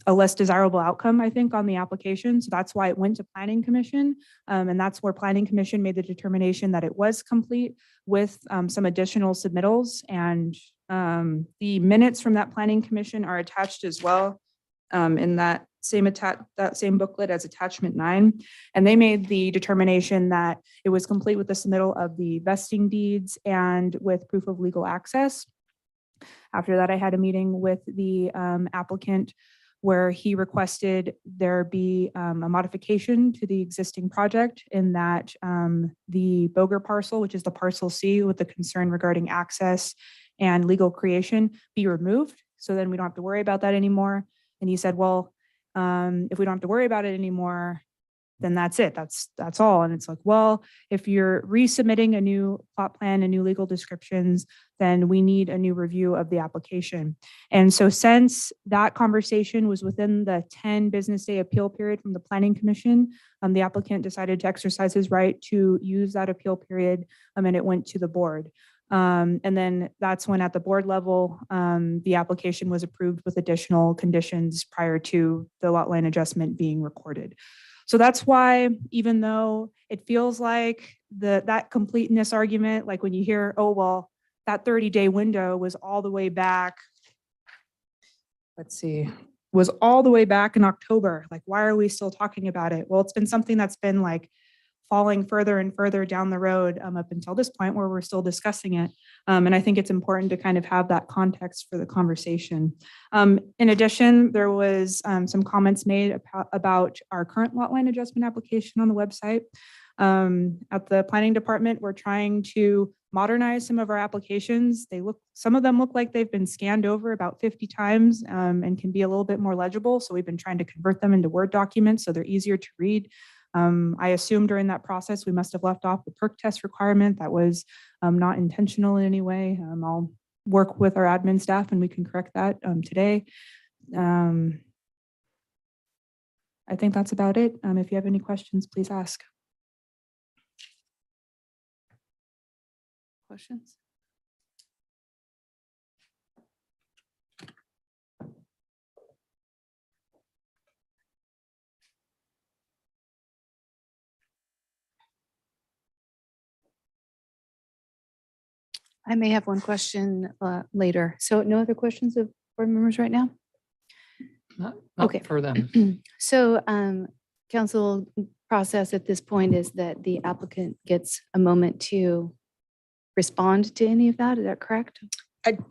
a less desirable outcome, I think, on the application. So that's why it went to planning commission. And that's where planning commission made the determination that it was complete with some additional submittals. And the minutes from that planning commission are attached as well in that same booklet as attachment 9. And they made the determination that it was complete with the submittal of the vesting deeds and with proof of legal access. After that, I had a meeting with the applicant where he requested there be a modification to the existing project in that the Boger parcel, which is the parcel C with the concern regarding access and legal creation, be removed. So then we don't have to worry about that anymore. And he said, well, if we don't have to worry about it anymore, then that's it. That's all. And it's like, well, if you're resubmitting a new plot plan and new legal descriptions, then we need a new review of the application. And so since that conversation was within the 10 business day appeal period from the planning commission, the applicant decided to exercise his right to use that appeal period, and it went to the board. And then that's when at the board level, the application was approved with additional conditions prior to the lot line adjustment being recorded. So that's why, even though it feels like that completeness argument, like when you hear, oh, well, that 30-day window was all the way back, was all the way back in October. Like, why are we still talking about it? Well, it's been something that's been like falling further and further down the road up until this point where we're still discussing it. And I think it's important to kind of have that context for the conversation. In addition, there was some comments made about our current lot line adjustment application on the website. At the planning department, we're trying to modernize some of our applications. Some of them look like they've been scanned over about 50 times and can be a little bit more legible. So we've been trying to convert them into Word documents so they're easier to read. I assume during that process, we must have left off the perk test requirement. That was not intentional in any way. I'll work with our admin staff and we can correct that today. I think that's about it. If you have any questions, please ask. Questions? I may have one question later. So no other questions of board members right now? Not Okay. for them. So council process at this point is that the applicant gets a moment to respond to any of that. Is that correct?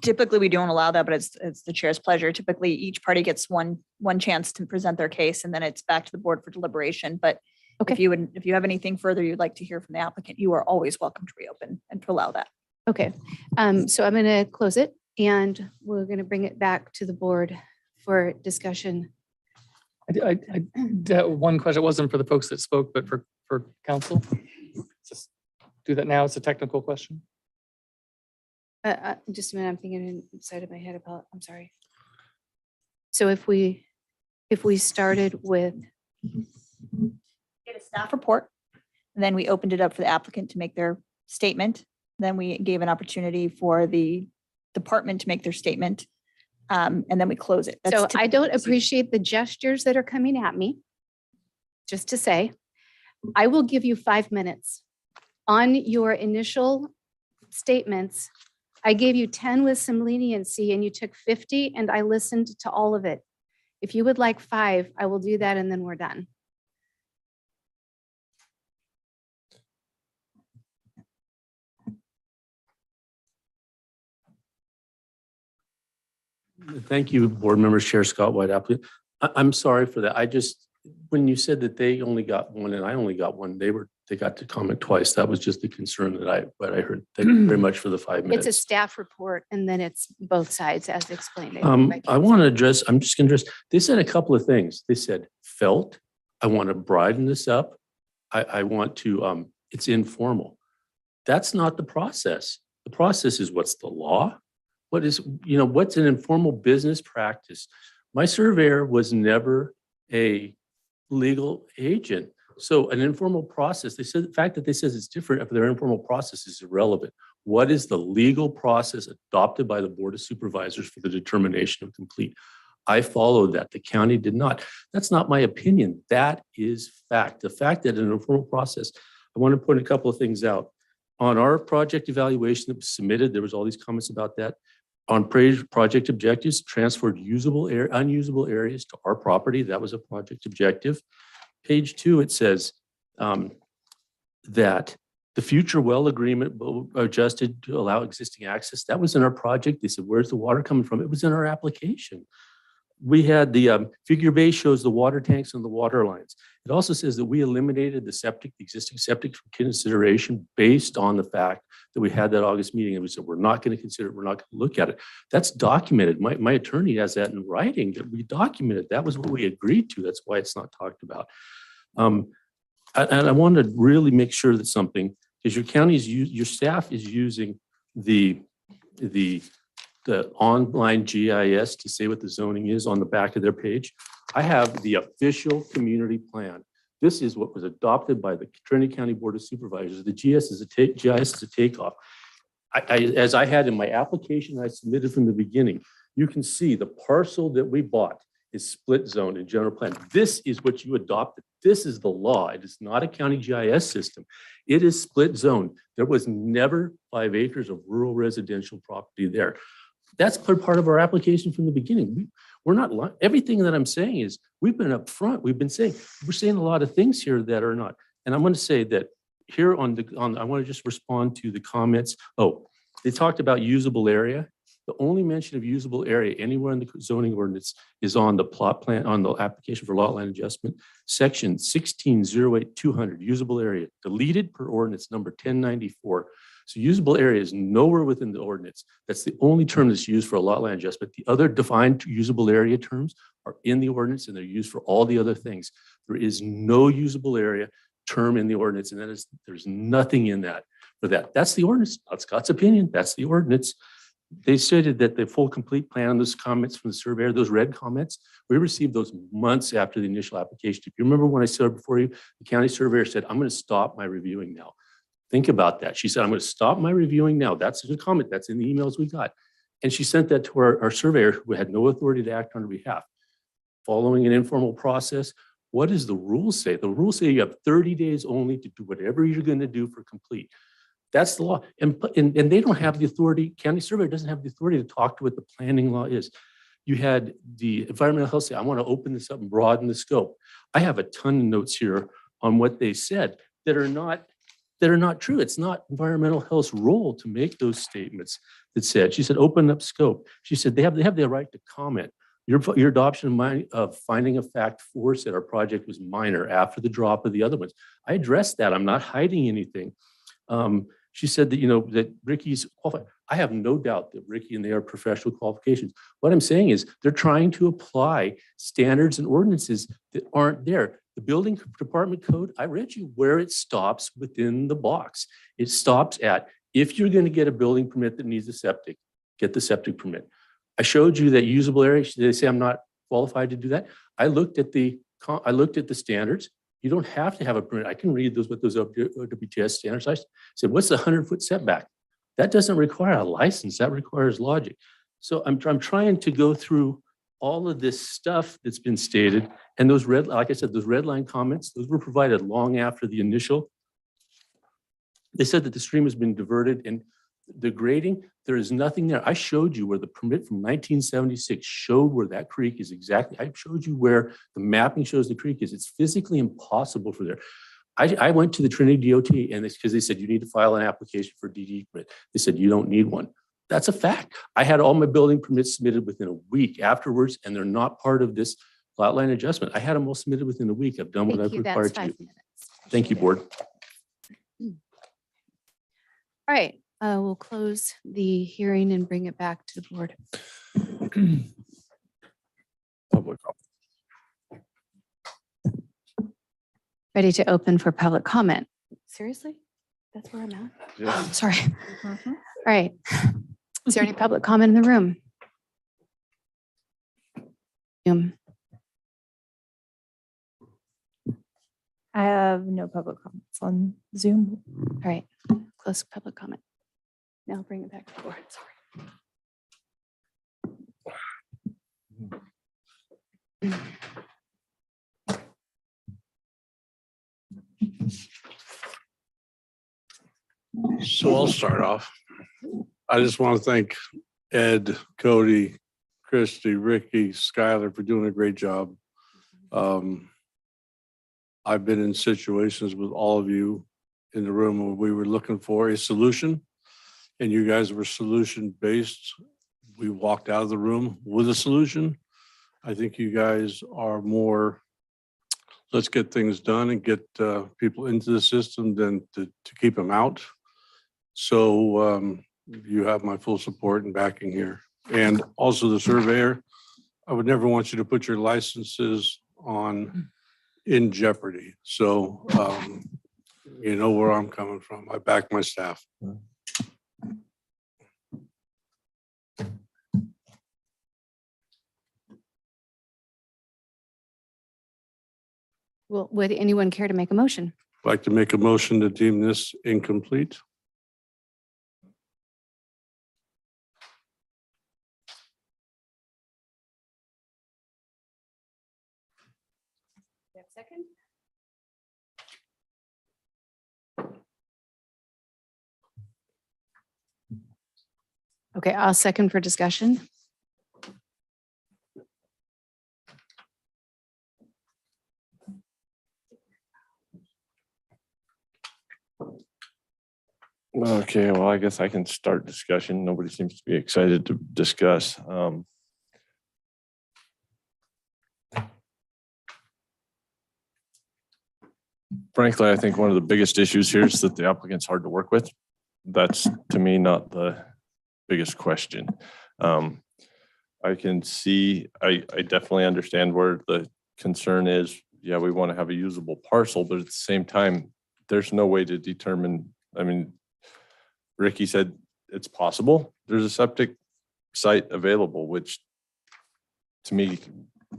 Typically, we don't allow that, but it's the chair's pleasure. Typically, each party gets one chance to present their case, and then it's back to the board for deliberation. But Okay. if you have anything further you'd like to hear from the applicant, you are always welcome to reopen and to allow that. Okay, so I'm going to close it and we're going to bring it back to the board for discussion. One question, it wasn't for the folks that spoke, but for council. Just do that now. It's a technical question. Just a minute, I'm thinking inside of my head about, I'm sorry. So if we started with. Get a staff report, and then we opened it up for the applicant to make their statement. Then we gave an opportunity for the department to make their statement, and then we close it. So I don't appreciate the gestures that are coming at me. Just to say, I will give you 5 minutes. On your initial statements, I gave you 10 with some leniency and you took 50 and I listened to all of it. If you would like 5, I will do that and then we're done. Thank you, board members, Chair Scott White. I'm sorry for that. When you said that they only got one and I only got one, they got to comment twice. That was just the concern that I heard. Thank you very much for the 5 minutes. It's a staff report and then it's both sides as explained. I want to address, I'm just going to address, they said a couple of things. They said, felt, I want to brighten this up. I want to, it's informal. That's not the process. The process is what's the law? What's an informal business practice? My surveyor was never a legal agent. So an informal process, they said the fact that they says it's different if their informal process is irrelevant. What is the legal process adopted by the Board of Supervisors for the determination of complete? I followed that. The county did not. That's not my opinion. That is fact. The fact that an informal process, I want to point a couple of things out. On our project evaluation that was submitted, there was all these comments about that. On project objectives, transferred unusable areas to our property. That was a project objective. Page 2, it says that the future well agreement will adjusted to allow existing access. That was in our project. They said, where's the water coming from? It was in our application. We had the figure base shows the water tanks and the water lines. It also says that we eliminated the existing septic from consideration based on the fact that we had that August meeting and we said, we're not going to consider it. We're not going to look at it. That's documented. My attorney has that in writing that we documented. That was what we agreed to. That's why it's not talked about. And I want to really make sure that something, because your staff is using the online GIS to say what the zoning is on the back of their page. I have the official community plan. This is what was adopted by the Trinity County Board of Supervisors. The GIS is a takeoff. As I had in my application I submitted from the beginning, you can see the parcel that we bought is split zone in general plan. This is what you adopted. This is the law. It is not a county GIS system. It is split zone. There was never 5 acres of rural residential property there. That's part of our application from the beginning. We're not, everything that I'm saying is we've been upfront. We're saying a lot of things here that are not. And I'm going to say that here I want to just respond to the comments. Oh, they talked about usable area. The only mention of usable area anywhere in the zoning ordinance is on the plot plan, on the application for lot line adjustment, section 1608-200, usable area, deleted per ordinance number 1094. So usable area is nowhere within the ordinance. That's the only term that's used for a lot line adjustment. The other defined usable area terms are in the ordinance and they're used for all the other things. There is no usable area term in the ordinance, and there's nothing in that for that. That's the ordinance, not Scott's opinion. That's the ordinance. They stated that the full complete plan, those comments from the surveyor, those red comments, we received those months after the initial application. If you remember when I said before you, the county surveyor said, I'm going to stop my reviewing now. Think about that. She said, I'm going to stop my reviewing now. That's the comment. That's in the emails we got. And she sent that to our surveyor who had no authority to act on her behalf. Following an informal process, what does the rules say? The rules say you have 30 days only to do whatever you're going to do for complete. That's the law. And they don't have the authority, county surveyor doesn't have the authority to talk to what the planning law is. You had the environmental health say, I want to open this up and broaden the scope. I have a ton of notes here on what they said that are not true. It's not environmental health's role to make those statements that said, she said, open up scope. She said, they have the right to comment. Your adoption of finding of fact 4 said our project was minor after the drop of the other ones. I addressed that. I'm not hiding anything. She said that, that Ricky's qualified. I have no doubt that Ricky and they are professional qualifications. What I'm saying is they're trying to apply standards and ordinances that aren't there. The building department code, I read you where it stops within the box. It stops at, if you're going to get a building permit that needs a septic, get the septic permit. I showed you that usable area. They say I'm not qualified to do that. I looked at the standards. You don't have to have a permit. I can read those with those WTS standards. I said, what's the 100-foot setback? That doesn't require a license. That requires logic. So I'm trying to go through all of this stuff that's been stated. And those like I said, those red line comments, those were provided long after the initial. They said that the stream has been diverted and the grading, there is nothing there. I showed you where the permit from 1976 showed where that creek is exactly. I showed you where the mapping shows the creek is. It's physically impossible for there. I went to the Trinity DOT and it's because they said you need to file an application for DD permit. They said you don't need one. That's a fact. I had all my building permits submitted within a week afterwards, and they're not part of this lot line adjustment. I had them all submitted within a week. I've done what I've required to. Thank you, board. All right, we'll close the hearing and bring it back to the board. Public. Ready to open for public comment. Seriously? That's where I'm at? Yeah. Sorry. All right. Is there any public comment in the room? I have no public comments on Zoom. All right, close public comment. Now I'll bring it back to the board. Sorry. So I'll start off. I just want to thank Ed, Cody, Christy, Ricky, Skylar for doing a great job. I've been in situations with all of you in the room where we were looking for a solution and you guys were solution based. We walked out of the room with a solution. I think you guys are more, let's get things done and get people into the system than to keep them out. So you have my full support and backing here. And also the surveyor, I would never want you to put your licenses in jeopardy. So you know where I'm coming from. I back my staff. Well, would anyone care to make a motion? I'd like to make a motion to deem this incomplete. Second. Okay, I'll second for discussion. Okay, well, I guess I can start discussion. Nobody seems to be excited to discuss. Frankly, I think one of the biggest issues here is that the applicant's hard to work with. That's, to me, not the biggest question. I can see, I definitely understand where the concern is. Yeah, we want to have a usable parcel, but at the same time, there's no way to determine, I mean, Ricky said it's possible. There's a septic site available, which to me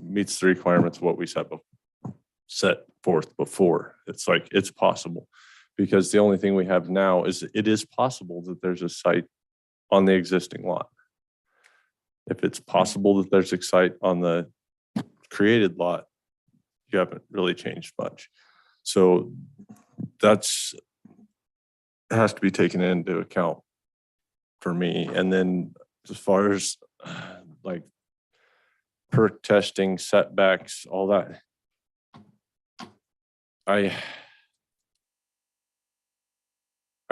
meets the requirements of what we set forth before. It's like, it's possible, because the only thing we have now is it is possible that there's a site on the existing lot. If it's possible that there's a site on the created lot, you haven't really changed much. So that's has to be taken into account for me. And then as far as like perk testing, setbacks, all that, I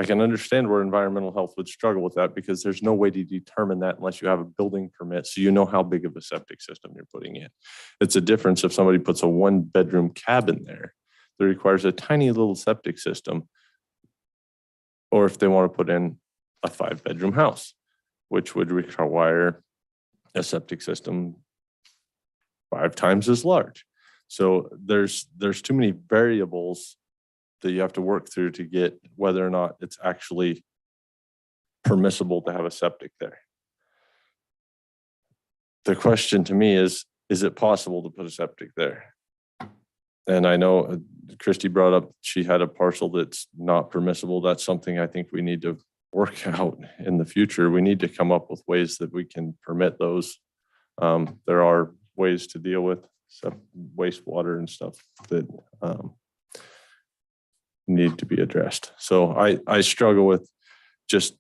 can understand where environmental health would struggle with that, because there's no way to determine that unless you have a building permit, so you know how big of a septic system you're putting in. It's a difference if somebody puts a 1-bedroom cabin there that requires a tiny little septic system, or if they want to put in a 5-bedroom house, which would require a septic system 5 times as large. So there's too many variables that you have to work through to get whether or not it's actually permissible to have a septic there. The question to me is it possible to put a septic there? And I know Christy brought up she had a parcel that's not permissible. That's something I think we need to work out in the future. We need to come up with ways that we can permit those. There are ways to deal with wastewater and stuff that need to be addressed. So I struggle with just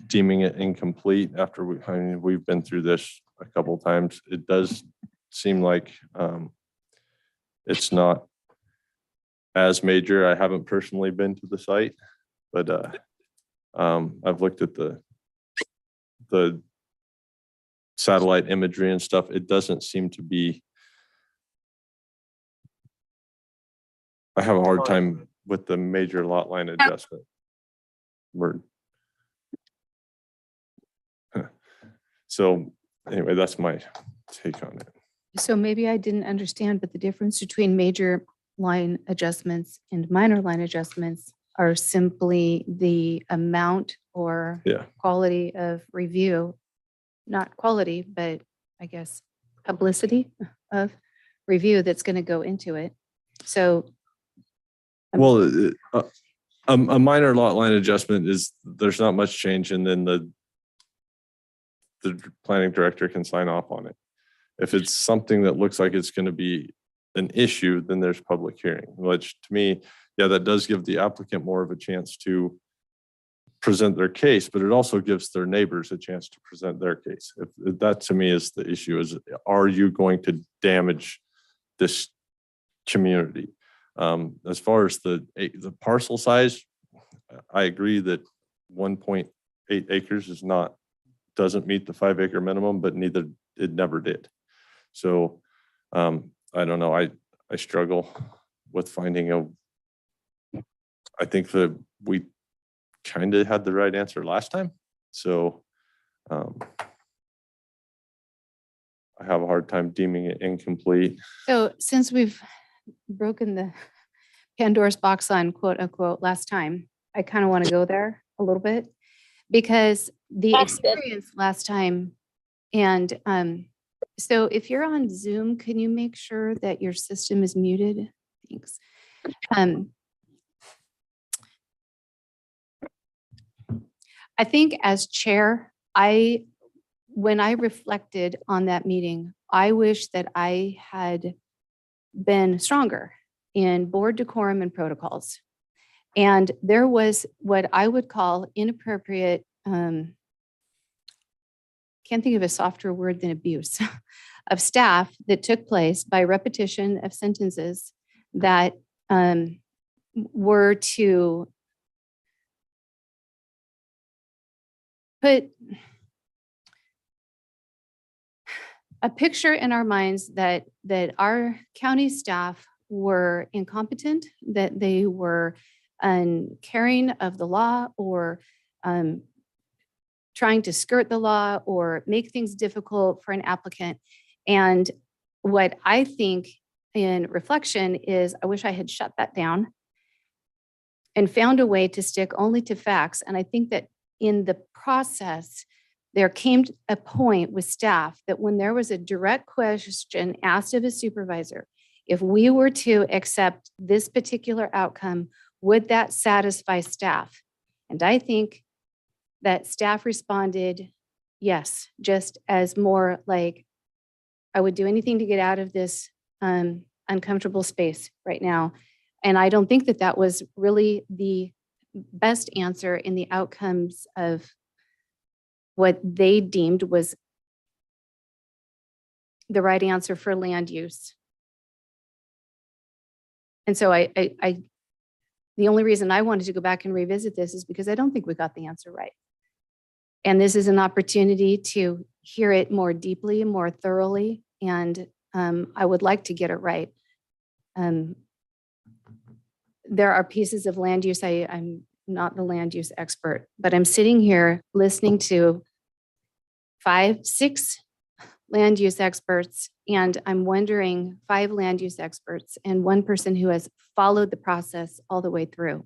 deeming it incomplete after we've been through this a couple of times. It does seem like it's not as major. I haven't personally been to the site, but I've looked at the satellite imagery and stuff. It doesn't seem to be, I have a hard time with the major lot line adjustment word. So anyway, that's my take on it. So maybe I didn't understand, but the difference between major line adjustments and minor line adjustments are simply the amount or quality of review, not quality, but I guess publicity of review that's going to go into it. So well, a minor lot line adjustment is there's not much change, and then the planning director can sign off on it. If it's something that looks like it's going to be an issue, then there's public hearing, which to me, yeah, that does give the applicant more of a chance to present their case, but it also gives their neighbors a chance to present their case. If that to me is the issue, is are you going to damage this community? As far as the parcel size, I agree that 1.8 acres is doesn't meet the 5-acre minimum, but it never did. So I don't know. I struggle with finding I think that we kind of had the right answer last time. So I have a hard time deeming it incomplete. So since we've broken the Pandora's box on quote unquote last time, I kind of want to go there a little bit, because the experience last time, and so if you're on Zoom, can you make sure that your system is muted? Thanks. I think as chair, when I reflected on that meeting, I wish that I had been stronger in board decorum and protocols. And there was what I would call inappropriate, can't think of a softer word than abuse, of staff that took place by repetition of sentences that were to put a picture in our minds that our county staff were incompetent, that they were uncaring of the law, or trying to skirt the law or make things difficult for an applicant. And what I think in reflection is I wish I had shut that down and found a way to stick only to facts. And I think that in the process, there came a point with staff that when there was a direct question asked of a supervisor, if we were to accept this particular outcome, would that satisfy staff? And I think that staff responded, yes, just as more like, I would do anything to get out of this uncomfortable space right now. And I don't think that that was really the best answer in the outcomes of what they deemed was the right answer for land use. And so the only reason I wanted to go back and revisit this is because I don't think we got the answer right. And this is an opportunity to hear it more deeply, more thoroughly, and I would like to get it right. There are pieces of land use, I'm not the land use expert, but I'm sitting here listening to 5, 6 land use experts, and I'm wondering 5 land use experts and 1 person who has followed the process all the way through.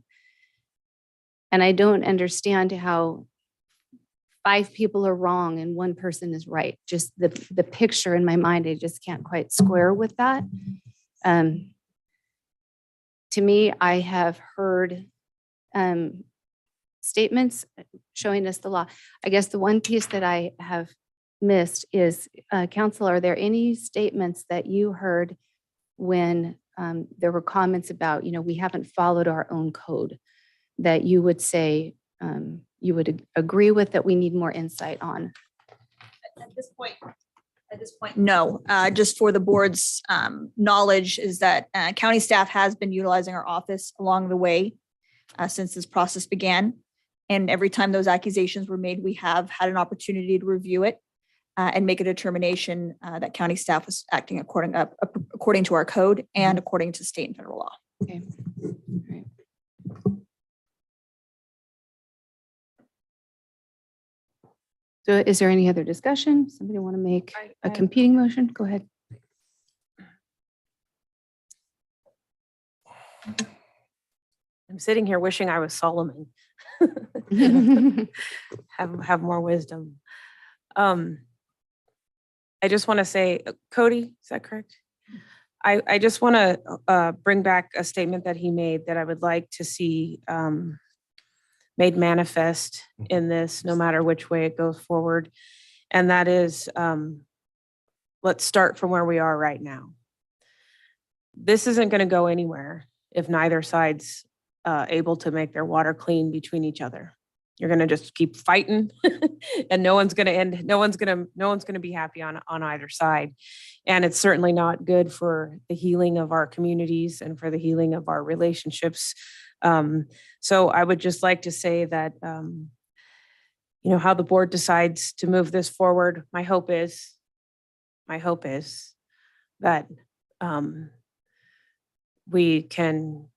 And I don't understand how 5 people are wrong and 1 person is right. Just the picture in my mind, I just can't quite square with that. To me, I have heard statements showing us the law. I guess the one piece that I have missed is, Council, are there any statements that you heard when there were comments about, we haven't followed our own code, that you would say you would agree with, that we need more insight on? At this point, no. Just for the board's knowledge is that county staff has been utilizing our office along the way since this process began. And every time those accusations were made, we have had an opportunity to review it and make a determination that county staff was acting according to our code and according to state and federal law. Okay. All right. So is there any other discussion? Somebody want to make a competing motion? Go ahead. I'm sitting here wishing I was Solomon. have more wisdom. I just want to say, Cody, is that correct? I just want to bring back a statement that he made that I would like to see made manifest in this, no matter which way it goes forward. And that is, let's start from where we are right now. This isn't going to go anywhere if neither side's able to make their water clean between each other. You're going to just keep fighting and no one's going to be happy on either side. And it's certainly not good for the healing of our communities and for the healing of our relationships. So I would just like to say that, how the board decides to move this forward, my hope is that we can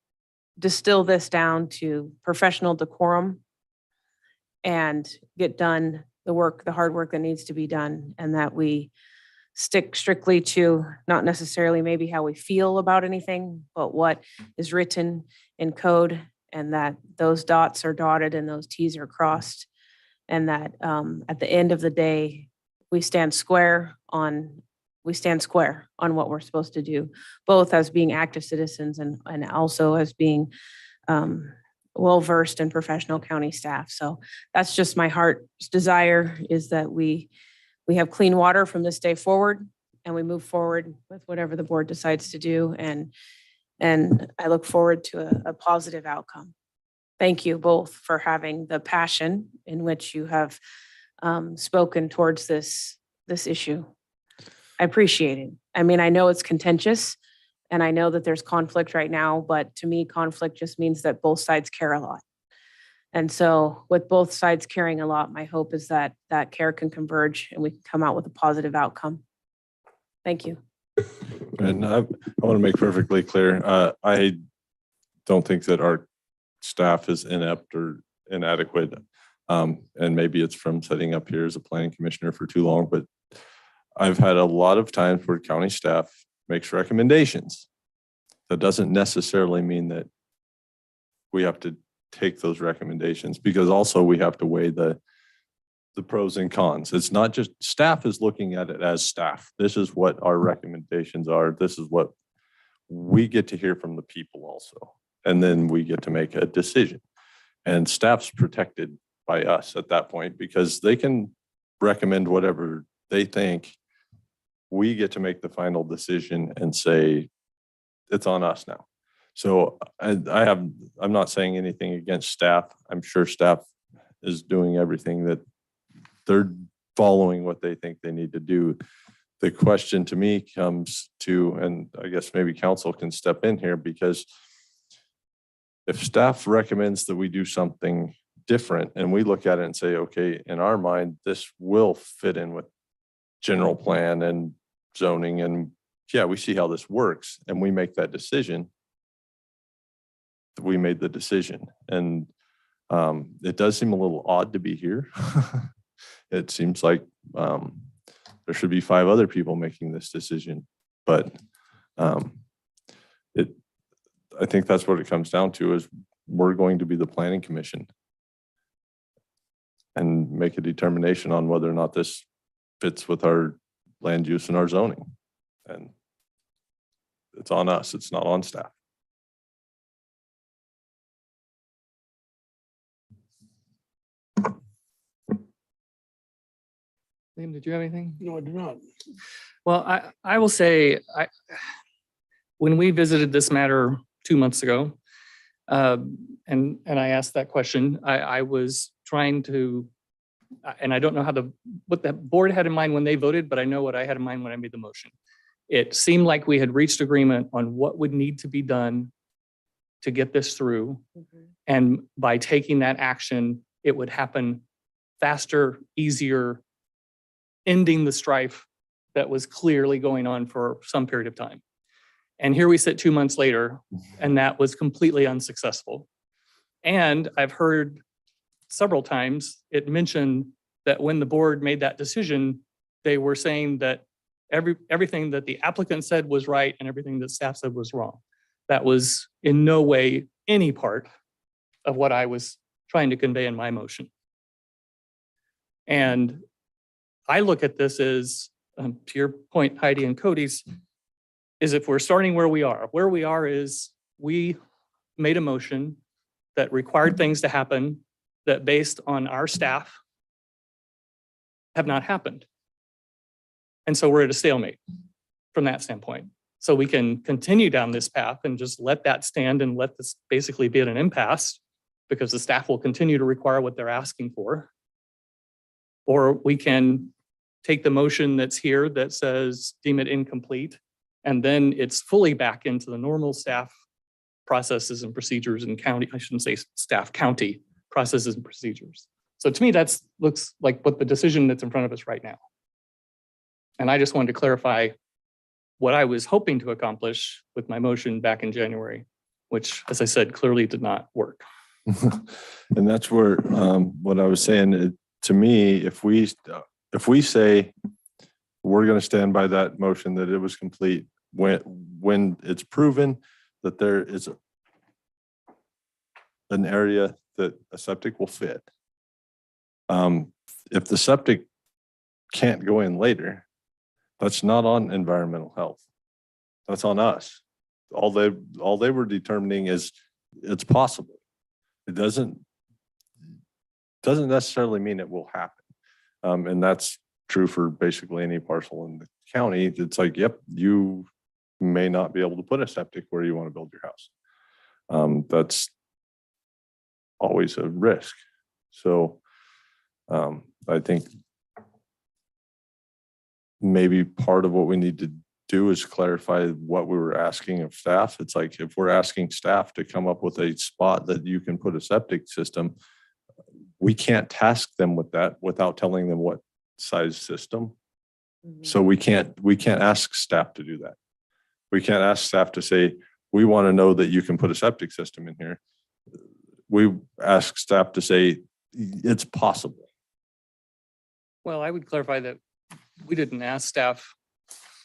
distill this down to professional decorum and get done the hard work that needs to be done, and that we stick strictly to not necessarily maybe how we feel about anything, but what is written in code, and that those dots are dotted and those T's are crossed, and that at the end of the day, we stand square on what we're supposed to do, both as being active citizens and also as being well-versed in professional county staff. So that's just my heart's desire, is that we have clean water from this day forward, and we move forward with whatever the board decides to do. And I look forward to a positive outcome. Thank you both for having the passion in which you have spoken towards this issue. I appreciate it. I mean, I know it's contentious and I know that there's conflict right now, but to me, conflict just means that both sides care a lot. And so with both sides caring a lot, my hope is that that care can converge and we can come out with a positive outcome. Thank you. And I want to make perfectly clear, I don't think that our staff is inept or inadequate. And maybe it's from sitting up here as a planning commissioner for too long, but I've had a lot of times where county staff makes recommendations. That doesn't necessarily mean that we have to take those recommendations, because also we have to weigh the pros and cons. It's not just staff is looking at it as staff. This is what our recommendations are. This is what we get to hear from the people also. And then we get to make a decision. And staff's protected by us at that point because they can recommend whatever they think. We get to make the final decision and say, it's on us now. So I'm not saying anything against staff. I'm sure staff is doing everything that they're following what they think they need to do. The question to me comes to, and I guess maybe council can step in here, because if staff recommends that we do something different and we look at it and say, okay, in our mind, this will fit in with general plan and zoning, and yeah, we see how this works, and we make that decision, we made the decision. And it does seem a little odd to be here. It seems like there should be 5 other people making this decision, but I think that's what it comes down to, is we're going to be the planning commission and make a determination on whether or not this fits with our land use and our zoning. And it's on us, it's not on staff. Liam, did you have anything? No, I do not. Well, I will say, when we visited this matter 2 months ago, and I asked that question, I was trying to, and I don't know what the board had in mind when they voted, but I know what I had in mind when I made the motion. It seemed like we had reached agreement on what would need to be done to get this through. And by taking that action, it would happen faster, easier, ending the strife that was clearly going on for some period of time. And here we sit 2 months later, and that was completely unsuccessful. And I've heard several times it mentioned that when the board made that decision, they were saying that everything that the applicant said was right and everything that staff said was wrong. That was in no way any part of what I was trying to convey in my motion. And I look at this as, to your point, Heidi and Cody's, is if we're starting where we are is we made a motion that required things to happen that based on our staff have not happened. And so we're at a stalemate from that standpoint. So we can continue down this path and just let that stand and let this basically be at an impasse, because the staff will continue to require what they're asking for. Or we can take the motion that's here that says deem it incomplete, and then it's fully back into the normal staff processes and procedures and county, I shouldn't say staff, county processes and procedures. So to me, that looks like what the decision that's in front of us right now. And I just wanted to clarify what I was hoping to accomplish with my motion back in January, which, as I said, clearly did not work. And that's where what I was saying, to me, if we say we're going to stand by that motion that it was complete, when it's proven that there is an area that a septic will fit. If the septic can't go in later, that's not on environmental health. That's on us. All they were determining is it's possible. It doesn't necessarily mean it will happen. And that's true for basically any parcel in the county. It's like, yep, you may not be able to put a septic where you want to build your house. That's always a risk. So I think maybe part of what we need to do is clarify what we were asking of staff. It's like, if we're asking staff to come up with a spot that you can put a septic system, we can't task them with that without telling them what size system. So we can't ask staff to do that. We can't ask staff to say, we want to know that you can put a septic system in here. We ask staff to say, it's possible. Well, I would clarify that we didn't ask staff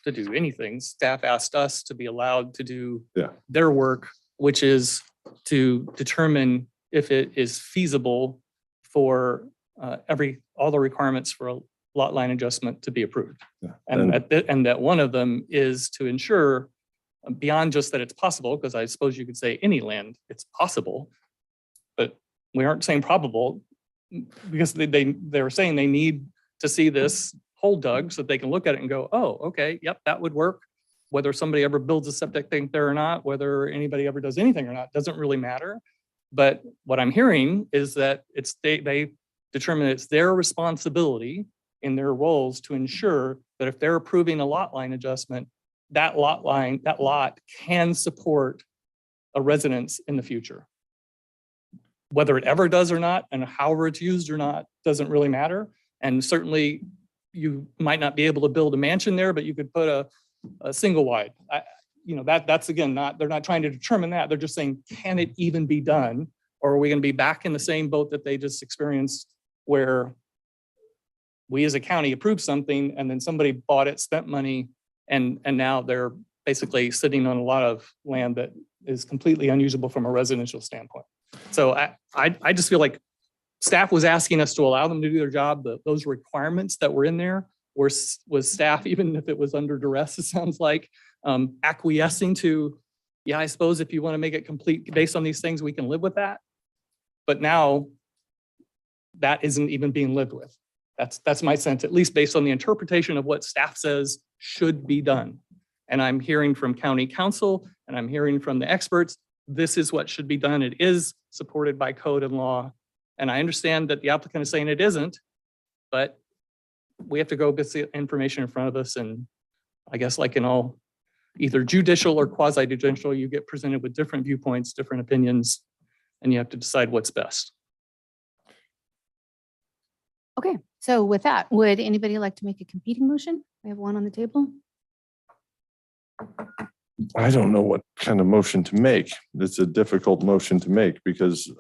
to do anything. Staff asked us to be allowed to do their work, which is to determine if it is feasible for all the requirements for a lot line adjustment to be approved. And that one of them is to ensure, beyond just that it's possible, because I suppose you could say any land, it's possible, but we aren't saying probable, because they were saying they need to see this hole dug so that they can look at it and go, oh, okay, yep, that would work. Whether somebody ever builds a septic tank there or not, whether anybody ever does anything or not, doesn't really matter. But what I'm hearing is that they determine it's their responsibility in their roles to ensure that if they're approving a lot line adjustment, that lot can support a residence in the future. Whether it ever does or not, and however it's used or not, doesn't really matter. And certainly you might not be able to build a mansion there, but you could put a single wide. That's again, they're not trying to determine that. They're just saying, can it even be done? Or are we going to be back in the same boat that they just experienced, where we as a county approved something and then somebody bought it, spent money, and now they're basically sitting on a lot of land that is completely unusable from a residential standpoint. So I just feel like staff was asking us to allow them to do their job. Those requirements that were in there was staff, even if it was under duress, it sounds like, acquiescing to, yeah, I suppose if you want to make it complete based on these things, we can live with that. But now that isn't even being lived with. That's my sense, at least based on the interpretation of what staff says should be done. And I'm hearing from county council and I'm hearing from the experts, this is what should be done. It is supported by code and law. And I understand that the applicant is saying it isn't, but we have to go get the information in front of us. And I guess like in all, either judicial or quasi-judicial, you get presented with different viewpoints, different opinions, and you have to decide what's best. Okay, so with that, would anybody like to make a competing motion? We have one on the table. I don't know what kind of motion to make. It's a difficult motion to make because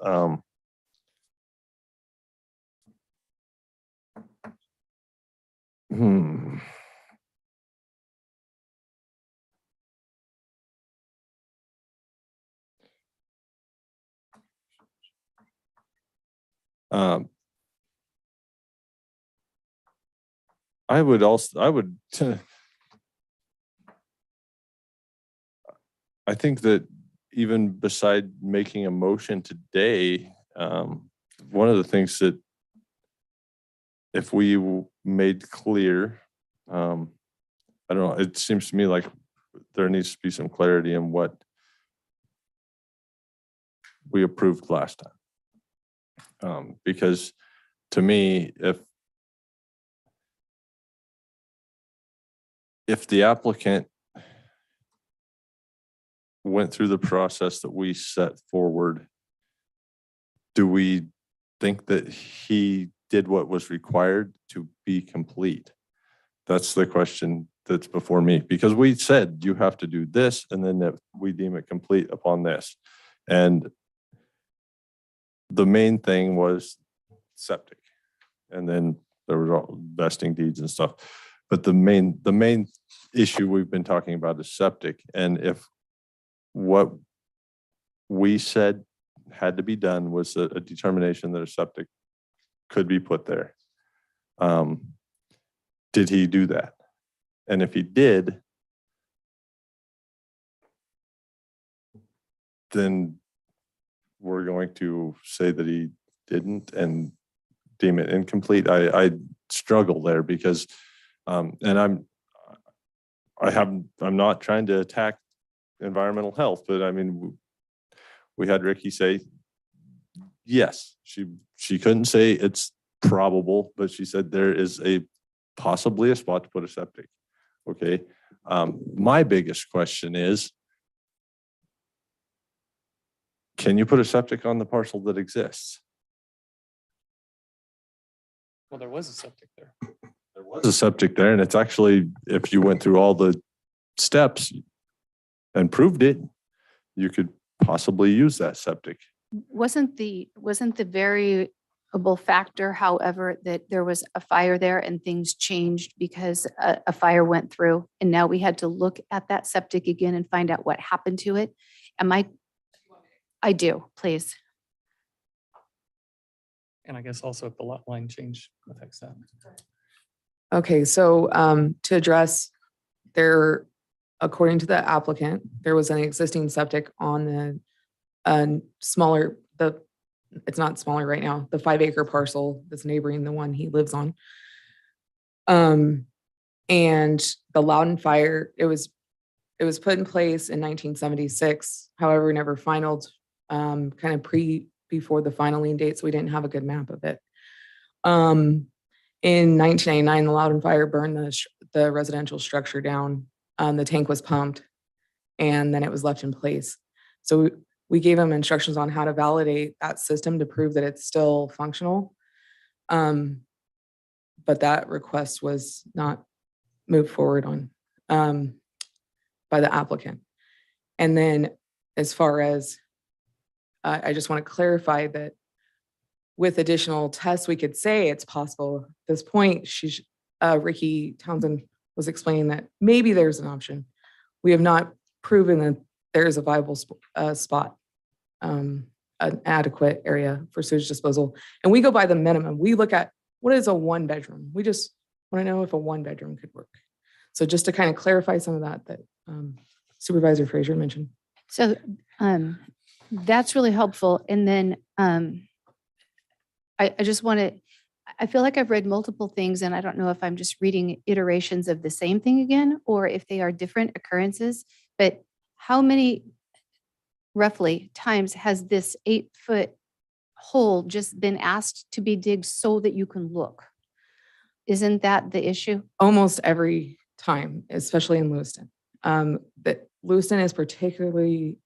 I would I think that even beside making a motion today, one of the things that if we made clear, I don't know, it seems to me like there needs to be some clarity in what we approved last time. Because to me, if the applicant went through the process that we set forward, do we think that he did what was required to be complete? That's the question that's before me, because we said you have to do this and then that we deem it complete upon this. And the main thing was septic. And then there was all vesting deeds and stuff. But the main issue we've been talking about is septic. And if what we said had to be done was a determination that a septic could be put there, did he do that? And if he did, then we're going to say that he didn't and deem it incomplete. I struggle there because, and I'm not trying to attack environmental health, but I mean, we had Ricky say, yes, she couldn't say it's probable, but she said there is possibly a spot to put a septic. Okay. My biggest question is, can you put a septic on the parcel that exists? Well, there was a septic there. There was a septic there, and it's actually, if you went through all the steps and proved it, you could possibly use that septic. Wasn't the variable factor, however, that there was a fire there and things changed because a fire went through and now we had to look at that septic again and find out what happened to it? I do, please. And I guess also if the lot line change affects that. Okay, so to address there, according to the applicant, there was an existing septic on the smaller, it's not smaller right now, the 5-acre parcel that's neighboring the one he lives on. And the Loudon fire, it was put in place in 1976, however, never finalized, kind of before the filing date, so we didn't have a good map of it. In 1999, the Loudon fire burned the residential structure down. The tank was pumped and then it was left in place. So we gave them instructions on how to validate that system to prove that it's still functional. But that request was not moved forward on by the applicant. And then as far as, I just want to clarify that with additional tests, we could say it's possible. At this point, Ricky Townsend was explaining that maybe there's an option. We have not proven that there is a viable spot, an adequate area for sewage disposal. And we go by the minimum. We look at what is a 1-bedroom. We just want to know if a 1-bedroom could work. So just to kind of clarify some of that Supervisor Frazier mentioned. So that's really helpful. And then I just want to, I feel like I've read multiple things and I don't know if I'm just reading iterations of the same thing again, or if they are different occurrences, but how many roughly times has this 8-foot hole just been asked to be digged so that you can look? Isn't that the issue? Almost every time, especially in Lewiston. That Lewiston is particularly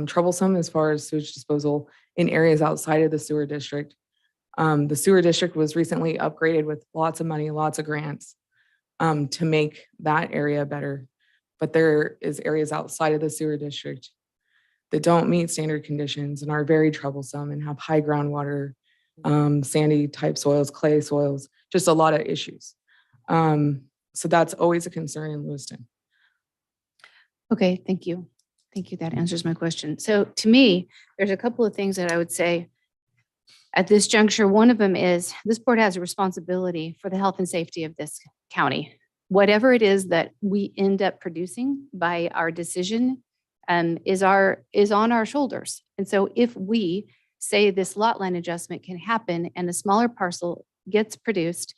troublesome as far as sewage disposal in areas outside of the sewer district. The sewer district was recently upgraded with lots of money, lots of grants to make that area better. But there is areas outside of the sewer district that don't meet standard conditions and are very troublesome and have high groundwater, sandy type soils, clay soils, just a lot of issues. So that's always a concern in Lewiston. Okay, thank you. Thank you. That answers my question. So to me, there's a couple of things that I would say at this juncture. One of them is this board has a responsibility for the health and safety of this county. Whatever it is that we end up producing by our decision is on our shoulders. And so if we say this lot line adjustment can happen and a smaller parcel gets produced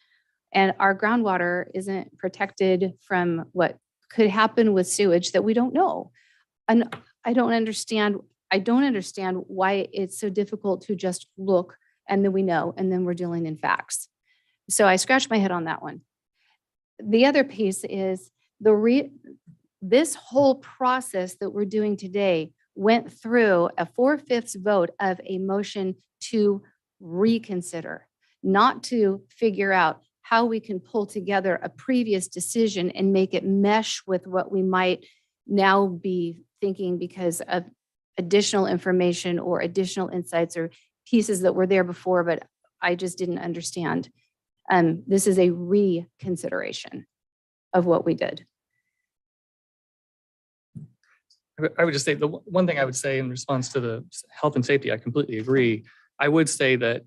and our groundwater isn't protected from what could happen with sewage that we don't know. And I don't understand why it's so difficult to just look and then we know, and then we're dealing in facts. So I scratched my head on that one. The other piece is this whole process that we're doing today went through a 4/5 vote of a motion to reconsider, not to figure out how we can pull together a previous decision and make it mesh with what we might now be thinking because of additional information or additional insights or pieces that were there before, but I just didn't understand. This is a reconsideration of what we did. I would just say the one thing I would say in response to the health and safety, I completely agree. I would say that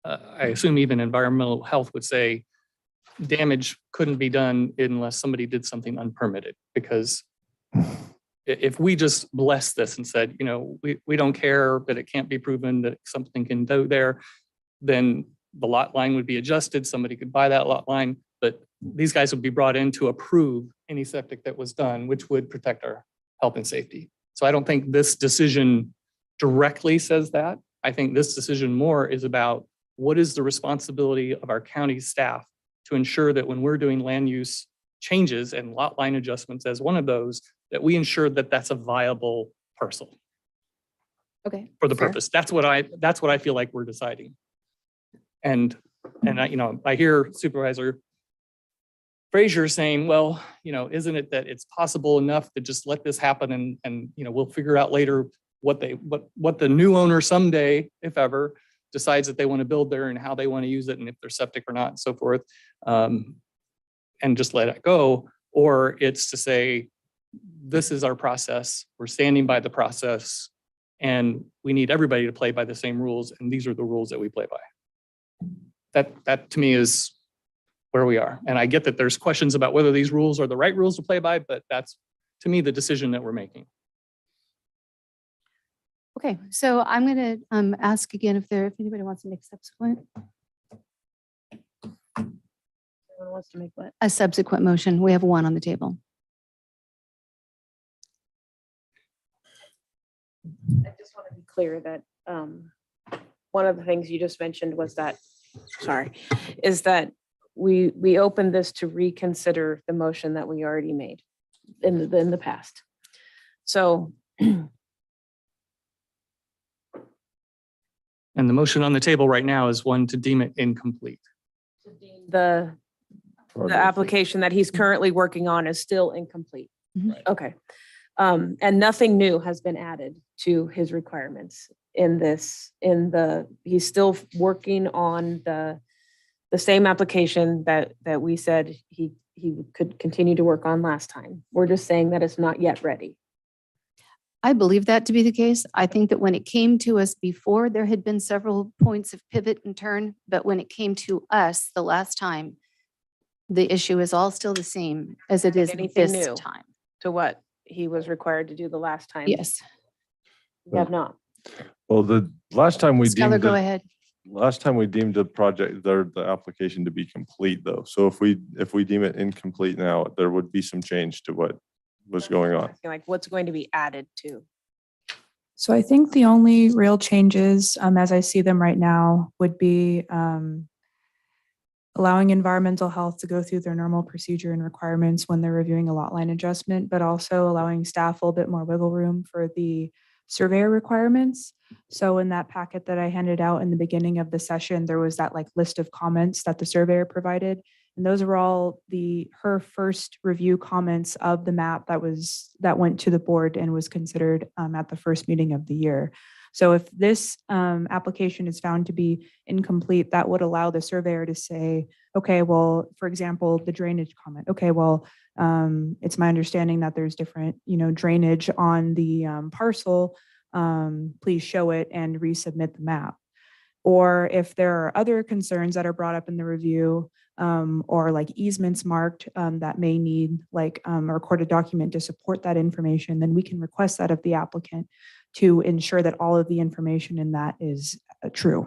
I assume even environmental health would say damage couldn't be done unless somebody did something unpermitted. Because if we just bless this and said, we don't care, but it can't be proven that something can go there, then the lot line would be adjusted. Somebody could buy that lot line, but these guys would be brought in to approve any septic that was done, which would protect our health and safety. So I don't think this decision directly says that. I think this decision more is about what is the responsibility of our county staff to ensure that when we're doing land use changes and lot line adjustments as one of those, that we ensure that that's a viable parcel. Okay. For the purpose. That's what I feel like we're deciding. And I hear Supervisor Frazier saying, well, isn't it that it's possible enough to just let this happen and we'll figure out later what the new owner someday, if ever, decides that they want to build there and how they want to use it and if they're septic or not and so forth, and just let it go. Or it's to say, this is our process. We're standing by the process and we need everybody to play by the same rules. And these are the rules that we play by. That to me is where we are. And I get that there's questions about whether these rules are the right rules to play by, but that's to me the decision that we're making. Okay, so I'm going to ask again if anybody wants to make subsequent. Someone wants to make what? A subsequent motion. We have one on the table. I just want to be clear that one of the things you just mentioned was that, is that we opened this to reconsider the motion that we already made in the past. So. And the motion on the table right now is one to deem it incomplete. The application that he's currently working on is still incomplete. Mhm. Okay. And nothing new has been added to his requirements he's still working on the same application that we said he could continue to work on last time. We're just saying that it's not yet ready. I believe that to be the case. I think that when it came to us before, there had been several points of pivot and turn, but when it came to us the last time, the issue is all still the same as it is Anything this new time. to what he was required to do the last time? Yes. We have not. Well, the last time we Skylar, deemed go it, ahead. last time we deemed the project, the application to be complete though. So if we deem it incomplete now, there would be some change to what was going on. Like what's going to be added to? So I think the only real changes, as I see them right now, would be allowing environmental health to go through their normal procedure and requirements when they're reviewing a lot line adjustment, but also allowing staff a little bit more wiggle room for the surveyor requirements. So in that packet that I handed out in the beginning of the session, there was that list of comments that the surveyor provided. And those are all her first review comments of the map that went to the board and was considered at the first meeting of the year. So if this application is found to be incomplete, that would allow the surveyor to say, okay, well, for example, the drainage comment. Okay, well, it's my understanding that there's different, drainage on the parcel. Please show it and resubmit the map. Or if there are other concerns that are brought up in the review, or easements marked that may need a recorded document to support that information, then we can request that of the applicant to ensure that all of the information in that is true.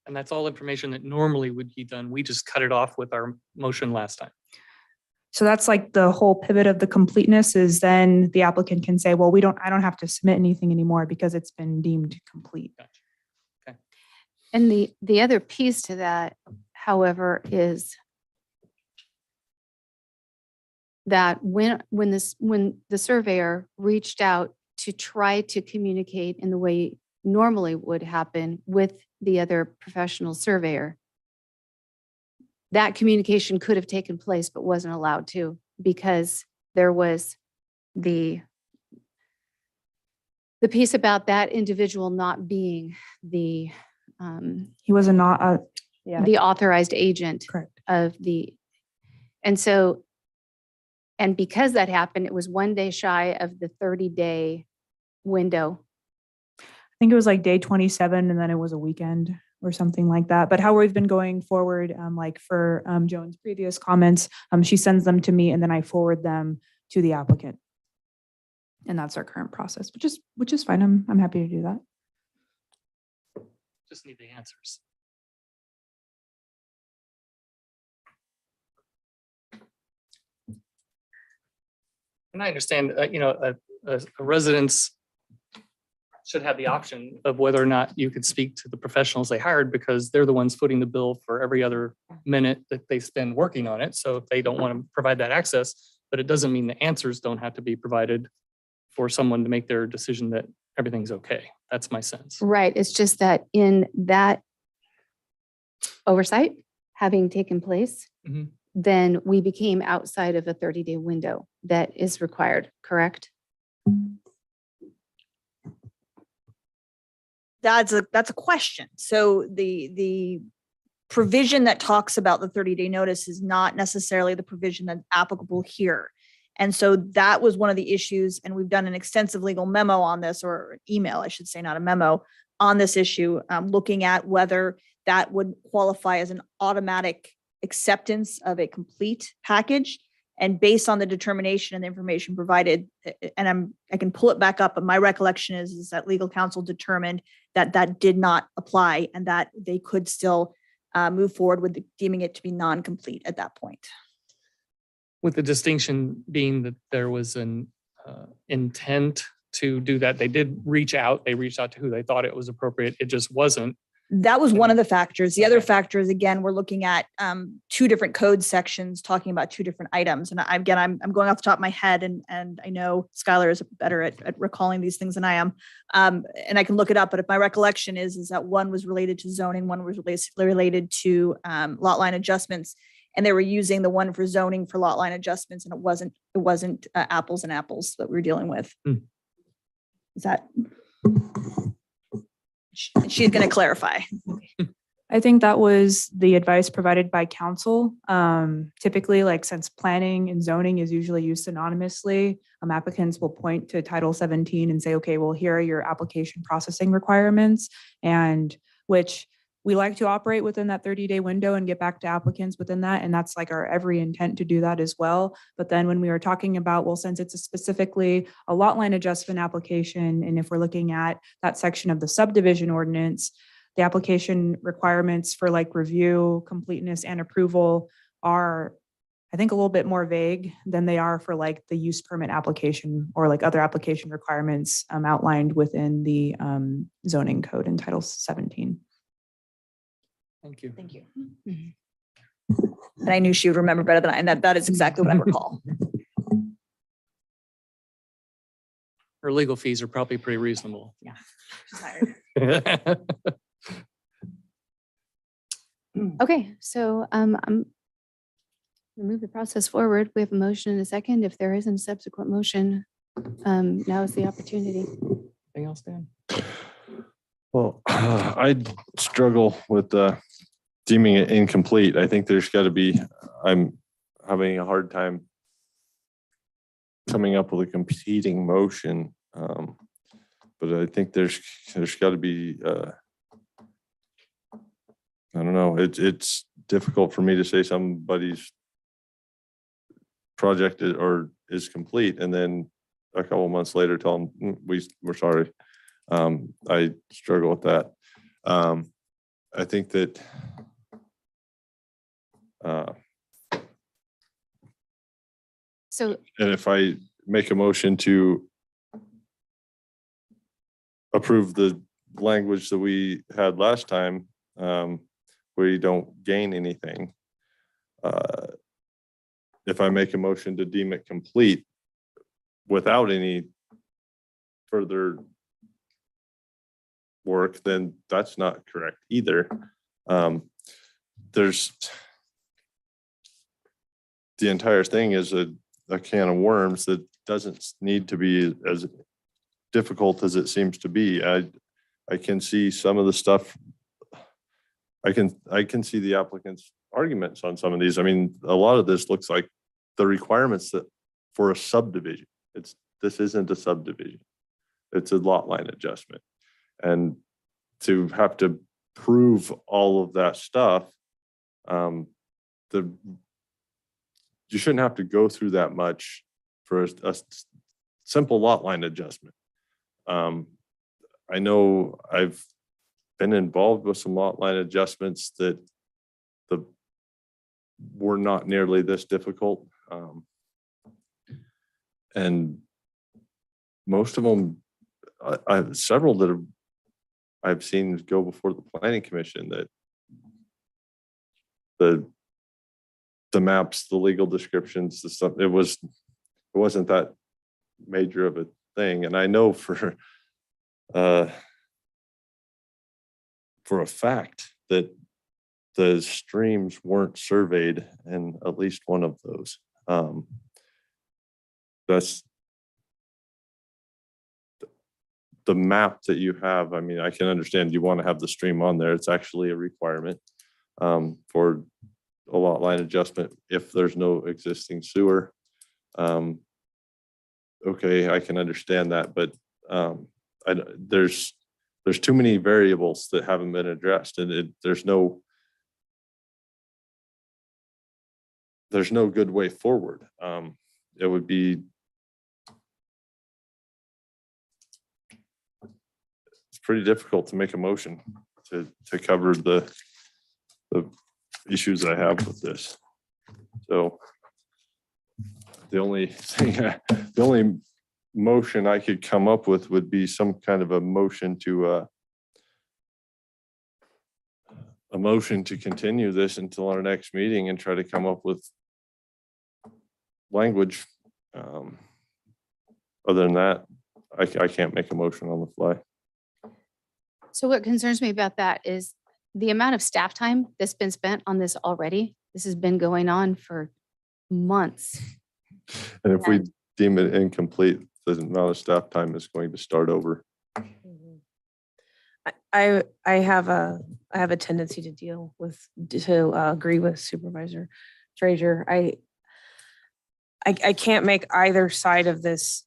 And that's all information that normally would be done. We just cut it off with our motion last time. So that's the whole pivot of the completeness is then the applicant can say, well, I don't have to submit anything anymore because it's been deemed complete. Gotcha. Okay. And the other piece to that, however, is that when the surveyor reached out to try to communicate in the way normally would happen with the other professional surveyor, that communication could have taken place but wasn't allowed to because there was the piece about that individual not being the he was not the authorized agent. Correct. Of the, and because that happened, it was 1 day shy of the 30-day window. I think it was day 27 and then it was a weekend or something like that. But how we've been going forward, for Joan's previous comments, she sends them to me and then I forward them to the applicant. And that's our current process, which is fine. I'm happy to do that. Just need the answers. And I understand, a residence should have the option of whether or not you could speak to the professionals they hired because they're the ones footing the bill for every other minute that they spend working on it. So if they don't want to provide that access, but it doesn't mean the answers don't have to be provided for someone to make their decision that everything's okay. That's my sense. Right. It's just that in that oversight having taken place, Mhm. then we became outside of a 30-day window that is required, correct? That's a question. So the provision that talks about the 30-day notice is not necessarily the provision that's applicable here. And so that was one of the issues, and we've done an extensive legal memo on this, or an email, I should say, not a memo, on this issue, looking at whether that would qualify as an automatic acceptance of a complete package. And based on the determination and the information provided, and I can pull it back up, but my recollection is that legal counsel determined that that did not apply and that they could still move forward with deeming it to be non-complete at that point. With the distinction being that there was an intent to do that. They did reach out. They reached out to who they thought it was appropriate. It just wasn't. That was one of the factors. The other factor is, again, we're looking at two different code sections talking about two different items. And I'm going off the top of my head, and I know Skylar is better at recalling these things than I am. And I can look it up, but if my recollection is that one was related to zoning, one was related to lot line adjustments, and they were using the one for zoning for lot line adjustments, and it wasn't apples and apples that we were dealing with. Is that? She's going to clarify. I think that was the advice provided by council. Typically, like, since planning and zoning is usually used synonymously, applicants will point to Title 17 and say, okay, well, here are your application processing requirements, and which we like to operate within that 30-day window and get back to applicants within that. And that's like our every intent to do that as well. But then when we were talking about, well, since it's specifically a lot line adjustment application, and if we're looking at that section of the subdivision ordinance, the application requirements for like review, completeness, and approval are, I think, a little bit more vague than they are for like the use permit application or like other application requirements outlined within the zoning code in Title 17. Thank you. Thank you. And I knew she would remember better than I, and that is exactly what I recall. Her legal fees are probably pretty reasonable. Yeah, she's hired. Okay, so I'm move the process forward. We have a motion and a second. If there isn't a subsequent motion, now is the opportunity. Anything else, Dan? Well, I struggle with deeming it incomplete. I think there's got to be, I'm having a hard time coming up with a competing motion. But I think there's got to be, I don't know, it's difficult for me to say somebody's project is complete and then a couple of months later tell them we're sorry. I struggle with that. I think that So, and if I make a motion to approve the language that we had last time, we don't gain anything. If I make a motion to deem it complete without any further work, then that's not correct either. There's the entire thing is a can of worms that doesn't need to be as difficult as it seems to be. I can see some of the stuff. I can see the applicant's arguments on some of these. I mean, a lot of this looks like the requirements that for a subdivision. This isn't a subdivision. It's a lot line adjustment. And to have to prove all of that stuff, you shouldn't have to go through that much for a simple lot line adjustment. I know I've been involved with some lot line adjustments that were not nearly this difficult. And most of them, several that I've seen go before the planning commission, that the maps, the legal descriptions, the stuff, it wasn't that major of a thing. And I know for a fact that the streams weren't surveyed in at least one of those. That's the map that you have. I mean, I can understand you want to have the stream on there. It's actually a requirement for a lot line adjustment if there's no existing sewer. Okay, I can understand that, but there's too many variables that haven't been addressed, and there's no good way forward. It would be, it's pretty difficult to make a motion to cover the issues I have with this. So the only motion I could come up with would be some kind of a motion to continue this until our next meeting and try to come up with language. Other than that, I can't make a motion on the fly. So what concerns me about that is the amount of staff time that's been spent on this already. This has been going on for months. And if we deem it incomplete, the amount of staff time is going to start over. I have a tendency to agree with Supervisor Frazier. I can't make either side of this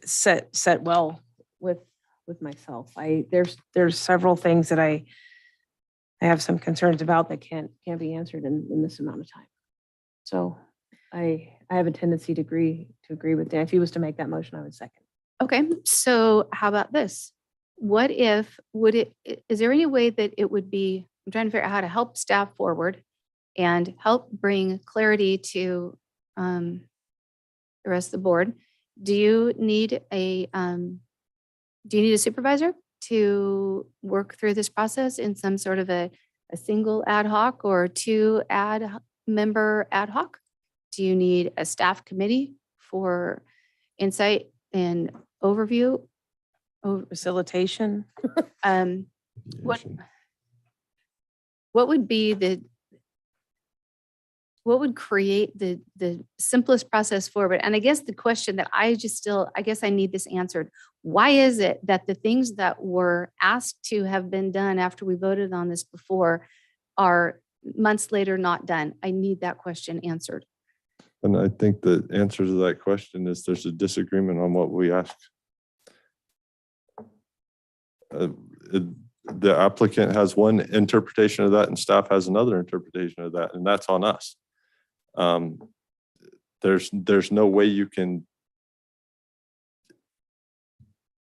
set well with myself. There's several things that I have some concerns about that can't be answered in this amount of time. So I have a tendency to agree with Dan. If he was to make that motion, I would second. Okay, so how about this? Is there any way that it would be, I'm trying to figure out how to help staff forward and help bring clarity to the rest of the board. Do you need a supervisor to work through this process in some sort of a single ad hoc or two member ad hoc? Do you need a staff committee for insight and overview? Facilitation? What would be what would create the simplest process forward? And I guess the question that I guess I need this answered. Why is it that the things that were asked to have been done after we voted on this before are months later not done? I need that question answered. And I think the answer to that question is there's a disagreement on what we ask. The applicant has one interpretation of that and staff has another interpretation of that, and that's on us. There's no way you can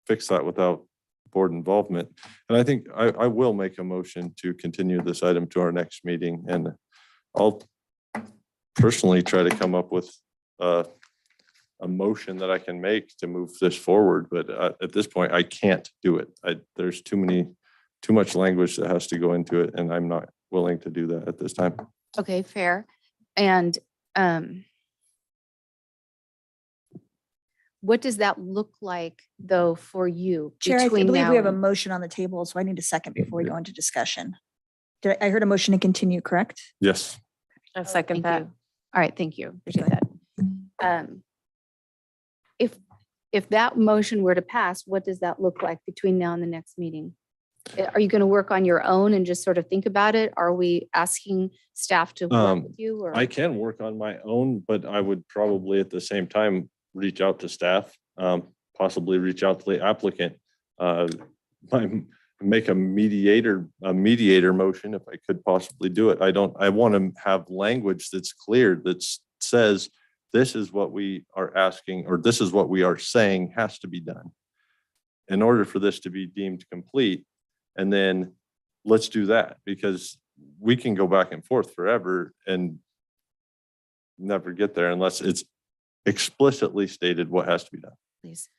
fix that without board involvement. And I think I will make a motion to continue this item to our next meeting, and I'll personally try to come up with a motion that I can make to move this forward. But at this point, I can't do it. There's too much language that has to go into it, and I'm not willing to do that at this time. Okay, fair. And what does that look like though for you? Chair, I between believe now we have a and- motion on the table, so I need a second before we go into discussion. I heard a motion to continue, correct? Yes. I second Thank that. you. All right, thank you. Appreciate that. If that motion were to pass, what does that look like between now and the next meeting? Are you going to work on your own and just sort of think about it? Are we asking staff to work with you? Or I can work on my own, but I would probably at the same time reach out to staff, possibly reach out to the applicant, make a mediator motion if I could possibly do it. I want to have language that's clear that says this is what we are asking, or this is what we are saying has to be done in order for this to be deemed complete. And then let's do that, because we can go back and forth forever and never get there unless it's explicitly stated what has to be done. please?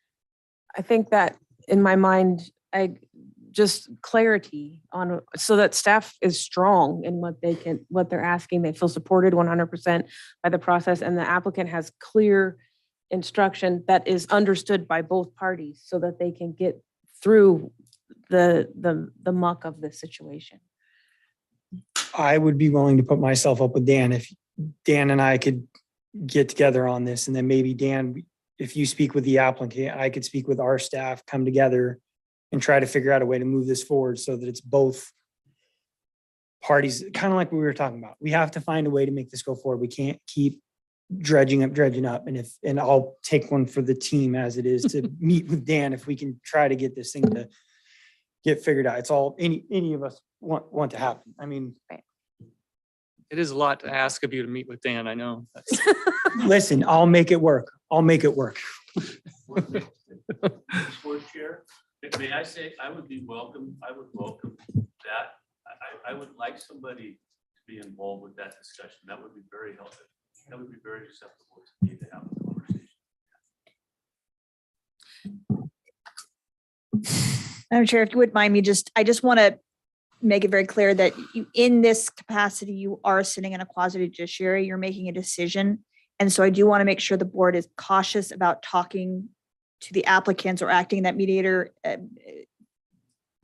I think that in my mind, just clarity on, so that staff is strong in what they're asking. They feel supported 100% by the process, and the applicant has clear instruction that is understood by both parties so that they can get through the muck of the situation. I would be willing to put myself up with Dan if Dan and I could get together on this. And then maybe Dan, if you speak with the applicant, I could speak with our staff, come together and try to figure out a way to move this forward so that it's both parties, kind of like we were talking about. We have to find a way to make this go forward. We can't keep dredging up. And I'll take one for the team as it is to meet with Dan if we can try to get this thing to get figured out. It's all any of us want to happen. I mean, It is a lot to ask of you to meet with Dan, I know. That's- listen, I'll make it work. I'll make it work. Board Chair, may I say, I would welcome that. I would like somebody to be involved with that discussion. That would be very helpful. That would be very acceptable to me to have a conversation. Madam Chair, if you would mind me, I just want to make it very clear that you, in this capacity, you are sitting in a quasi judiciary, you're making a decision. And so I do want to make sure the board is cautious about talking to the applicants or acting in that mediator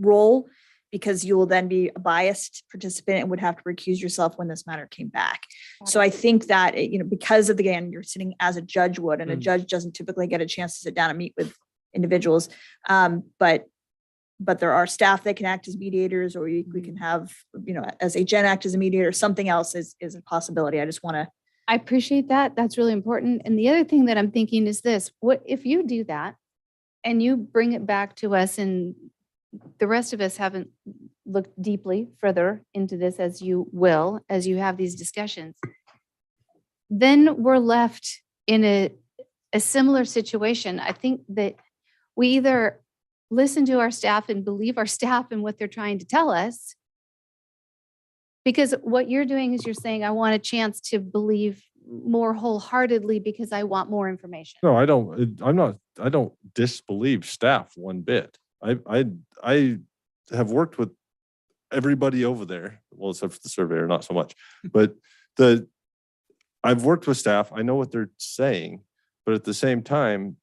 role, because you will then be a biased participant and would have to recuse yourself when this matter came back. So I think that, because of, again, you're sitting as a judge would, and a judge doesn't typically get a chance to sit down and meet with individuals. But there are staff that can act as mediators, or we can have, as a Gen act as a mediator, something else is a possibility. I just want to. I appreciate that. That's really important. And the other thing that I'm thinking is this: what if you do that and you bring it back to us, and the rest of us haven't looked deeply further into this, as you will, as you have these discussions, then we're left in a similar situation. I think that we either listen to our staff and believe our staff and what they're trying to tell us, because what you're doing is you're saying, I want a chance to believe more wholeheartedly because I want more information. No, I don't disbelieve staff one bit. I have worked with everybody over there, well, except for the surveyor, not so much, but I've worked with staff. I know what they're saying, but at the same time,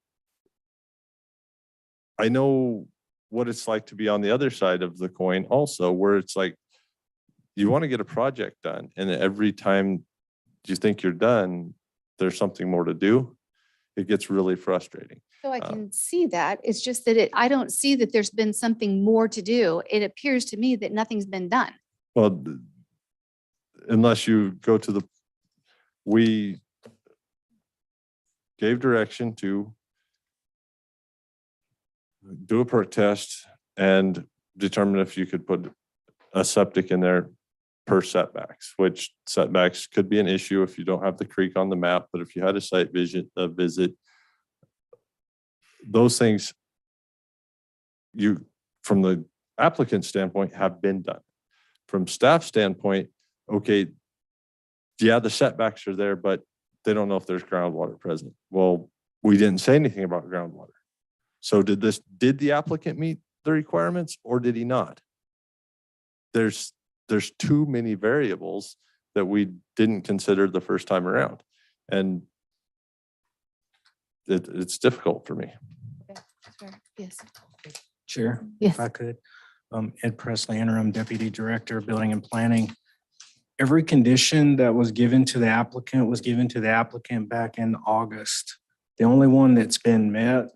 I know what it's like to be on the other side of the coin also, where it's like, you want to get a project done, and every time you think you're done, there's something more to do. It gets really frustrating. So I can see that. It's just that I don't see that there's been something more to do. It appears to me that nothing's been done. Well, unless you go to we gave direction to do a perk test and determine if you could put a septic in there per setbacks, which setbacks could be an issue if you don't have the creek on the map, but if you had a site visit, those things from the applicant standpoint have been done. From staff standpoint, okay, yeah, the setbacks are there, but they don't know if there's groundwater present. Well, we didn't say anything about groundwater. So did the applicant meet the requirements, or did he not? There's too many variables that we didn't consider the first time around. And it's difficult for me. Yes. Chair, Yes. if I could, Ed Presley, Interim Deputy Director of Building and Planning. Every condition that was given to the applicant was given to the applicant back in August. The only one that's been met,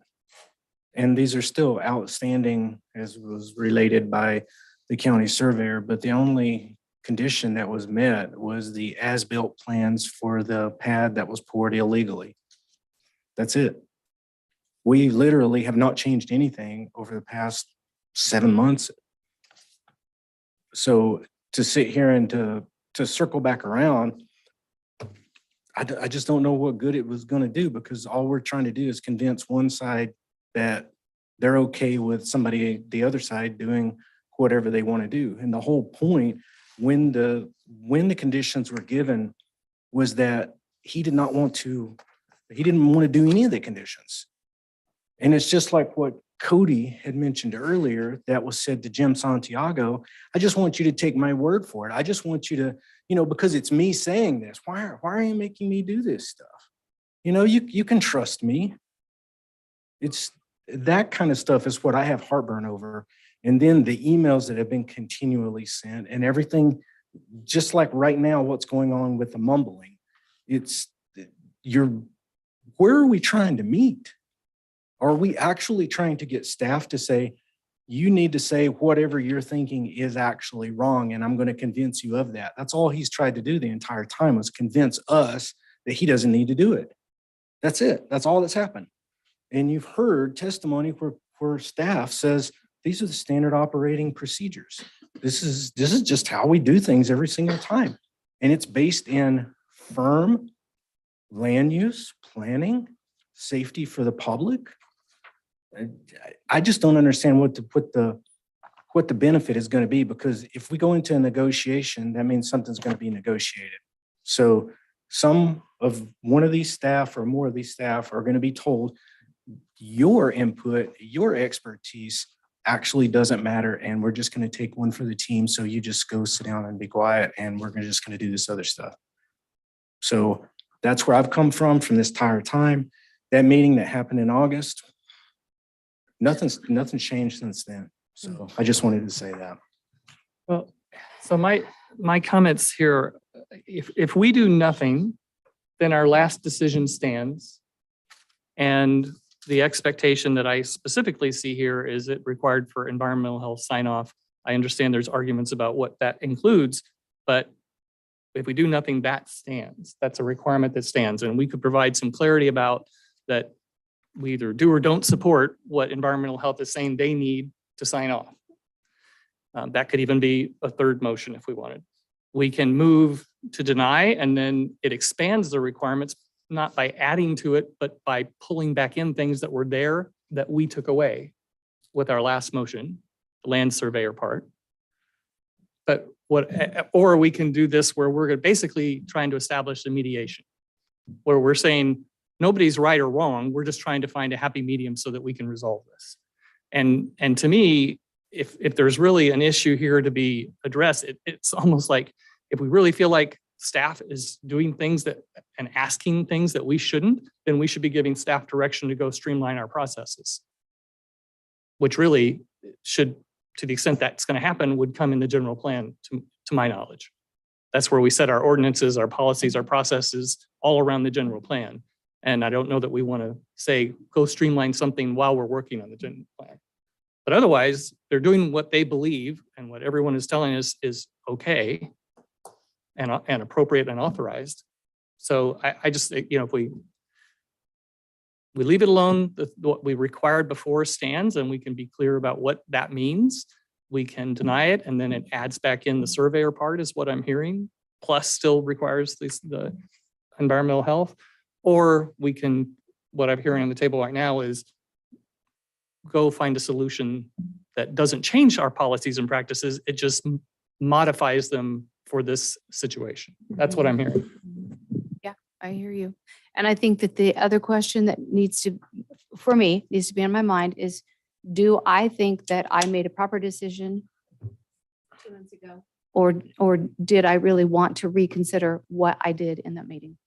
and these are still outstanding as was related by the county surveyor, but the only condition that was met was the as-built plans for the pad that was poured illegally. That's it. We literally have not changed anything over the past 7 months. So to sit here and to circle back around, I just don't know what good it was going to do, because all we're trying to do is convince one side that they're okay with somebody, the other side, doing whatever they want to do. And the whole point when the conditions were given was that he didn't want to do any of the conditions. And it's just like what Cody had mentioned earlier that was said to Jim Santiago. I just want you to take my word for it. I just want you to, because it's me saying this. Why are you making me do this stuff? You can trust me. It's that kind of stuff is what I have heartburn over. And then the emails that have been continually sent and everything, just like right now, what's going on with the mumbling. Where are we trying to meet? Are we actually trying to get staff to say, you need to say whatever you're thinking is actually wrong, and I'm going to convince you of that? That's all he's tried to do the entire time, was convince us that he doesn't need to do it. That's it. That's all that's happened. And you've heard testimony where staff says, these are the standard operating procedures. This is just how we do things every single time. And it's based in firm land use, planning, safety for the public. I just don't understand what the benefit is going to be, because if we go into a negotiation, that means something's going to be negotiated. So one of these staff or more of these staff are going to be told, your input, your expertise actually doesn't matter, and we're just going to take one for the team. So you just go sit down and be quiet, and we're just going to do this other stuff. So that's where I've come from this entire time. That meeting that happened in August, nothing's changed since then. So I just wanted to say that. Well, so my comments here, if we do nothing, then our last decision stands. And the expectation that I specifically see here is it required for environmental health sign off. I understand there's arguments about what that includes, but if we do nothing, that stands. That's a requirement that stands. And we could provide some clarity about that. We either do or don't support what environmental health is saying they need to sign off. That could even be a third motion if we wanted. We can move to deny, and then it expands the requirements, not by adding to it, but by pulling back in things that were there that we took away with our last motion, the land surveyor part. But or we can do this where we're basically trying to establish a mediation, where we're saying nobody's right or wrong. We're just trying to find a happy medium so that we can resolve this. And to me, if there's really an issue here to be addressed, it's almost like if we really feel like staff is doing things and asking things that we shouldn't, then we should be giving staff direction to go streamline our processes, which really should, to the extent that's going to happen, would come in the general plan, to my knowledge. That's where we set our ordinances, our policies, our processes, all around the general plan. And I don't know that we want to say, go streamline something while we're working on the general plan. But otherwise, they're doing what they believe and what everyone is telling us is okay and appropriate and authorized. So I just, if we leave it alone, what we required before stands, and we can be clear about what that means. We can deny it, and then it adds back in the surveyor part is what I'm hearing, plus still requires the environmental health. Or we can, what I'm hearing on the table right now is go find a solution that doesn't change our policies and practices. It just modifies them for this situation. That's what I'm hearing. Yeah, I hear you. And I think that the other question that needs to be on my mind is, do I think that I made a proper decision 2 months ago? Or did I really want to reconsider what I did in that meeting?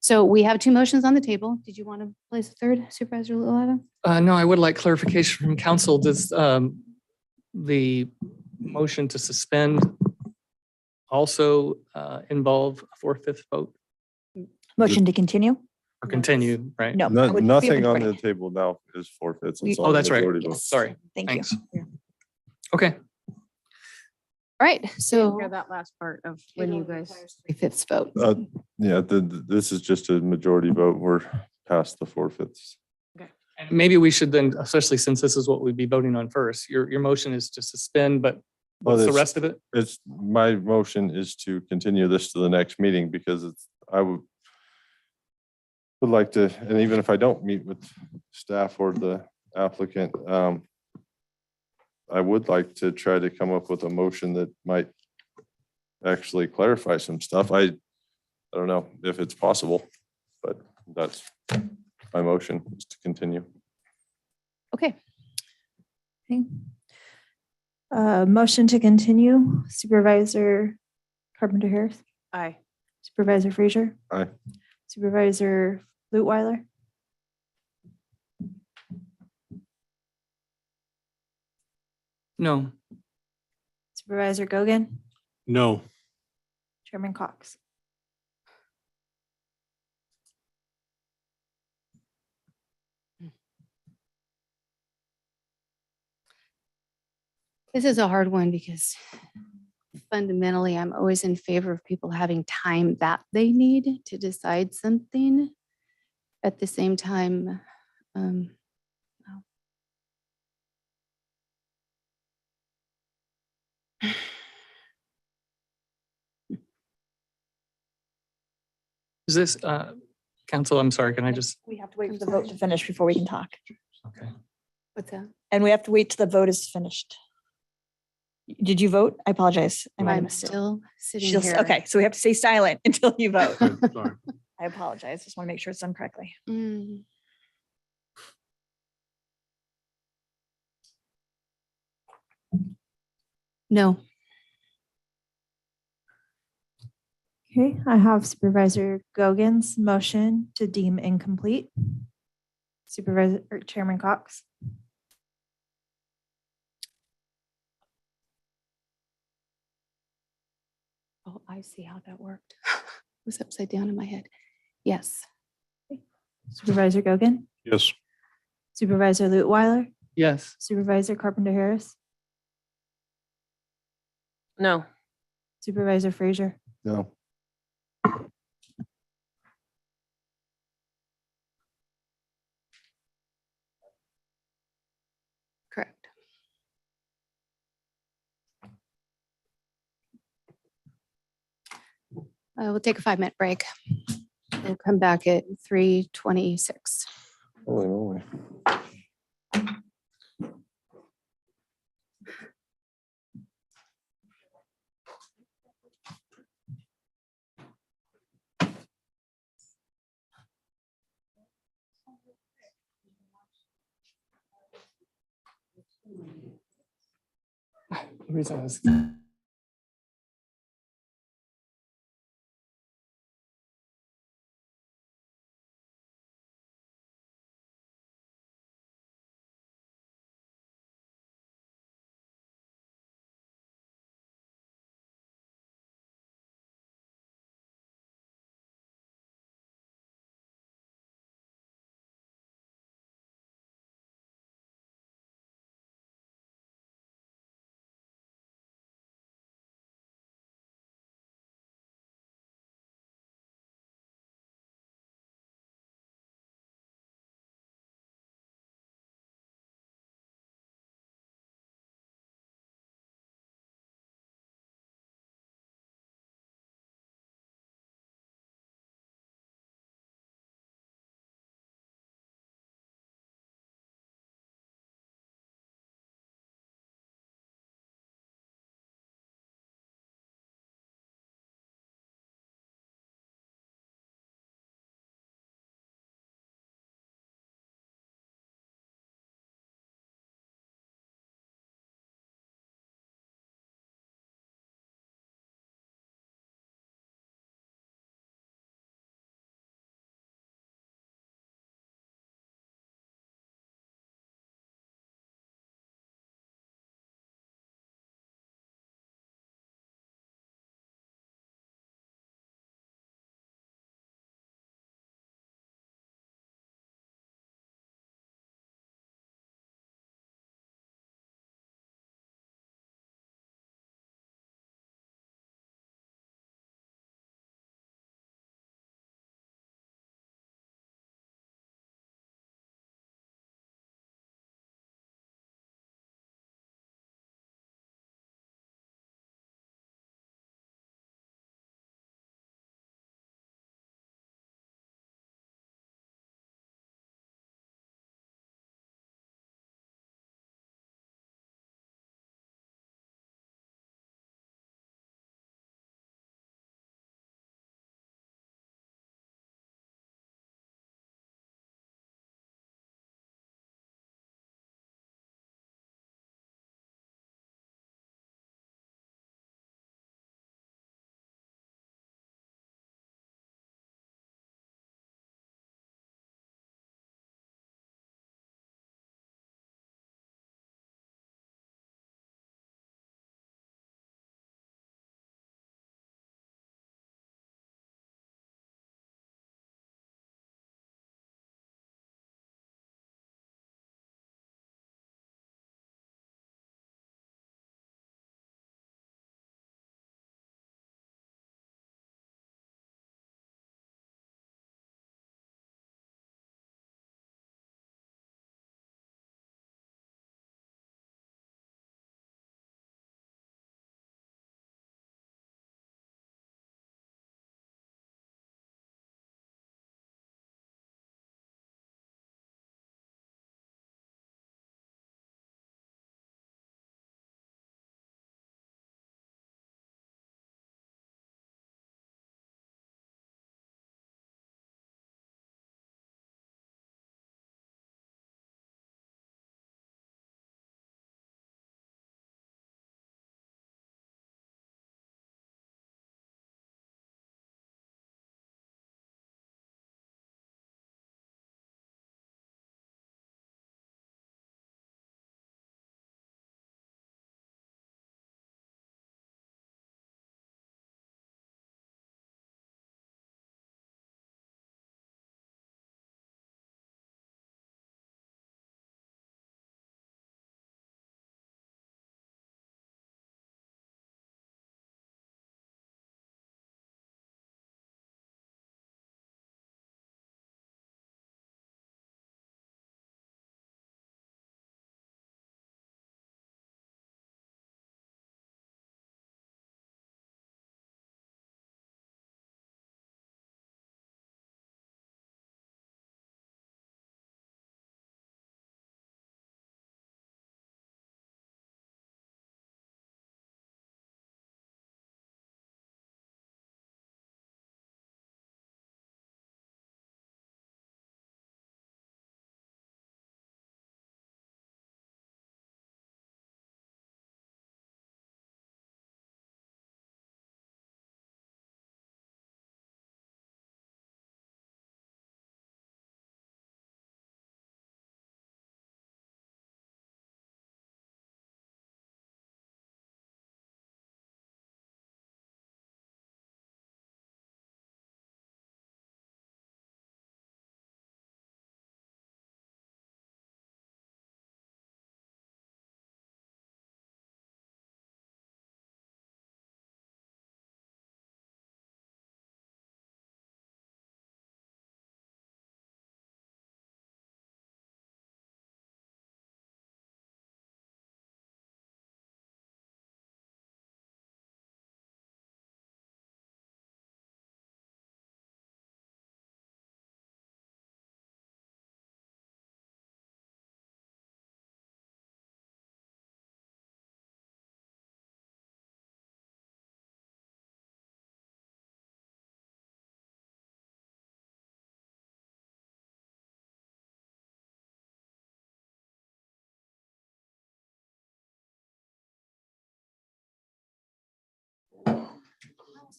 So we have 2 motions on the table. Did you want to place a third, Supervisor Lilata? No, I would like clarification from council. Does the motion to suspend also involve a 4/5 vote Motion to continue? or continue, right? No. No- I would be Nothing able on to- the table now is forfeits. We- It's Oh, all that's right. majority vote. Yes. Sorry. Thank Thanks. you. Okay. All right, so Hear that last part of when you guys. 3/5 vote. Yeah, this is just a majority vote. We're past the forfeits. And maybe we should then, especially since this is what we'd be voting on first, your motion is to suspend, but Well, what's the it's- rest of it? My motion is to continue this to the next meeting because I would like to, and even if I don't meet with staff or the applicant, I would like to try to come up with a motion that might actually clarify some stuff. I don't know if it's possible, but that's my motion, is to continue. Okay. Okay. Motion to continue, Supervisor Carpenter Harris, Aye. Supervisor Frazier, Aye. Supervisor Lutweiler, No. Supervisor Gogan, No. Chairman Cox. This is a hard one because fundamentally, I'm always in favor of people having time that they need to decide something. At the same time, no. Is this, council, I'm sorry, can I just, We have to wait for the vote to finish before we can talk. okay. What's that? And we have to wait till the vote is finished. Did you vote? I apologize. I might have I'm missed it. still sitting She'll- here. Okay, so we have to stay silent until you vote. Sorry. I apologize. Just want to make sure it's done correctly. Mm. No. Okay, I have Supervisor Gogan's motion to deem incomplete. Supervisor or Chairman Cox. Oh, I see how that worked. It was upside down in my head. Yes. Supervisor Gogan, Yes. Supervisor Lutwiler, Yes. Supervisor Carpenter Harris, No. Supervisor Frazier. No. Correct. We'll take a 5-minute break. We'll come back at 3:26. Holy moly. The reason I was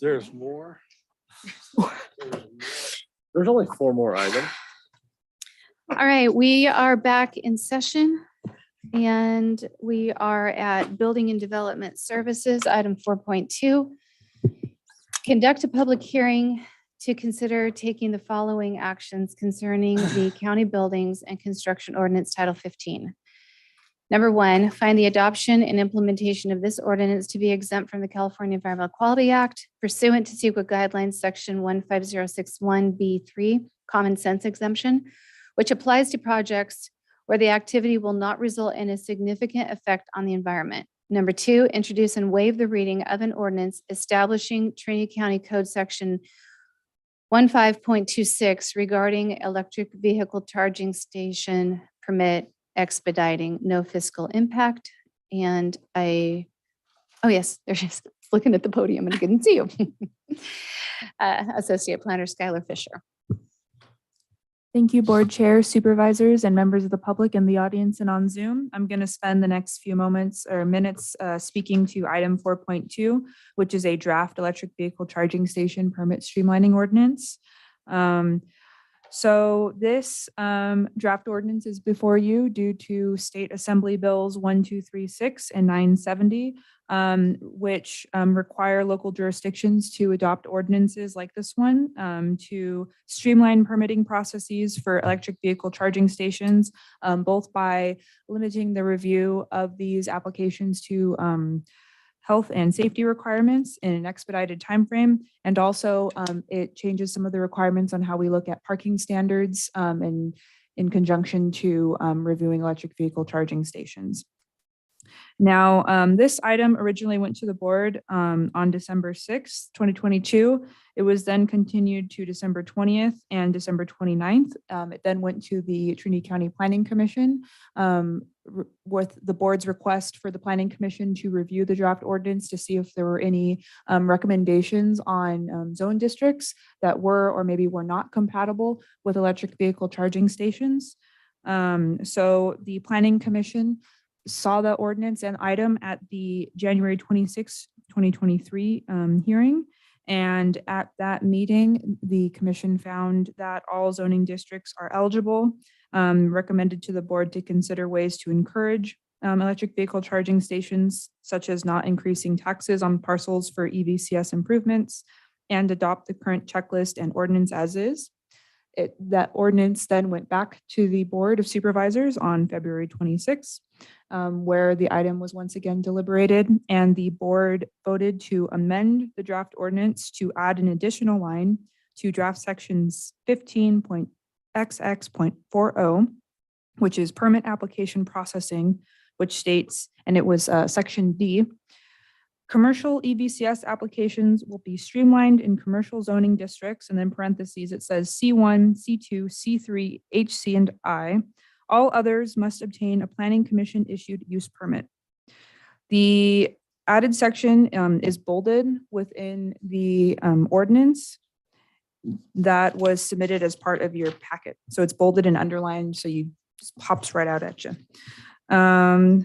There's more. There's only 4 more items. All right, we are back in session and we are at Building and Development Services, item 4.2. Conduct a public hearing to consider taking the following actions concerning the county buildings and construction ordinance Title 15. Number 1, find the adoption and implementation of this ordinance to be exempt from the California Environmental Quality Act pursuant to CEQA guidelines, section 15061B3, common sense exemption, which applies to projects where the activity will not result in a significant effect on the environment. Number 2, introduce and waive the reading of an ordinance establishing Trinity County Code section 15.26 regarding electric vehicle charging station permit expediting, no fiscal impact. And oh yes, there's just looking at the podium and I couldn't see you. Associate Planner Skylar Fisher. Thank you, Board Chair, Supervisors, and members of the public in the audience and on Zoom. I'm going to spend the next few moments or minutes speaking to item 4.2, which is a draft electric vehicle charging station permit streamlining ordinance. So this draft ordinance is before you due to State Assembly Bills 1236 and 970, which require local jurisdictions to adopt ordinances like this one to streamline permitting processes for electric vehicle charging stations, both by limiting the review of these applications to health and safety requirements in an expedited timeframe. And also it changes some of the requirements on how we look at parking standards and in conjunction to reviewing electric vehicle charging stations. Now, this item originally went to the board on December 6th, 2022. It was then continued to December 20th and December 29th. It then went to the Trinity County Planning Commission with the board's request for the Planning Commission to review the draft ordinance to see if there were any recommendations on zone districts that were or maybe were not compatible with electric vehicle charging stations. So the Planning Commission saw the ordinance and item at the January 26, 2023 hearing. And at that meeting, the commission found that all zoning districts are eligible, recommended to the board to consider ways to encourage electric vehicle charging stations, such as not increasing taxes on parcels for EVCS improvements, and adopt the current checklist and ordinance as is. That ordinance then went back to the Board of Supervisors on February 26, where the item was once again deliberated, and the board voted to amend the draft ordinance to add an additional line to draft sections 15.xx.40, which is permit application processing, which states, and it was section D, commercial EVCS applications will be streamlined in commercial zoning districts, and then parentheses, it says C1, C2, C3, HC, and I. All others must obtain a planning commission issued use permit. The added section is bolded within the ordinance that was submitted as part of your packet. So it's bolded and underlined, so you just pops right out at you.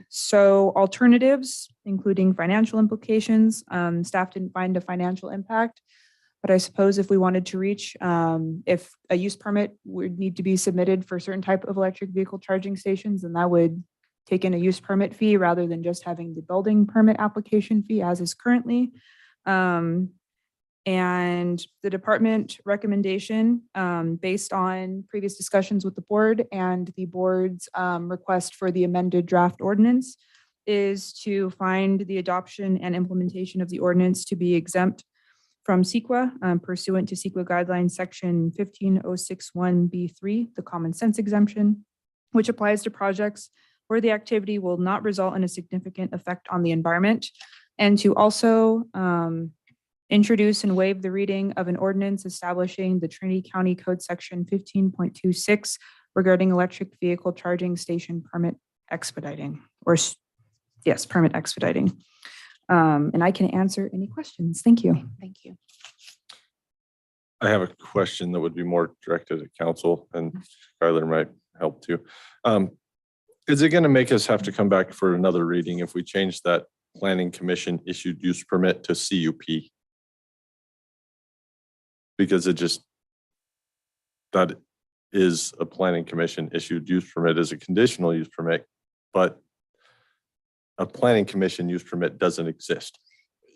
So alternatives, including financial implications, staff didn't find a financial impact, but I suppose if we wanted to reach, if a use permit would need to be submitted for a certain type of electric vehicle charging stations, then that would take in a use permit fee rather than just having the building permit application fee as is currently. And the department recommendation, based on previous discussions with the board and the board's request for the amended draft ordinance, is to find the adoption and implementation of the ordinance to be exempt from CEQA pursuant to CEQA guidelines section 15061B3, the common sense exemption, which applies to projects where the activity will not result in a significant effect on the environment, and to also introduce and waive the reading of an ordinance establishing the Trinity County Code section 15.26 regarding electric vehicle charging station permit expediting, or yes, permit expediting. And I can answer any questions. Thank you. Thank you. I have a question that would be more directed at council, and Skylar might help too. Is it going to make us have to come back for another reading if we change that planning commission issued use permit to CUP? because that is a planning commission issued use permit as a conditional use permit, but a planning commission use permit doesn't exist.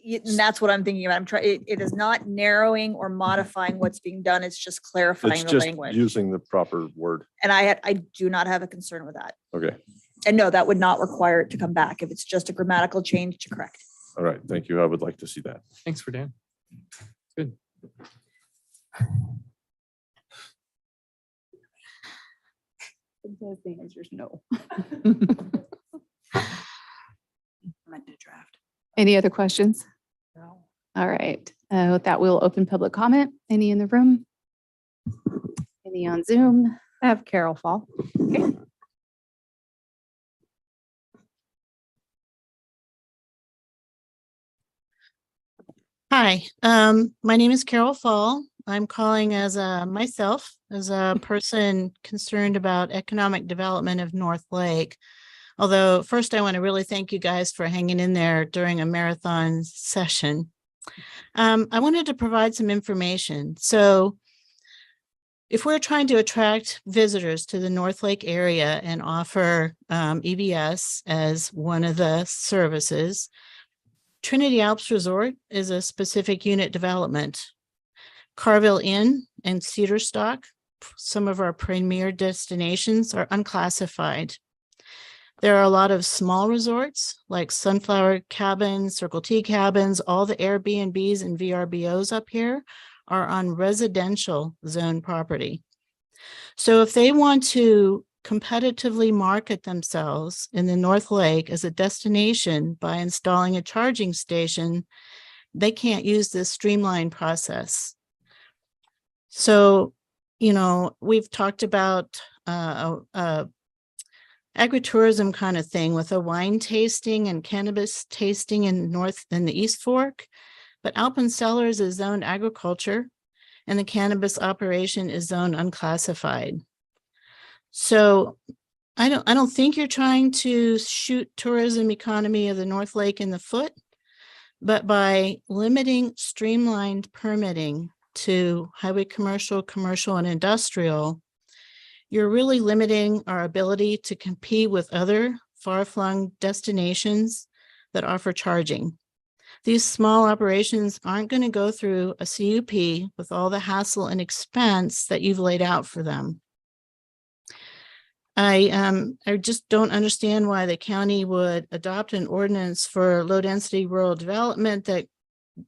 And that's what I'm thinking about. I'm trying, it is not narrowing or modifying what's being done. It's just clarifying It's the just language. using the proper word. And I do not have a concern with that. Okay. And no, that would not require it to come back if it's just a grammatical change to correct. All right. Thank you. I would like to see that. Thanks for Dan. Good. Sometimes the answer is no. Any other questions? No. All right. With that, we'll open public comment. Any in the room? Any on Zoom? I have Carol Fall. Okay. Hi, my name is Carol Fall. I'm calling as myself as a person concerned about economic development of North Lake. Although first I want to really thank you guys for hanging in there during a marathon session. I wanted to provide some information. So if we're trying to attract visitors to the North Lake area and offer EBS as one of the services, Trinity Alps Resort is a specific unit development. Carville Inn and Cedar Stock, some of our premier destinations, are unclassified. There are a lot of small resorts like Sunflower Cabins, Circle T Cabins, all the Airbnbs and VRBOs up here are on residential zone property. So if they want to competitively market themselves in the North Lake as a destination by installing a charging station, they can't use this streamlined process. So, you know, we've talked about agritourism kind of thing with a wine tasting and cannabis tasting in the East Fork, but Alpen Cellars is zoned agriculture and the cannabis operation is zoned unclassified. So I don't think you're trying to shoot tourism economy of the North Lake in the foot, but by limiting streamlined permitting to highway commercial, and industrial, you're really limiting our ability to compete with other far-flung destinations that offer charging. These small operations aren't going to go through a CUP with all the hassle and expense that you've laid out for them. I just don't understand why the county would adopt an ordinance for low-density rural development, that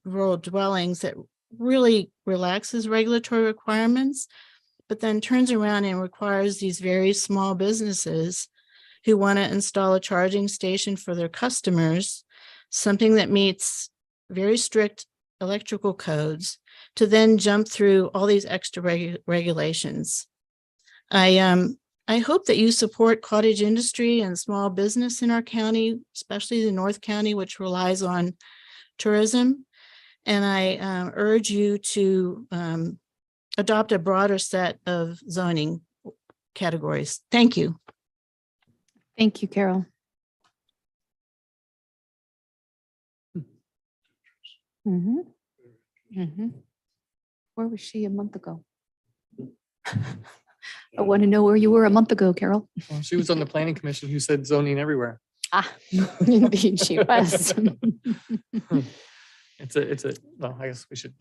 rural dwellings, that really relaxes regulatory requirements, but then turns around and requires these very small businesses who want to install a charging station for their customers, something that meets very strict electrical codes, to then jump through all these extra regulations. I hope that you support cottage industry and small business in our county, especially the North County, which relies on tourism. And I urge you to adopt a broader set of zoning categories. Thank you. Thank you, Carol. Where was she a month ago? I want to know where you were a month ago, Carol. Well, she was on the planning commission who said zoning everywhere. Ah, indeed she was. Well, I guess we should.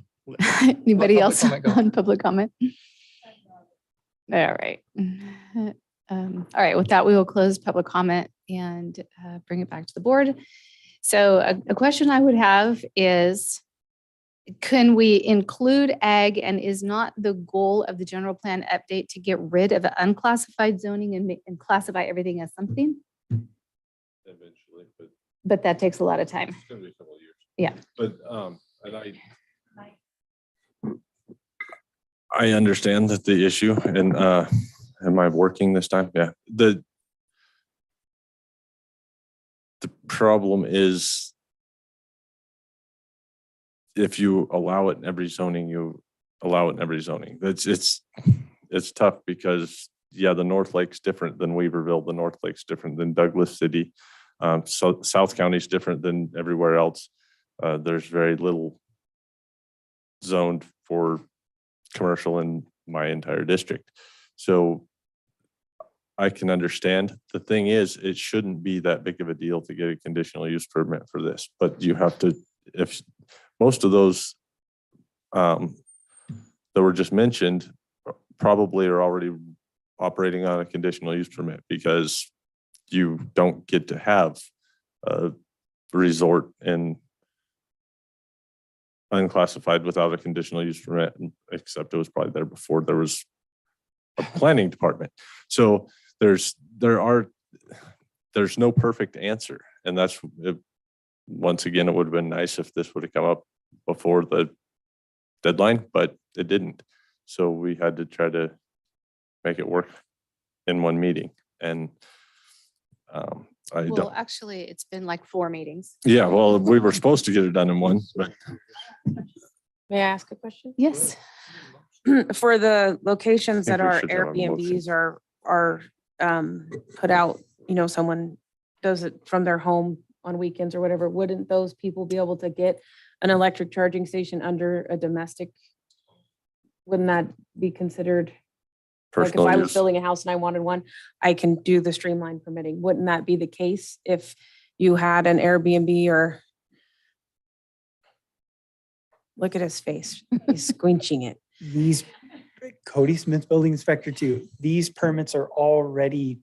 Anybody let else public comment go. on public comment? All right. All right, with that, we will close public comment and bring it back to the board. So a question I would have is, can we include ag, and is not the goal of the general plan update to get rid of unclassified zoning and classify everything as something? Eventually, But that takes a lot of time. it's going to be a couple of years. Yeah. But and I understand that the issue, and am I working this time? Yeah. The problem is, if you allow it in every zoning, you allow it in every zoning. It's tough because, yeah, the North Lake's different than Weaverville. The North Lake's different than Douglas City. So South County's different than everywhere else. There's very little zoned for commercial in my entire district. So I can understand. The thing is, it shouldn't be that big of a deal to get a conditional use permit for this, but you have to, if most of those that were just mentioned probably are already operating on a conditional use permit, because you don't get to have a resort in unclassified without a conditional use permit, except it was probably there before there was a planning department. So there's no perfect answer. And that's, once again, it would have been nice if this would have come up before the deadline, but it didn't. So we had to try to make it work in one meeting. And I Well, don't, actually, it's been like 4 meetings. yeah, well, we were supposed to get it done in one, but May I ask a question? Yes. For the locations I think that we our should have a motion. Airbnbs are put out, someone does it from their home on weekends or whatever, wouldn't those people be able to get an electric charging station under a domestic? Wouldn't that be considered? Like if personal I was use. building a house and I wanted one, I can do the streamlined permitting. Wouldn't that be the case if you had an Airbnb or? Look at his face. He's squinching it. These, Cody Smith, building inspector too, these permits are already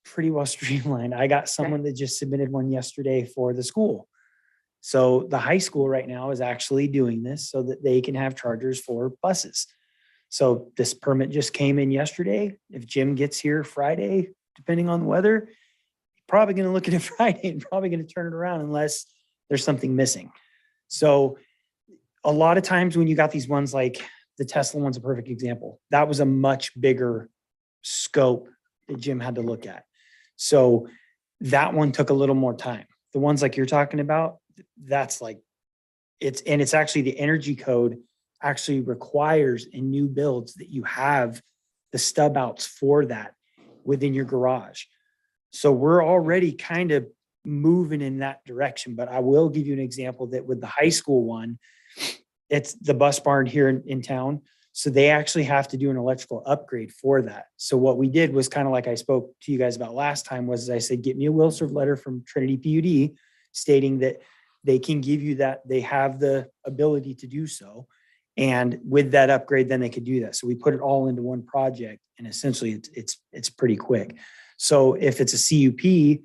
pretty well streamlined. I got someone that just submitted one yesterday for the school. So the high school right now is actually doing this so that they can have chargers for buses. So this permit just came in yesterday. If Jim gets here Friday, depending on the weather, he's probably going to look at it Friday and probably going to turn it around unless there's something missing. So a lot of times when you got these ones, like the Tesla one's a perfect example. That was a much bigger scope that Jim had to look at. So that one took a little more time. The ones like you're talking about, that's like, it's actually the energy code actually requires in new builds that you have the stub outs for that within your garage. So we're already kind of moving in that direction, but I will give you an example that with the high school one, it's the bus barn here in town. So they actually have to do an electrical upgrade for that. So what we did was kind of like I spoke to you guys about last time was I said, get me a will serve letter from Trinity PUD stating that they can give you that. They have the ability to do so. And with that upgrade, then they could do that. So we put it all into one project and essentially it's pretty quick. So if it's a CUP,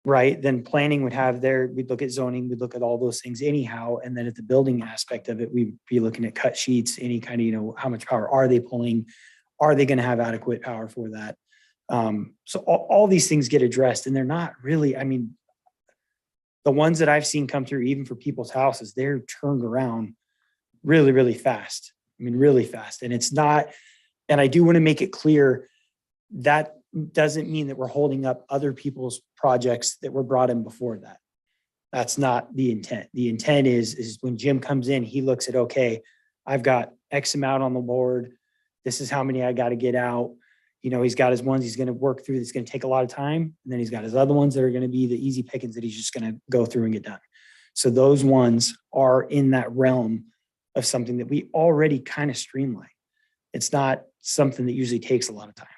right, then planning would have we'd look at zoning, we'd look at all those things anyhow. And then at the building aspect of it, we'd be looking at cut sheets, any kind of, how much power are they pulling? Are they going to have adequate power for that? So all these things get addressed and they're not really, I mean, the ones that I've seen come through, even for people's houses, they're turned around really, really fast. I mean, really fast. And it's not, and I do want to make it clear that doesn't mean that we're holding up other people's projects that were brought in before that. That's not the intent. The intent is when Jim comes in, he looks at, okay, I've got X amount on the board. This is how many I got to get out. He's got his ones he's going to work through that's going to take a lot of time. And then he's got his other ones that are going to be the easy pickings that he's just going to go through and get done. So those ones are in that realm of something that we already kind of streamline. It's not something that usually takes a lot of time.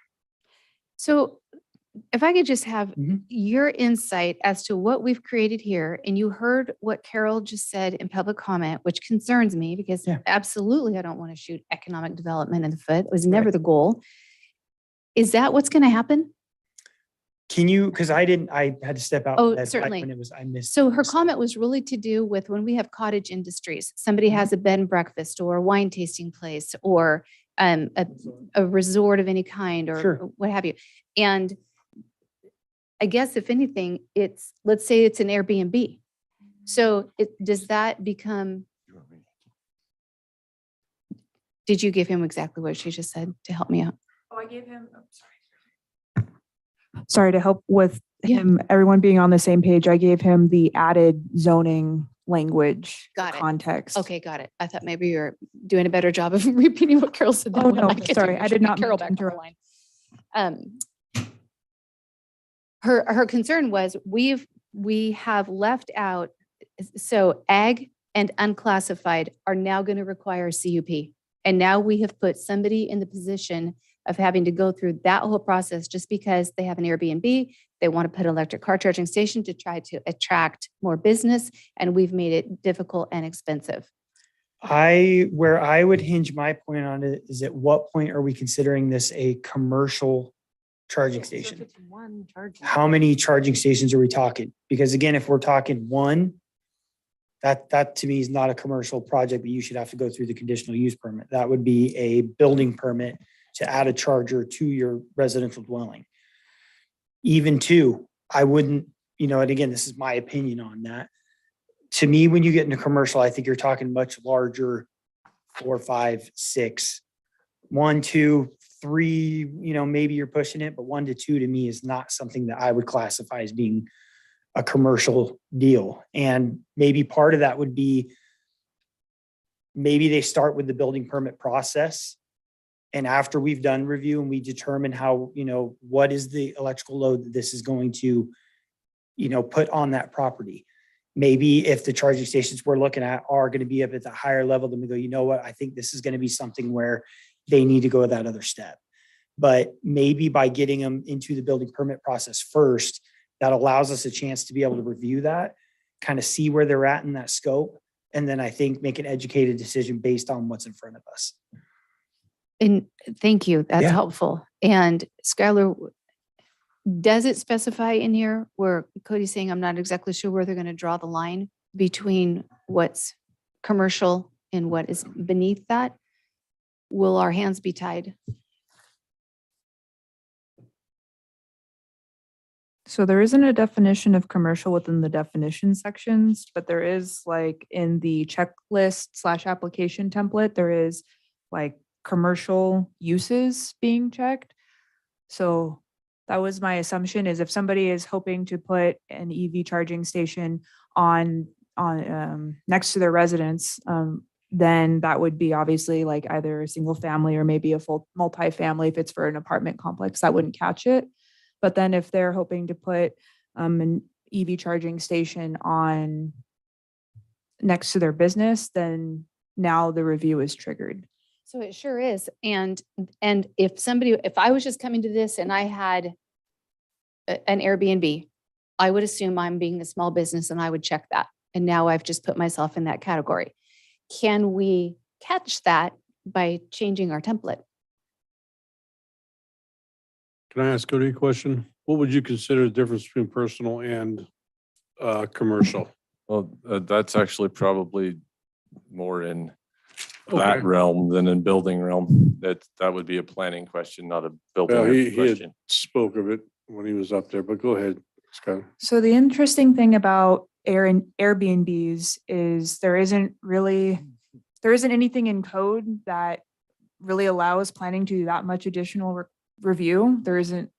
So if I could just have your insight as to what we've created here, and you heard what Carol just said in public comment, which concerns me because absolutely I don't want to shoot economic development in the foot. It was never the goal. Is that what's going to happen? Can you, because I had to step out. Oh, certainly. When I missed. So her comment was really to do with when we have cottage industries, somebody has a bed and breakfast or a wine tasting place or a resort of any kind or what have you. And I guess if anything, let's say it's an Airbnb. So does that become, did you give him exactly what she just said to help me out? Oh, I gave him, sorry, to help with him, everyone being on the same page, I gave him the added zoning language context. Okay, got it. I thought maybe you're doing a better job of repeating what Carol said. Oh, no, sorry, I did not. Carol back on the line. Her concern was we have left out, so ag and unclassified are now going to require CUP. And now we have put somebody in the position of having to go through that whole process just because they have an Airbnb. They want to put an electric car charging station to try to attract more business, and we've made it difficult and expensive. Where I would hinge my point on it is, at what point are we considering this a commercial charging station? How many charging stations are we talking? Because again, if we're talking one, that to me is not a commercial project, but you should have to go through the conditional use permit. That would be a building permit to add a charger to your residential dwelling. Even two, I wouldn't, and again, this is my opinion on that. To me, when you get into commercial, I think you're talking much larger, 4, 5, 6, 1, 2, 3, maybe you're pushing it, but 1 to 2 to me is not something that I would classify as being a commercial deal. And maybe part of that would be, maybe they start with the building permit process. And after we've done review and we determine how, what is the electrical load that this is going to, put on that property. Maybe if the charging stations we're looking at are going to be up at the higher level, then we go, you know what, I think this is going to be something where they need to go that other step. But maybe by getting them into the building permit process first, that allows us a chance to be able to review that, kind of see where they're at in that scope. And then I think make an educated decision based on what's in front of us. And thank you. That's Yeah. helpful. And Skylar, does it specify in here where Cody's saying, I'm not exactly sure where they're going to draw the line between what's commercial and what is beneath that? Will our hands be tied? So there isn't a definition of commercial within the definition sections, but there is like in the checklist / application template, there is like commercial uses being checked. So that was my assumption, is if somebody is hoping to put an EV charging station on next to their residence, then that would be obviously like either a single family or maybe a full multifamily. If it's for an apartment complex, that wouldn't catch it. But then if they're hoping to put an EV charging station on next to their business, then now the review is triggered. So it sure is. And if I was just coming to this and I had an Airbnb, I would assume I'm being a small business and I would check that. And now I've just put myself in that category. Can we catch that by changing our template? Can I ask Cody a question? What would you consider the difference between personal and commercial? Well, that's actually probably more in Okay. that realm than in building realm. That would be a planning question, not a building Well, he had question. spoke of it when he was up there, but go ahead, Scott. So the interesting thing about Airbnbs is there isn't anything in code that really allows planning to do that much additional review. There isn't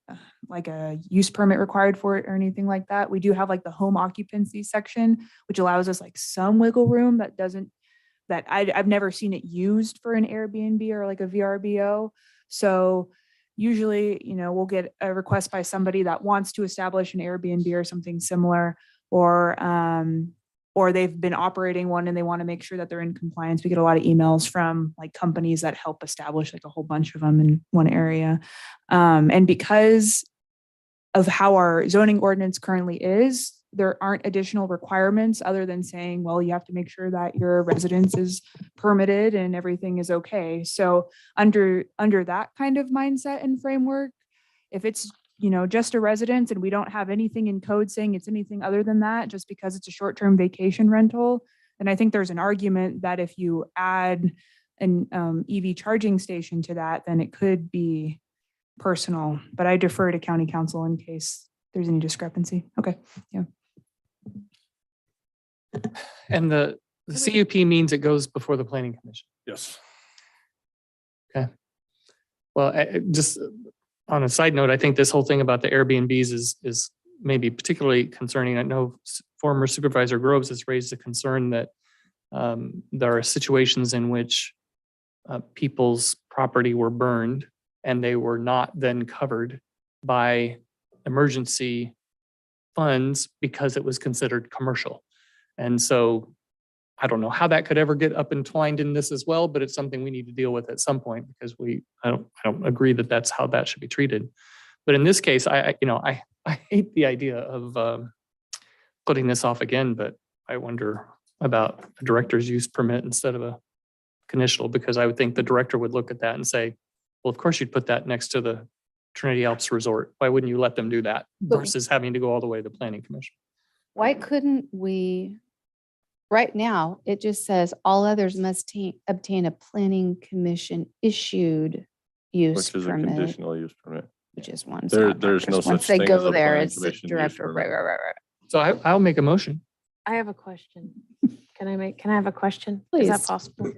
like a use permit required for it or anything like that. We do have like the home occupancy section, which allows us like some wiggle room that I've never seen it used for an Airbnb or like a VRBO. So usually, we'll get a request by somebody that wants to establish an Airbnb or something similar, or they've been operating one and they want to make sure that they're in compliance. We get a lot of emails from like companies that help establish like a whole bunch of them in one area. And because of how our zoning ordinance currently is, there aren't additional requirements other than saying, well, you have to make sure that your residence is permitted and everything is okay. So under that kind of mindset and framework, if it's, just a residence and we don't have anything in code saying it's anything other than that, just because it's a short-term vacation rental, then I think there's an argument that if you add an EV charging station to that, then it could be personal. But I defer to county council in case there's any discrepancy. Okay, yeah. And the CUP means it goes before the planning commission. Yes. Okay. Well, just on a side note, I think this whole thing about the Airbnbs is maybe particularly concerning. I know former Supervisor Groves has raised a concern that there are situations in which people's property were burned and they were not then covered by emergency funds because it was considered commercial. And so I don't know how that could ever get up entwined in this as well, but it's something we need to deal with at some point because I don't agree that that's how that should be treated. But in this case, I hate the idea of putting this off again, but I wonder about a director's use permit instead of a conditional, because I would think the director would look at that and say, well, of course you'd put that next to the Trinity Alps Resort. Why wouldn't you let them do that But- versus having to go all the way to the planning commission? Why couldn't we, right now, it just says all others must obtain a planning commission issued use Which is a permit, conditional use permit. which is one. There's no Once such they thing as go a there, planning it's the commission use director. Right, permit. right. So I'll make a motion. I have a question. Can I have a question? Is that Please. possible?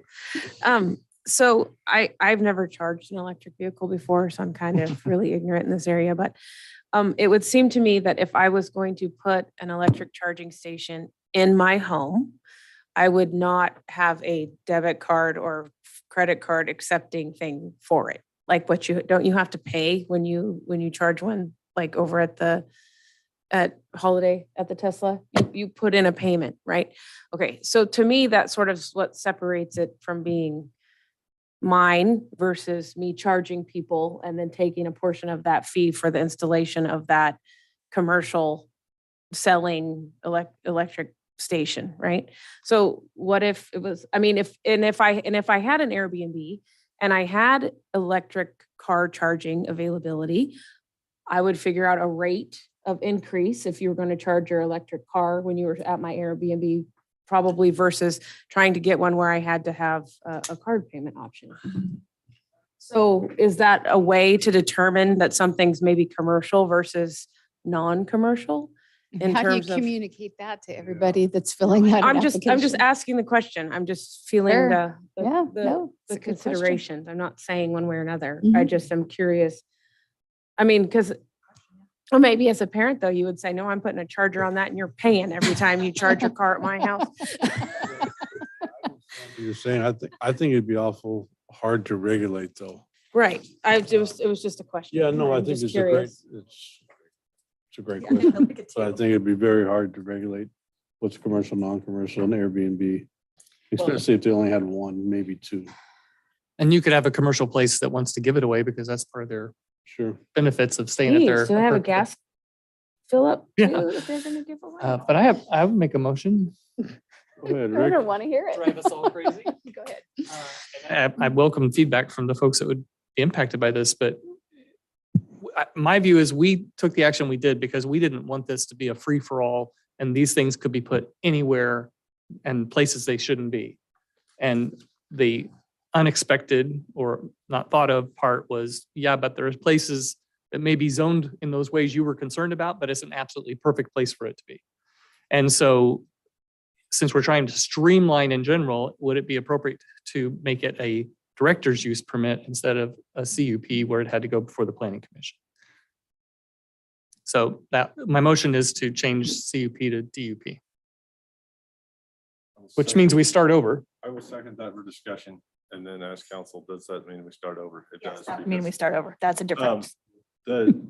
So I've never charged an electric vehicle before, so I'm kind of really ignorant in this area, but it would seem to me that if I was going to put an electric charging station in my home, I would not have a debit card or credit card accepting thing for it. Like don't you have to pay when you charge one, like over at Holiday at the Tesla? You put in a payment, right? Okay, so to me, that sort of is what separates it from being mine versus me charging people and then taking a portion of that fee for the installation of that commercial selling electric station, right? So what if it was, I mean, if I had an Airbnb and I had electric car charging availability, I would figure out a rate of increase if you were going to charge your electric car when you were at my Airbnb, probably versus trying to get one where I had to have a card payment option. So is that a way to determine that something's maybe commercial versus non-commercial? In How do you terms of, communicate that to everybody that's filling out an I'm just application? asking the question. I'm just feeling Sure. the Yeah, no, it's the a good question. considerations. I'm not saying one way or another. I Mhm. just am curious. I mean, because, or maybe as a parent though, you would say, no, I'm putting a charger on that and you're paying every time you charge your car at my house. You're saying, I think it'd be awful hard to regulate though. Right. It was just a question. Yeah, no, I I'm think just it's a great, curious. it's a great question. But I think it'd be very hard to regulate what's commercial, non-commercial and Airbnb. Especially if they only had one, maybe two. And you could have a commercial place that wants to give it away because that's part of their Sure. benefits of staying at their. Geez, do I have a apartment. gas fill up Yeah. too that they're gonna give away? But I would make a motion. Go ahead, I Rick. don't want to hear it. Drive us all crazy. Go ahead. I welcome feedback from the folks that would be impacted by this, but my view is we took the action we did because we didn't want this to be a free for all and these things could be put anywhere and places they shouldn't be. And the unexpected or not thought of part was, yeah, but there's places that may be zoned in those ways you were concerned about, but it's an absolutely perfect place for it to be. And so since we're trying to streamline in general, would it be appropriate to make it a director's use permit instead of a CUP where it had to go before the planning commission? So that my motion is to change CUP to DUP, which means we start over. I will second that for discussion and then ask council, does that mean we start over? It does. I mean, we because, start over. That's a difference. The,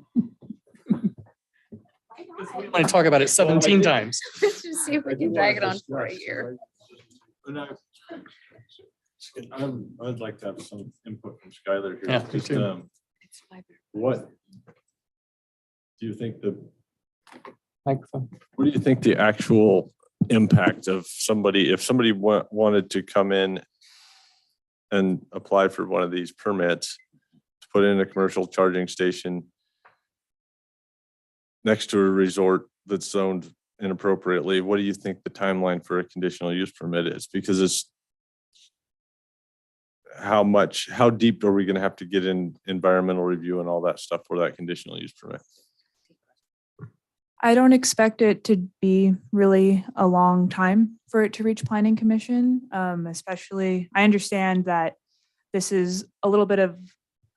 We want to talk about it 17 times. Let's just see if we can drag it on for a year. I'd like to have some input from Skylar here. Yeah, me Just, too. what do you think Microphone. what do you think the actual impact of somebody, if somebody wanted to come in and apply for one of these permits to put in a commercial charging station next to a resort that's zoned inappropriately, what do you think the timeline for a conditional use permit is? Because it's how deep are we going to have to get in environmental review and all that stuff for that conditional use permit? I don't expect it to be really a long time for it to reach planning commission. Especially, I understand that this is a little bit of,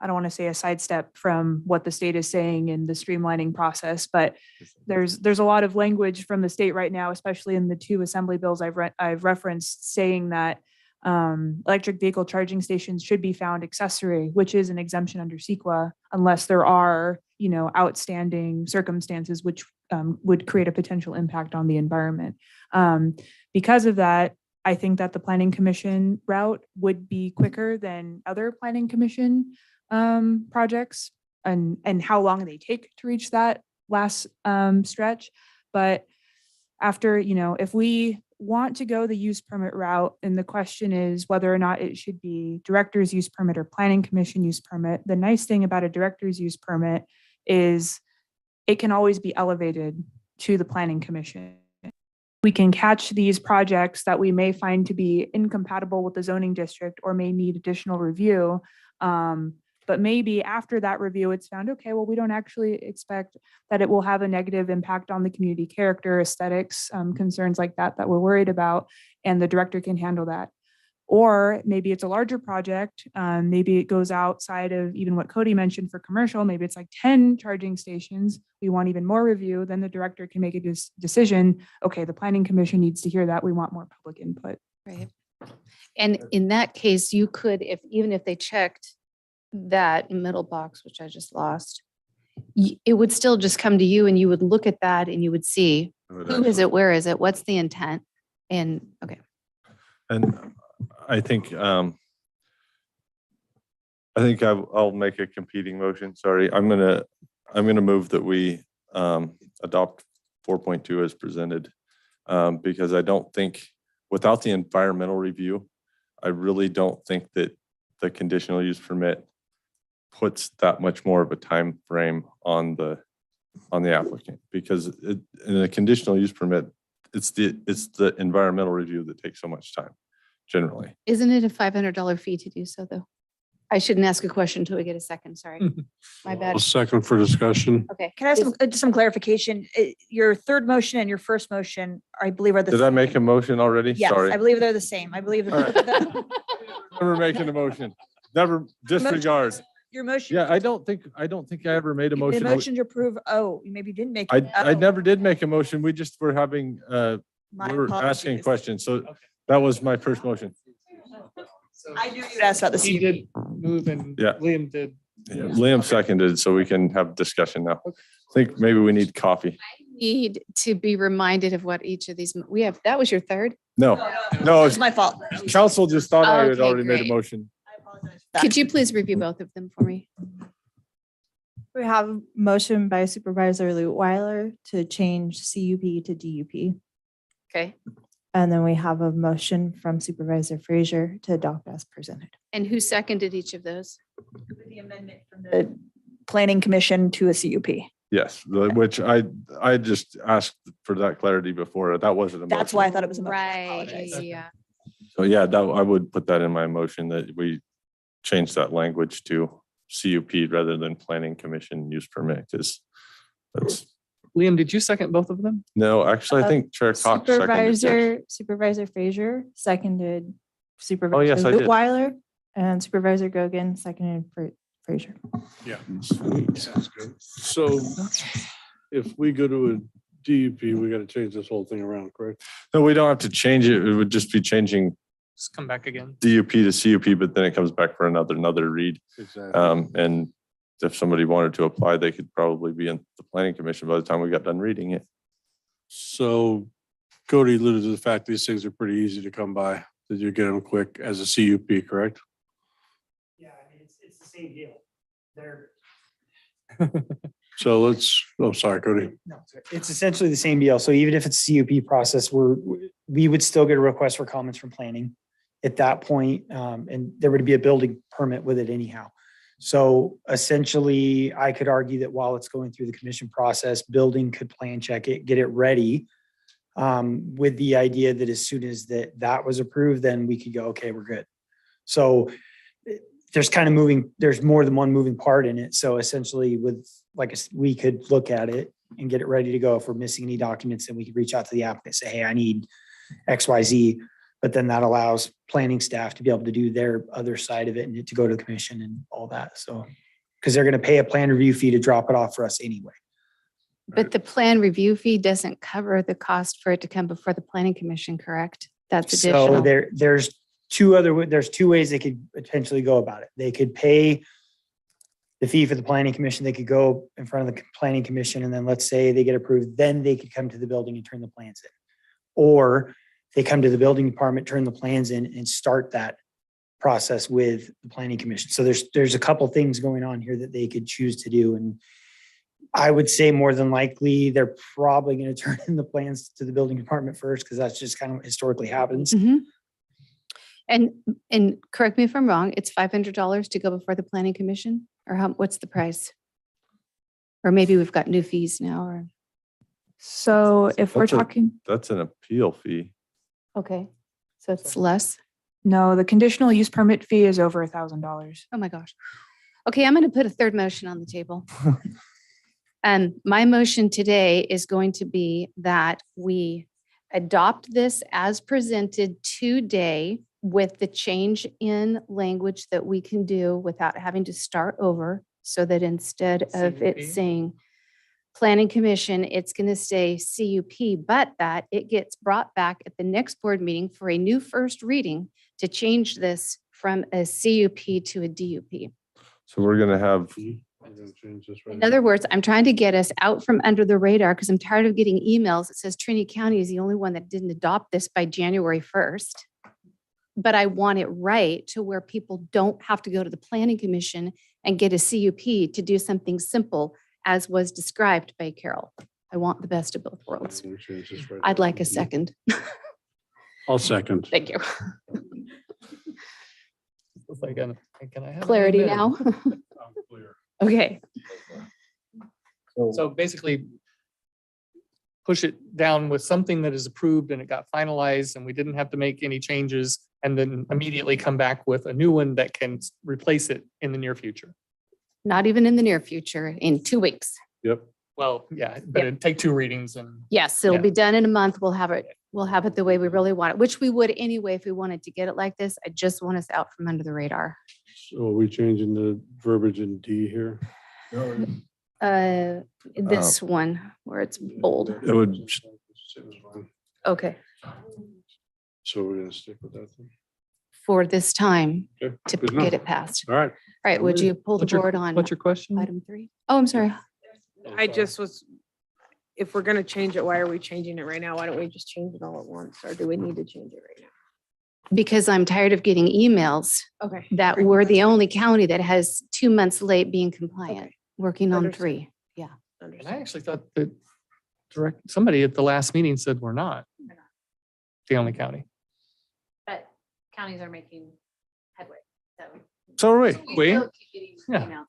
I don't want to say a sidestep from what the state is saying in the streamlining process, but there's a lot of language from the state right now, especially in the two assembly bills I've referenced, saying that electric vehicle charging stations should be found accessory, which is an exemption under CEQA, unless there are, outstanding circumstances which would create a potential impact on the environment. Because of that, I think that the planning commission route would be quicker than other planning commission projects and how long they take to reach that last stretch. But after, if we want to go the use permit route, and the question is whether or not it should be director's use permit or planning commission use permit, the nice thing about a director's use permit is it can always be elevated to the planning commission. We can catch these projects that we may find to be incompatible with the zoning district or may need additional review. But maybe after that review, it's found, okay, well, we don't actually expect that it will have a negative impact on the community character, aesthetics, concerns like that we're worried about, and the director can handle that. Or maybe it's a larger project. Maybe it goes outside of even what Cody mentioned for commercial. Maybe it's like 10 charging stations. We want even more review. Then the director can make a decision. Okay, the planning commission needs to hear that. We want more public input. Right. And in that case, you could, even if they checked that middle box, which I just lost, it would still just come to you and you would look at that and you would see who is it, where is it, what's the intent? And okay. And I think I'll make a competing motion. Sorry, I'm gonna move that we adopt 4.2 as presented, because I don't think without the environmental review, I really don't think that the conditional use permit puts that much more of a time frame on the applicant, because in a conditional use permit, it's the environmental review that takes so much time generally. Isn't it a $500 fee to do so though? I shouldn't ask a question until we get a second. Sorry. My bad. A second for discussion. Okay. Can I have some clarification? Your third motion and your first motion, I believe, are the Did same. I make a motion already? Yes, Sorry. I believe they're the same. I believe. Never making a motion. Never disregard. Your motion. Yeah, I don't think I ever made a motion. The motion to approve. Oh, maybe you didn't make. I never did make a motion. We just were having, we're asking questions. So that was my first motion. I knew you'd ask about the He CUP. did move and Yeah. Liam did. Yeah, Liam seconded, so we can have discussion now. I think maybe we need coffee. Need to be reminded of what each of these, we have, that was your third? No, no, It's my fault. council just thought I had Okay, already made a great. motion. Could you please review both of them for me? We have a motion by Supervisor Leutwiler to change CUP to DUP. Okay. And then we have a motion from Supervisor Frazier to adopt as presented. And who seconded each of those? The amendment from the planning commission to a CUP. Yes, which I just asked for that clarity before. That wasn't a motion. That's why I thought it was a motion. I Right, apologize. yeah. So yeah, that I would put that in my motion that we change that language to CUP rather than planning commission use permit, because that's, Liam, did you second both of them? no, actually, I think Chair Cox seconded. Supervisor Frazier seconded yes, Supervisor I did. Leutwiler, and Supervisor Gogan seconded Frazier. Yeah. Sounds good. So if we go to a DUP, we got to change this whole thing around, correct? No, we don't have to change it. It would just be changing Just come back again. DUP to CUP, but then it comes back for another read. Exactly. And if somebody wanted to apply, they could probably be in the planning commission by the time we got done reading it. So Cody alluded to the fact these things are pretty easy to come by, that you get them quick as a CUP, correct? Yeah, I mean, it's the same deal. They're, So sorry, Cody. no, it's essentially the same deal. So even if it's CUP process, we would still get a request for comments from planning at that point, and there would be a building permit with it anyhow. So essentially, I could argue that while it's going through the commission process, building could plan check it, get it ready, with the idea that as soon as that was approved, then we could go, okay, we're good. So there's more than one moving part in it. So essentially we could look at it and get it ready to go. If we're missing any documents, then we could reach out to the applicant and say, hey, I need X, Y, Z. But then that allows planning staff to be able to do their other side of it and to go to the commission and all that. So, because they're going to pay a plan review fee to drop it off for us anyway. But the plan review fee doesn't cover the cost for it to come before the planning commission, correct? That's So additional. there's two ways they could potentially go about it. They could pay the fee for the planning commission. They could go in front of the planning commission, and then let's say they get approved, then they could come to the building and turn the plans in. Or they come to the building department, turn the plans in and start that process with the planning commission. So there's a couple things going on here that they could choose to do. And I would say more than likely, they're probably going to turn in the plans to the building department first, because that's just kind of what historically happens. And correct me if I'm wrong, it's $500 to go before the planning commission, or what's the price? Or maybe we've got new fees now, or, So if we're That's a- talking, That's an appeal fee. okay, so it's less. no, the conditional use permit fee is over $1,000. Oh my gosh. Okay, I'm going to put a third motion on the table. And my motion today is going to be that we adopt this as presented today with the change in language that we can do without having to start over, so that instead of it CUP? saying Planning Commission, it's going to say CUP, but that it gets brought back at the next board meeting for a new first reading to change this from a CUP to a DUP. So we're gonna have, In other words, I'm trying to get us out from under the radar because I'm tired of getting emails that says Trinity County is the only one that didn't adopt this by January 1st. But I want it right to where people don't have to go to the Planning Commission and get a CUP to do something simple, as was described by Carol. I want the best of both worlds. I'd like a second. I'll second. Thank you. It's like, can I have an Clarity amen? now? Okay. So basically, push it down with something that is approved and it got finalized and we didn't have to make any changes, and then immediately come back with a new one that can replace it in the near future. Not even in the near future, in 2 weeks. Yep. Well, yeah, but it'd take 2 readings and. Yes, it'll Yeah. be done in a month. We'll have it the way we really want it, which we would anyway if we wanted to get it like this. I just want us out from under the radar. So are we changing the verbiage in D here? This one where it's bold. it would, Okay. So we're gonna stick with that then? For this time Okay, to good get enough. it passed. All right. All right, would you pull the What's your- board on What's your question? item 3? Oh, I'm sorry. I just was, if we're gonna change it, why are we changing it right now? Why don't we just change it all at once? Or do we need to change it right now? Because I'm tired of getting emails Okay. that we're the only county that has 2 months late being compliant, Okay. working on Understood. 3. Yeah. And I actually thought that somebody at the last meeting said we're not the only county. But counties are making headway, so. so are we. We? still keep getting Yeah. emails.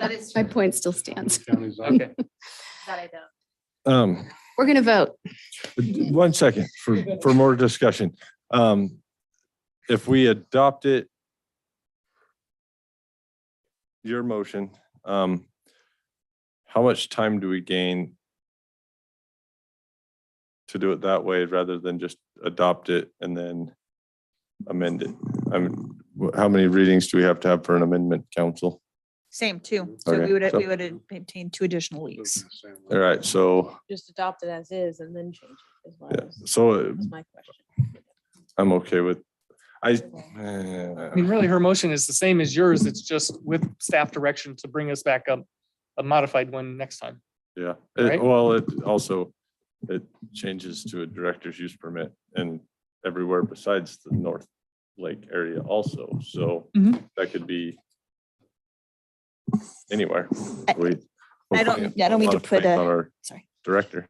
That is My true. point still stands. Okay. That I don't. We're going to vote. 1 second for more discussion. If we adopt it, your motion, how much time do we gain to do it that way rather than just adopt it and then amend it? I mean, how many readings do we have to have for an amendment, council? Same too. So Okay, we so- would obtain 2 additional weeks. All right, so, Just adopt it as is and then change it as well. yeah, so That's my question. I'm okay with, I mean, really, her motion is the same as yours. It's just with staff direction to bring us back up a modified one next time. yeah, Right? well, it also, it changes to a director's use permit and everywhere besides the North Lake area also, so Mhm. that could be anywhere. I don't mean to put a, sorry. Director.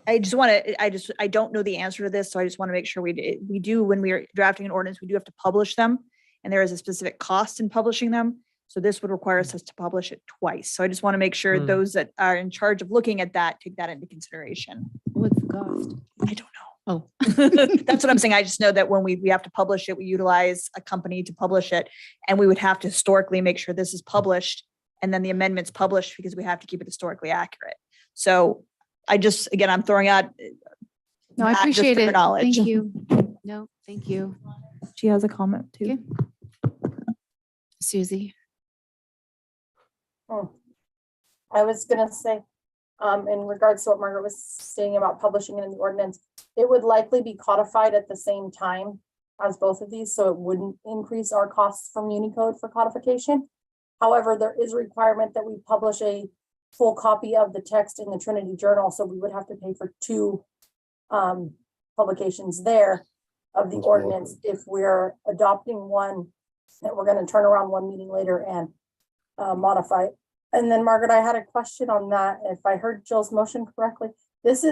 I just want to, I don't know the answer to this, so I just want to make sure we do, when we are drafting an ordinance, we do have to publish them. And there is a specific cost in publishing them. So this would require us to publish it twice. So I just want to make sure those that are in charge of looking at that, take that into consideration. What's the cost? I don't know. Oh, That's what I'm saying. I just know that when we have to publish it, we utilize a company to publish it. And we would have to historically make sure this is published and then the amendments published because we have to keep it historically accurate. So I just, again, I'm throwing out. no, I that just appreciate for it. knowledge. Thank you. No, thank you. She has a comment too. Susie. I was gonna say, in regards to what Margaret was saying about publishing it in the ordinance, it would likely be codified at the same time as both of these, so it wouldn't increase our costs from Unicode for codification. However, there is a requirement that we publish a full copy of the text in the Trinity Journal, so we would have to pay for two publications there of the ordinance if we're adopting one that we're going to turn around one meeting later and modify. And then Margaret, I had a question on that. If I heard Jill's motion correctly, this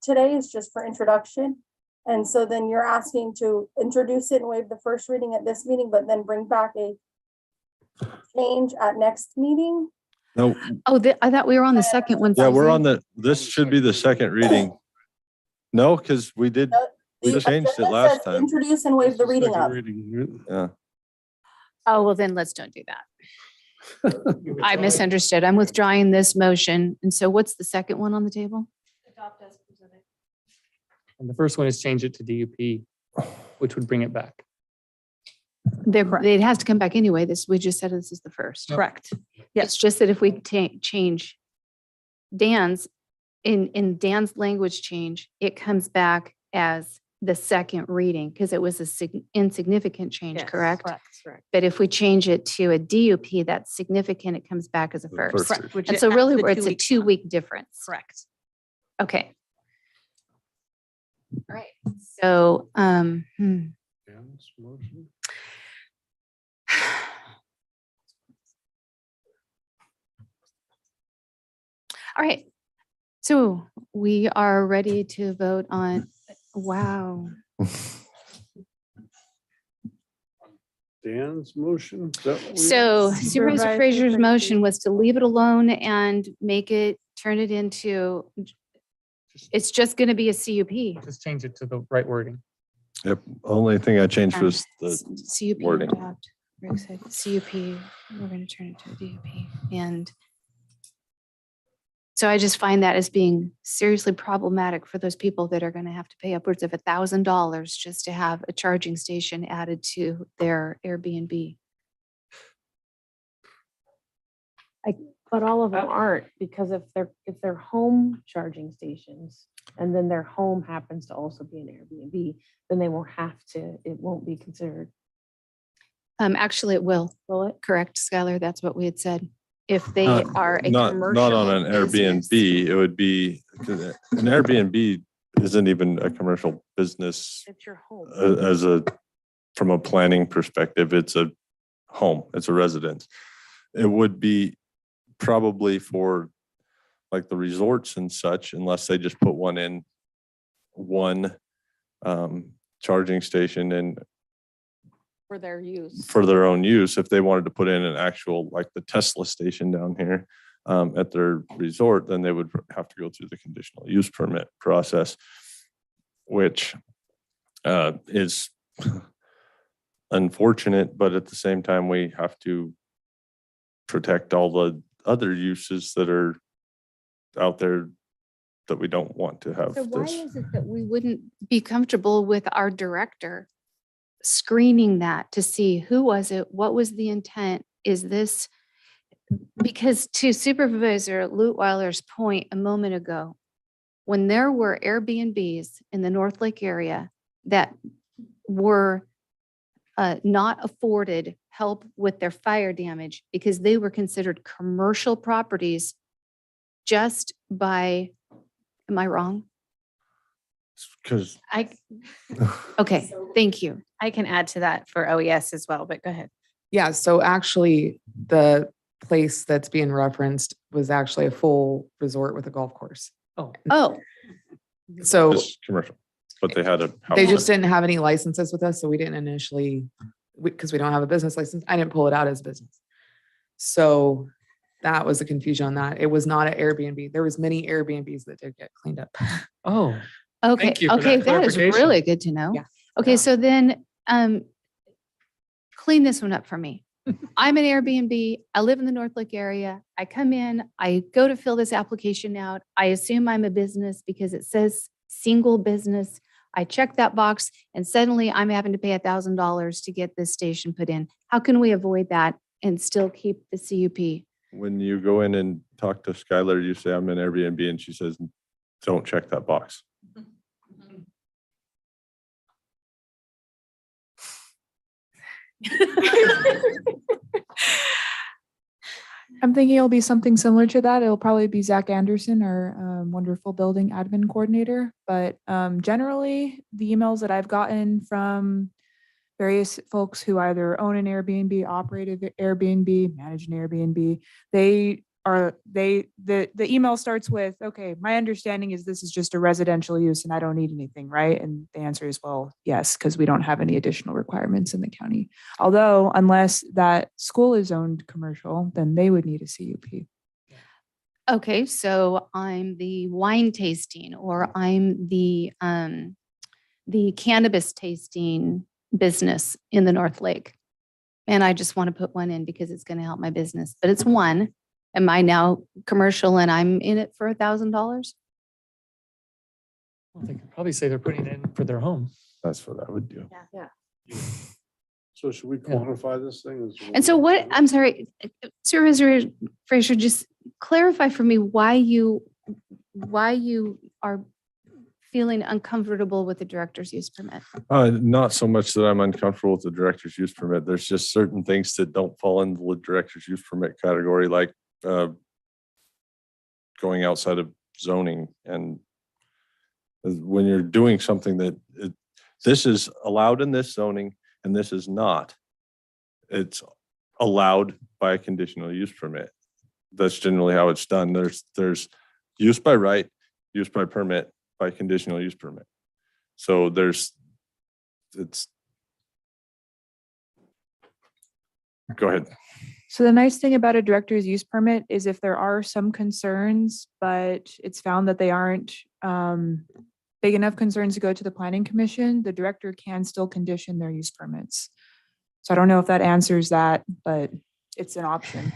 today is just for introduction. And so then you're asking to introduce it and waive the first reading at this meeting, but then bring back a change at next meeting? No, Oh, I thought we were on the second one. yeah, we're Susan. on this should be the second reading. No, because we did, we The changed it agenda last says time. introduce and waive the reading of. Yeah. Oh, well, then let's don't do that. I misunderstood. I'm withdrawing this motion. And so what's the second one on the table? Adopt as presented. And the first one is change it to DUP, which would bring it back. It has to come back anyway. We just said this is the first. Correct. It's just that if we change Dan's, in Dan's language change, it comes back as the second reading because it was a insignificant change, correct? Correct. But if we change it to a DUP, that's significant. It comes back as a first. Correct, which And is so really, after the it's a 2-week 2-week difference. Correct. Okay. All right. So, all right. So we are ready to vote on, wow. Dan's motion? Is that what we- So Supervisor Supervisor Frazier's Frazier. motion was to leave it alone and turn it into, it's just going to be a CUP. Just change it to the right wording. Yep, only thing I changed was the CUP wording. adopt. Rick said CUP, we're going to turn it to a DUP. And so I just find that as being seriously problematic for those people that are going to have to pay upwards of $1,000 just to have a charging station added to their Airbnb. But all of them aren't, because if they're home charging stations and then their home happens to also be an Airbnb, then they won't have to, it won't be considered. Actually, it will. Will it? Correct, Skylar. That's what we had said. If they are a Not commercial. on an business. Airbnb, it would be, 'cause an Airbnb isn't even a commercial business It's your home. from a planning perspective, it's a home, it's a residence. It would be probably for like the resorts and such, unless they just put one charging station in For their use. for their own use. If they wanted to put in an actual, like the Tesla station down here at their resort, then they would have to go through the conditional use permit process, which is unfortunate, but at the same time, we have to protect all the other uses that are out there that we don't want to have So why this. is it that we wouldn't be comfortable with our director screening that to see who was it? What was the intent? Is this, because to Supervisor Lutweiler's point a moment ago, when there were Airbnbs in the North Lake area that were not afforded help with their fire damage because they were considered commercial properties just by, am I wrong? Because Okay, thank you. I can add to that for OES as well, but go ahead. Yeah, so actually, the place that's being referenced was actually a full resort with a golf course. Oh, So it's commercial, but they had a. they house. just didn't have any licenses with us, so we didn't initially, because we don't have a business license, I didn't pull it out as business. So that was the confusion on that. It was not an Airbnb. There was many Airbnbs that did get cleaned up. Oh, okay, Thank you for okay, that that is clarification. really good to know. Yeah. Okay, so then, clean this one up for me. I'm an Airbnb. I live in the North Lake area. I come in, I go to fill this application out. I assume I'm a business because it says single business. I check that box and suddenly I'm having to pay $1,000 to get this station put in. How can we avoid that and still keep the CUP? When you go in and talk to Skylar, you say, I'm in Airbnb, and she says, don't check that box. I'm thinking it'll be something similar to that. It'll probably be Zach Anderson, our wonderful building admin coordinator. But generally, the emails that I've gotten from various folks who either own an Airbnb, operate an Airbnb, manage an Airbnb, the email starts with, okay, my understanding is this is just a residential use and I don't need anything, right? And the answer is, well, yes, because we don't have any additional requirements in the county. Although unless that school is owned commercial, then they would need a CUP. Okay, so I'm the wine tasting or I'm the cannabis tasting business in the North Lake. And I just want to put one in because it's going to help my business, but it's one. Am I now commercial and I'm in it for $1,000? Well, they could probably say they're putting it in for their home. That's what I would do. Yeah. So should we quantify this thing? And so what, I'm sorry, Supervisor Fraser, just clarify for me why you are feeling uncomfortable with the director's use permit. Not so much that I'm uncomfortable with the director's use permit. There's just certain things that don't fall into the director's use permit category, like going outside of zoning. And when you're doing something that this is allowed in this zoning and this is not, it's allowed by a conditional use permit. That's generally how it's done. There's use by right, use by permit, by conditional use permit. So go ahead. So the nice thing about a director's use permit is if there are some concerns, but it's found that they aren't big enough concerns to go to the planning commission, the director can still condition their use permits. So I don't know if that answers that, but it's an option.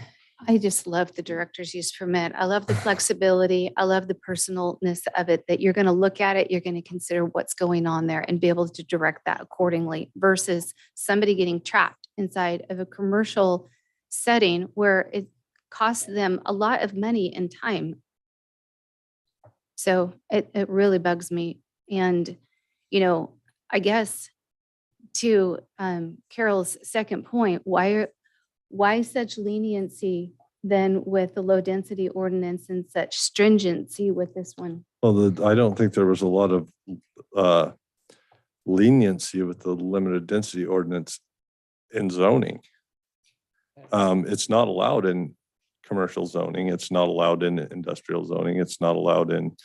I just love the director's use permit. I love the flexibility. I love the personalness of it, that you're going to look at it, you're going to consider what's going on there and be able to direct that accordingly versus somebody getting trapped inside of a commercial setting where it costs them a lot of money and time. So it really bugs me. And, I guess to Carol's second point, why such leniency then with the low density ordinance and such stringency with this one? Well, I don't think there was a lot of leniency with the limited density ordinance in zoning. It's not allowed in commercial zoning. It's not allowed in industrial zoning. It's not allowed in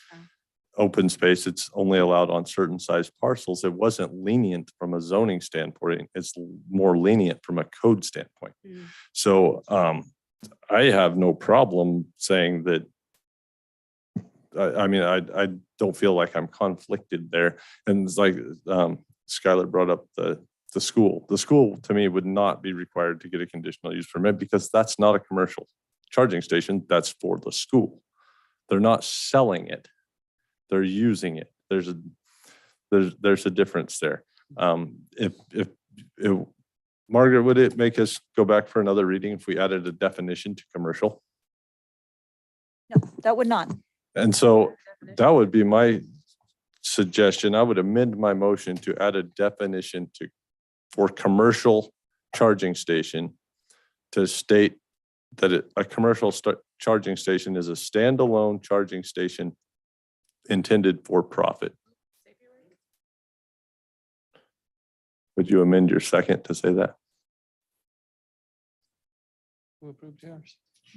open space. It's only allowed on certain size parcels. It wasn't lenient from a zoning standpoint. It's more lenient from a code standpoint. So I have no problem saying that. I don't feel like I'm conflicted there. And it's like Skylar brought up the school. The school to me would not be required to get a conditional use permit because that's not a commercial charging station. That's for the school. They're not selling it. They're using it. There's a difference there. If Margaret, would it make us go back for another reading if we added a definition to commercial? No, that would not. And so that would be my suggestion. I would amend my motion to add a definition for commercial charging station to state that a commercial charging station is a standalone charging station intended for profit. Would you amend your second to say that? Who approved yours?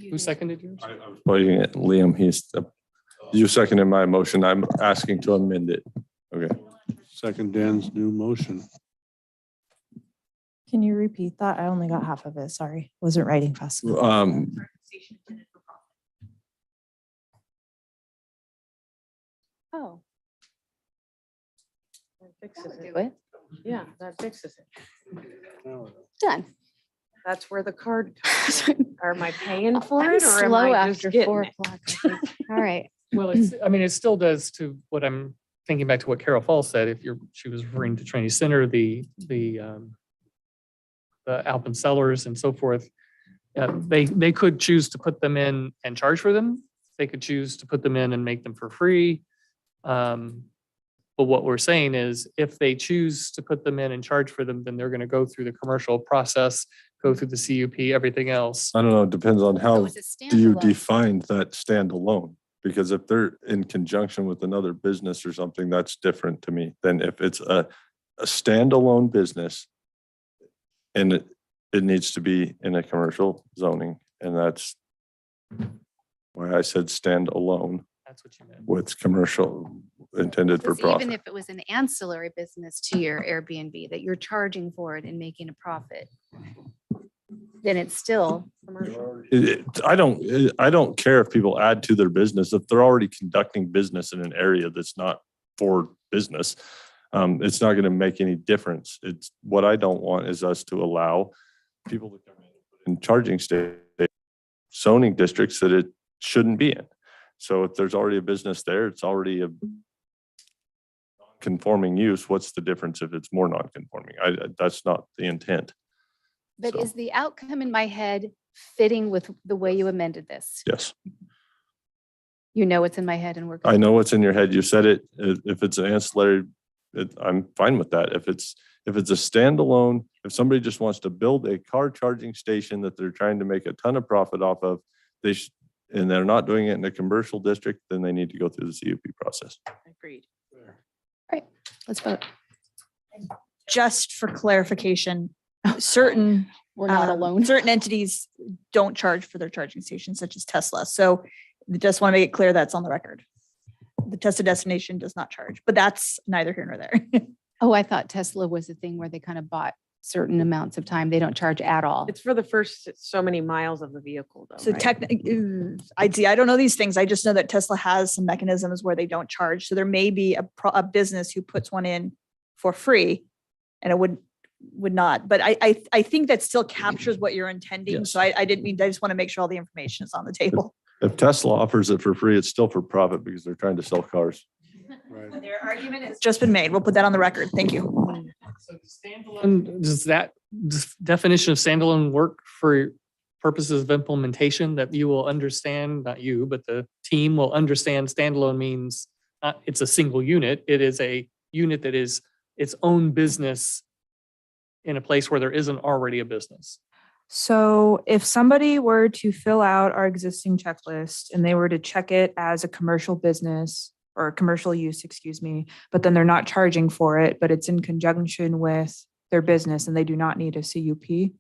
Who seconded yours? I was putting it, Liam, you seconded my motion. I'm asking to amend it. Okay. Second Dan's new motion. Can you repeat that? I only got half of it. Sorry. Wasn't writing fast enough. Oh. That fixes That would it. do it. Yeah, that fixes it. Done. That's where the card comes. Am I paying for I'm it or am slow I just after getting 4 it? o'clock. I think. All right. Well, it still does to what I'm thinking back to what Carol Falls said. If she was referring to Trinity Center, the Alpen Cellars and so forth, they could choose to put them in and charge for them. They could choose to put them in and make them for free. But what we're saying is if they choose to put them in and charge for them, then they're going to go through the commercial process. go through the CUP, everything else. I don't know, it depends on how it's a do you standalone. define that standalone? Because if they're in conjunction with another business or something, that's different to me than if it's a standalone business and it needs to be in a commercial zoning, and that's why I said standalone That's what you meant. with commercial intended for Because even profit. if it was an ancillary business to your Airbnb that you're charging for it and making a profit, then it's still commercial. I don't care if people add to their business if they're already conducting business in an area that's not for business. It's not going to make any difference. It's what I don't want is us to allow people to come in charging state zoning districts that it shouldn't be in. So if there's already a business there, it's already a conforming use. What's the difference if it's more non-conforming? That's not the intent. But So- is the outcome in my head fitting with the way you amended this? Yes, You know it's in my head and we're. I know what's in your head. You said it. If it's an ancillary, I'm fine with that. If it's a standalone, if somebody just wants to build a car charging station that they're trying to make a ton of profit off of, and they're not doing it in a commercial district, then they need to go through the CUP process. Agreed. Right, let's vote. Just for clarification, certain We're not alone. certain entities don't charge for their charging stations, such as Tesla. So just want to make it clear that's on the record. The Tesla destination does not charge, but that's neither here nor there. Oh, I thought Tesla was a thing where they kind of bought certain amounts of time. They don't charge at all. It's for the first so many miles of the vehicle though. So right? I don't know these things. I just know that Tesla has some mechanisms where they don't charge. So there may be a business who puts one in for free and it would not, but I think that still captures what you're intending. Yes. So I didn't mean, I just want to make sure all the information is on the table. If Tesla offers it for free, it's still for profit because they're trying to sell cars. Their argument has just been made. We'll put that on the record. Thank you. So standalone, does that definition of standalone work for purposes of implementation that you will understand, not you, but the team will understand standalone means not it's a single unit. It is a unit that is its own business in a place where there isn't already a business. So if somebody were to fill out our existing checklist and they were to check it as a commercial business or a commercial use, excuse me, but then they're not charging for it, but it's in conjunction with their business and they do not need a CUP.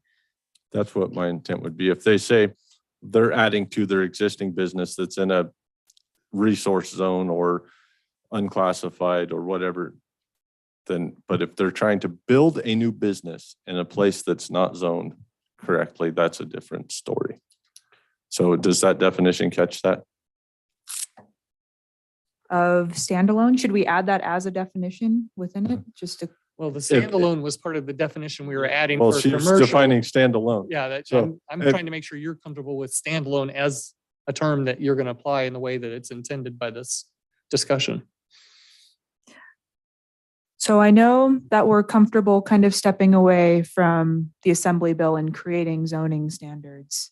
That's what my intent would be. If they say they're adding to their existing business that's in a resource zone or unclassified or whatever, then, but if they're trying to build a new business in a place that's not zoned correctly, that's a different story. So does that definition catch that? Of standalone, should we add that as a definition within it? Just to, Well, the standalone was part of the definition we were adding Well, for she's commercial. defining standalone. Yeah, So I'm if- trying to make sure you're comfortable with standalone as a term that you're going to apply in the way that it's intended by this discussion. so I know that we're comfortable kind of stepping away from the assembly bill and creating zoning standards.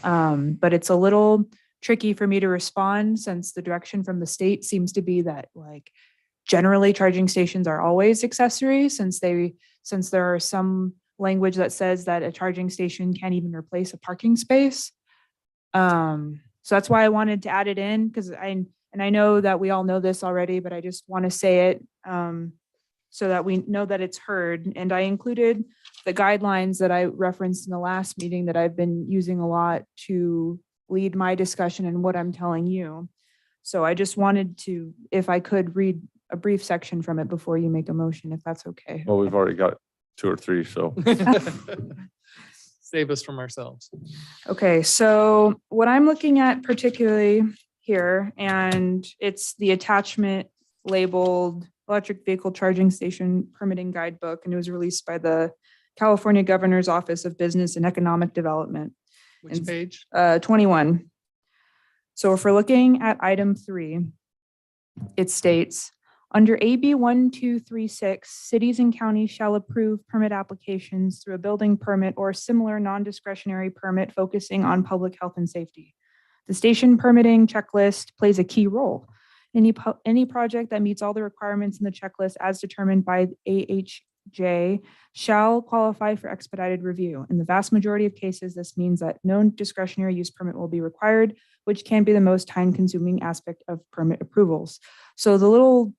But it's a little tricky for me to respond since the direction from the state seems to be that like generally charging stations are always accessory since there are some language that says that a charging station can't even replace a parking space. So that's why I wanted to add it in because I know that we all know this already, but I just want to say it so that we know that it's heard. And I included the guidelines that I referenced in the last meeting that I've been using a lot to lead my discussion and what I'm telling you. So I just wanted to, if I could read a brief section from it before you make a motion, if that's okay. Well, we've already got 2 or 3, so. Save us from ourselves. Okay, so what I'm looking at particularly here, and it's the attachment labeled Electric Vehicle Charging Station Permitting Guidebook, and it was released by the California Governor's Office of Business and Economic Development. Which page? 21. So if we're looking at item 3, it states, under AB 1236, cities and counties shall approve permit applications through a building permit or similar non-discretionary permit focusing on public health and safety. The station permitting checklist plays a key role. Any project that meets all the requirements in the checklist as determined by J, shall qualify for expedited review. In the vast majority of cases, this means that no discretionary use permit will be required, which can be the most time-consuming aspect of permit approvals. So the little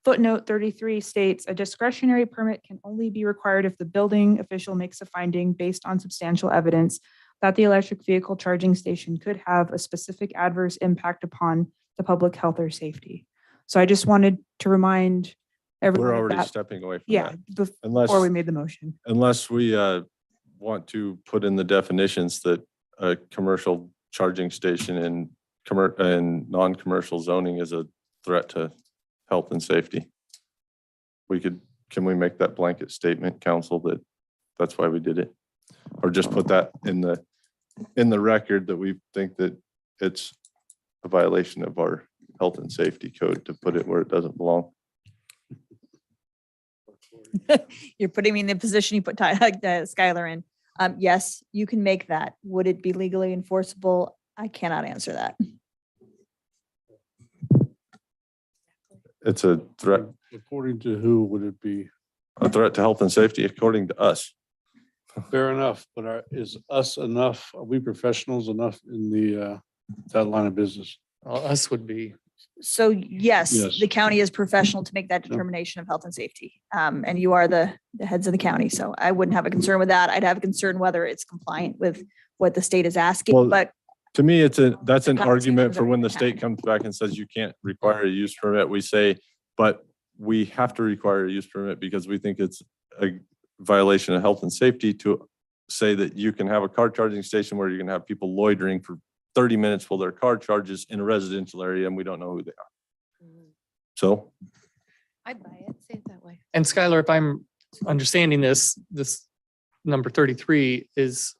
footnote 33 states a discretionary permit can only be required if the building official makes a finding based on substantial evidence that the electric vehicle charging station could have a specific adverse impact upon the public health or safety. So I just wanted to remind everyone. We're of already that. stepping away from Yeah, that. before we made the motion. Unless we want to put in the definitions that a commercial charging station and non-commercial zoning is a threat to health and safety. Can we make that blanket statement, council, that that's why we did it? Or just put that in the record that we think that it's a violation of our health and safety code to put it where it doesn't belong? You're putting me in the position you put Skylar in. Yes, you can make that. Would it be legally enforceable? I cannot answer that. It's a threat. According to who would it be? A threat to health and safety, according to us. Fair enough, but is us enough? Are we professionals enough in that line of business? Us would be. So yes, Yes. the county is professional to make that determination of health and safety. And you are the heads of the county. So I wouldn't have a concern with that. I'd have a concern whether it's compliant with what the state is asking, Well, but To me, that's an conversation argument is for when already the state comes back and says you can't require a use permit. We say, but we have to require a use permit because we think it's a violation of health and safety to say that you can have a car charging station where you can have people loitering for 30 minutes while their car charges in a residential area and we don't know who they are. So I'd buy it, say it that way. And Skylar, if I'm understanding this number 33 is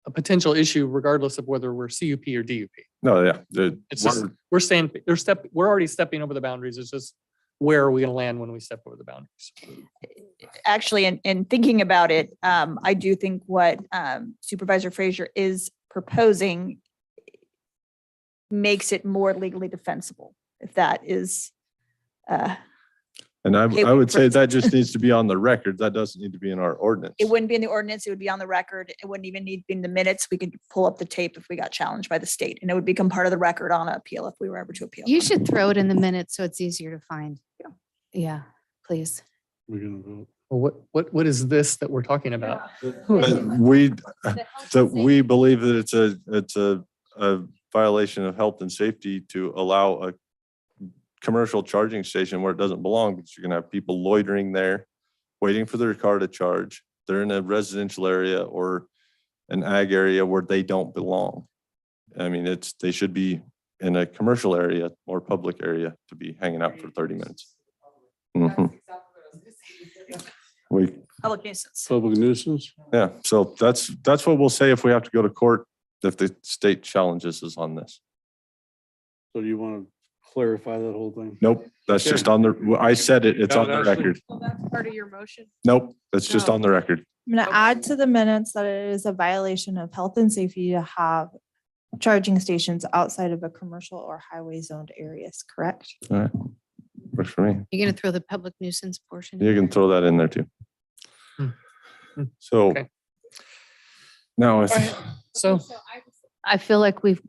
a potential issue regardless of whether we're CUP or DUP. no, yeah. It's just, we're already stepping over the boundaries. It's just, where are we going to land when we step over the boundaries? actually, in thinking about it, I do think what Supervisor Frazier is proposing makes it more legally defensible, if that is. And I Okay, would say first. that just needs to be on the record. That doesn't need to be in our ordinance. It wouldn't be in the ordinance, it would be on the record. It wouldn't even need to be in the minutes. We could pull up the tape if we got challenged by the state, and it would become part of the record on appeal if we were ever to appeal. You should throw it in the minutes so it's easier to find. Yeah, please. We're gonna vote. Well, what is this that we're talking about? But we believe that it's a violation of health and safety to allow a commercial charging station where it doesn't belong, because you're gonna have people loitering there, waiting for their car to charge. They're in a residential area or an ag area where they don't belong. I mean, they should be in a commercial area or public area to be hanging out for 30 minutes. Mhm. Public nuisance. Public nuisance? Yeah, so that's what we'll say if we have to go to court, if the state challenges us on this. So do you want to clarify that whole thing? Nope, that's just on the, I said it, it's on the record. Well, that's part of your motion. Nope, that's just No. on the record. I'm going to add to the minutes that it is a violation of health and safety to have charging stations outside of a commercial or highway zoned areas, correct? All right, works for me. You're going to throw the public nuisance portion? You can throw that in there too. So Okay. now if, So I feel like we've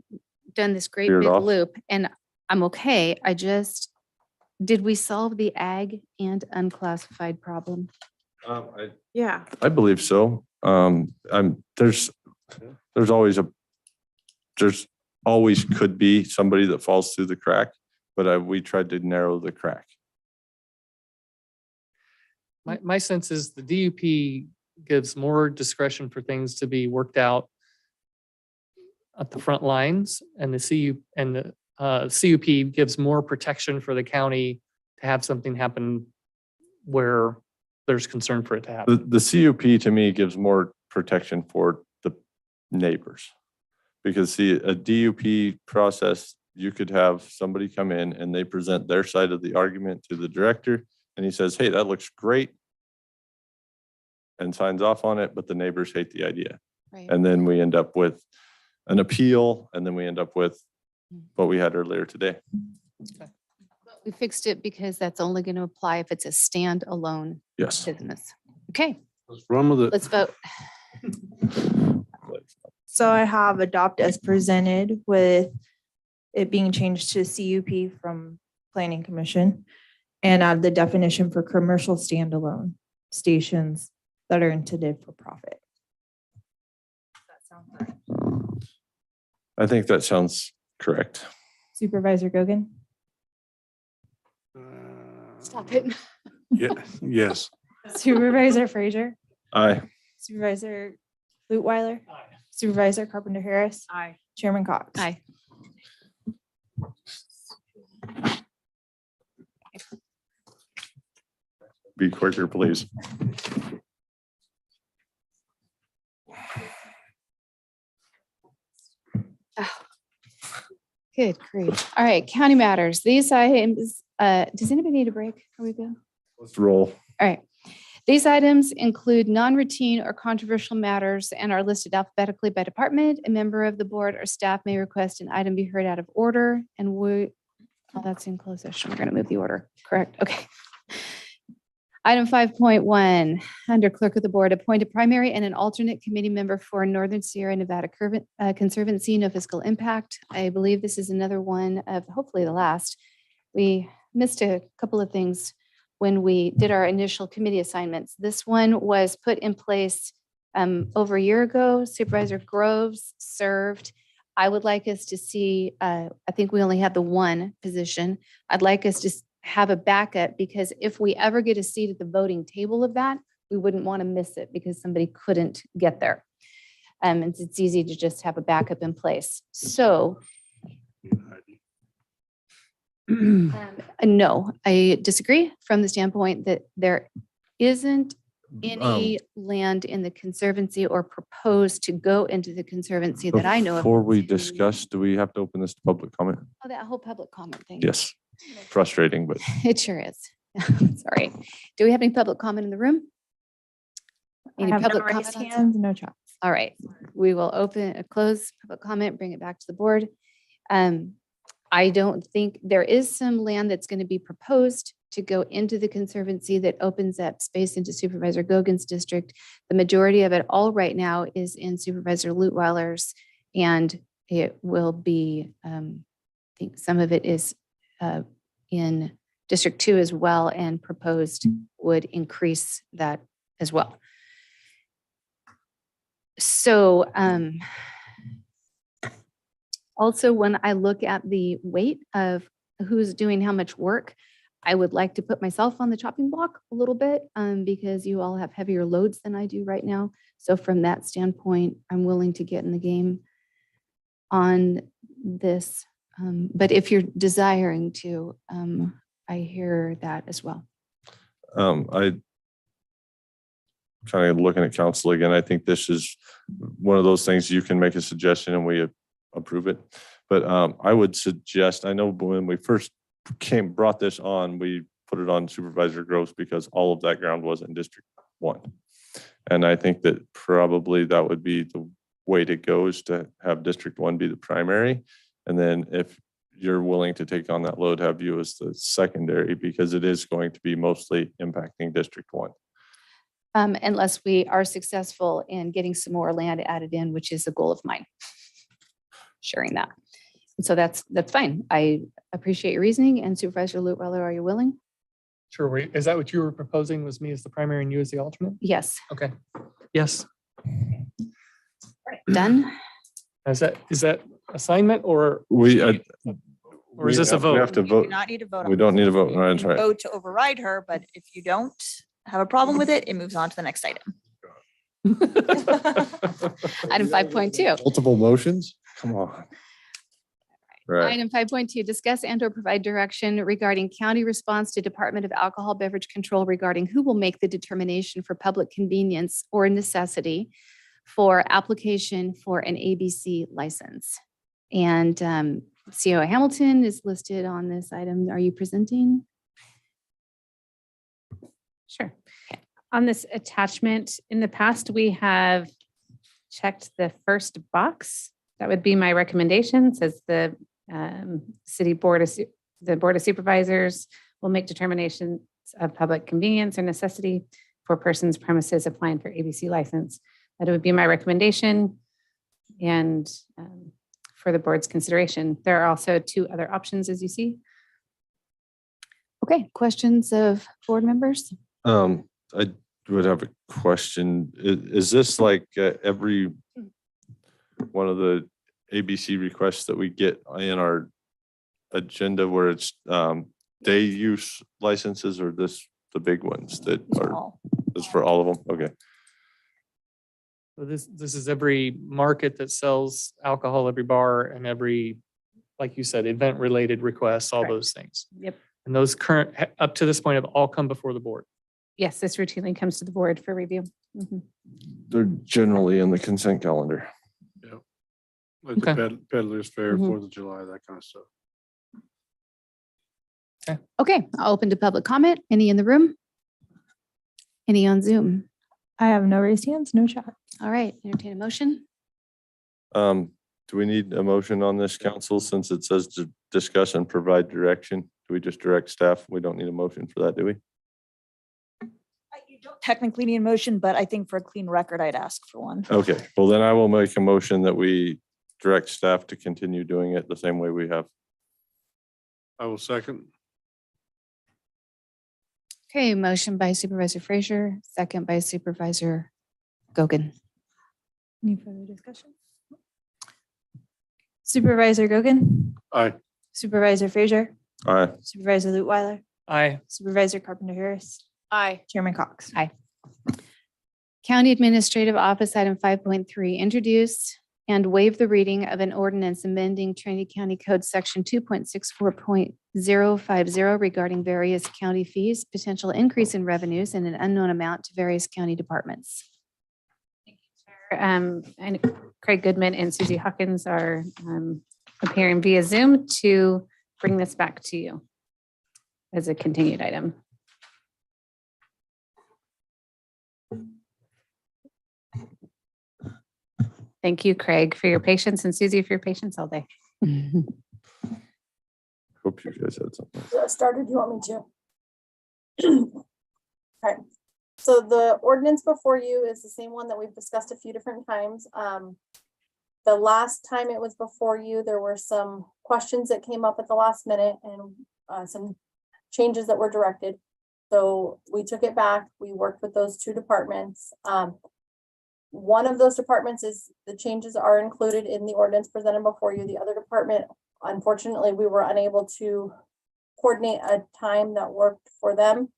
done this great Cleared big off. loop and I'm okay. Did we solve the ag and unclassified problem? Yeah. I believe so. There's always could be somebody that falls through the crack, but we tried to narrow the crack. my sense is the DUP gives more discretion for things to be worked out at the front lines, and the CUP gives more protection for the county to have something happen where there's concern for it to happen. The CUP to me gives more protection for the neighbors. Because see, a DUP process, you could have somebody come in and they present their side of the argument to the director and he says, hey, that looks great, and signs off on it, but the neighbors hate the idea. Right. And then we end up with an appeal, and then we end up with what we had earlier today. We fixed it because that's only going to apply if it's a standalone Yes. business. Okay, Let's run with it. let's vote. So I have adopt as presented with it being changed to CUP from Planning Commission and add the definition for commercial standalone stations that are intended for profit. I think that sounds correct. Supervisor Gogan, Stop it. Yeah, yes. Supervisor Frazier, Aye. Supervisor Lutwiler, Supervisor Carpenter Harris, Aye. Chairman Cox. Aye. Be quicker, please. Good grief. All right, county matters. These items, does anybody need a break? Are we good? Let's roll. All right. These items include non-routine or controversial matters and are listed alphabetically by department. A member of the board or staff may request an item be heard out of order, and that's in closed session. We're going to move the order. Correct. Okay. Item 5.1, under clerk of the board, appoint a primary and an alternate committee member for Northern Sierra Nevada Conservancy, no fiscal impact. I believe this is another one of hopefully the last. We missed a couple of things when we did our initial committee assignments. This one was put in place over a year ago. Supervisor Groves served. I would like us to see, I think we only have the one position. I'd like us to have a backup, because if we ever get a seat at the voting table of that, we wouldn't want to miss it because somebody couldn't get there. And it's easy to just have a backup in place. So no, I disagree from the standpoint that there isn't any land in the conservancy or proposed to go into the conservancy that I know of. Before we discuss, do we have to open this to public comment? Oh, that whole public comment thing. Yes. Frustrating, but It sure is. Sorry. Do we have any public comment in the room? Any I have no public raised comment? hands, no chats. All right, we will close public comment, bring it back to the board. I don't think there is some land that's going to be proposed to go into the conservancy that opens up space into Supervisor Gogan's district. The majority of it all right now is in Supervisor Lutwiler's, and it will be, I think some of it is in District 2 as well, and proposed would increase that as well. So also, when I look at the weight of who's doing how much work, I would like to put myself on the chopping block a little bit because you all have heavier loads than I do right now. So from that standpoint, I'm willing to get in the game on this. But if you're desiring to, I hear that as well. I kind of looking at council again. I think this is one of those things you can make a suggestion and we approve it. But I would suggest, I know when we first brought this on, we put it on Supervisor Groves because all of that ground was in District 1. And I think that probably that would be the way to go, is to have District 1 be the primary. And then if you're willing to take on that load, have you as the secondary, because it is going to be mostly impacting District 1. Unless we are successful in getting some more land added in, which is a goal of mine. Sharing that. And so that's fine. I appreciate your reasoning. And Supervisor Lutwiler, are you willing? Sure. Is that what you were proposing, was me as the primary and you as the alternate? Yes. Okay. Yes. Done. Is that assignment or? Or is this a vote? We have to You vote. do not need to vote on We don't this. need a vote. You That's can right. Vote to override her, but if you don't have a problem with it, it moves on to the next item. Item 5.2. Multiple motions? Come on. Right. Item 5.2, discuss and or provide direction regarding county response to Department of Alcohol Beverage Control regarding who will make the determination for public convenience or necessity for application for an ABC license. And CO Hamilton is listed on this item. Are you presenting? Sure. On this attachment, in the past, we have checked the first box. That would be my recommendation, says the City Board of The Board of Supervisors will make determinations of public convenience or necessity for persons premises applying for ABC license. That would be my recommendation. And for the board's consideration, there are also 2 other options, as you see. Okay, questions of board members? I would have a question. Is this like every one of the ABC requests that we get in our agenda where it's day use licenses, or the big ones that are, this for all of them? Okay. So this is every market that sells alcohol, every bar, and every, like you said, event-related requests, all Correct. those things. Yep. And those up to this point have all come before the board. Yes, this routinely comes to the board for review. Mhm. They're generally in the consent calendar. Like the Okay. Peddler's Fair, Mhm. 4th of July, that kind of stuff. Okay, I'll open to public comment. Any in the room? Any on Zoom? I have no raised hands, no chat. All right, entertain a motion. Do we need a motion on this, council, since it says to discuss and provide direction? Do we just direct staff? We don't need a motion for that, do we? You don't technically need a motion, but I think for a clean record, I'd ask for one. Okay, well then I will make a motion that we direct staff to continue doing it the same way we have. I will second. Okay, motion by Supervisor Frazier, second by Supervisor Gogan. Any further discussion? Supervisor Gogan, Aye. Supervisor Frazier, Aye. Supervisor Lutwiler, Aye. Supervisor Carpenter Harris, Aye. Chairman Cox. Aye. County Administrative Office Item 5.3, introduce and waive the reading of an ordinance amending Trinity County Code Section 2.64.050 regarding various county fees, potential increase in revenues, and an unknown amount to various county departments. And Craig Goodman and Susie Hawkins are appearing via Zoom to bring this back to you as a continued item. Thank you, Craig, for your patience, and Susie for your patience all day. Hope you guys had something. Started, you want me to? Okay, so the ordinance before you is the same one that we've discussed a few different times. The last time it was before you, there were some questions that came up at the last minute and some changes that were directed. So we took it back, we worked with those 2 departments. One of those departments is the changes are included in the ordinance presented before you. The other department, unfortunately, we were unable to coordinate a time that worked for them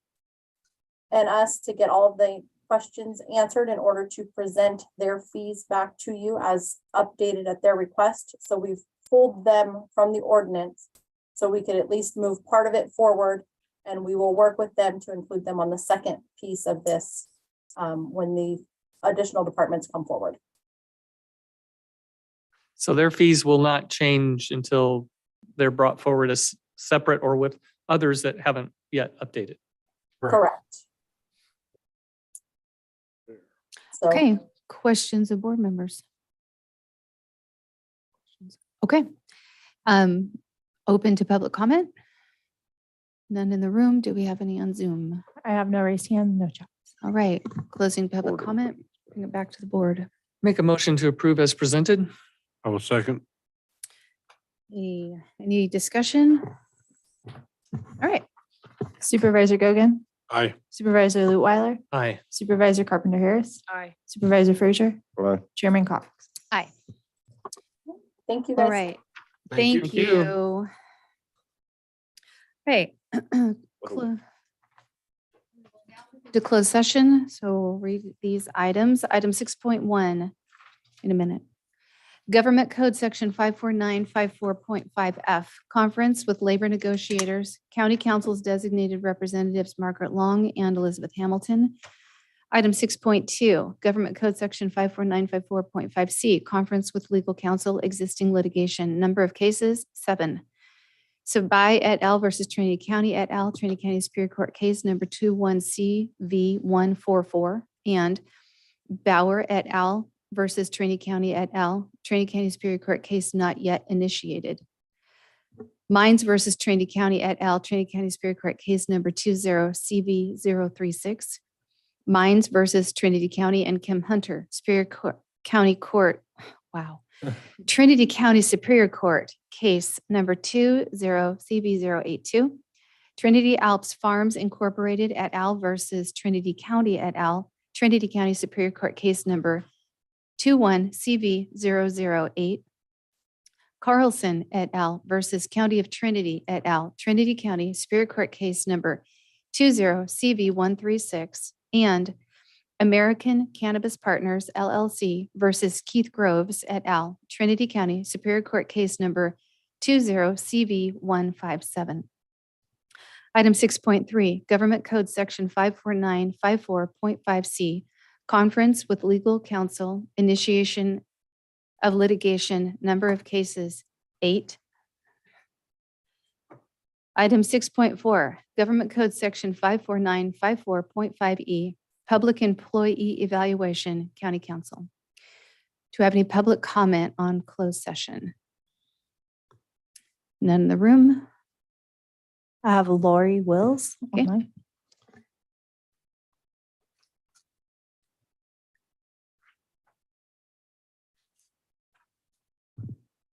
and us to get all of the questions answered in order to present their fees back to you as updated at their request. So we've pulled them from the ordinance so we could at least move part of it forward, and we will work with them to include them on the second piece of this when the additional departments come forward. So their fees will not change until they're brought forward as separate or with others that haven't yet updated. Correct. So, Okay, questions of board members? Okay. Open to public comment? None in the room. Do we have any on Zoom? I have no raised hand, no chat. All right, closing public comment. Bring it back to the board. Make a motion to approve as presented. I will second. Any discussion? All right. Supervisor Gogan, Aye. Supervisor Lutwiler, Aye. Supervisor Carpenter Harris, Aye. Supervisor Frazier, Aye. Chairman Cox. Aye. thank you guys. All right. Thank Thank you. you. Right. To close session, so we'll read these items. Item 6.1 in a minute. Government Code Section 54954.5F, conference with labor negotiators, county council's designated representatives Margaret Long and Elizabeth Hamilton. Item 6.2, Government Code Section 54954.5C, conference with legal counsel, existing litigation, number of cases, 7. Sabai et al. Versus Trinity County et al., Trinity County Superior Court Case Number 21CV144, and Bauer et al. Versus Trinity County et al., Trinity County Superior Court Case Not Yet Initiated. Mines versus Trinity County et al., Trinity County Superior Court Case Number 20CV036. Mines versus Trinity County and Kim Hunter, Superior County Court. Wow. Trinity County Superior Court Case Number 20CV082. Trinity Alps Farms Incorporated et al. Versus Trinity County et al., Trinity County Superior Court Case Number 21CV008. Carlson et al. Versus County of Trinity et al., Trinity County Superior Court Case Number 20CV136, and American Cannabis Partners LLC versus Keith Groves et al., Trinity County Superior Court Case Number 20CV157. Item 6.3, Government Code Section 54954.5C, Conference with Legal Counsel, Initiation of Litigation, Number of Cases 8. Item 6.4, Government Code Section 54954.5E, Public Employee Evaluation, County Council. Do we have any public comment on closed session? None in the room. I have Lori Wills. Okay. online.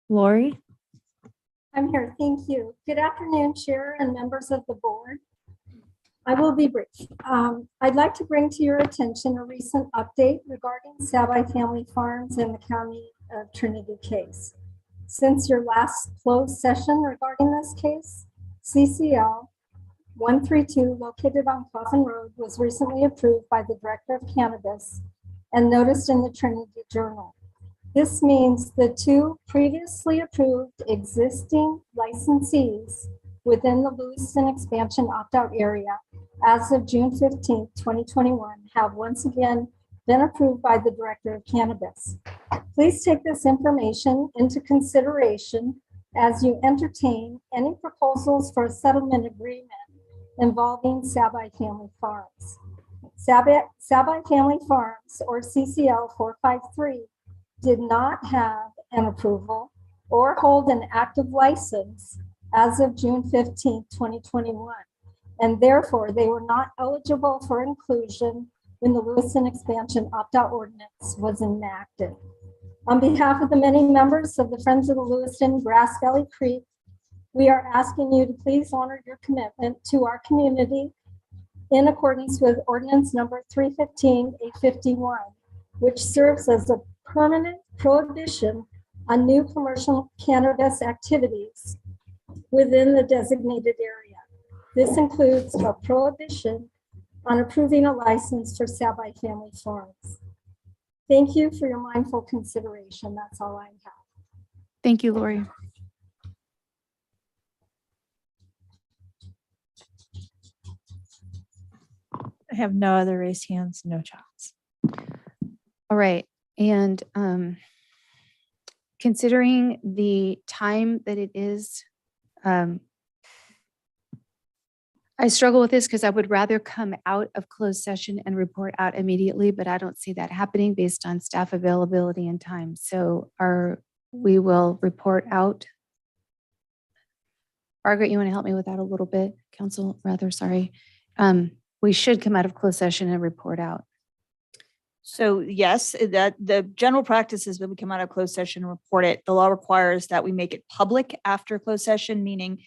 Lori? I'm here. Thank you. Good afternoon, Chair and members of the board. I will be brief. I'd like to bring to your attention a recent update regarding Sabai Family Farms and the County of Trinity case. Since your last closed session regarding this case, CCL 132 located on Coffin Road was recently approved by the Director of Cannabis and noticed in the Trinity Journal. This means the two previously approved existing licensees within the Lewiston expansion opt-out area as of June 15, 2021, have once again been approved by the Director of Cannabis. Please take this information into consideration as you entertain any proposals for a settlement agreement involving Sabai Family Farms. Sabai Family Farms, or CCL 453, did not have an approval or hold an active license as of June 15, 2021, and therefore they were not eligible for inclusion when the Lewiston expansion opt-out ordinance was enacted. On behalf of the many members of the Friends of the Lewiston Grass Valley Creek, we are asking you to please honor your commitment to our community in accordance with ordinance number 315-851, which serves as a permanent prohibition on new commercial cannabis activities within the designated area. This includes a prohibition on approving a license for Sabai Family Farms. Thank you for your mindful consideration. That's all I have. Thank you, Lori. I have no other raised hands, no chats. All right. And considering the time that it is, I struggle with this because I would rather come out of closed session and report out immediately, but I don't see that happening based on staff availability and time. So we will report out. Margaret, you want to help me with that a little bit? Council, rather, sorry. We should come out of closed session and report out. So yes, that the general practice is when we come out of closed session and report it. The law requires that we make it public after closed session, meaning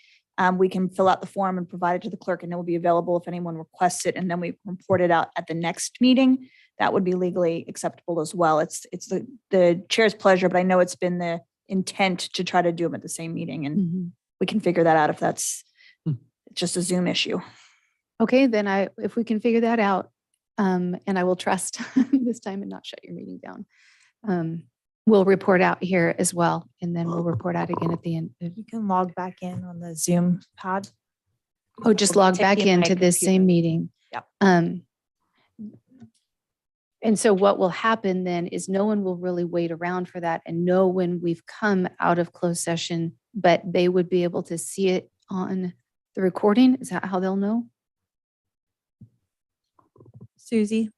we can fill out the form and provide it to the clerk, and it will be available if anyone requests it, and then we report it out at the next meeting. That would be legally acceptable as well. It's the chair's pleasure, but I know it's been the intent to try to do them at the same meeting, and we can figure that out if that's just a Zoom issue. Okay, then if we can figure that out, and I will trust this time and not shut your meeting down. We'll report out here as well, and then we'll report out again at the end. You can log back in on the Zoom pad. Oh, just log back into this same meeting. Yep. And so what will happen then is no one will really wait around for that and know when we've come out of closed session, but they would be able to see it on the recording. Is that how they'll know? Susie?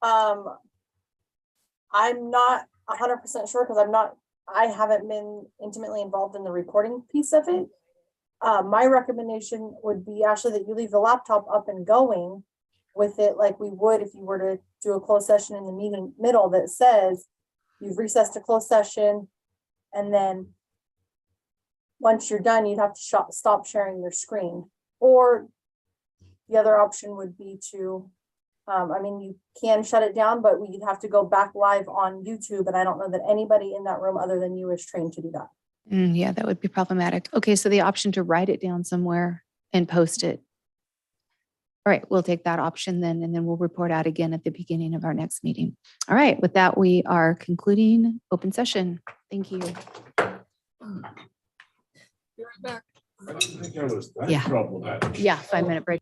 I'm not 100% sure because I'm not I haven't been intimately involved in the recording piece of it. My recommendation would be actually that you leave the laptop up and going with it like we would if you were to do a closed session in the meeting middle that says you've recessed a closed session, and then once you're done, you'd have to stop sharing your screen. Or the other option would be to, I mean, you can shut it down, but we'd have to go back live on YouTube. And I don't know that anybody in that room other than you is trained to do that. Yeah, that would be problematic. Okay, so the option to write it down somewhere and post it. All right, we'll take that option then, and then we'll report out again at the beginning of our next meeting. All right, with that, we are concluding open session. Thank you. I didn't think I was that Yeah. problematic. Yeah, 5-minute break.